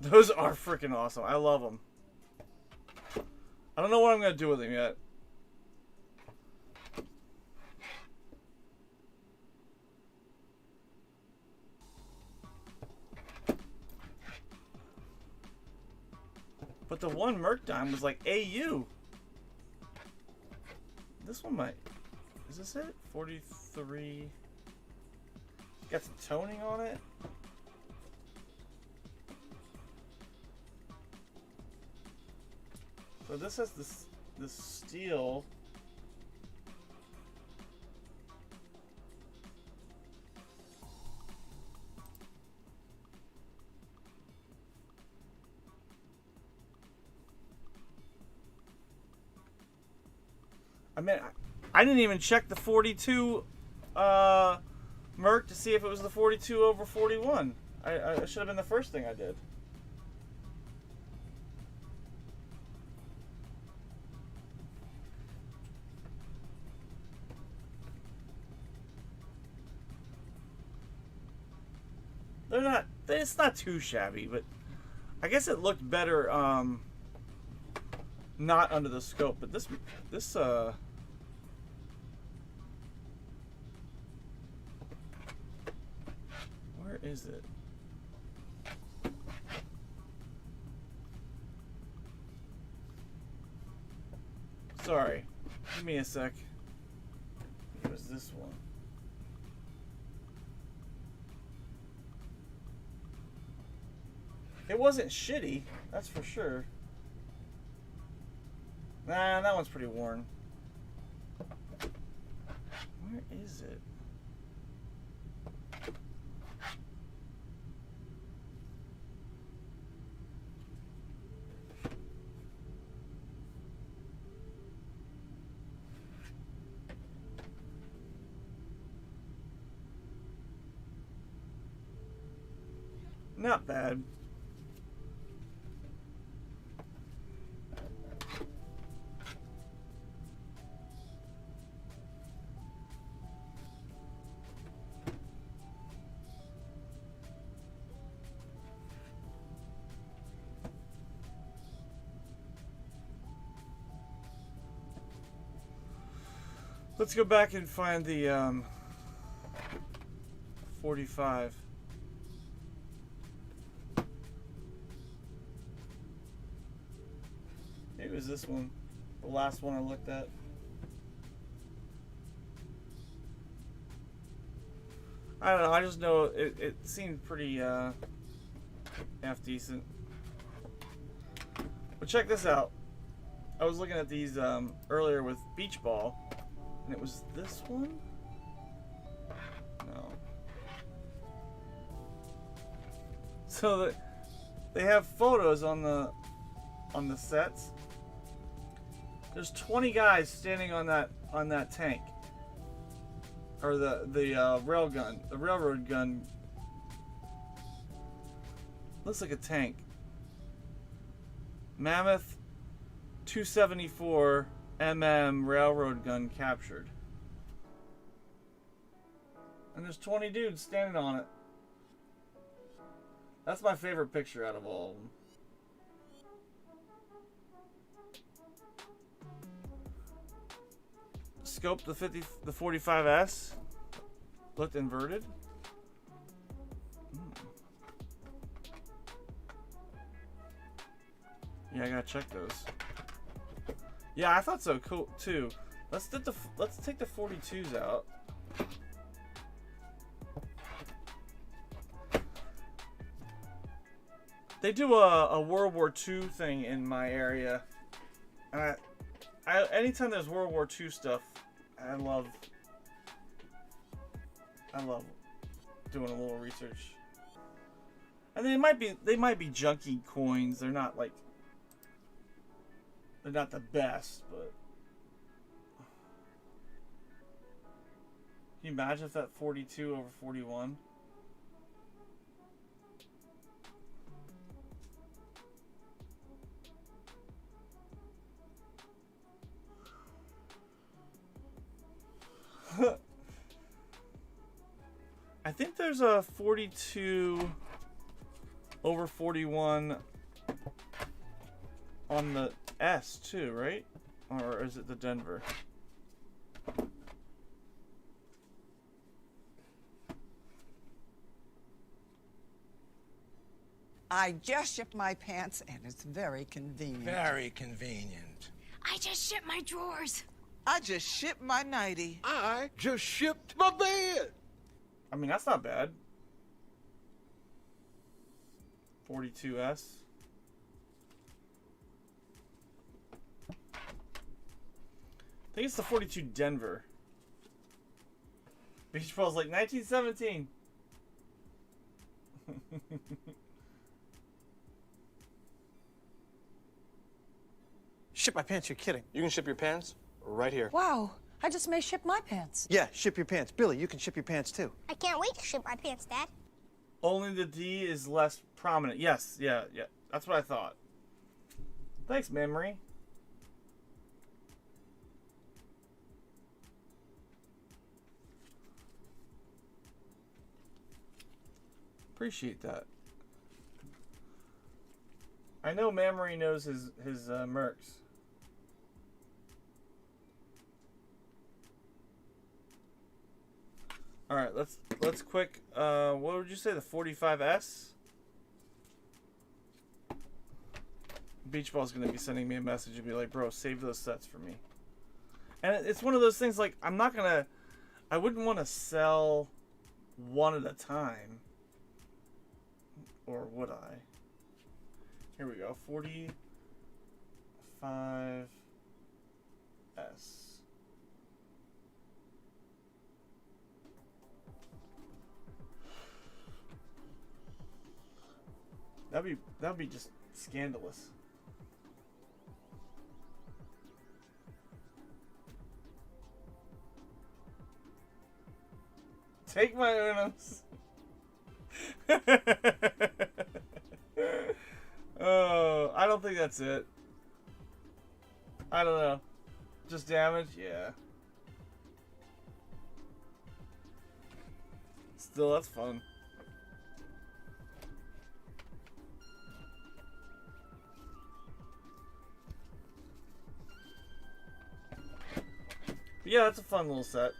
Those are freaking awesome. I love them. I don't know what I'm going to do with them yet. But the one Merc dime was like AU. This one might. Is this it? 43. Got some toning on it. So this has this steel. I mean, I didn't even check the 42 Merc to see if it was the 42 over 41. I should have been the first thing I did. They're not. It's not too shabby, but I guess it looked better not under the scope. But this where is it? Sorry, give me a sec. It was this one. It wasn't shitty, that's for sure. Nah, that one's pretty worn. Where is it? Not bad. Let's go back and find the 45. Maybe it was this one, the last one I looked at. I don't know, I just know it seemed pretty half decent. But check this out. I was looking at these earlier with Beach Ball, and it was this one? No. So they have photos on the sets. There's 20 guys standing on that tank, or the railroad gun. Looks like a tank. Mammoth 274 railroad gun captured. And there's 20 dudes standing on it. That's my favorite picture out of all of them. Scope the 45S. Looked inverted. Yeah, I gotta check those. Yeah, I thought so. Cool too. Let's take the 42s out. They do a World War II thing in my area, and I anytime there's World War II stuff, I love doing a little research. And they might be junky coins. They're not the best, but can you imagine if that 42 over 41? I think there's a 42 over 41 on the S too, right? Or is it the Denver? I just shipped my pants, and it's very convenient. Very convenient. I just shipped my drawers. I just shipped my nightie. I just shipped my bed. I mean, that's not bad. 42S. I think it's the 42 Denver. Beach Ball's like 1917. Ship my pants, you're kidding. You can ship your pants right here. Wow, I just may ship my pants. Yeah, ship your pants. Billy, you can ship your pants too. I can't wait to ship my pants, Dad. Only the D is less prominent. Yes, yeah. That's what I thought. Thanks, Memory. Appreciate that. I know Memory knows his mercs. All right, let's quick. What would you say, the 45S? Beach Ball's gonna be sending me a message and be like, "Bro, save those sets for me." And it's one of those things, like, I wouldn't want to sell one at a time, or would I? Here we go, 45S. That'd be just scandalous. Take my Unos. Oh, I don't think that's it. I don't know. Just damage? Yeah. Still, that's fun. But yeah, that's a fun little set.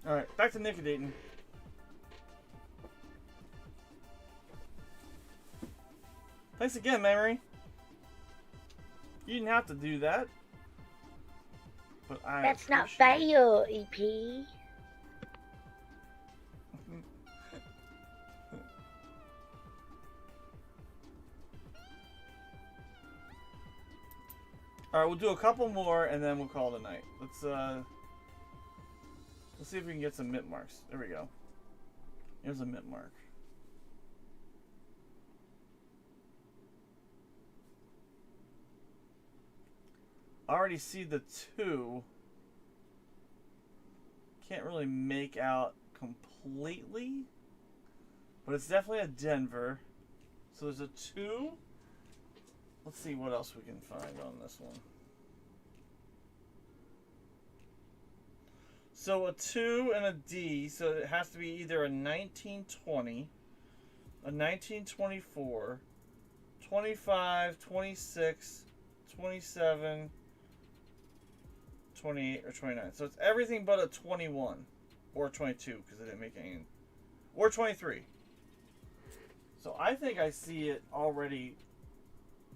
Alright, back to Nickodating. Thanks again, Memory. You didn't have to do that. But I That's not appreciate it. fair, EP. Alright, we'll do a couple more and then we'll call it a night. Let's see if we can get some mint marks. There we go. Here's a mint mark. I already see the 2. Can't really make out completely. But it's definitely a Denver. So there's a 2. Let's see what else we can find on this one. So a 2 and a D, so it has to be either a 1920, a 1924, 25, 26, 27, 28, or 29. So it's everything but a 21. Or 22, because I didn't make any. Or 23. So I think I see it already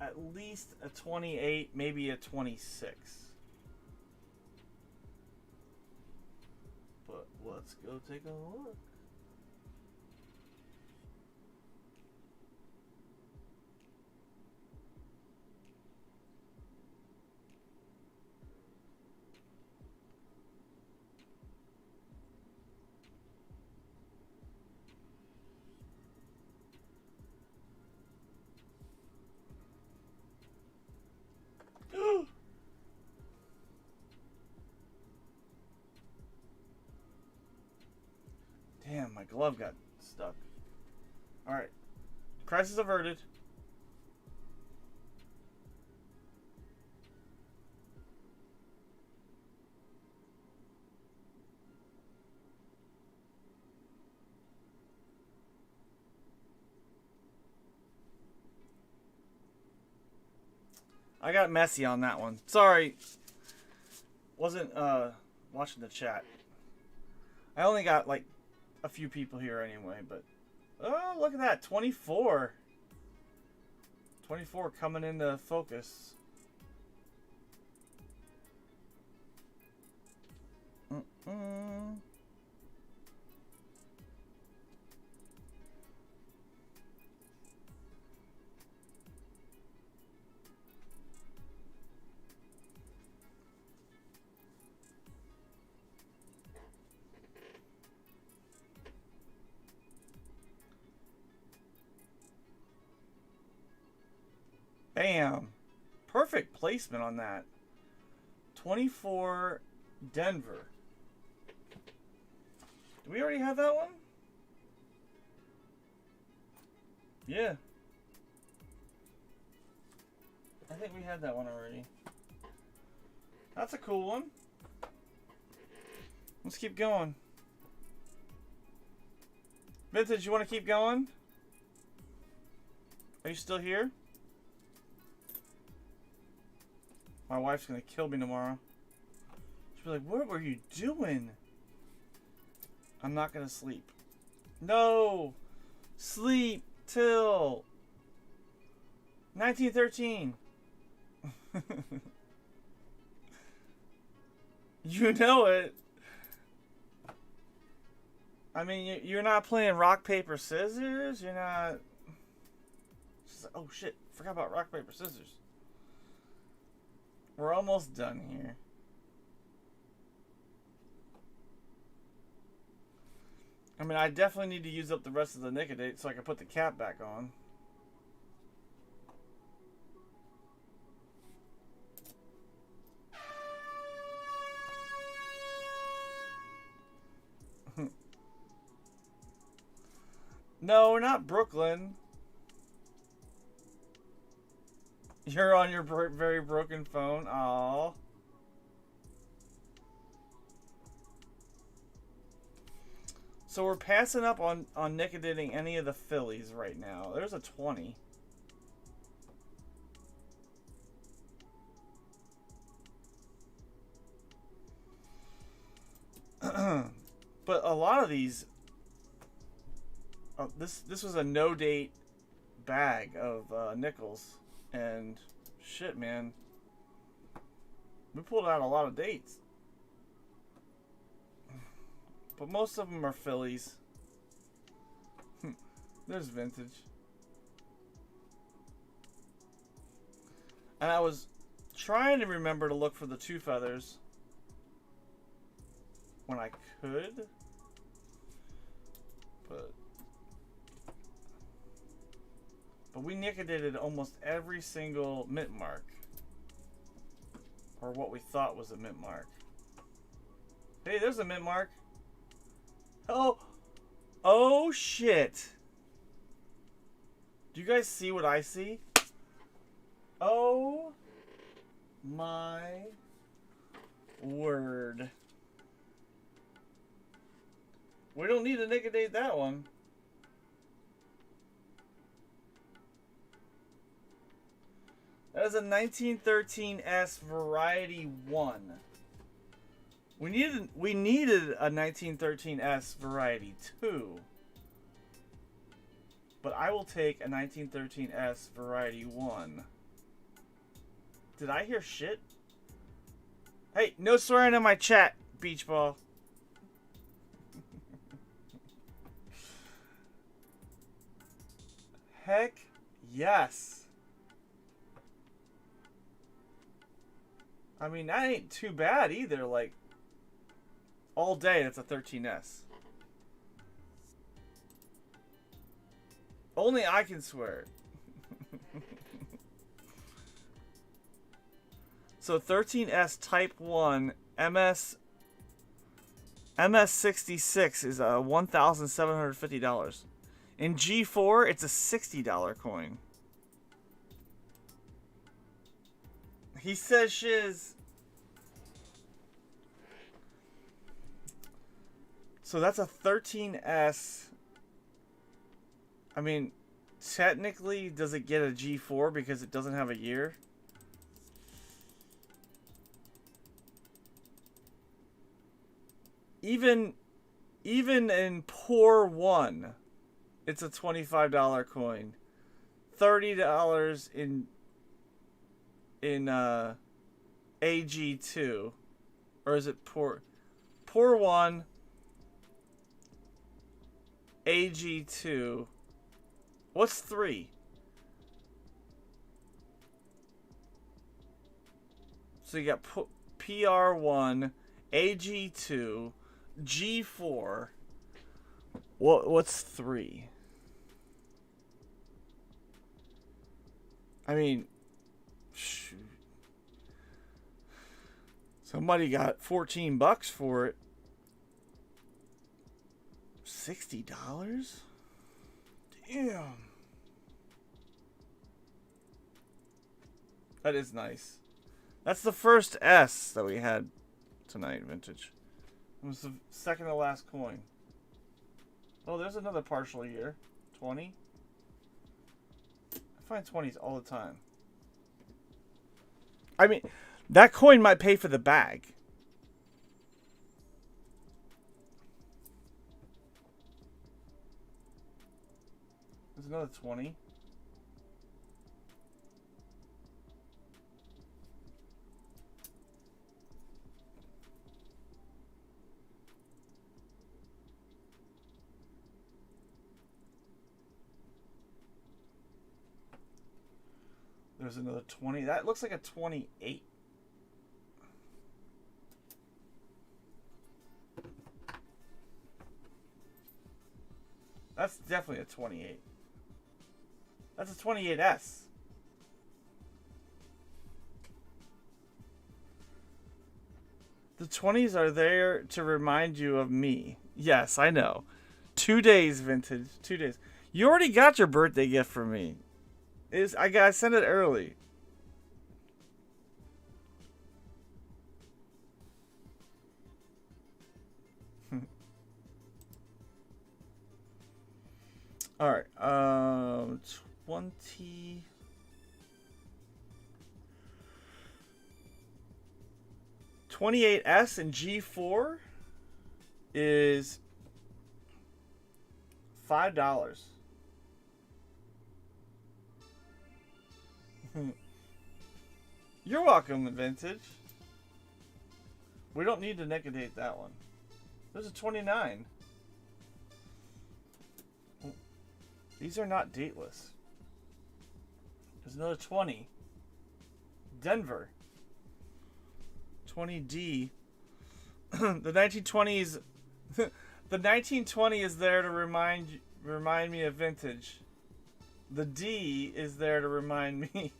at least a 28, maybe a 26. But let's go take a look. Damn, my glove got stuck. Alright. Crisis averted. I got messy on that one. Sorry. Wasn't watching the chat. I only got like a few people here anyway, but oh, look at that. 24. 24 coming into focus. Bam. Perfect placement on that. 24 Denver. Do we already have that one? Yeah. I think we had that one already. That's a cool one. Let's keep going. Vintage, you want to keep going? Are you still here? My wife's gonna kill me tomorrow. She'll be like, what were you doing? I'm not gonna sleep. No! Sleep till 1913. You know it. I mean, you're not playing rock, paper, scissors. You're not... She's like, oh shit, forgot about rock, paper, scissors. We're almost done here. I mean, I definitely need to use up the rest of the Nicodate so I can put the cap back on. No, we're not Brooklyn. You're on your very broken phone. Aww. So we're passing up on Nicodating any of the Phillies right now. There's a 20. But a lot of these... this was a no-date bag of nickels. And shit, man, we pulled out a lot of dates, but most of them are Phillies. There's vintage, and I was trying to remember to look for the 2 feathers when I could, but we Nicodated almost every single mint mark. Or what we thought was a mint mark. Hey, there's a mint mark. Oh. Oh, shit. Do you guys see what I see? Oh my word. We don't need to liquidate that one. That is a 1913S Variety 1. We needed a 1913S Variety 2. But I will take a 1913S Variety 1. Did I hear shit? Hey, no swearing in my chat, beach ball. Heck yes. I mean, that ain't too bad either. Like, all day, that's a 13S. Only I can swear it. So 13S Type 1 MS66 is $1,750. In G4, it's a $60 coin. He says shiz. So that's a 13S. I mean, technically, does it get a G4 because it doesn't have a year? Even in Poor 1, it's a $25 coin. $30 in AG2. Or is it Poor 1, AG2. What's 3? So you got PR1, AG2, G4. What's 3? I mean, shoot. Somebody got $14 for it. $60? Damn. That is nice. That's the first S that we had tonight, vintage. It was the second to last coin. Oh, there's another partial year. 20. I find 20s all the time. I mean, that coin might pay for the bag. There's another 20. There's another 20. That looks like a 28. That's definitely a 28. That's a 28S. The 20s are there to remind you of me. Yes, I know. 2 days, vintage. 2 days. You already got your birthday gift for me. I sent it early. All right. 20. $28S and G4 is $5. You're welcome, vintage. We don't need to liquidate that one. There's a 29. These are not dateless. There's another 20. Denver. 20D. The 1920s. The 1920 is there to remind me of vintage. The D is there to remind me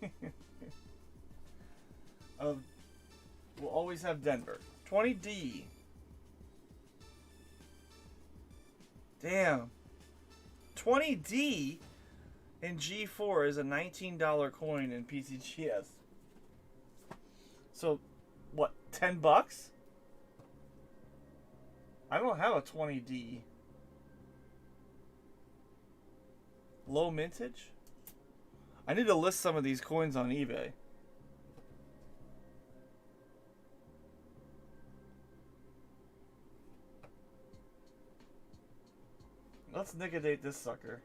of We'll always have Denver. 20D. Damn. 20D in G4 is a $19 coin in PCGS. So, what, 10 bucks? I don't have a 20D. Low mintage? I need to list some of these coins on eBay. Let's liquidate this sucker.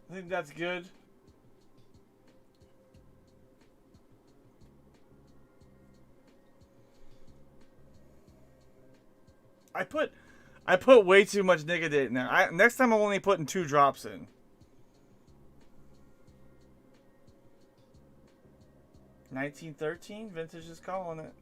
I think that's good. I put way too much Nicodate in there. Next time I'm only putting 2 drops in. 1913, Vintage is calling it.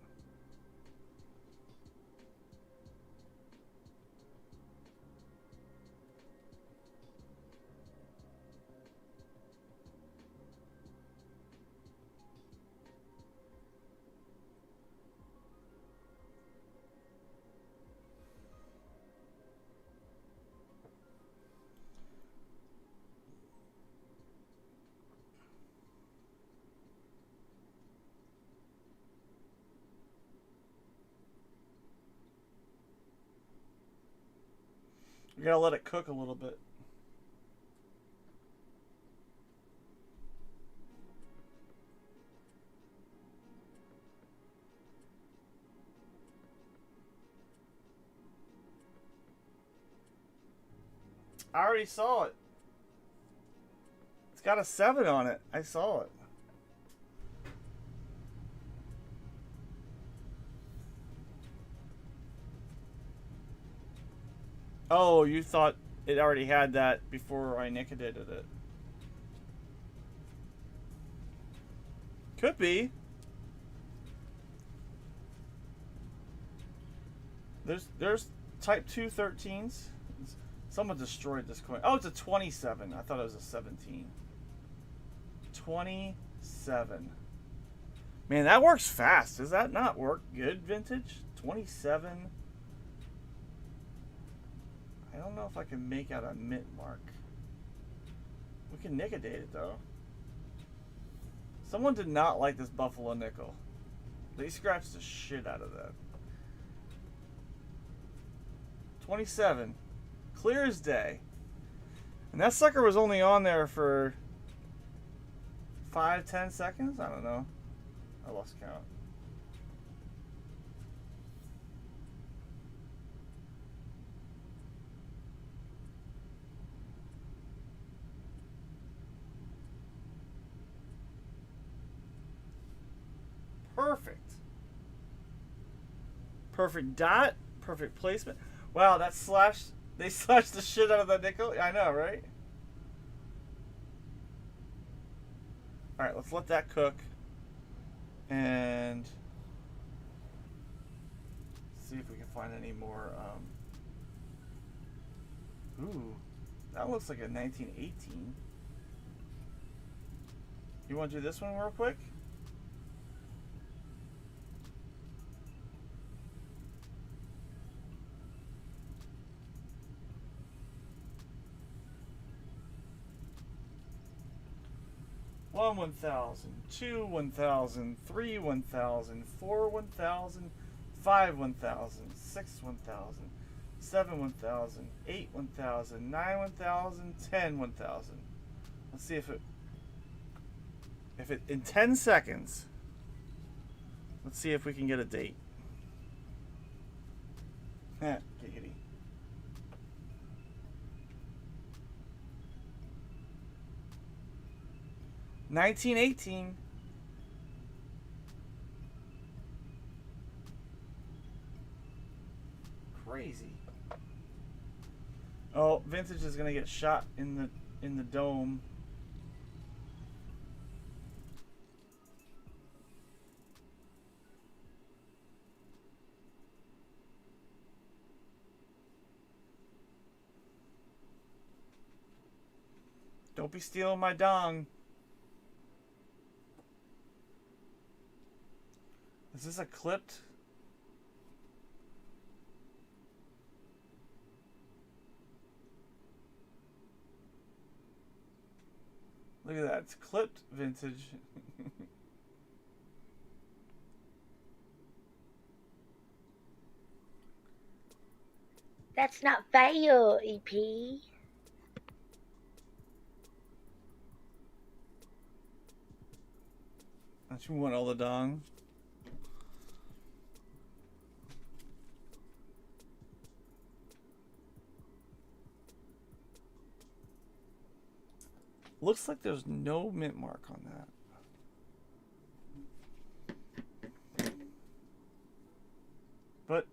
We gotta let it cook a little bit. I already saw it. It's got a 7 on it. I saw it. Oh, you thought it already had that before I nicodated it. Could be. There's type 2 13s. Someone destroyed this coin. Oh, it's a 27. I thought it was a 17. 27. Man, that works fast. Does that not work good, Vintage? 27. I don't know if I can make out a mint mark. We can nicodate it though. Someone did not like this Buffalo nickel. They scratched the shit out of that. 27. Clear as day. And that sucker was only on there for 5-10 seconds? I don't know. I lost count. Perfect. Perfect dot. Perfect placement. Wow, that slash. They slashed the shit out of that nickel. I know, right? Alright, let's let that cook. And see if we can find any more. Ooh, that looks like a 1918. You want to do this one real quick? One 1,000, 2 1,000, 3 1,000, 4 1,000, 5 1,000, 6 1,000, 7 1,000, 8 1,000, 9 1,000, 10 1,000. Let's see if it in 10 seconds. Let's see if we can get a date. Giggity. $19.18. Crazy. Oh, Vintage is gonna get shot in the dome. Don't be stealing my dong. Is this a clipped? Look at that, it's clipped Vintage. That's not fair, EP. Don't you want all the dong? Looks like there's no mint mark on that. But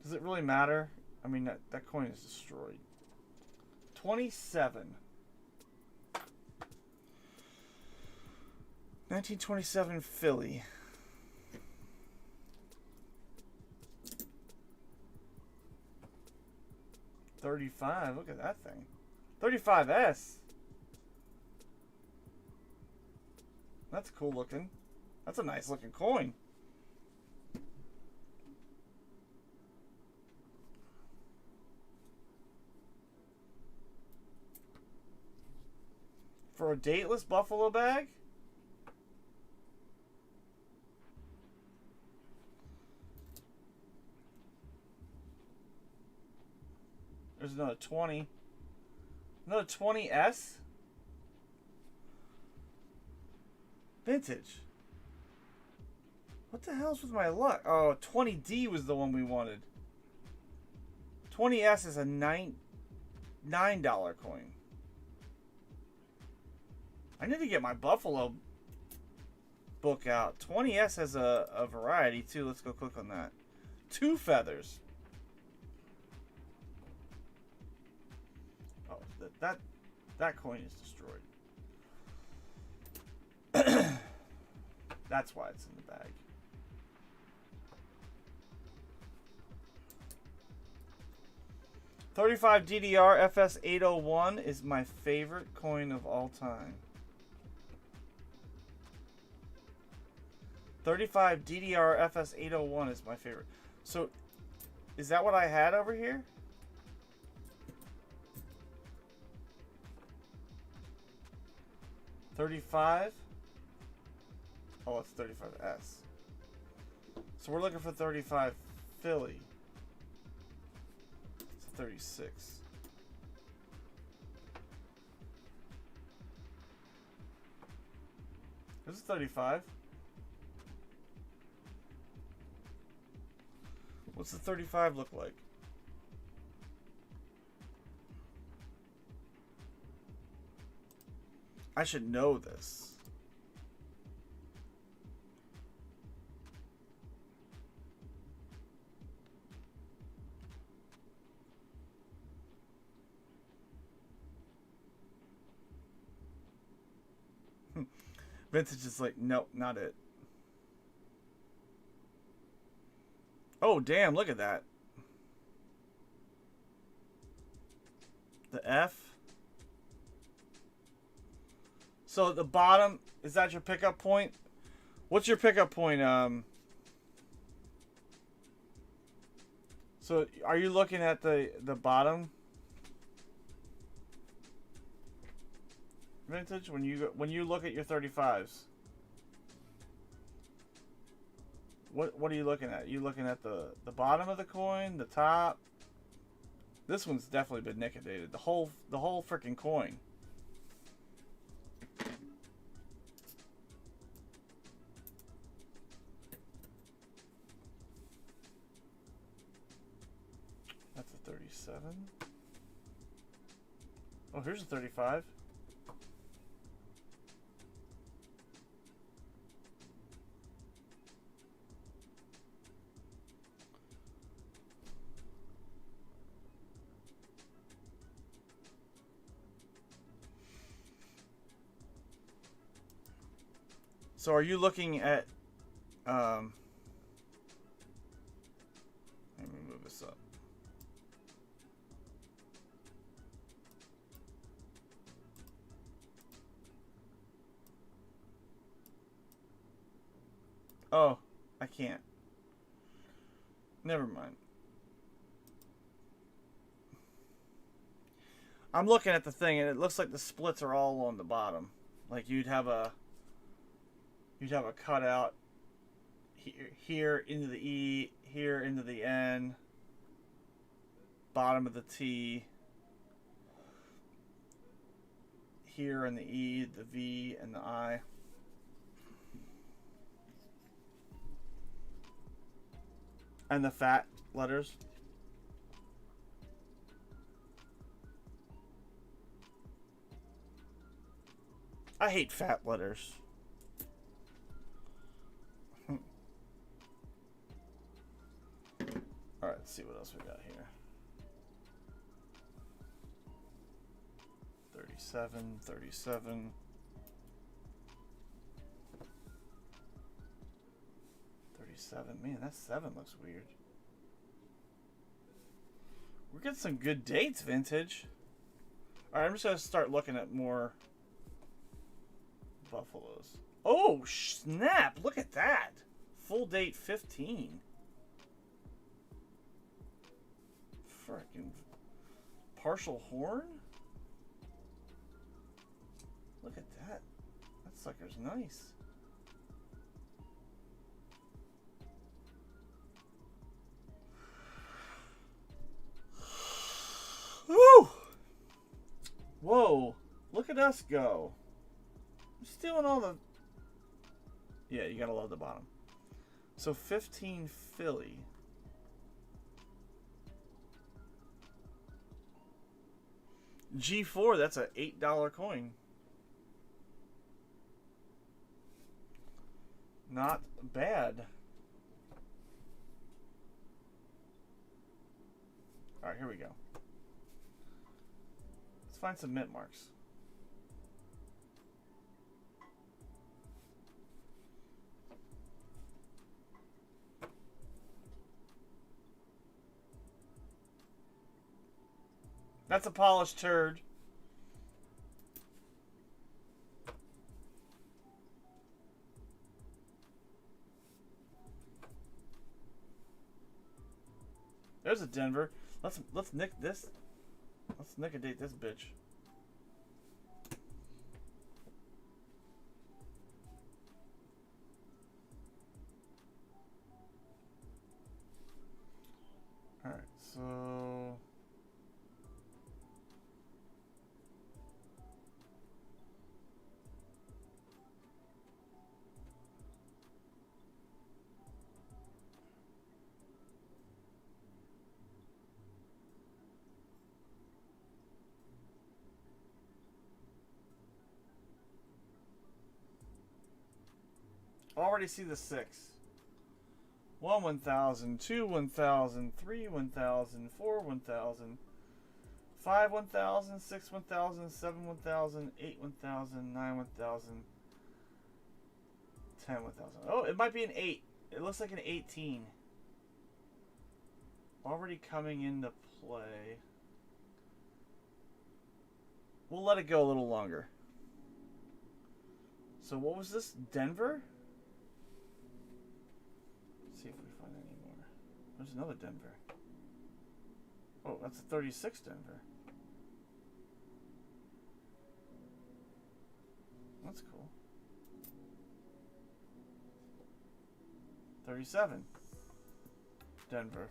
does it really matter? I mean, that coin is destroyed. 27. 1927 Philly. $35. Look at that thing. 35S. That's cool looking. That's a nice looking coin. For a dateless buffalo bag? There's another 20. Another 20S? Vintage. What the hell's with my luck? Oh, 20D was the one we wanted. 20S is a $9 coin. I need to get my Buffalo book out. 20S has a variety too. Let's go click on that. 2 feathers. Oh, that coin is destroyed. That's why it's in the bag. $35 DDR FS 801 is my favorite coin of all time. 35 DDR FS 801 is my favorite. So, is that what I had over here? $35? Oh, it's 35S. So we're looking for 35 Philly. It's 36. This is 35. What's the 35 look like? I should know this. Vintage is like, nope, not it. Oh, damn, look at that. The F. So the bottom, is that your pickup point? What's your pickup point? So are you looking at the bottom? Vintage, when you look at your 35s. What are you looking at? You looking at the bottom of the coin, the top? This one's definitely been liquidated. The whole freaking coin. That's a 37. Oh, here's a 35. So are you looking at let me move this up. Oh, I can't. Never mind. I'm looking at the thing and it looks like the splits are all on the bottom. Like you'd have a cutout here into the E, here into the N, bottom of the T, here in the E, the V, and the I. And the fat letters. I hate fat letters. Alright, let's see what else we got here. 37, 37. 37. Man, that 7 looks weird. We're getting some good dates, vintage. Alright, I'm just going to start looking at more buffaloes. Oh, snap! Look at that! Full date 15. Frickin' partial horn? Look at that. That sucker's nice. Woo! Whoa! Look at us go. I'm stealing all the... Yeah, you gotta love the bottom. So 15 Philly. G4, that's a $8 coin. Not bad. Alright, here we go. Let's find some mint marks. That's a polished turd. There's a Denver. Let's nick this. Let's nickadate this bitch. All right, so already see the 6. 1 1,000, 2 1,000, 3 1,000, 4 1,000, 5 1,000, 6 1,000, 7 1,000, 8 1,000, 9 1,000, 10 1,000. Oh, it might be an 8. It looks like an 18. Already coming into play. We'll let it go a little longer. So what was this? Denver? Let's see if we find any more. There's another Denver. Oh, that's a 36 Denver. That's cool. 37 Denver.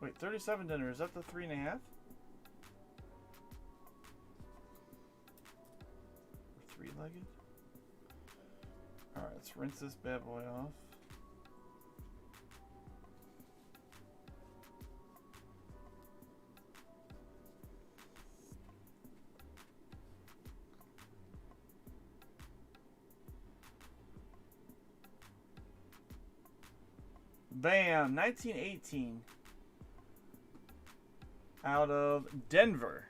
Wait, 37 Denver. Is that the 3.5? Or 3-legged? Alright, let's rinse this bad boy off. Bam! 1918. Out of Denver.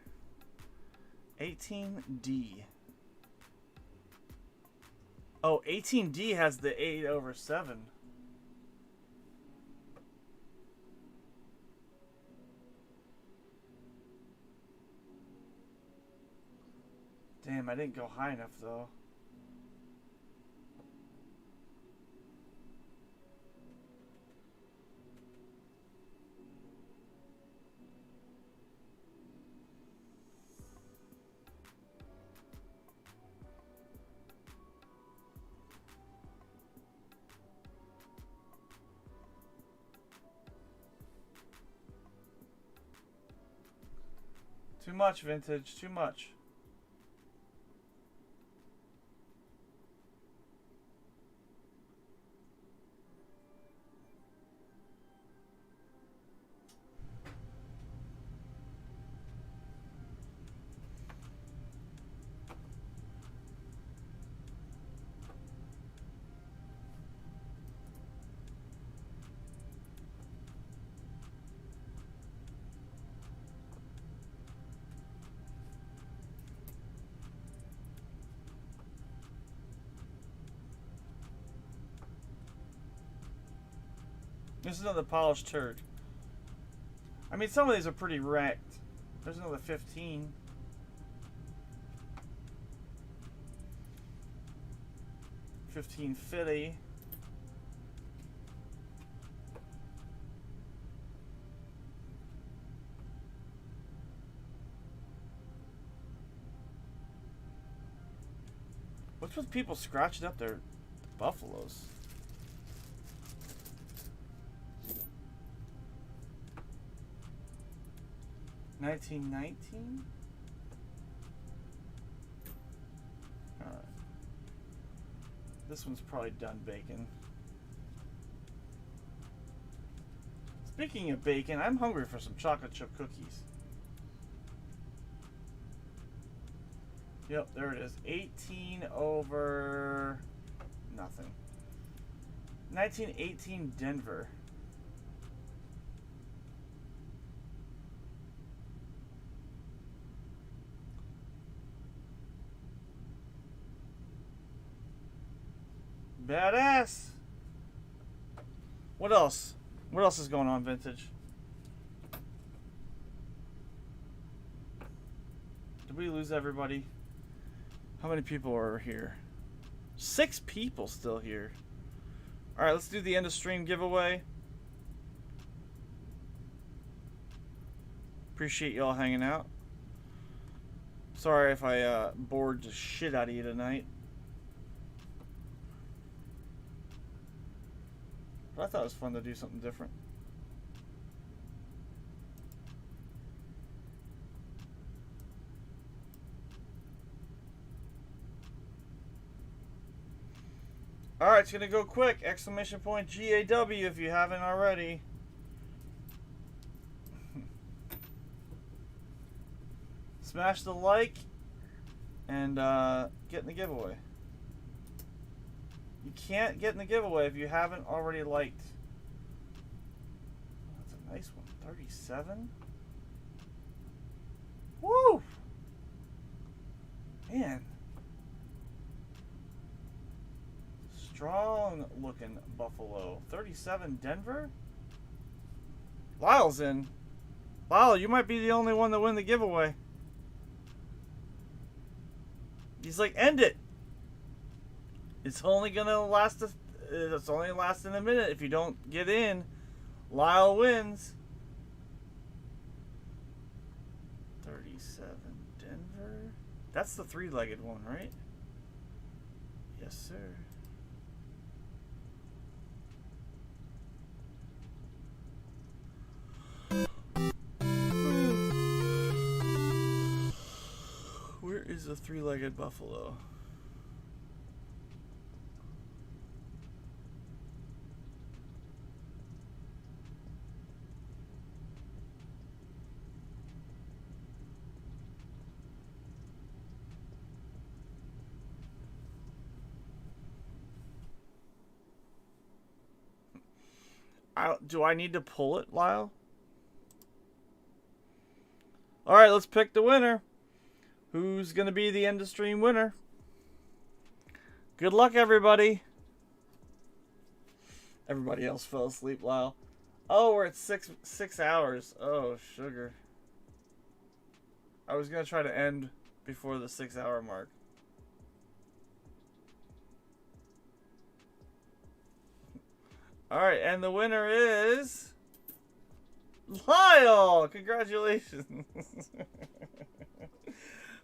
18D. Oh, 18D has the 8/7. Damn, I didn't go high enough though. Too much, vintage. Too much. This is another polished turd. I mean, some of these are pretty wrecked. There's another 15. $15.50. What's with people scratching up their buffaloes? $19.19? Alright. This one's probably done bacon. Speaking of bacon, I'm hungry for some chocolate chip cookies. Yep, there it is. 18 over nothing. 1918 Denver. Badass. What else? What else is going on, vintage? Did we lose everybody? How many people are here? 6 people still here. Alright, let's do the end of stream giveaway. Appreciate y'all hanging out. Sorry if I bored the shit out of you tonight. But I thought it was fun to do something different. Alright, it's going to go quick. Exclamation point GAW if you haven't already. Smash the like and get in the giveaway. You can't get in the giveaway if you haven't already liked. Oh, that's a nice one. 37? Woo! Man. Strong looking buffalo. 37 Denver? Lyle's in. Lyle, you might be the only one to win the giveaway. He's like, end it. It's only gonna last. It's only lasting a minute. If you don't get in, Lyle wins. 37 Denver. That's the 3-legged one, right? Yes, sir. Where is the 3-legged buffalo? Do I need to pull it, Lyle? Alright, let's pick the winner. Who's going to be the end of stream winner? Good luck, everybody. Everybody else fell asleep, Lyle. Oh, we're at six hours. Oh, sugar. I was gonna try to end before the 6-hour mark. Alright, and the winner is Lyle! Congratulations.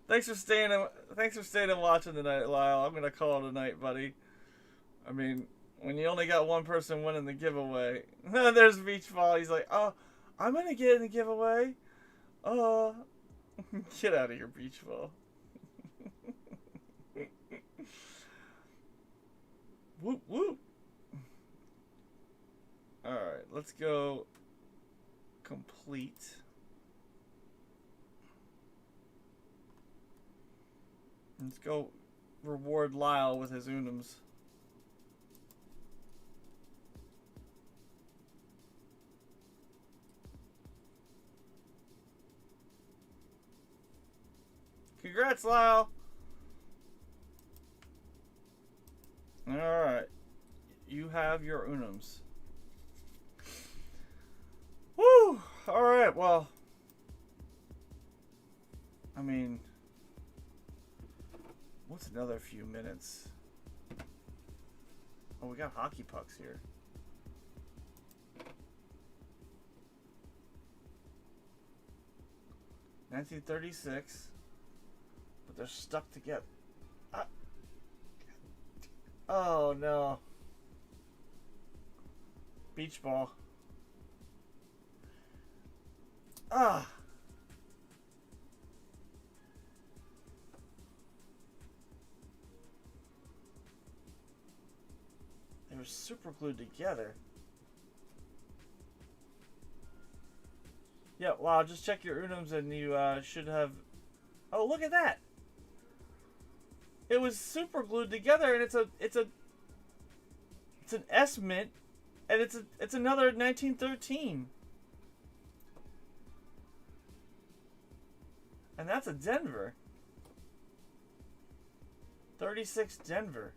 Thanks for staying and watching tonight, Lyle. I'm gonna call it a night, buddy. I mean, when you only got one person winning the giveaway. There's Beach Ball. He's like, oh, I'm gonna get in the giveaway. Get out of here, Beach Ball. Whoop whoop. Alright, let's go complete. Let's go reward Lyle with his Unums. Congrats, Lyle! Alright. You have your Unums. Woo! Alright, well. I mean, what's another few minutes? Oh, we got hockey pucks here. $1936. But they're stuck together. Ah. Oh no. Beach ball. Ah. They were super glued together. Yeah, wow, just check your Unums and you should have... Oh, look at that! It was super glued together and it's an S mint and it's another 1913. And that's a Denver. 36 Denver.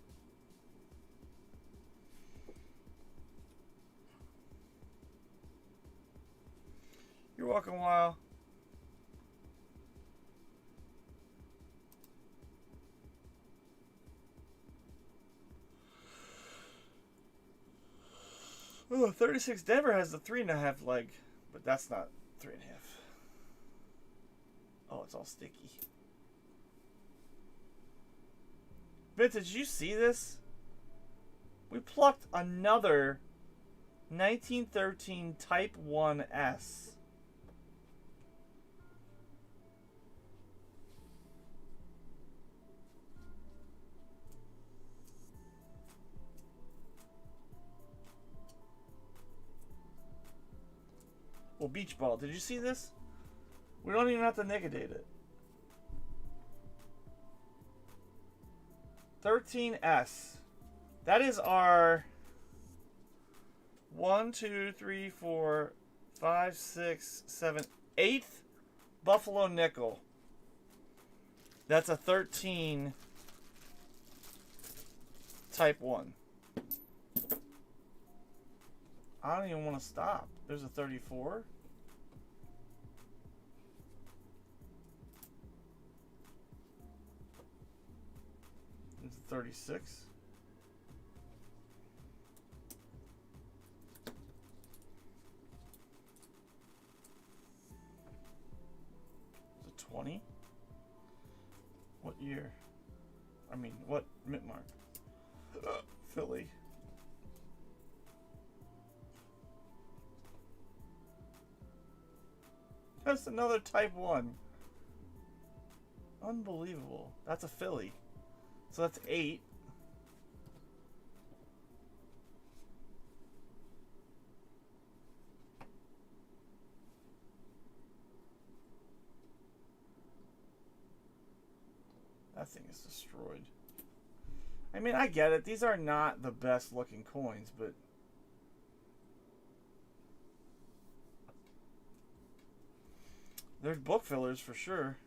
You're welcome, Lyle. Oh, 36 Denver has the 3.5 leg, but that's not 3.5. Oh, it's all sticky. Vince, did you see this? We plucked another 1913 Type 1S. Well, Beach Ball, did you see this? We don't even have to negate it. 13S. That is our 1, 2, 3, 4, 5, 6, 7, 8th Buffalo nickel. That's a 13 Type 1. I don't even want to stop. There's a 34. There's a 36. There's a 20. What year? I mean, what mint mark? Philly. That's another Type 1. Unbelievable. That's a Philly. So that's 8. That thing is destroyed. I mean, I get it. These are not the best looking coins, but... There's book fillers for sure.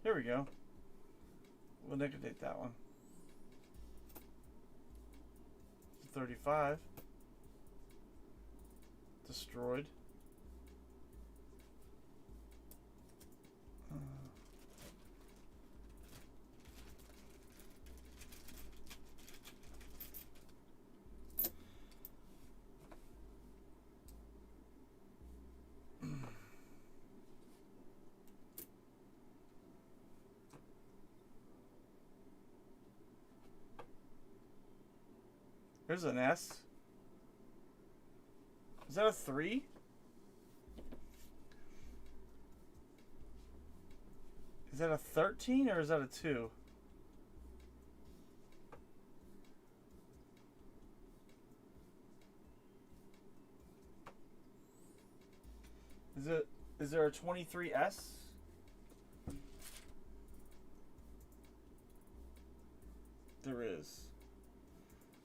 Here we go. We'll liquidate that one. 35. Destroyed. There's an S. Is that a 3? Is that a 13 or is that a 2? Is there a 23S? There is.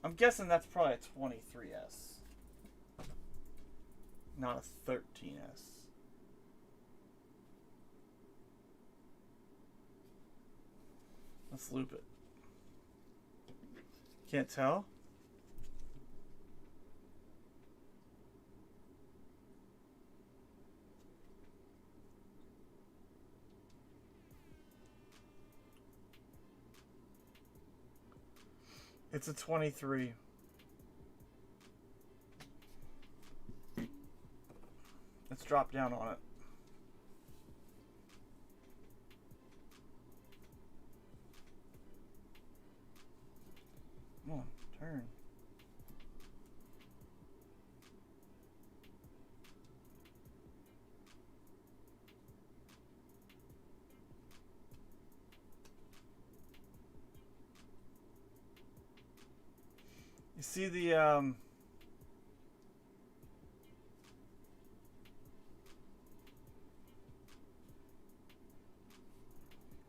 I'm guessing that's probably a 23S. Not a 13S. Let's loop it. Can't tell? It's a 23. Let's drop down on it. Come on, turn. You see the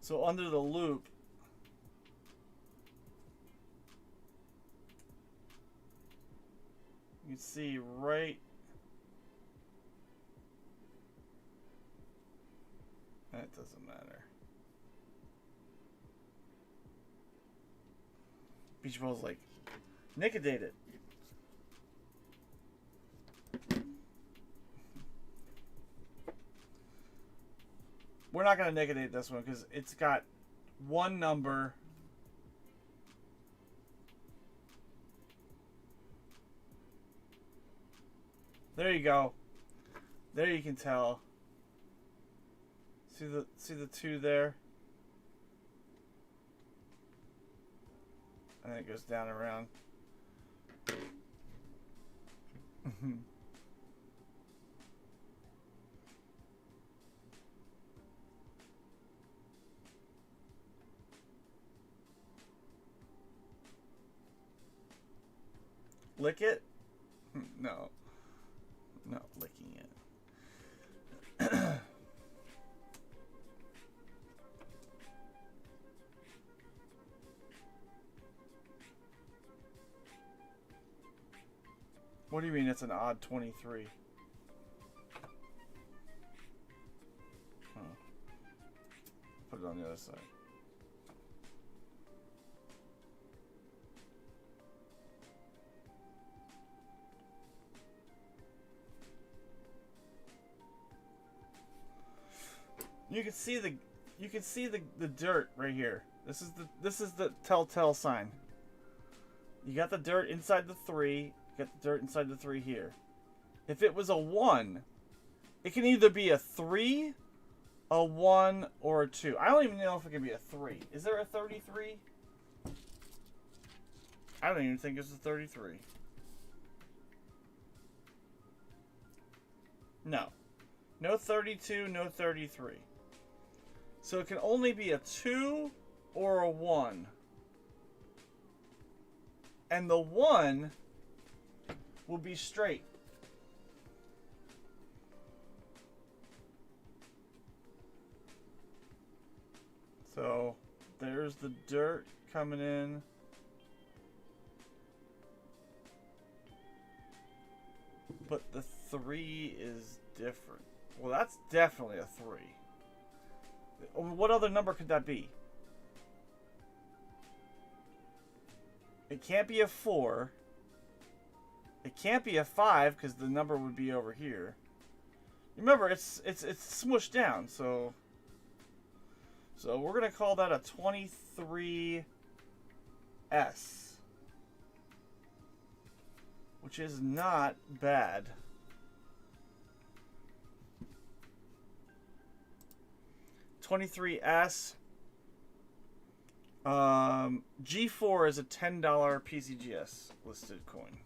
so under the loop, you can see right, that doesn't matter. Beach Ball's like, Nicodate it. We're not going to Nicodate this one because it's got one number. There you go. There you can tell. See the 2 there? And then it goes down around. Lick it? No. Not licking it. What do you mean it's an odd 23? Oh. Put it on the other side. You can see the dirt right here. This is the telltale sign. You got the dirt inside the 3. You got the dirt inside the 3 here. If it was a 1, it can either be a 3, a 1, or a 2. I don't even know if it can be a 3. Is there a 33? I don't even think it's a 33. No. No 32, no 33. So it can only be a 2 or a 1. And the 1 will be straight. So there's the dirt coming in. But the 3 is different. Well, that's definitely a 3. What other number could that be? It can't be a 4. It can't be a 5 because the number would be over here. Remember, it's smushed down, so we're gonna call that a 23S, which is not bad. $23S. G4 is a $10 PCGS listed coin.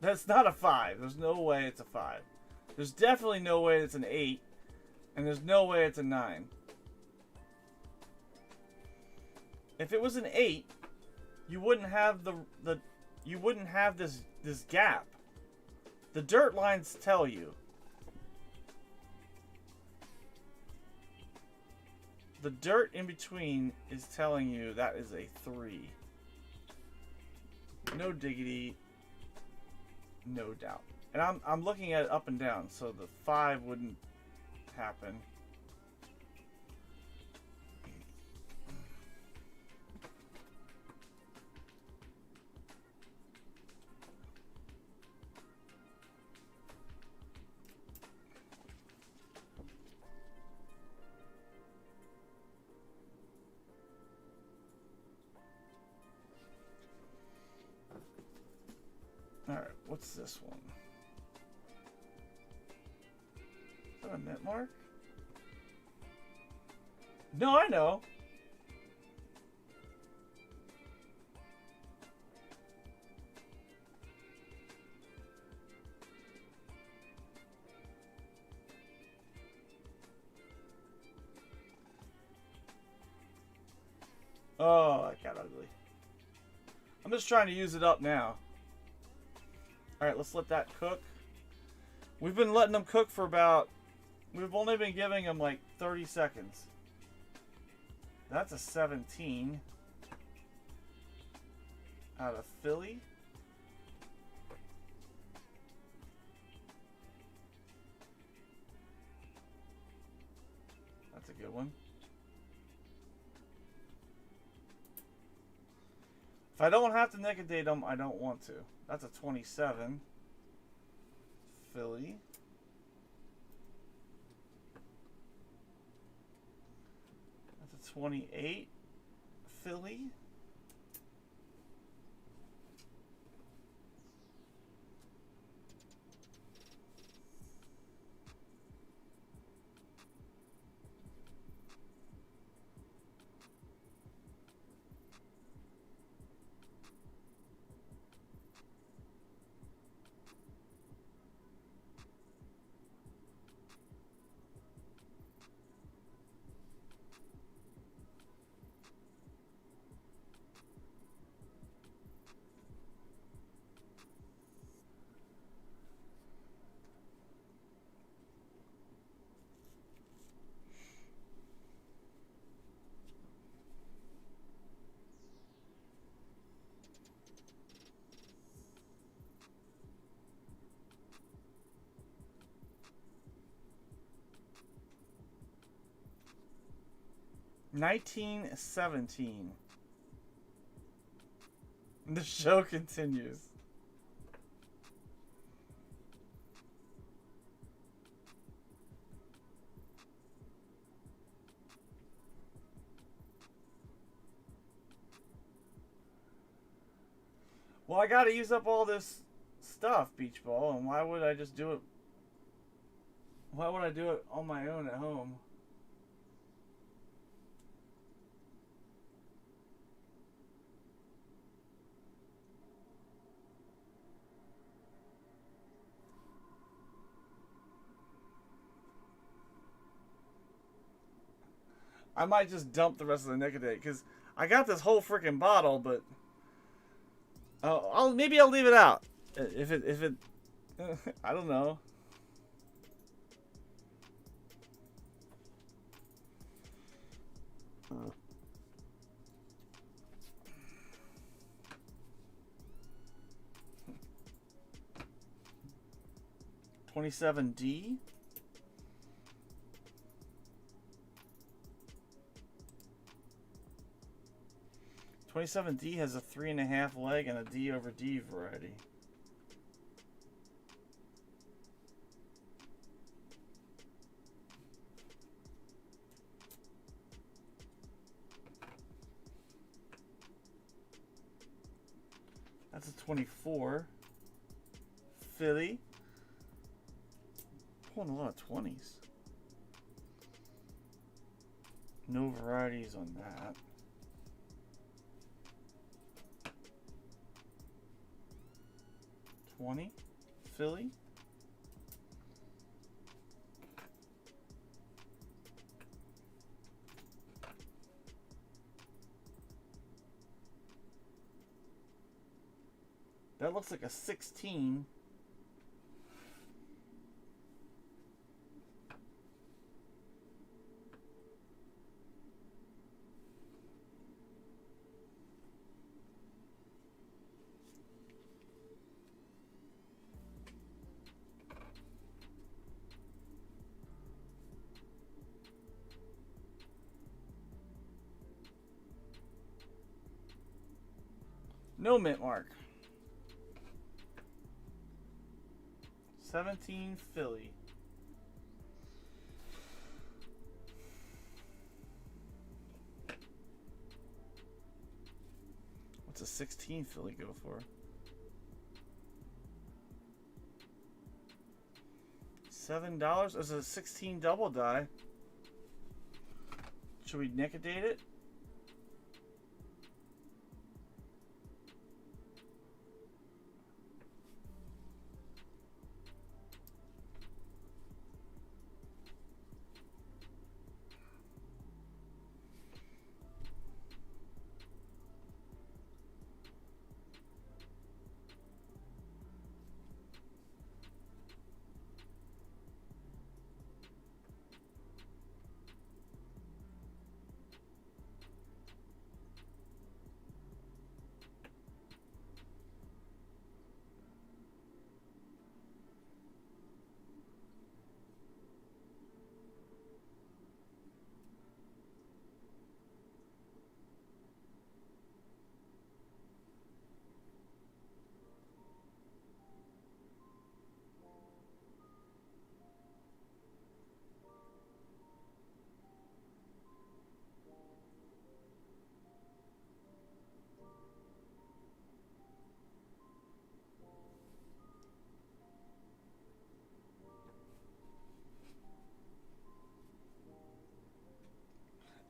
That's not a 5. There's no way it's a 5. There's definitely no way it's an 8. And there's no way it's a 9. If it was an 8, you wouldn't have you wouldn't have this gap. The dirt lines tell you. The dirt in between is telling you that is a 3. No diggity. No doubt. And I'm looking at it up and down, so the 5 wouldn't happen. Alright, what's this one? Is that a mint mark? No, I know. Oh, that got ugly. I'm just trying to use it up now. Alright, let's let that cook. We've been letting them cook for about... We've only been giving them like 30 seconds. That's a 17. Out of Philly. That's a good one. If I don't have to liquidate them, I don't want to. That's a 27. Philly. That's a 28. Philly. $19.17. The show continues. Well, I gotta use up all this stuff, Beach Ball, and why would I just do it? Why would I do it on my own at home? I might just dump the rest of the Nicodate because I got this whole freaking bottle, but maybe I'll leave it out if it I don't know. $27D. 27D has a 3.5 leg and a D over D variety. That's a 24. Philly. Pulling a lot of 20s. No varieties on that. Philly. That looks like a 16. No mint mark. 17 Philly. What's a 16 Philly go for? $7 as a 16 double die. Should we nicodate it?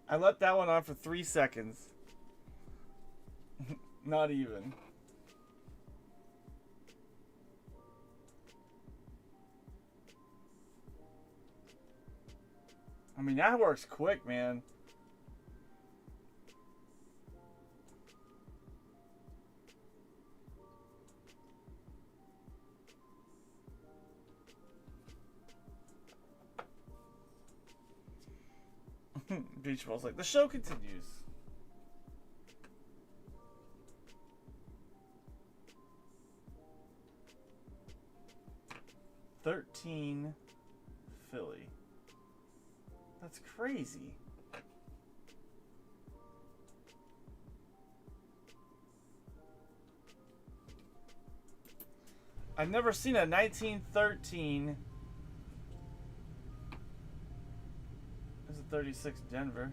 I let that one on for 3 seconds. Not even. I mean, that works quick, man. Beach Ball's like, the show continues. $13 Philly. That's crazy. I've never seen a 1913. There's a 36 Denver.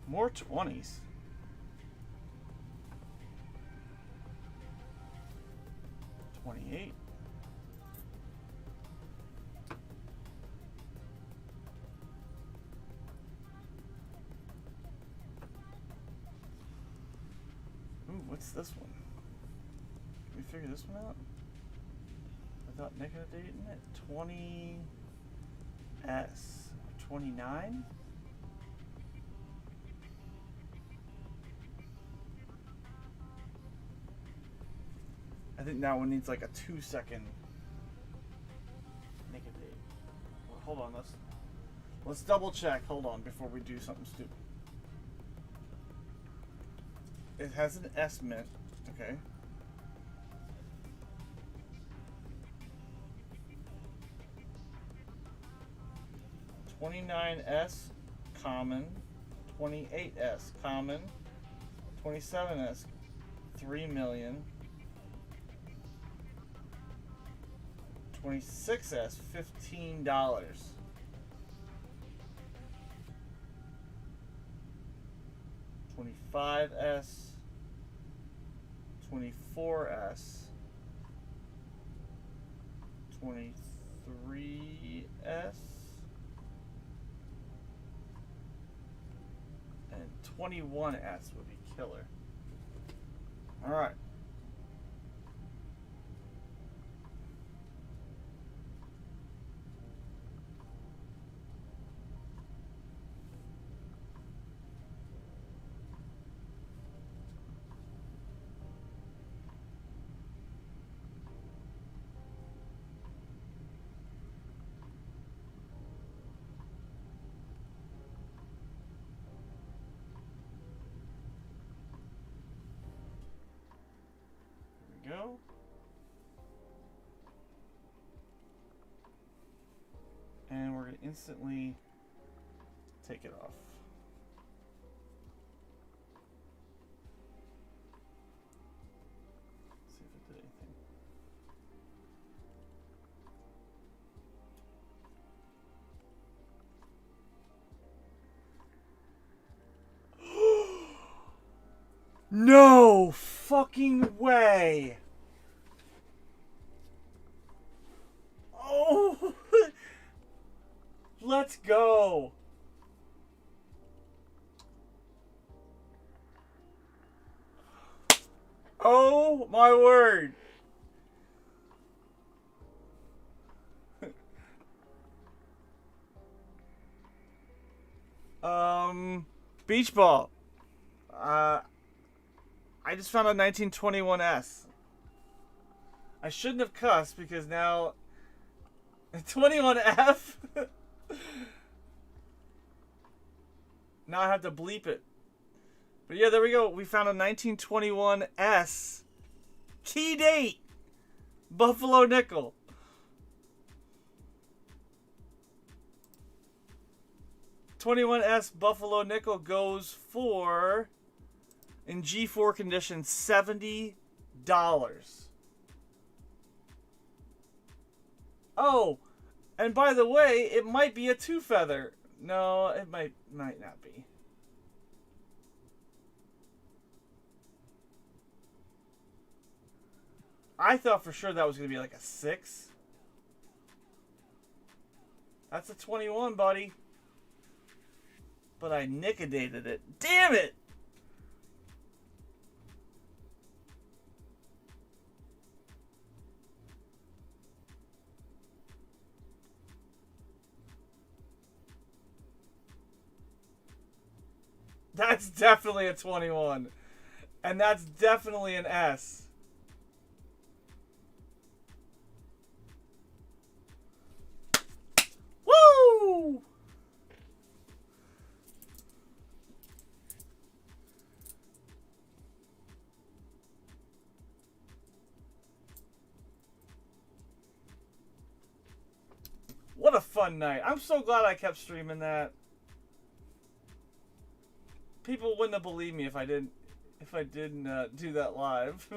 More 20s. $28. Ooh, what's this one? Can we figure this one out? Without nicotine it? 20S. 29? I think that one needs like a 2-second nicotine. Well, hold on, let's double check. Hold on before we do something stupid. It has an S mint. Okay. $29S common, 28S common, 27S 3 million, 26S $15. 25S, 24S, 23S, and 21S would be killer. All right. Go. And we're going to instantly take it off. See if it did anything. No fucking way. Oh, let's go. Oh my word. Beach ball. I just found a 1921S. I shouldn't have cussed because now 21F. Now I have to bleep it. But yeah, there we go. We found a 1921S. Key date. Buffalo nickel. $21S Buffalo nickel goes for, in G4 condition, $70. Oh, and by the way, it might be a 2-feather. No, it might not be. I thought for sure that was going to be like a 6. That's a 21, buddy. But I nickodated it. Damn it! That's definitely a 21. And that's definitely an S. Woo! What a fun night. I'm so glad I kept streaming that. People wouldn't have believed me if I didn't do that live.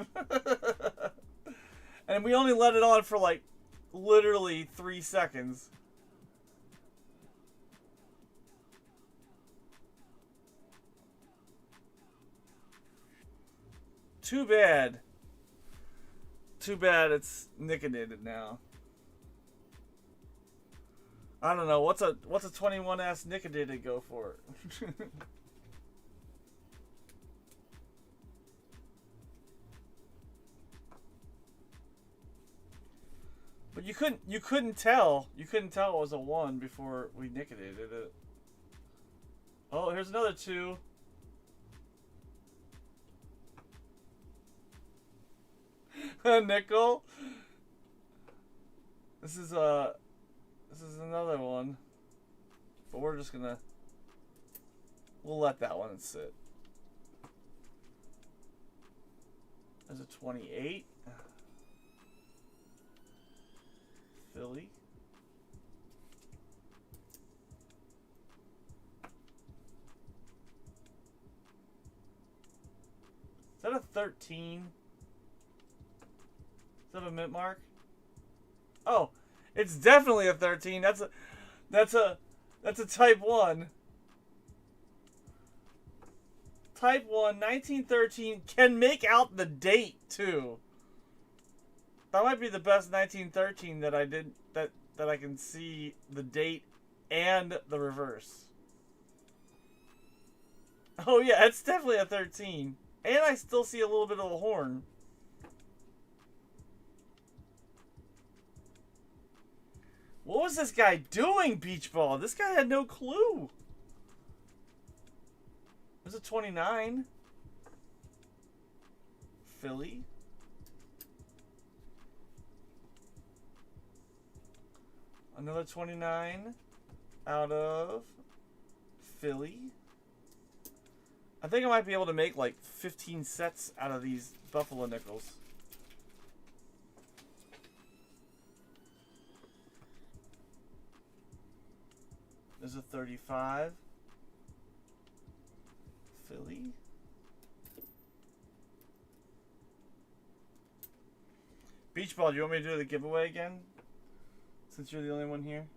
And we only let it on for like literally 3 seconds. Too bad. Too bad it's nickodated now. I don't know. What's a 21S nickodated go for? But you couldn't tell. You couldn't tell it was a 1 before we nickodated it. Oh, here's another 2. A nickel. This is another one. But we'll let that one sit. There's a 28. Philly. Is that a 13? Is that a mint mark? Oh, it's definitely a 13. That's a type 1. Type 1, 1913, can make out the date too. That might be the best 1913 that I did that I can see the date and the reverse. Oh yeah, it's definitely a 13. And I still see a little bit of a horn. What was this guy doing, Beach Ball? This guy had no clue. There's a 29. Philly. Another 29 out of Philly. I think I might be able to make like 15 sets out of these Buffalo nickels. There's a 35. Philly. Beach Ball, do you want me to do the giveaway again? Since you're the only one here.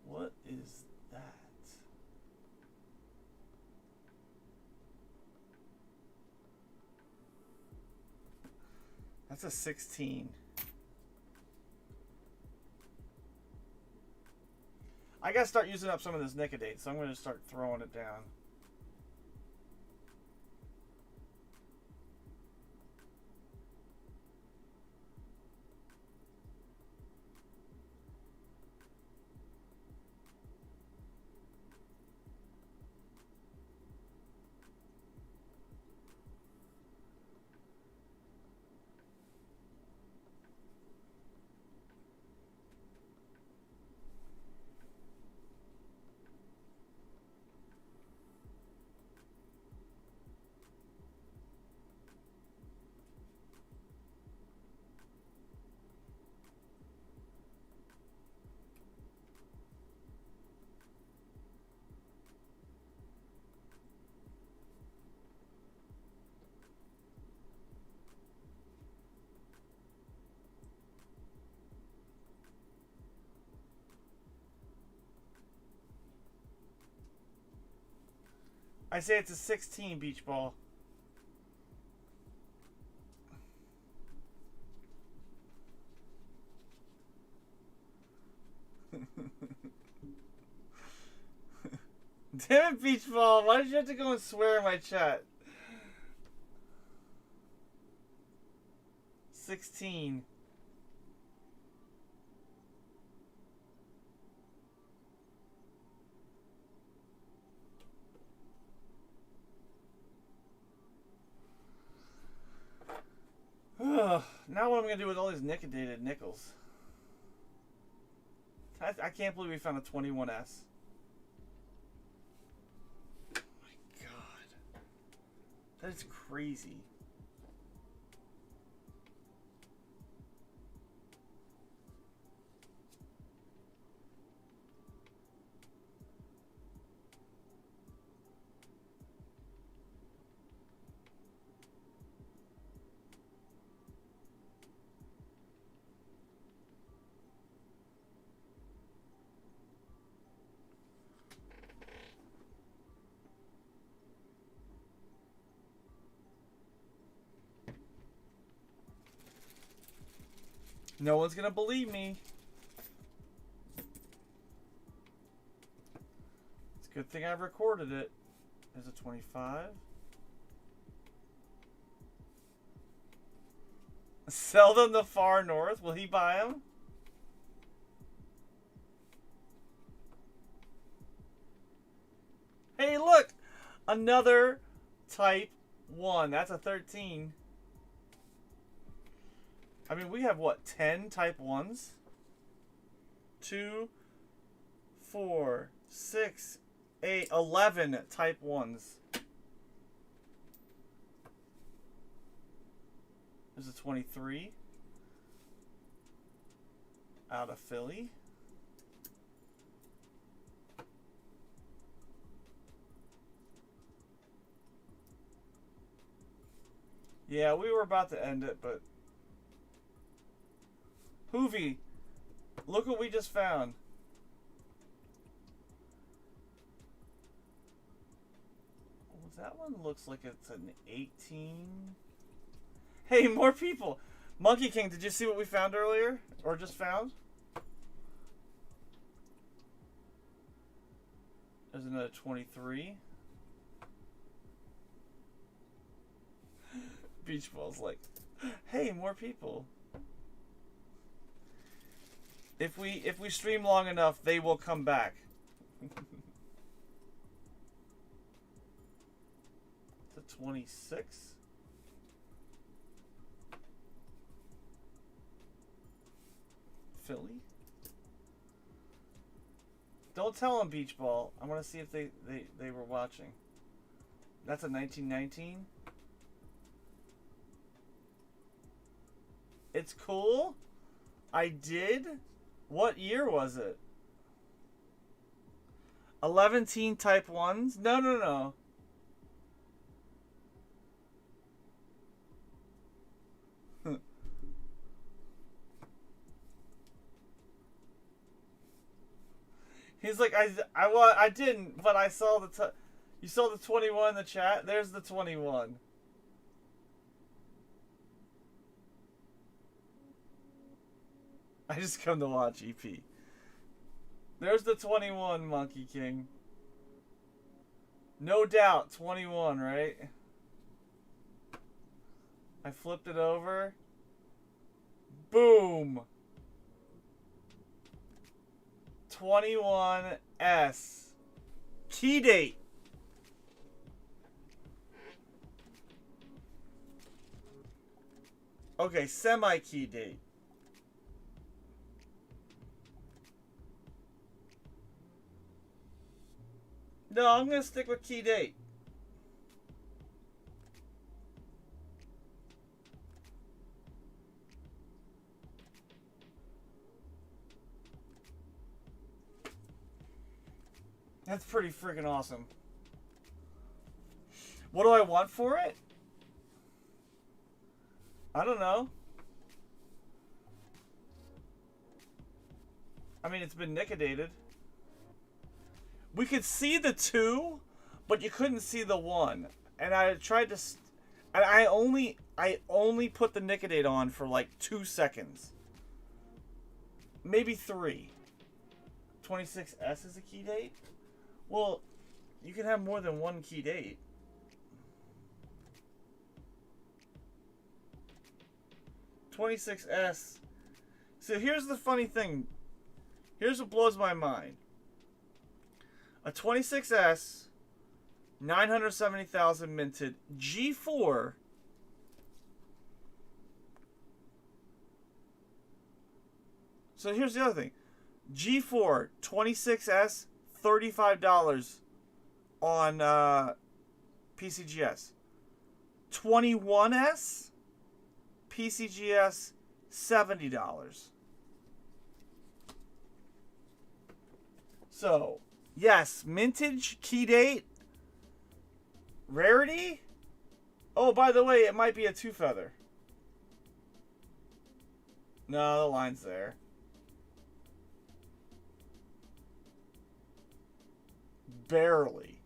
What is that? That's a 16. I gotta start using up some of this Nicodate, so I'm gonna start throwing it down. I say it's a 16, Beach Ball. Damn it, Beach Ball. Why did you have to go and swear in my chat? 16. Now what am I going to do with all these Nicodated nickels? I can't believe we found a 21S. Oh my god. That is crazy. No one's gonna believe me. It's a good thing I recorded it. There's a 25. Sell them the far north. Will he buy them? Hey, look! Another type 1. That's a 13. I mean, we have, what, 10 type 1s? 2, 4, 6, 8, 11 type 1s. There's a 23. Out of Philly. Yeah, we were about to end it, but... Hoovy, look what we just found. Oh, that one looks like it's an 18. Hey, more people. Monkey King, did you see what we found earlier? Or just found? There's another 23. Beach Ball's like, hey, more people. If we stream long enough, they will come back. It's a 26. Philly. Don't tell them, Beach Ball. I want to see if they were watching. That's a 1919. It's cool. I did. What year was it? 11 type 1s? No. He's like, I didn't, but I saw you saw the 21 in the chat? There's the 21. I just come to watch EP. There's the 21, Monkey King. No doubt, 21, right? I flipped it over. Boom. 21S. Key date. Okay, semi-key date. No, I'm going to stick with key date. That's pretty freaking awesome. What do I want for it? I don't know. I mean, it's been nickedated. We could see the 2, but you couldn't see the 1. And I tried to... And I only put the nickedate on for like 2 seconds. Maybe 3. 26S is a key date? Well, you can have more than one key date. $26S. So here's the funny thing. Here's what blows my mind. A 26S, 970,000 minted G4. So here's the other thing. G4 26S, $35 on PCGS. 21S, PCGS, $70. So, yes, mintage, key date, rarity. Oh, by the way, it might be a 2-feather. No, the line's there. Barely.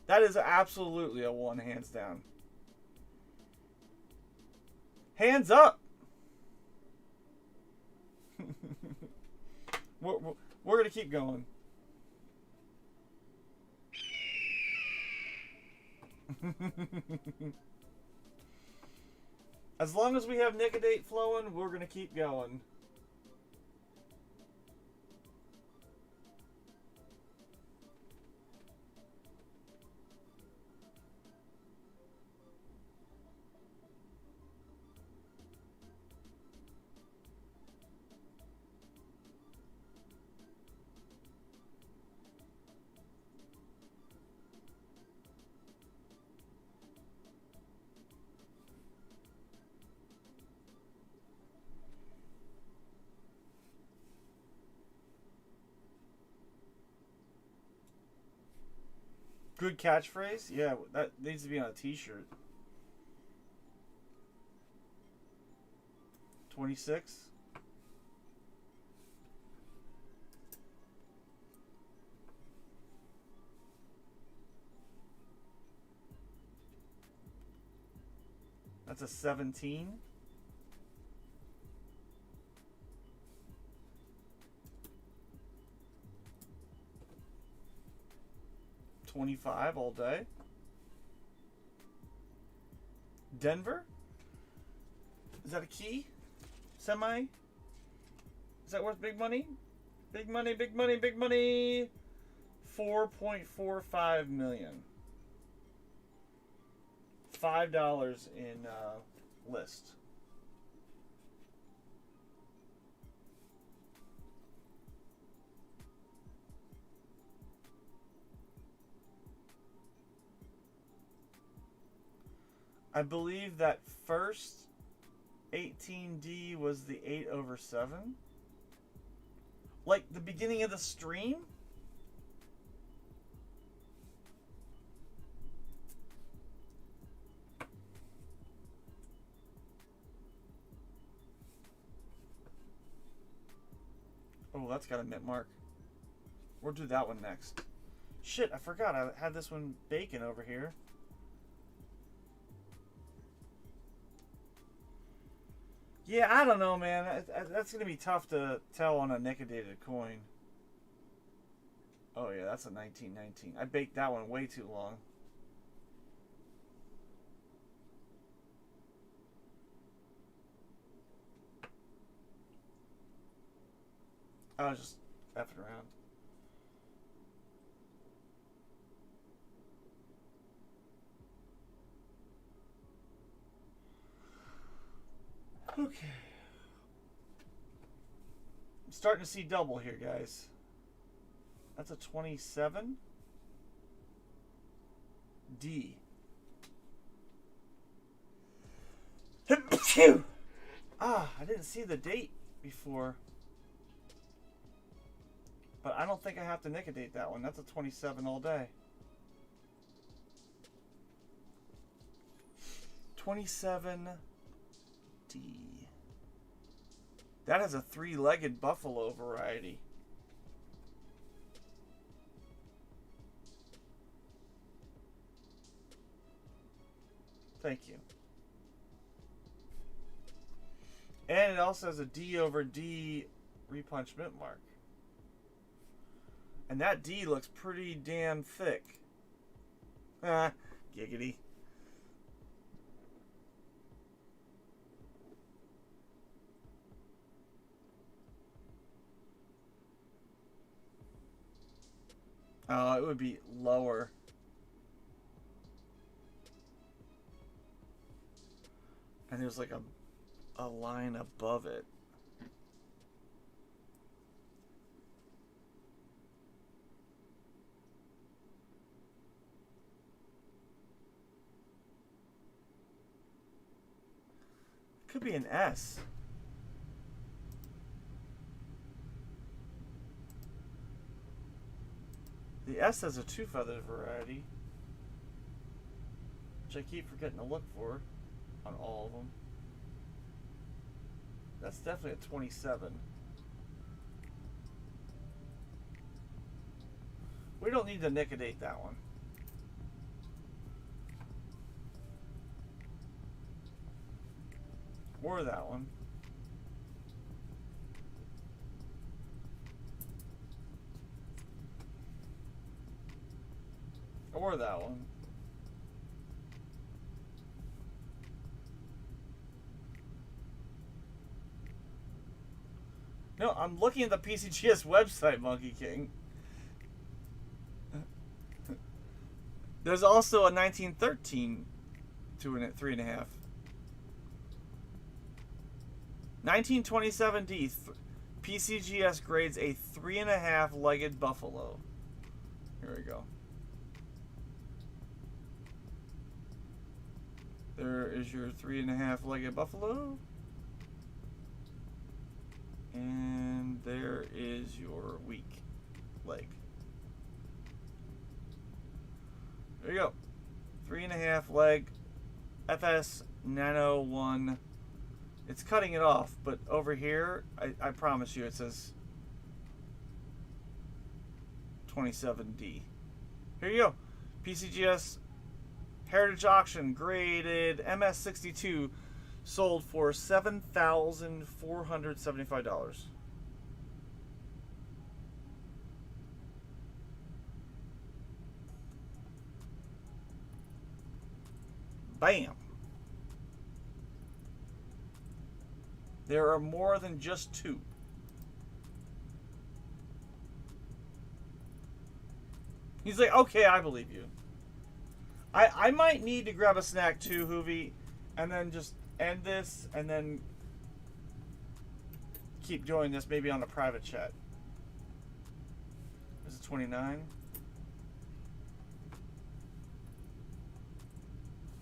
That is absolutely a 1, hands down. Hands up. We're going to keep going. As long as we have nickedate flowing, we're going to keep going. Good catchphrase? Yeah, that needs to be on a t-shirt. 26. That's a 17. $25 all day. Denver? Is that a key? Semi? Is that worth big money? Big money, big money, big money. 4.45 million. $5 in list. I believe that first 18D was the 8/7. Like the beginning of the stream? Oh, that's got a mint mark. We'll do that one next. Shit, I forgot I had this one bacon over here. Yeah, I don't know, man. That's going to be tough to tell on a Nicodated coin. Oh, yeah, that's a 1919. I baked that one way too long. I was just effing around. Okay. I'm starting to see double here, guys. That's a 27. D. Ah, I didn't see the date before. But I don't think I have to Nicodate that one. That's a 27 all day. 27 D. That has a 3-legged buffalo variety. Thank you. And it also has a D/D repunch mint mark. And that D looks pretty damn thick. Ah, giggity. Oh, it would be lower. And there's like a line above it. Could be an S. The S has a 2-feathered variety, which I keep forgetting to look for on all of them. That's definitely a 27. We don't need to Nicodate that one. Or that one. Or that one. No, I'm looking at the PCGS website, Monkey King. There's also a 1913 3.5. 1927D. PCGS grades a 3.5-legged buffalo. Here we go. There is your 3.5-legged buffalo. And there is your weak leg. There you go. 3.5 leg FS Nano 1. It's cutting it off, but over here, I promise you, it says 27D. Here you go. PCGS Heritage Auction graded MS62 sold for $7,475. Bam. There are more than just two. He's like, okay, I believe you. I might need to grab a snack too, Hoovy, and then just end this, and then keep doing this maybe on a private chat. Is it 29?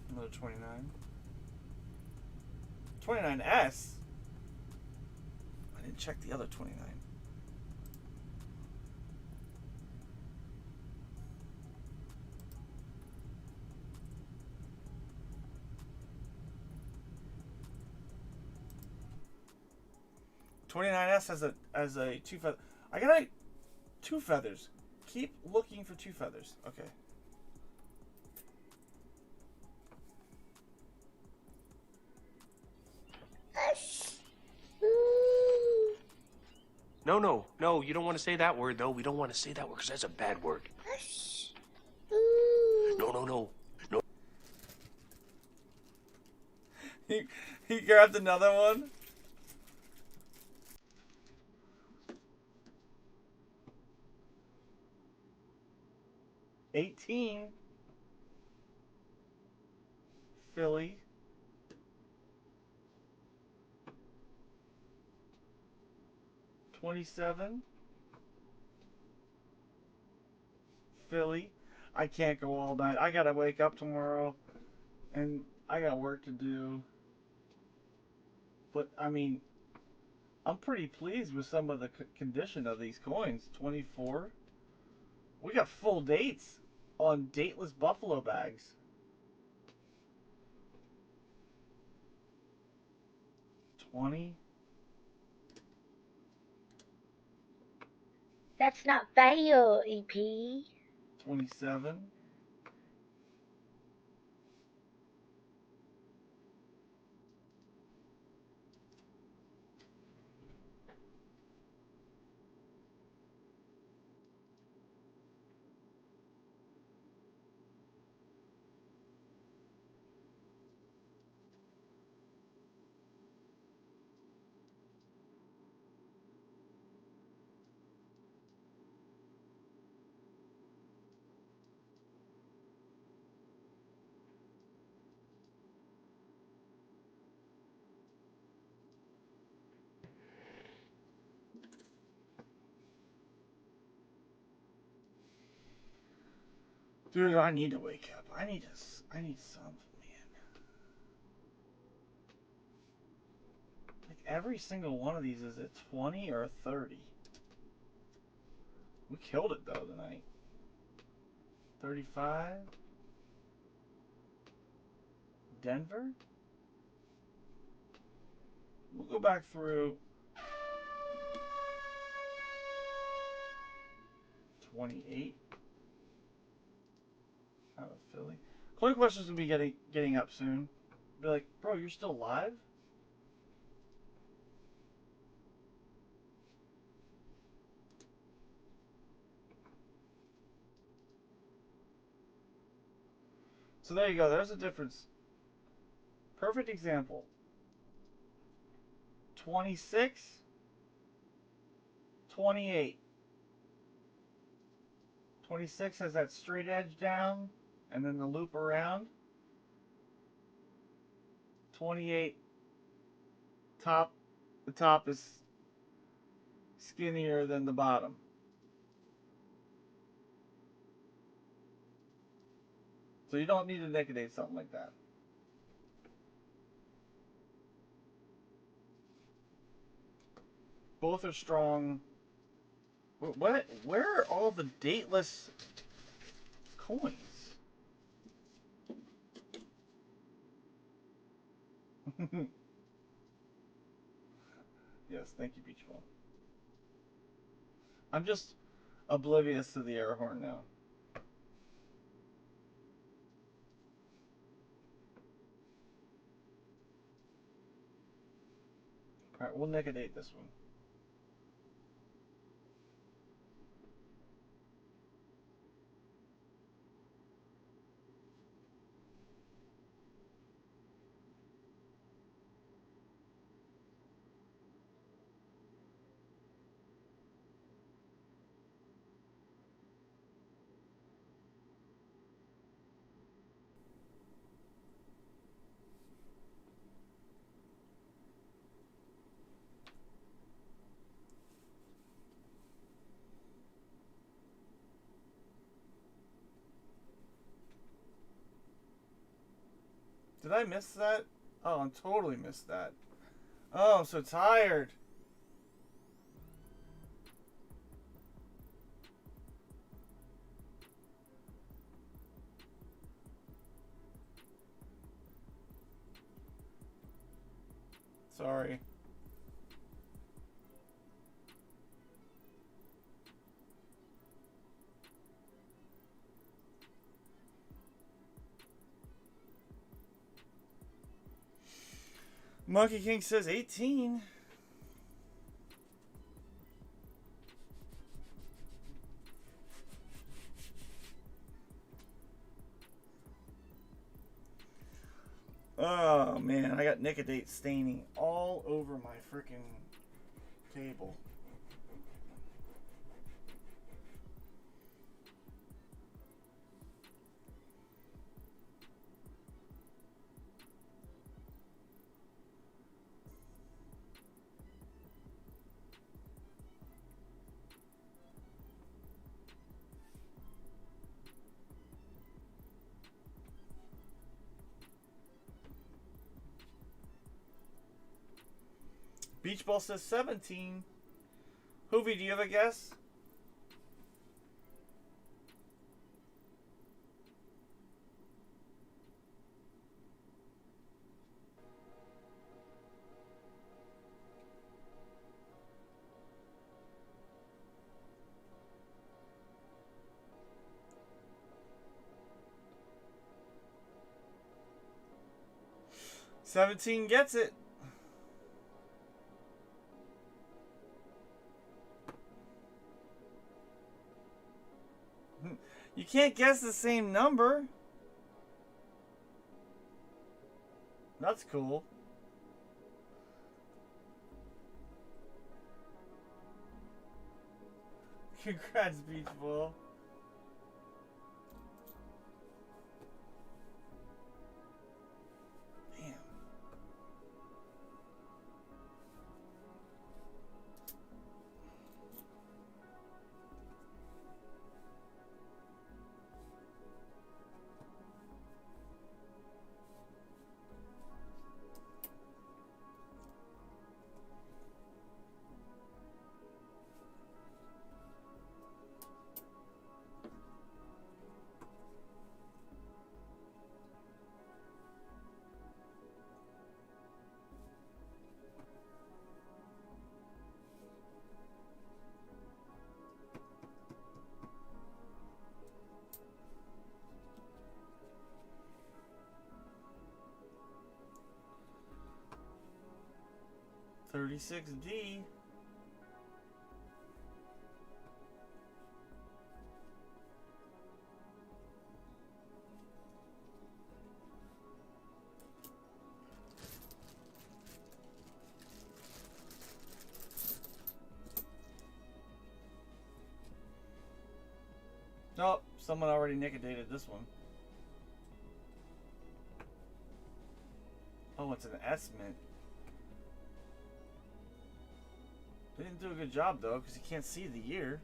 Another 29. 29S? I didn't check the other 29. $29S has a 2 feather. I got 2 feathers. Keep looking for 2 feathers. Okay. No, you don't want to say that word, though. We don't want to say that word because that's a bad word. No. He grabbed another one. $18. Philly. $27. Philly. I can't go all night. I gotta wake up tomorrow, and I got work to do. But I mean, I'm pretty pleased with some of the condition of these coins. 24. We got full dates on dateless buffalo bags. 20. That's not fair, EP. 27. Dude, I need to wake up. I need something, man. Like every single one of these is a 20 or a 30. We killed it though tonight. 35. Denver. We'll go back through. 28. Out of Philly. Coin questions will be getting up soon. Be like, bro, you're still live? So there you go. There's a difference. Perfect example. 26, 28. 26 has that straight edge down and then the loop around. 28 the top is skinnier than the bottom. So you don't need to liquidate something like that. Both are strong. Where are all the dateless coins? Yes, thank you, Beach Ball. I'm just oblivious to the air horn now. Alright, we'll negate this one. Did I miss that? Oh, I totally missed that. Oh, I'm so tired. Sorry. Monkey King says 18. Oh man, I got Nicodate staining all over my freaking table. Beach Ball says 17. Hoovy, do you have a guess? "17 gets it." You can't guess the same number. That's cool. Congrats, Beach Ball. Damn. $36D. Oh, someone already nickodated this one. Oh, it's an S-mint. They didn't do a good job though, because you can't see the year.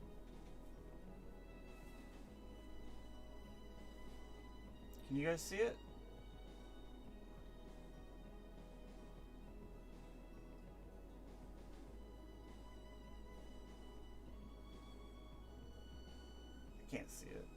Can you guys see it? I can't see it.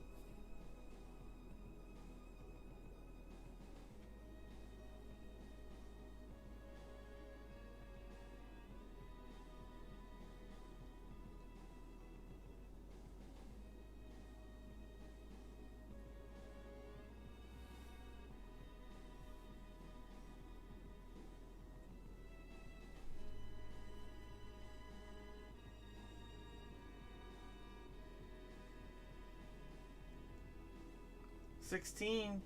16.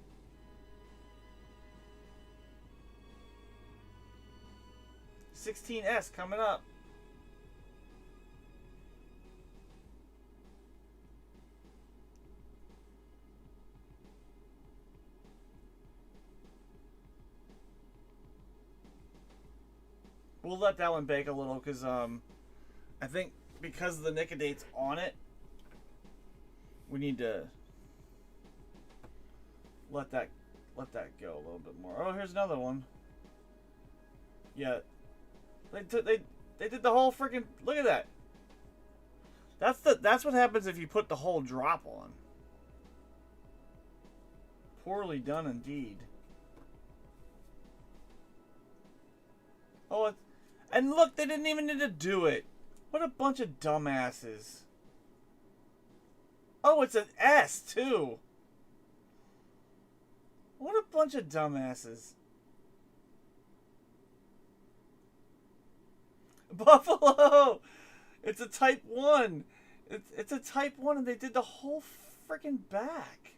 $16S coming up. We'll let that one bake a little because I think because of the Nicodate's on it, we need to let that go a little bit more. Oh, here's another one. Yeah, they did the whole freaking, look at that. That's what happens if you put the whole drop on. Poorly done indeed. Oh, and look, they didn't even need to do it. What a bunch of dumbasses. Oh, it's an S too. What a bunch of dumbasses. Buffalo! It's a type 1. It's a type 1 and they did the whole freaking back.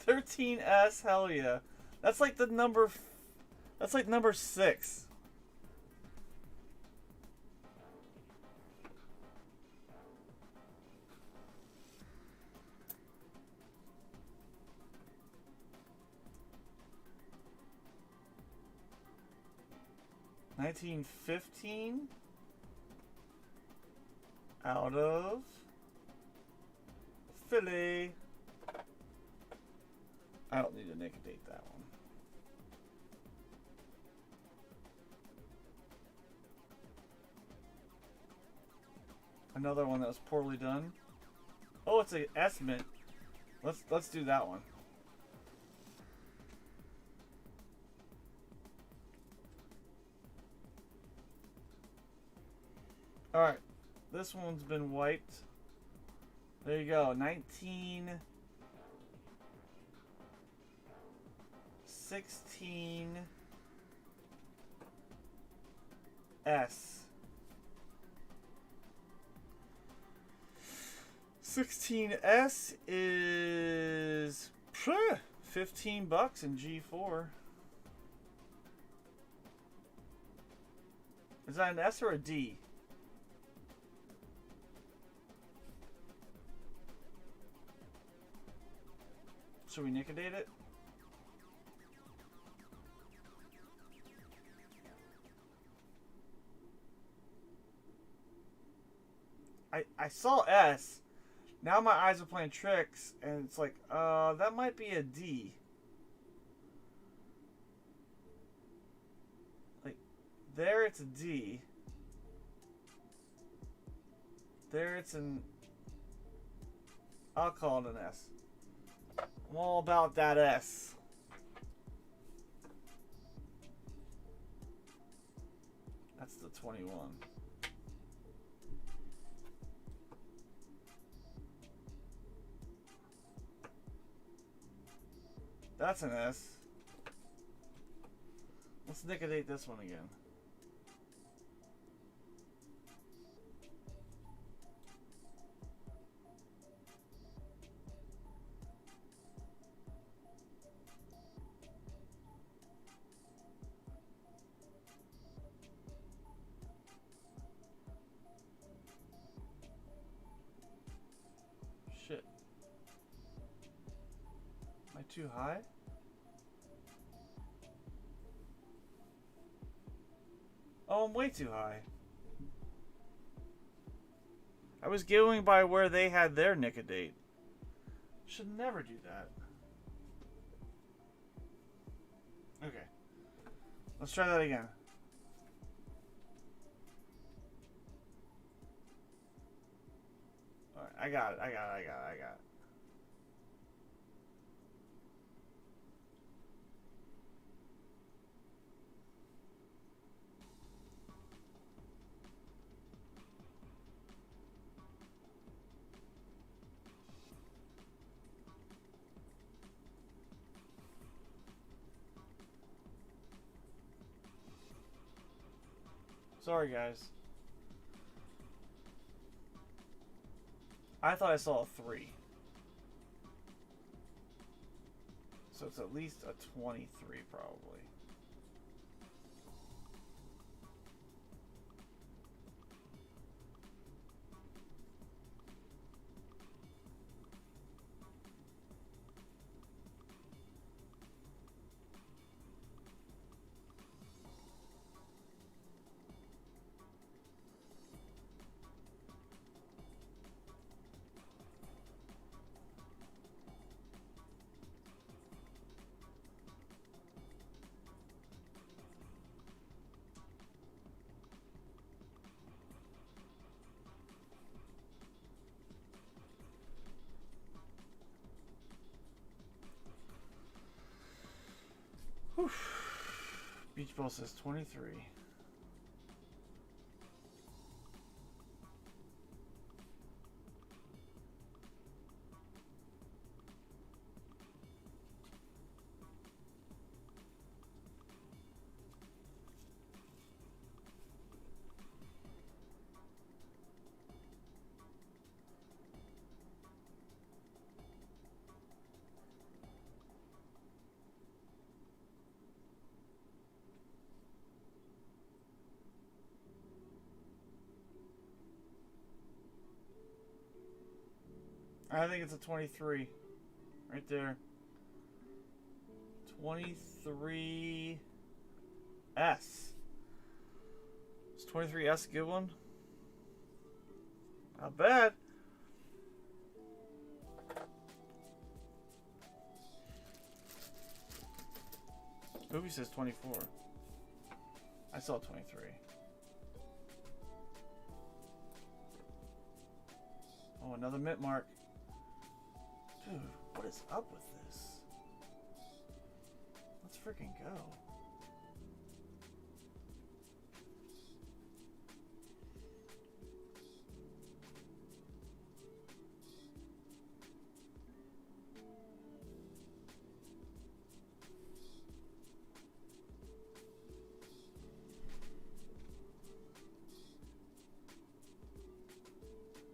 $13S, hell yeah. That's like the number, that's like number 6. $19.15 out of Philly. I don't need to nicodate that one. Another one that was poorly done. Oh, it's an estimate. Let's do that one. All right, this one's been wiped. There you go. 1916S. 16S is $15 in G4. Is that an S or a D? Should we nicodate it? I saw S. Now my eyes are playing tricks, and it's like, that might be a D. Like, there it's a D. There it's an... I'll call it an S. I'm all about that S. That's the 21. That's an S. Let's nicodate this one again. Shit. Am I too high? Oh, I'm way too high. I was going by where they had their nicodate. Should never do that. Okay. Let's try that again. Alright, I got it. Sorry, guys. I thought I saw a 3. So it's at least a 23 probably. Whew. Beach ball says 23. I think it's a 23. Right there. 23S. Is 23S a good one? Not bad. Movie says 24. I saw 23. Oh, another mint mark. Dude, what is up with this? Let's freaking go.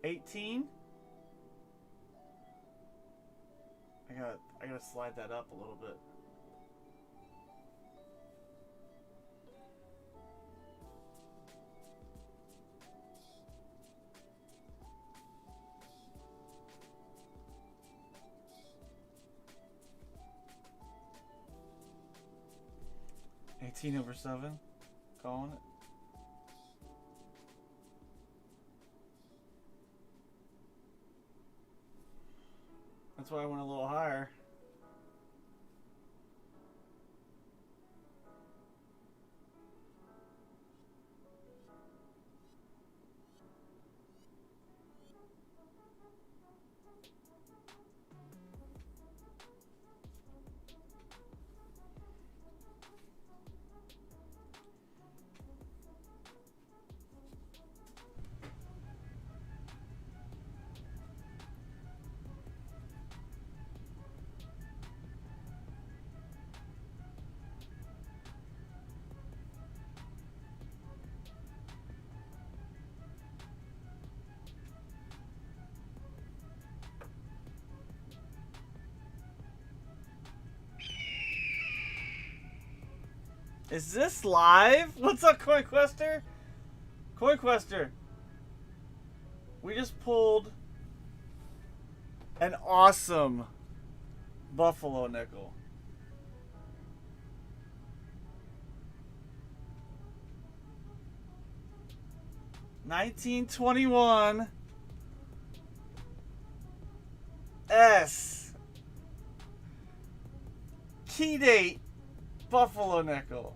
$18. I gotta slide that up a little bit. $18/7. Calling it. That's why I went a little higher. Is this live? What's up, Coin Quester? Coin Quester. We just pulled an awesome Buffalo nickel. $19.21 S. Key date Buffalo nickel.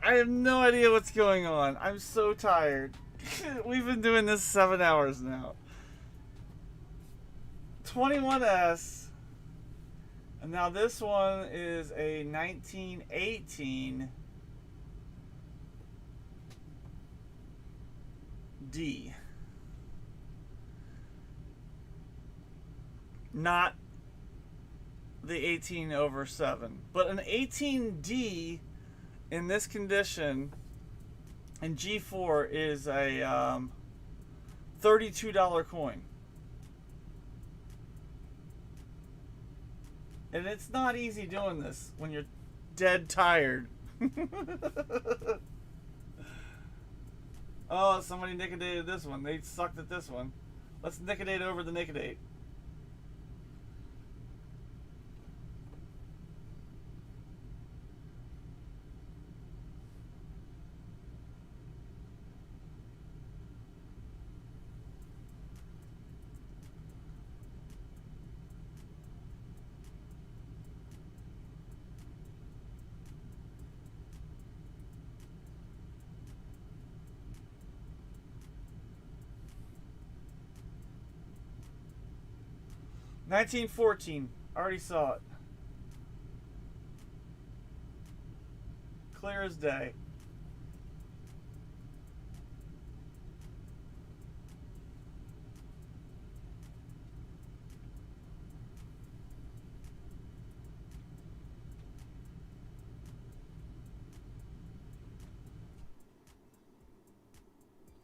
I have no idea what's going on. I'm so tired. We've been doing this 7 hours now. 21S. And now this one is a 1918 D. Not the 18/7, but an 18D in this condition, and G4 is a $32 coin. And it's not easy doing this when you're dead tired. Oh, somebody Nickedated this one. They sucked at this one. Let's Nickadate over the Nickadate. $19.14. Already saw it. Clear as day.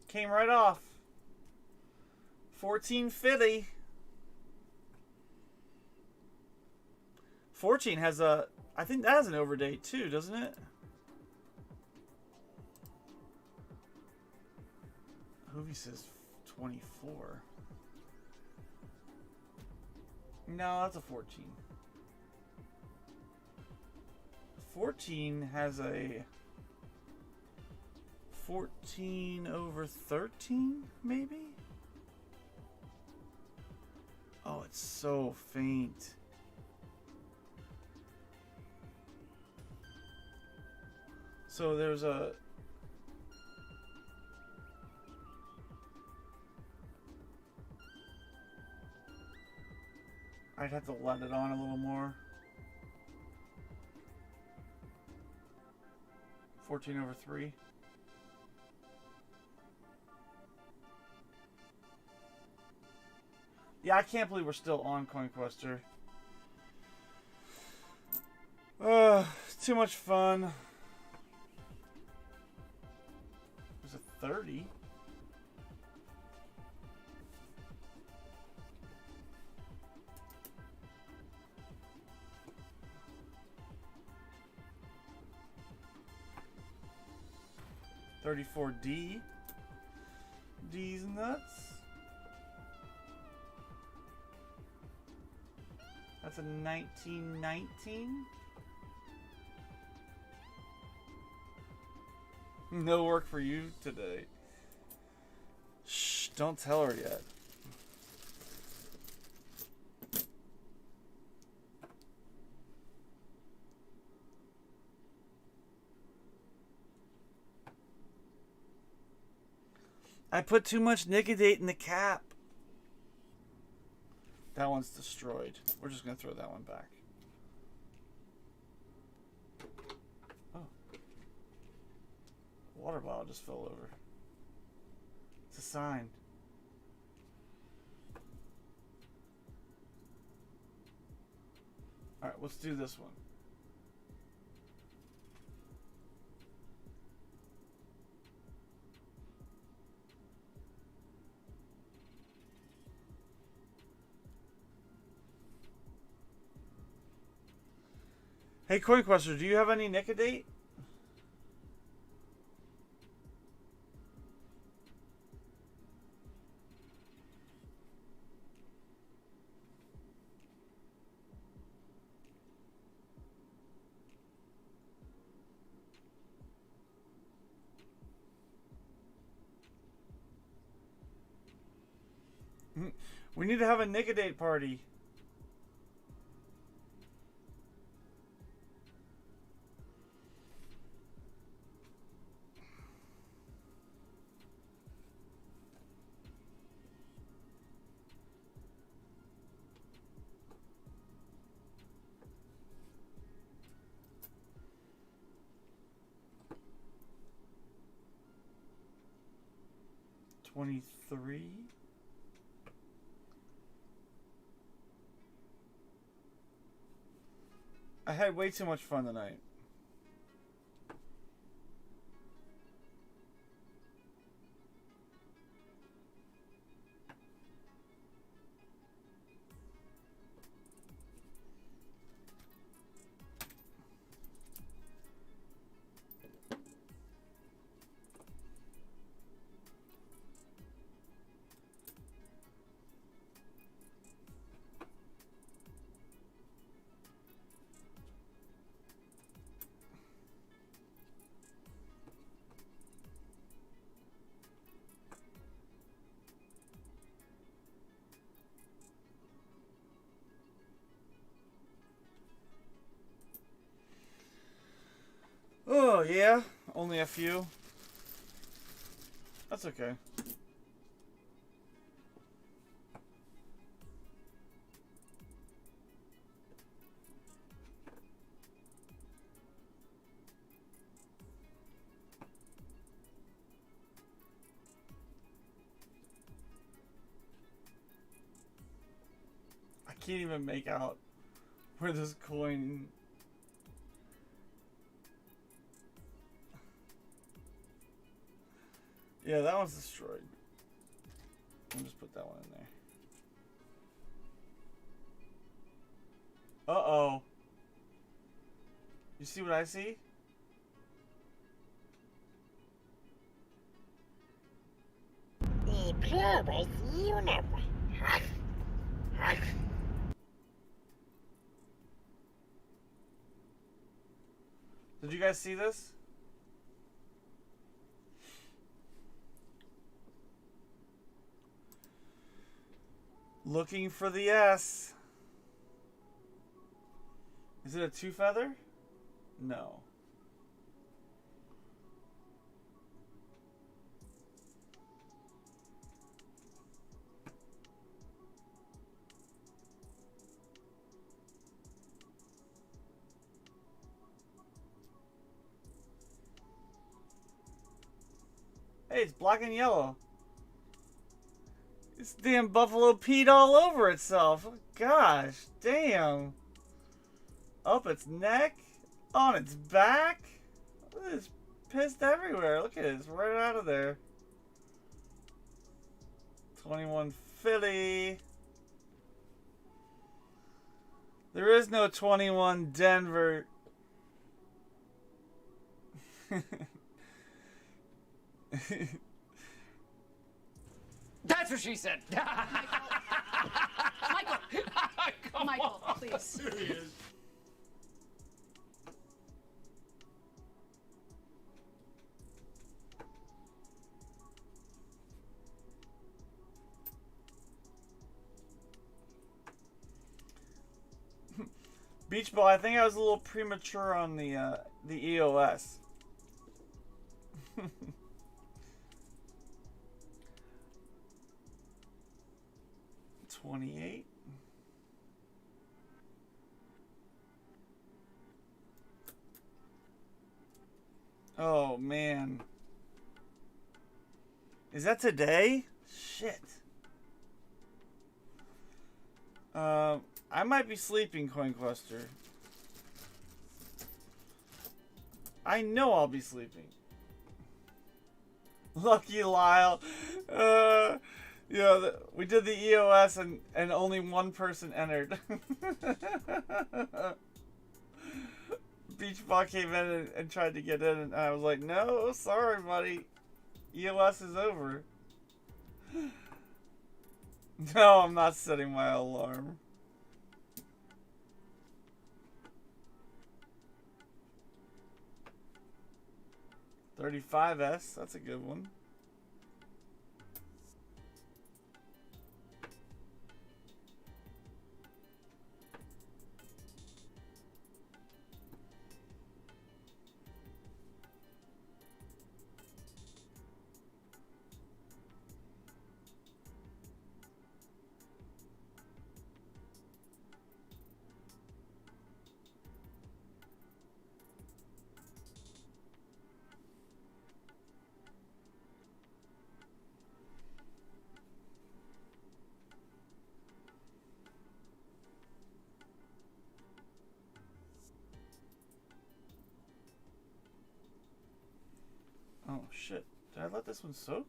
Came right off. 14.50. 14 has a, I think that has an overdate too, doesn't it? Hoovy says 24. No, that's a 14. 14 has a 14 over 13, maybe? Oh, it's so faint. So there's a... I'd have to let it on a little more. 14 over 3. Yeah, I can't believe we're still on CoinQuester. Too much fun. There's a 30. $34D. D's nuts. That's a 1919. No work for you today. Shh, don't tell her yet. I put too much Nicodate in the cap. That one's destroyed. We're just going to throw that one back. Oh. Water bottle just fell over. It's a sign. Alright, let's do this one. Hey, CoinQuester, do you have any Nicodate? We need to have a Nicodate party. $23. I had way too much fun tonight. Oh, yeah. Only a few. That's okay. I can't even make out where this coin... Yeah, that one's destroyed. I'll just put that one in there. Uh-oh. You see what I see? The Plumber's Universe. Did you guys see this? Looking for the S. Is it a two feather? No. Hey, it's black and yellow. This damn buffalo peed all over itself. Oh, gosh, damn. Up its neck, on its back. It's pissed everywhere. Look at it, it's right out of there. 21 Philly. There is no 21 Denver. That's what she said. Michael! Michael, please. There he is. Beach Ball, I think I was a little premature on the EOS. 28. Oh man. Is that today? Shit. I might be sleeping, CoinQuester. I know I'll be sleeping. Lucky Lyle. Yeah, we did the EOS and only one person entered. Beach Ball came in and tried to get in, and I was like, no, sorry, buddy. EOS is over. No, I'm not setting my alarm. $35S, that's a good one. Oh shit, did I let this one soak?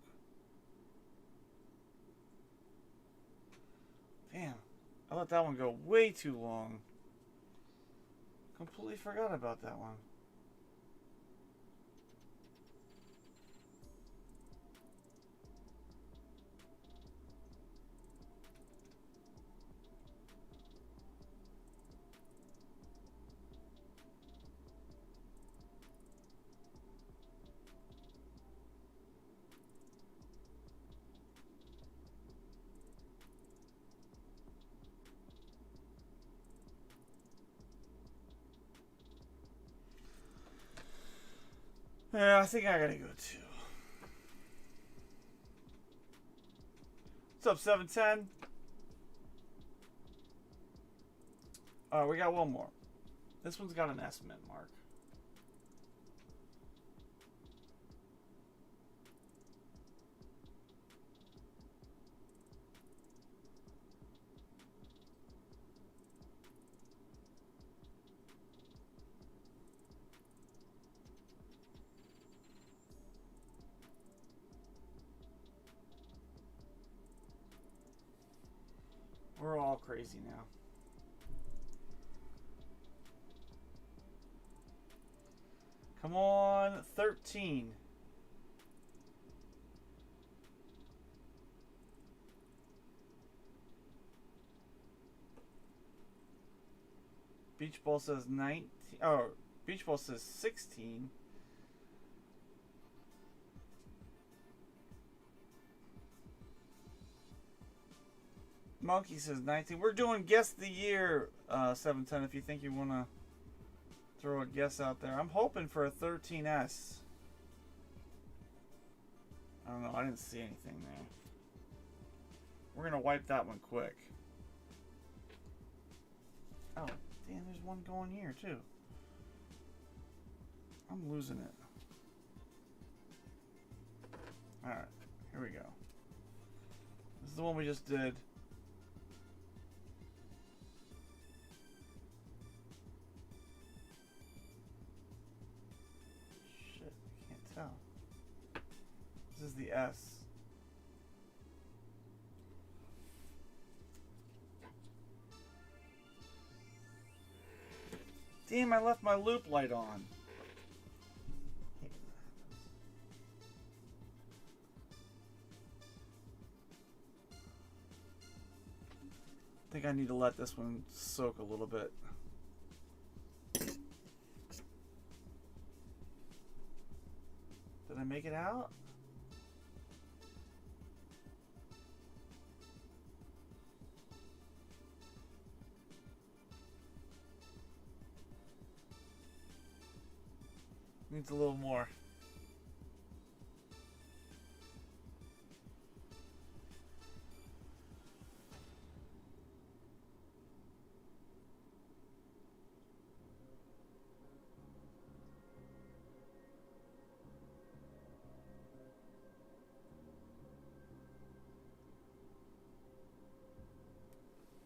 Damn, I let that one go way too long. Completely forgot about that one. Yeah, I think I gotta go too. What's up, 710? Alright, we got one more. This one's got an estimate mark. We're all crazy now. Come on, 13. Beach Ball says 19. Oh, Beach Ball says 16. Monkey says 19. We're doing Guess the Year, 710, if you think you want to throw a guess out there. I'm hoping for a 13S. I don't know. I didn't see anything there. We're going to wipe that one quick. Oh, damn, there's one going here, too. I'm losing it. Alright, here we go. This is the one we just did. Shit, I can't tell. This is the S. Damn, I left my loop light on. I think I need to let this one soak a little bit. Did I make it out? Needs a little more.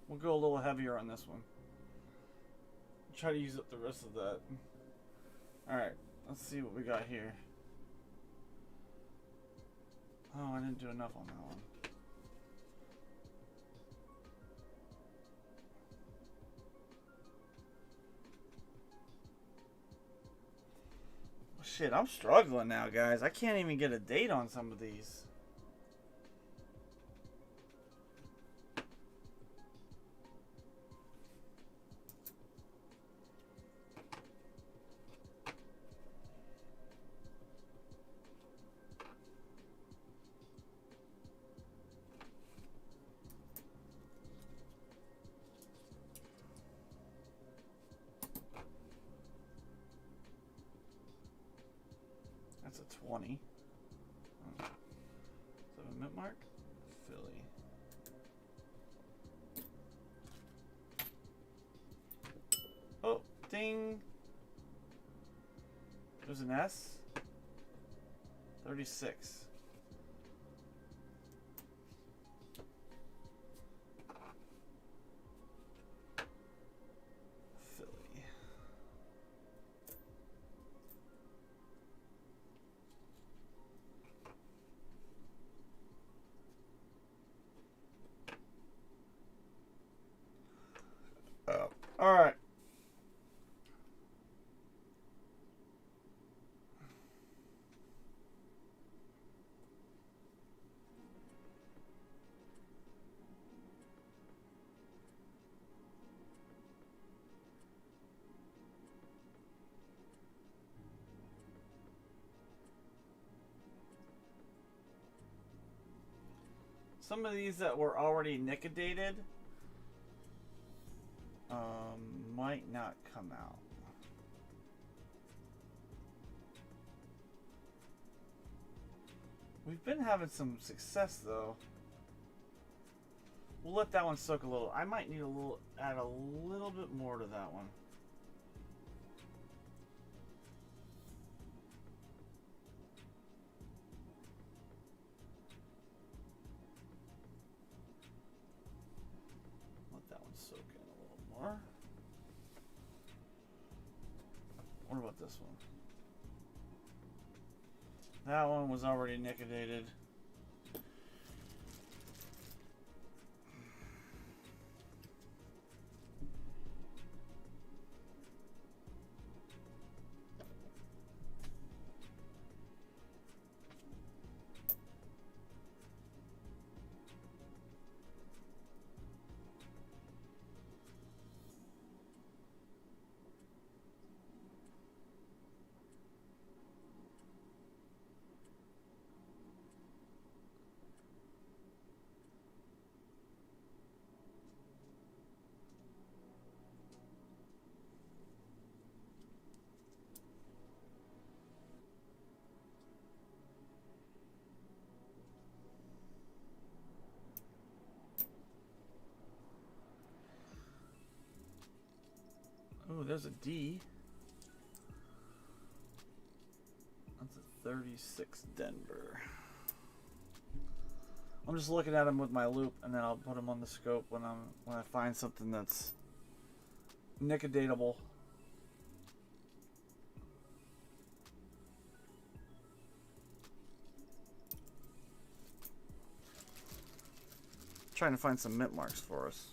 We'll go a little heavier on this one. Try to use up the rest of that. Alright, let's see what we got here. Oh, I didn't do enough on that one. Shit, I'm struggling now, guys. I can't even get a date on some of these. That's a 20. Oh. Is that a mint mark? Philly. Oh, ding. There's an S. 36. Philly. All right. Some of these that were already nickedated might not come out. We've been having some success though. We'll let that one soak a little. I might need add a little bit more to that one. Let that one soak in a little more. What about this one? That one was already nicotinated. Oh, there's a D. That's a 36 Denver. I'm just looking at them with my loop, and then I'll put them on the scope when I find something that's nicodatable. Trying to find some mint marks for us.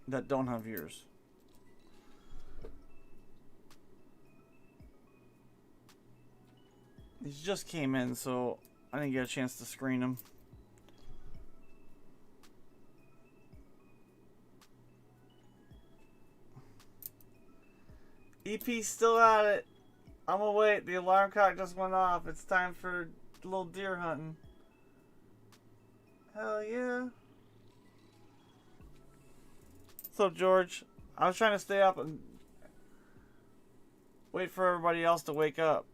That don't have ears. These just came in, so I didn't get a chance to screen them. EP's still at it. I'm gonna wait. The alarm clock just went off. It's time for a little deer hunting. Hell yeah. What's up, George? I was trying to stay up and wait for everybody else to wake up.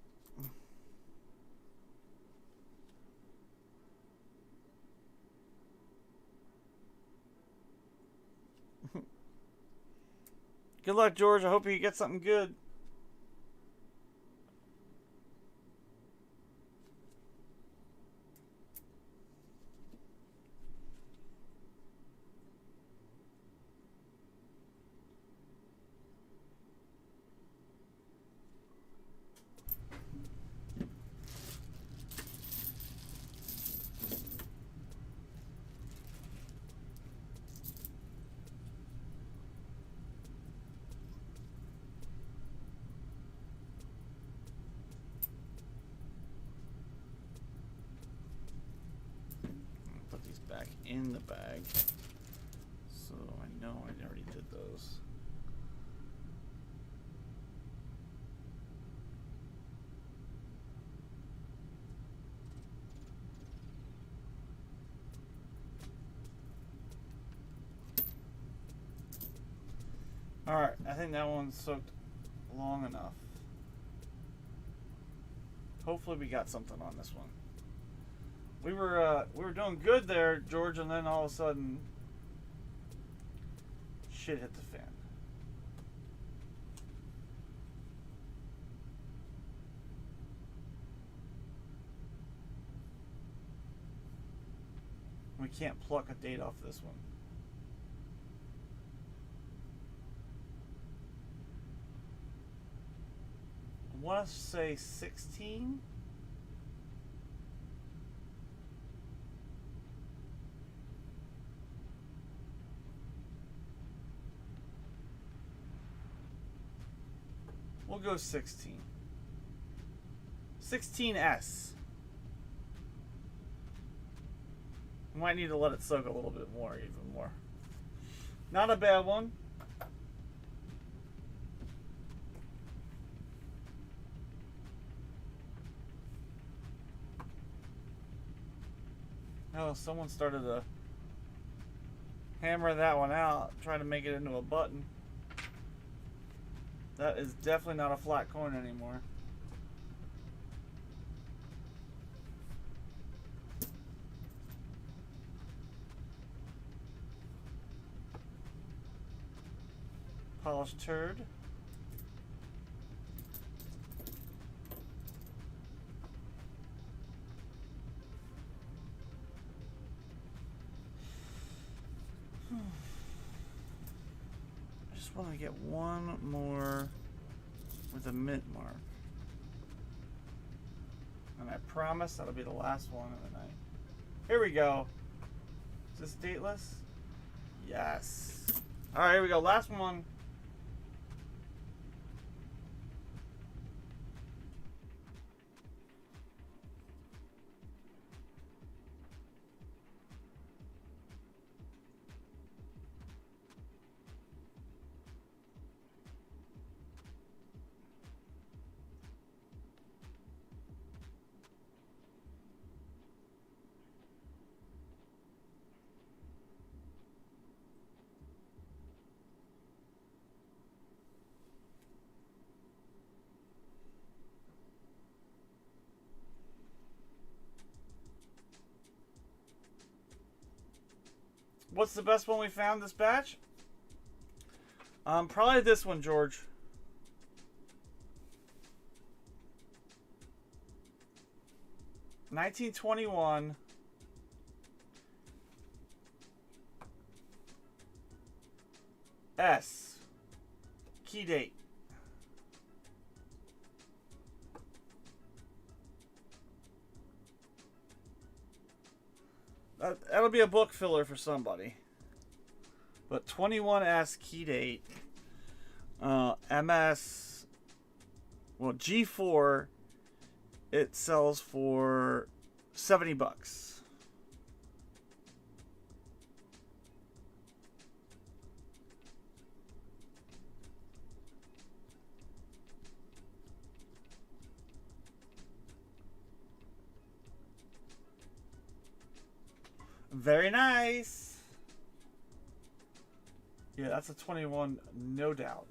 Good luck, George. I hope you get something good. Back in the bag, so I know I already did those. Alright, I think that one's soaked long enough. Hopefully we got something on this one. We were doing good there, George, and then all of a sudden, shit hit the fan. We can't pluck a date off this one. I want to say 16. We'll go 16. 16S. Might need to let it soak a little bit more, even more. Not a bad one. Oh, someone started a Hammer that one out. Trying to make it into a button. That is definitely not a flat coin anymore. Polished turd. I just want to get one more with a mint mark. And I promise that'll be the last one of the night. Here we go. Is this dateless? Yes. Alright, here we go. Last one. What's the best one we found this batch? Probably this one, George. $1921. S. Key date. That'll be a book filler for somebody. But 21S key date. MS. Well, G4. It sells for $70. Very nice. Yeah, that's a 21, no doubt.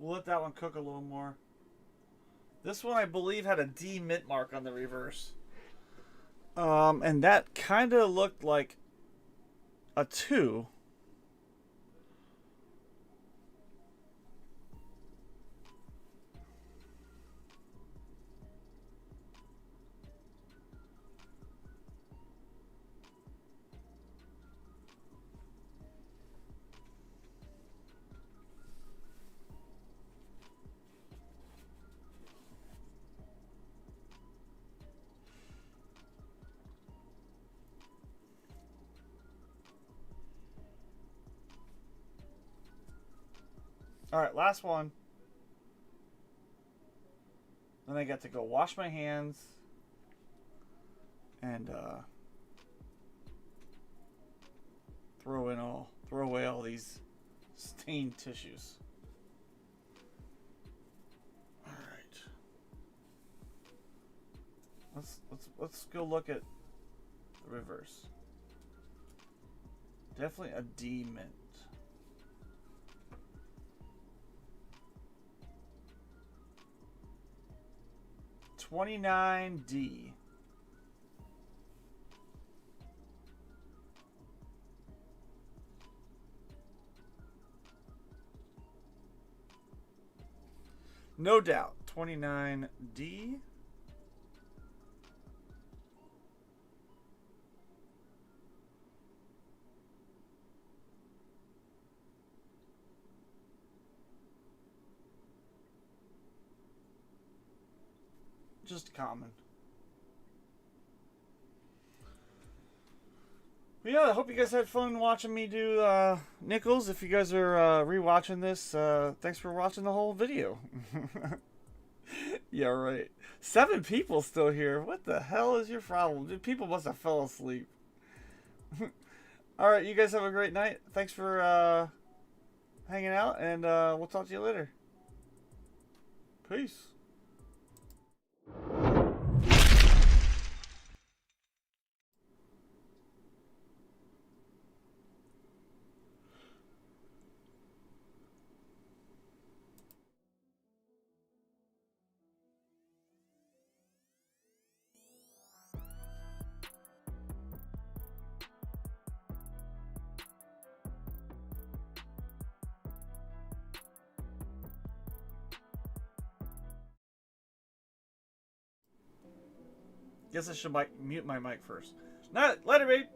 We'll let that one cook a little more. This one, I believe, had a D mint mark on the reverse. And that kind of looked like a 2. Alright, last one. Then I get to go wash my hands and throw away all these stained tissues. Alright. Let's go look at the reverse. Definitely a D mint. $29D. No doubt. $29D. Just common. But yeah, I hope you guys had fun watching me do Nichols. If you guys are rewatching this, thanks for watching the whole video. Yeah, right. 7 people still here. What the hell is your problem? Dude, people must have fell asleep. Alright, you guys have a great night. Thanks for hanging out, and we'll talk to you later. Peace. Guess I should mute my mic first. Later, babe.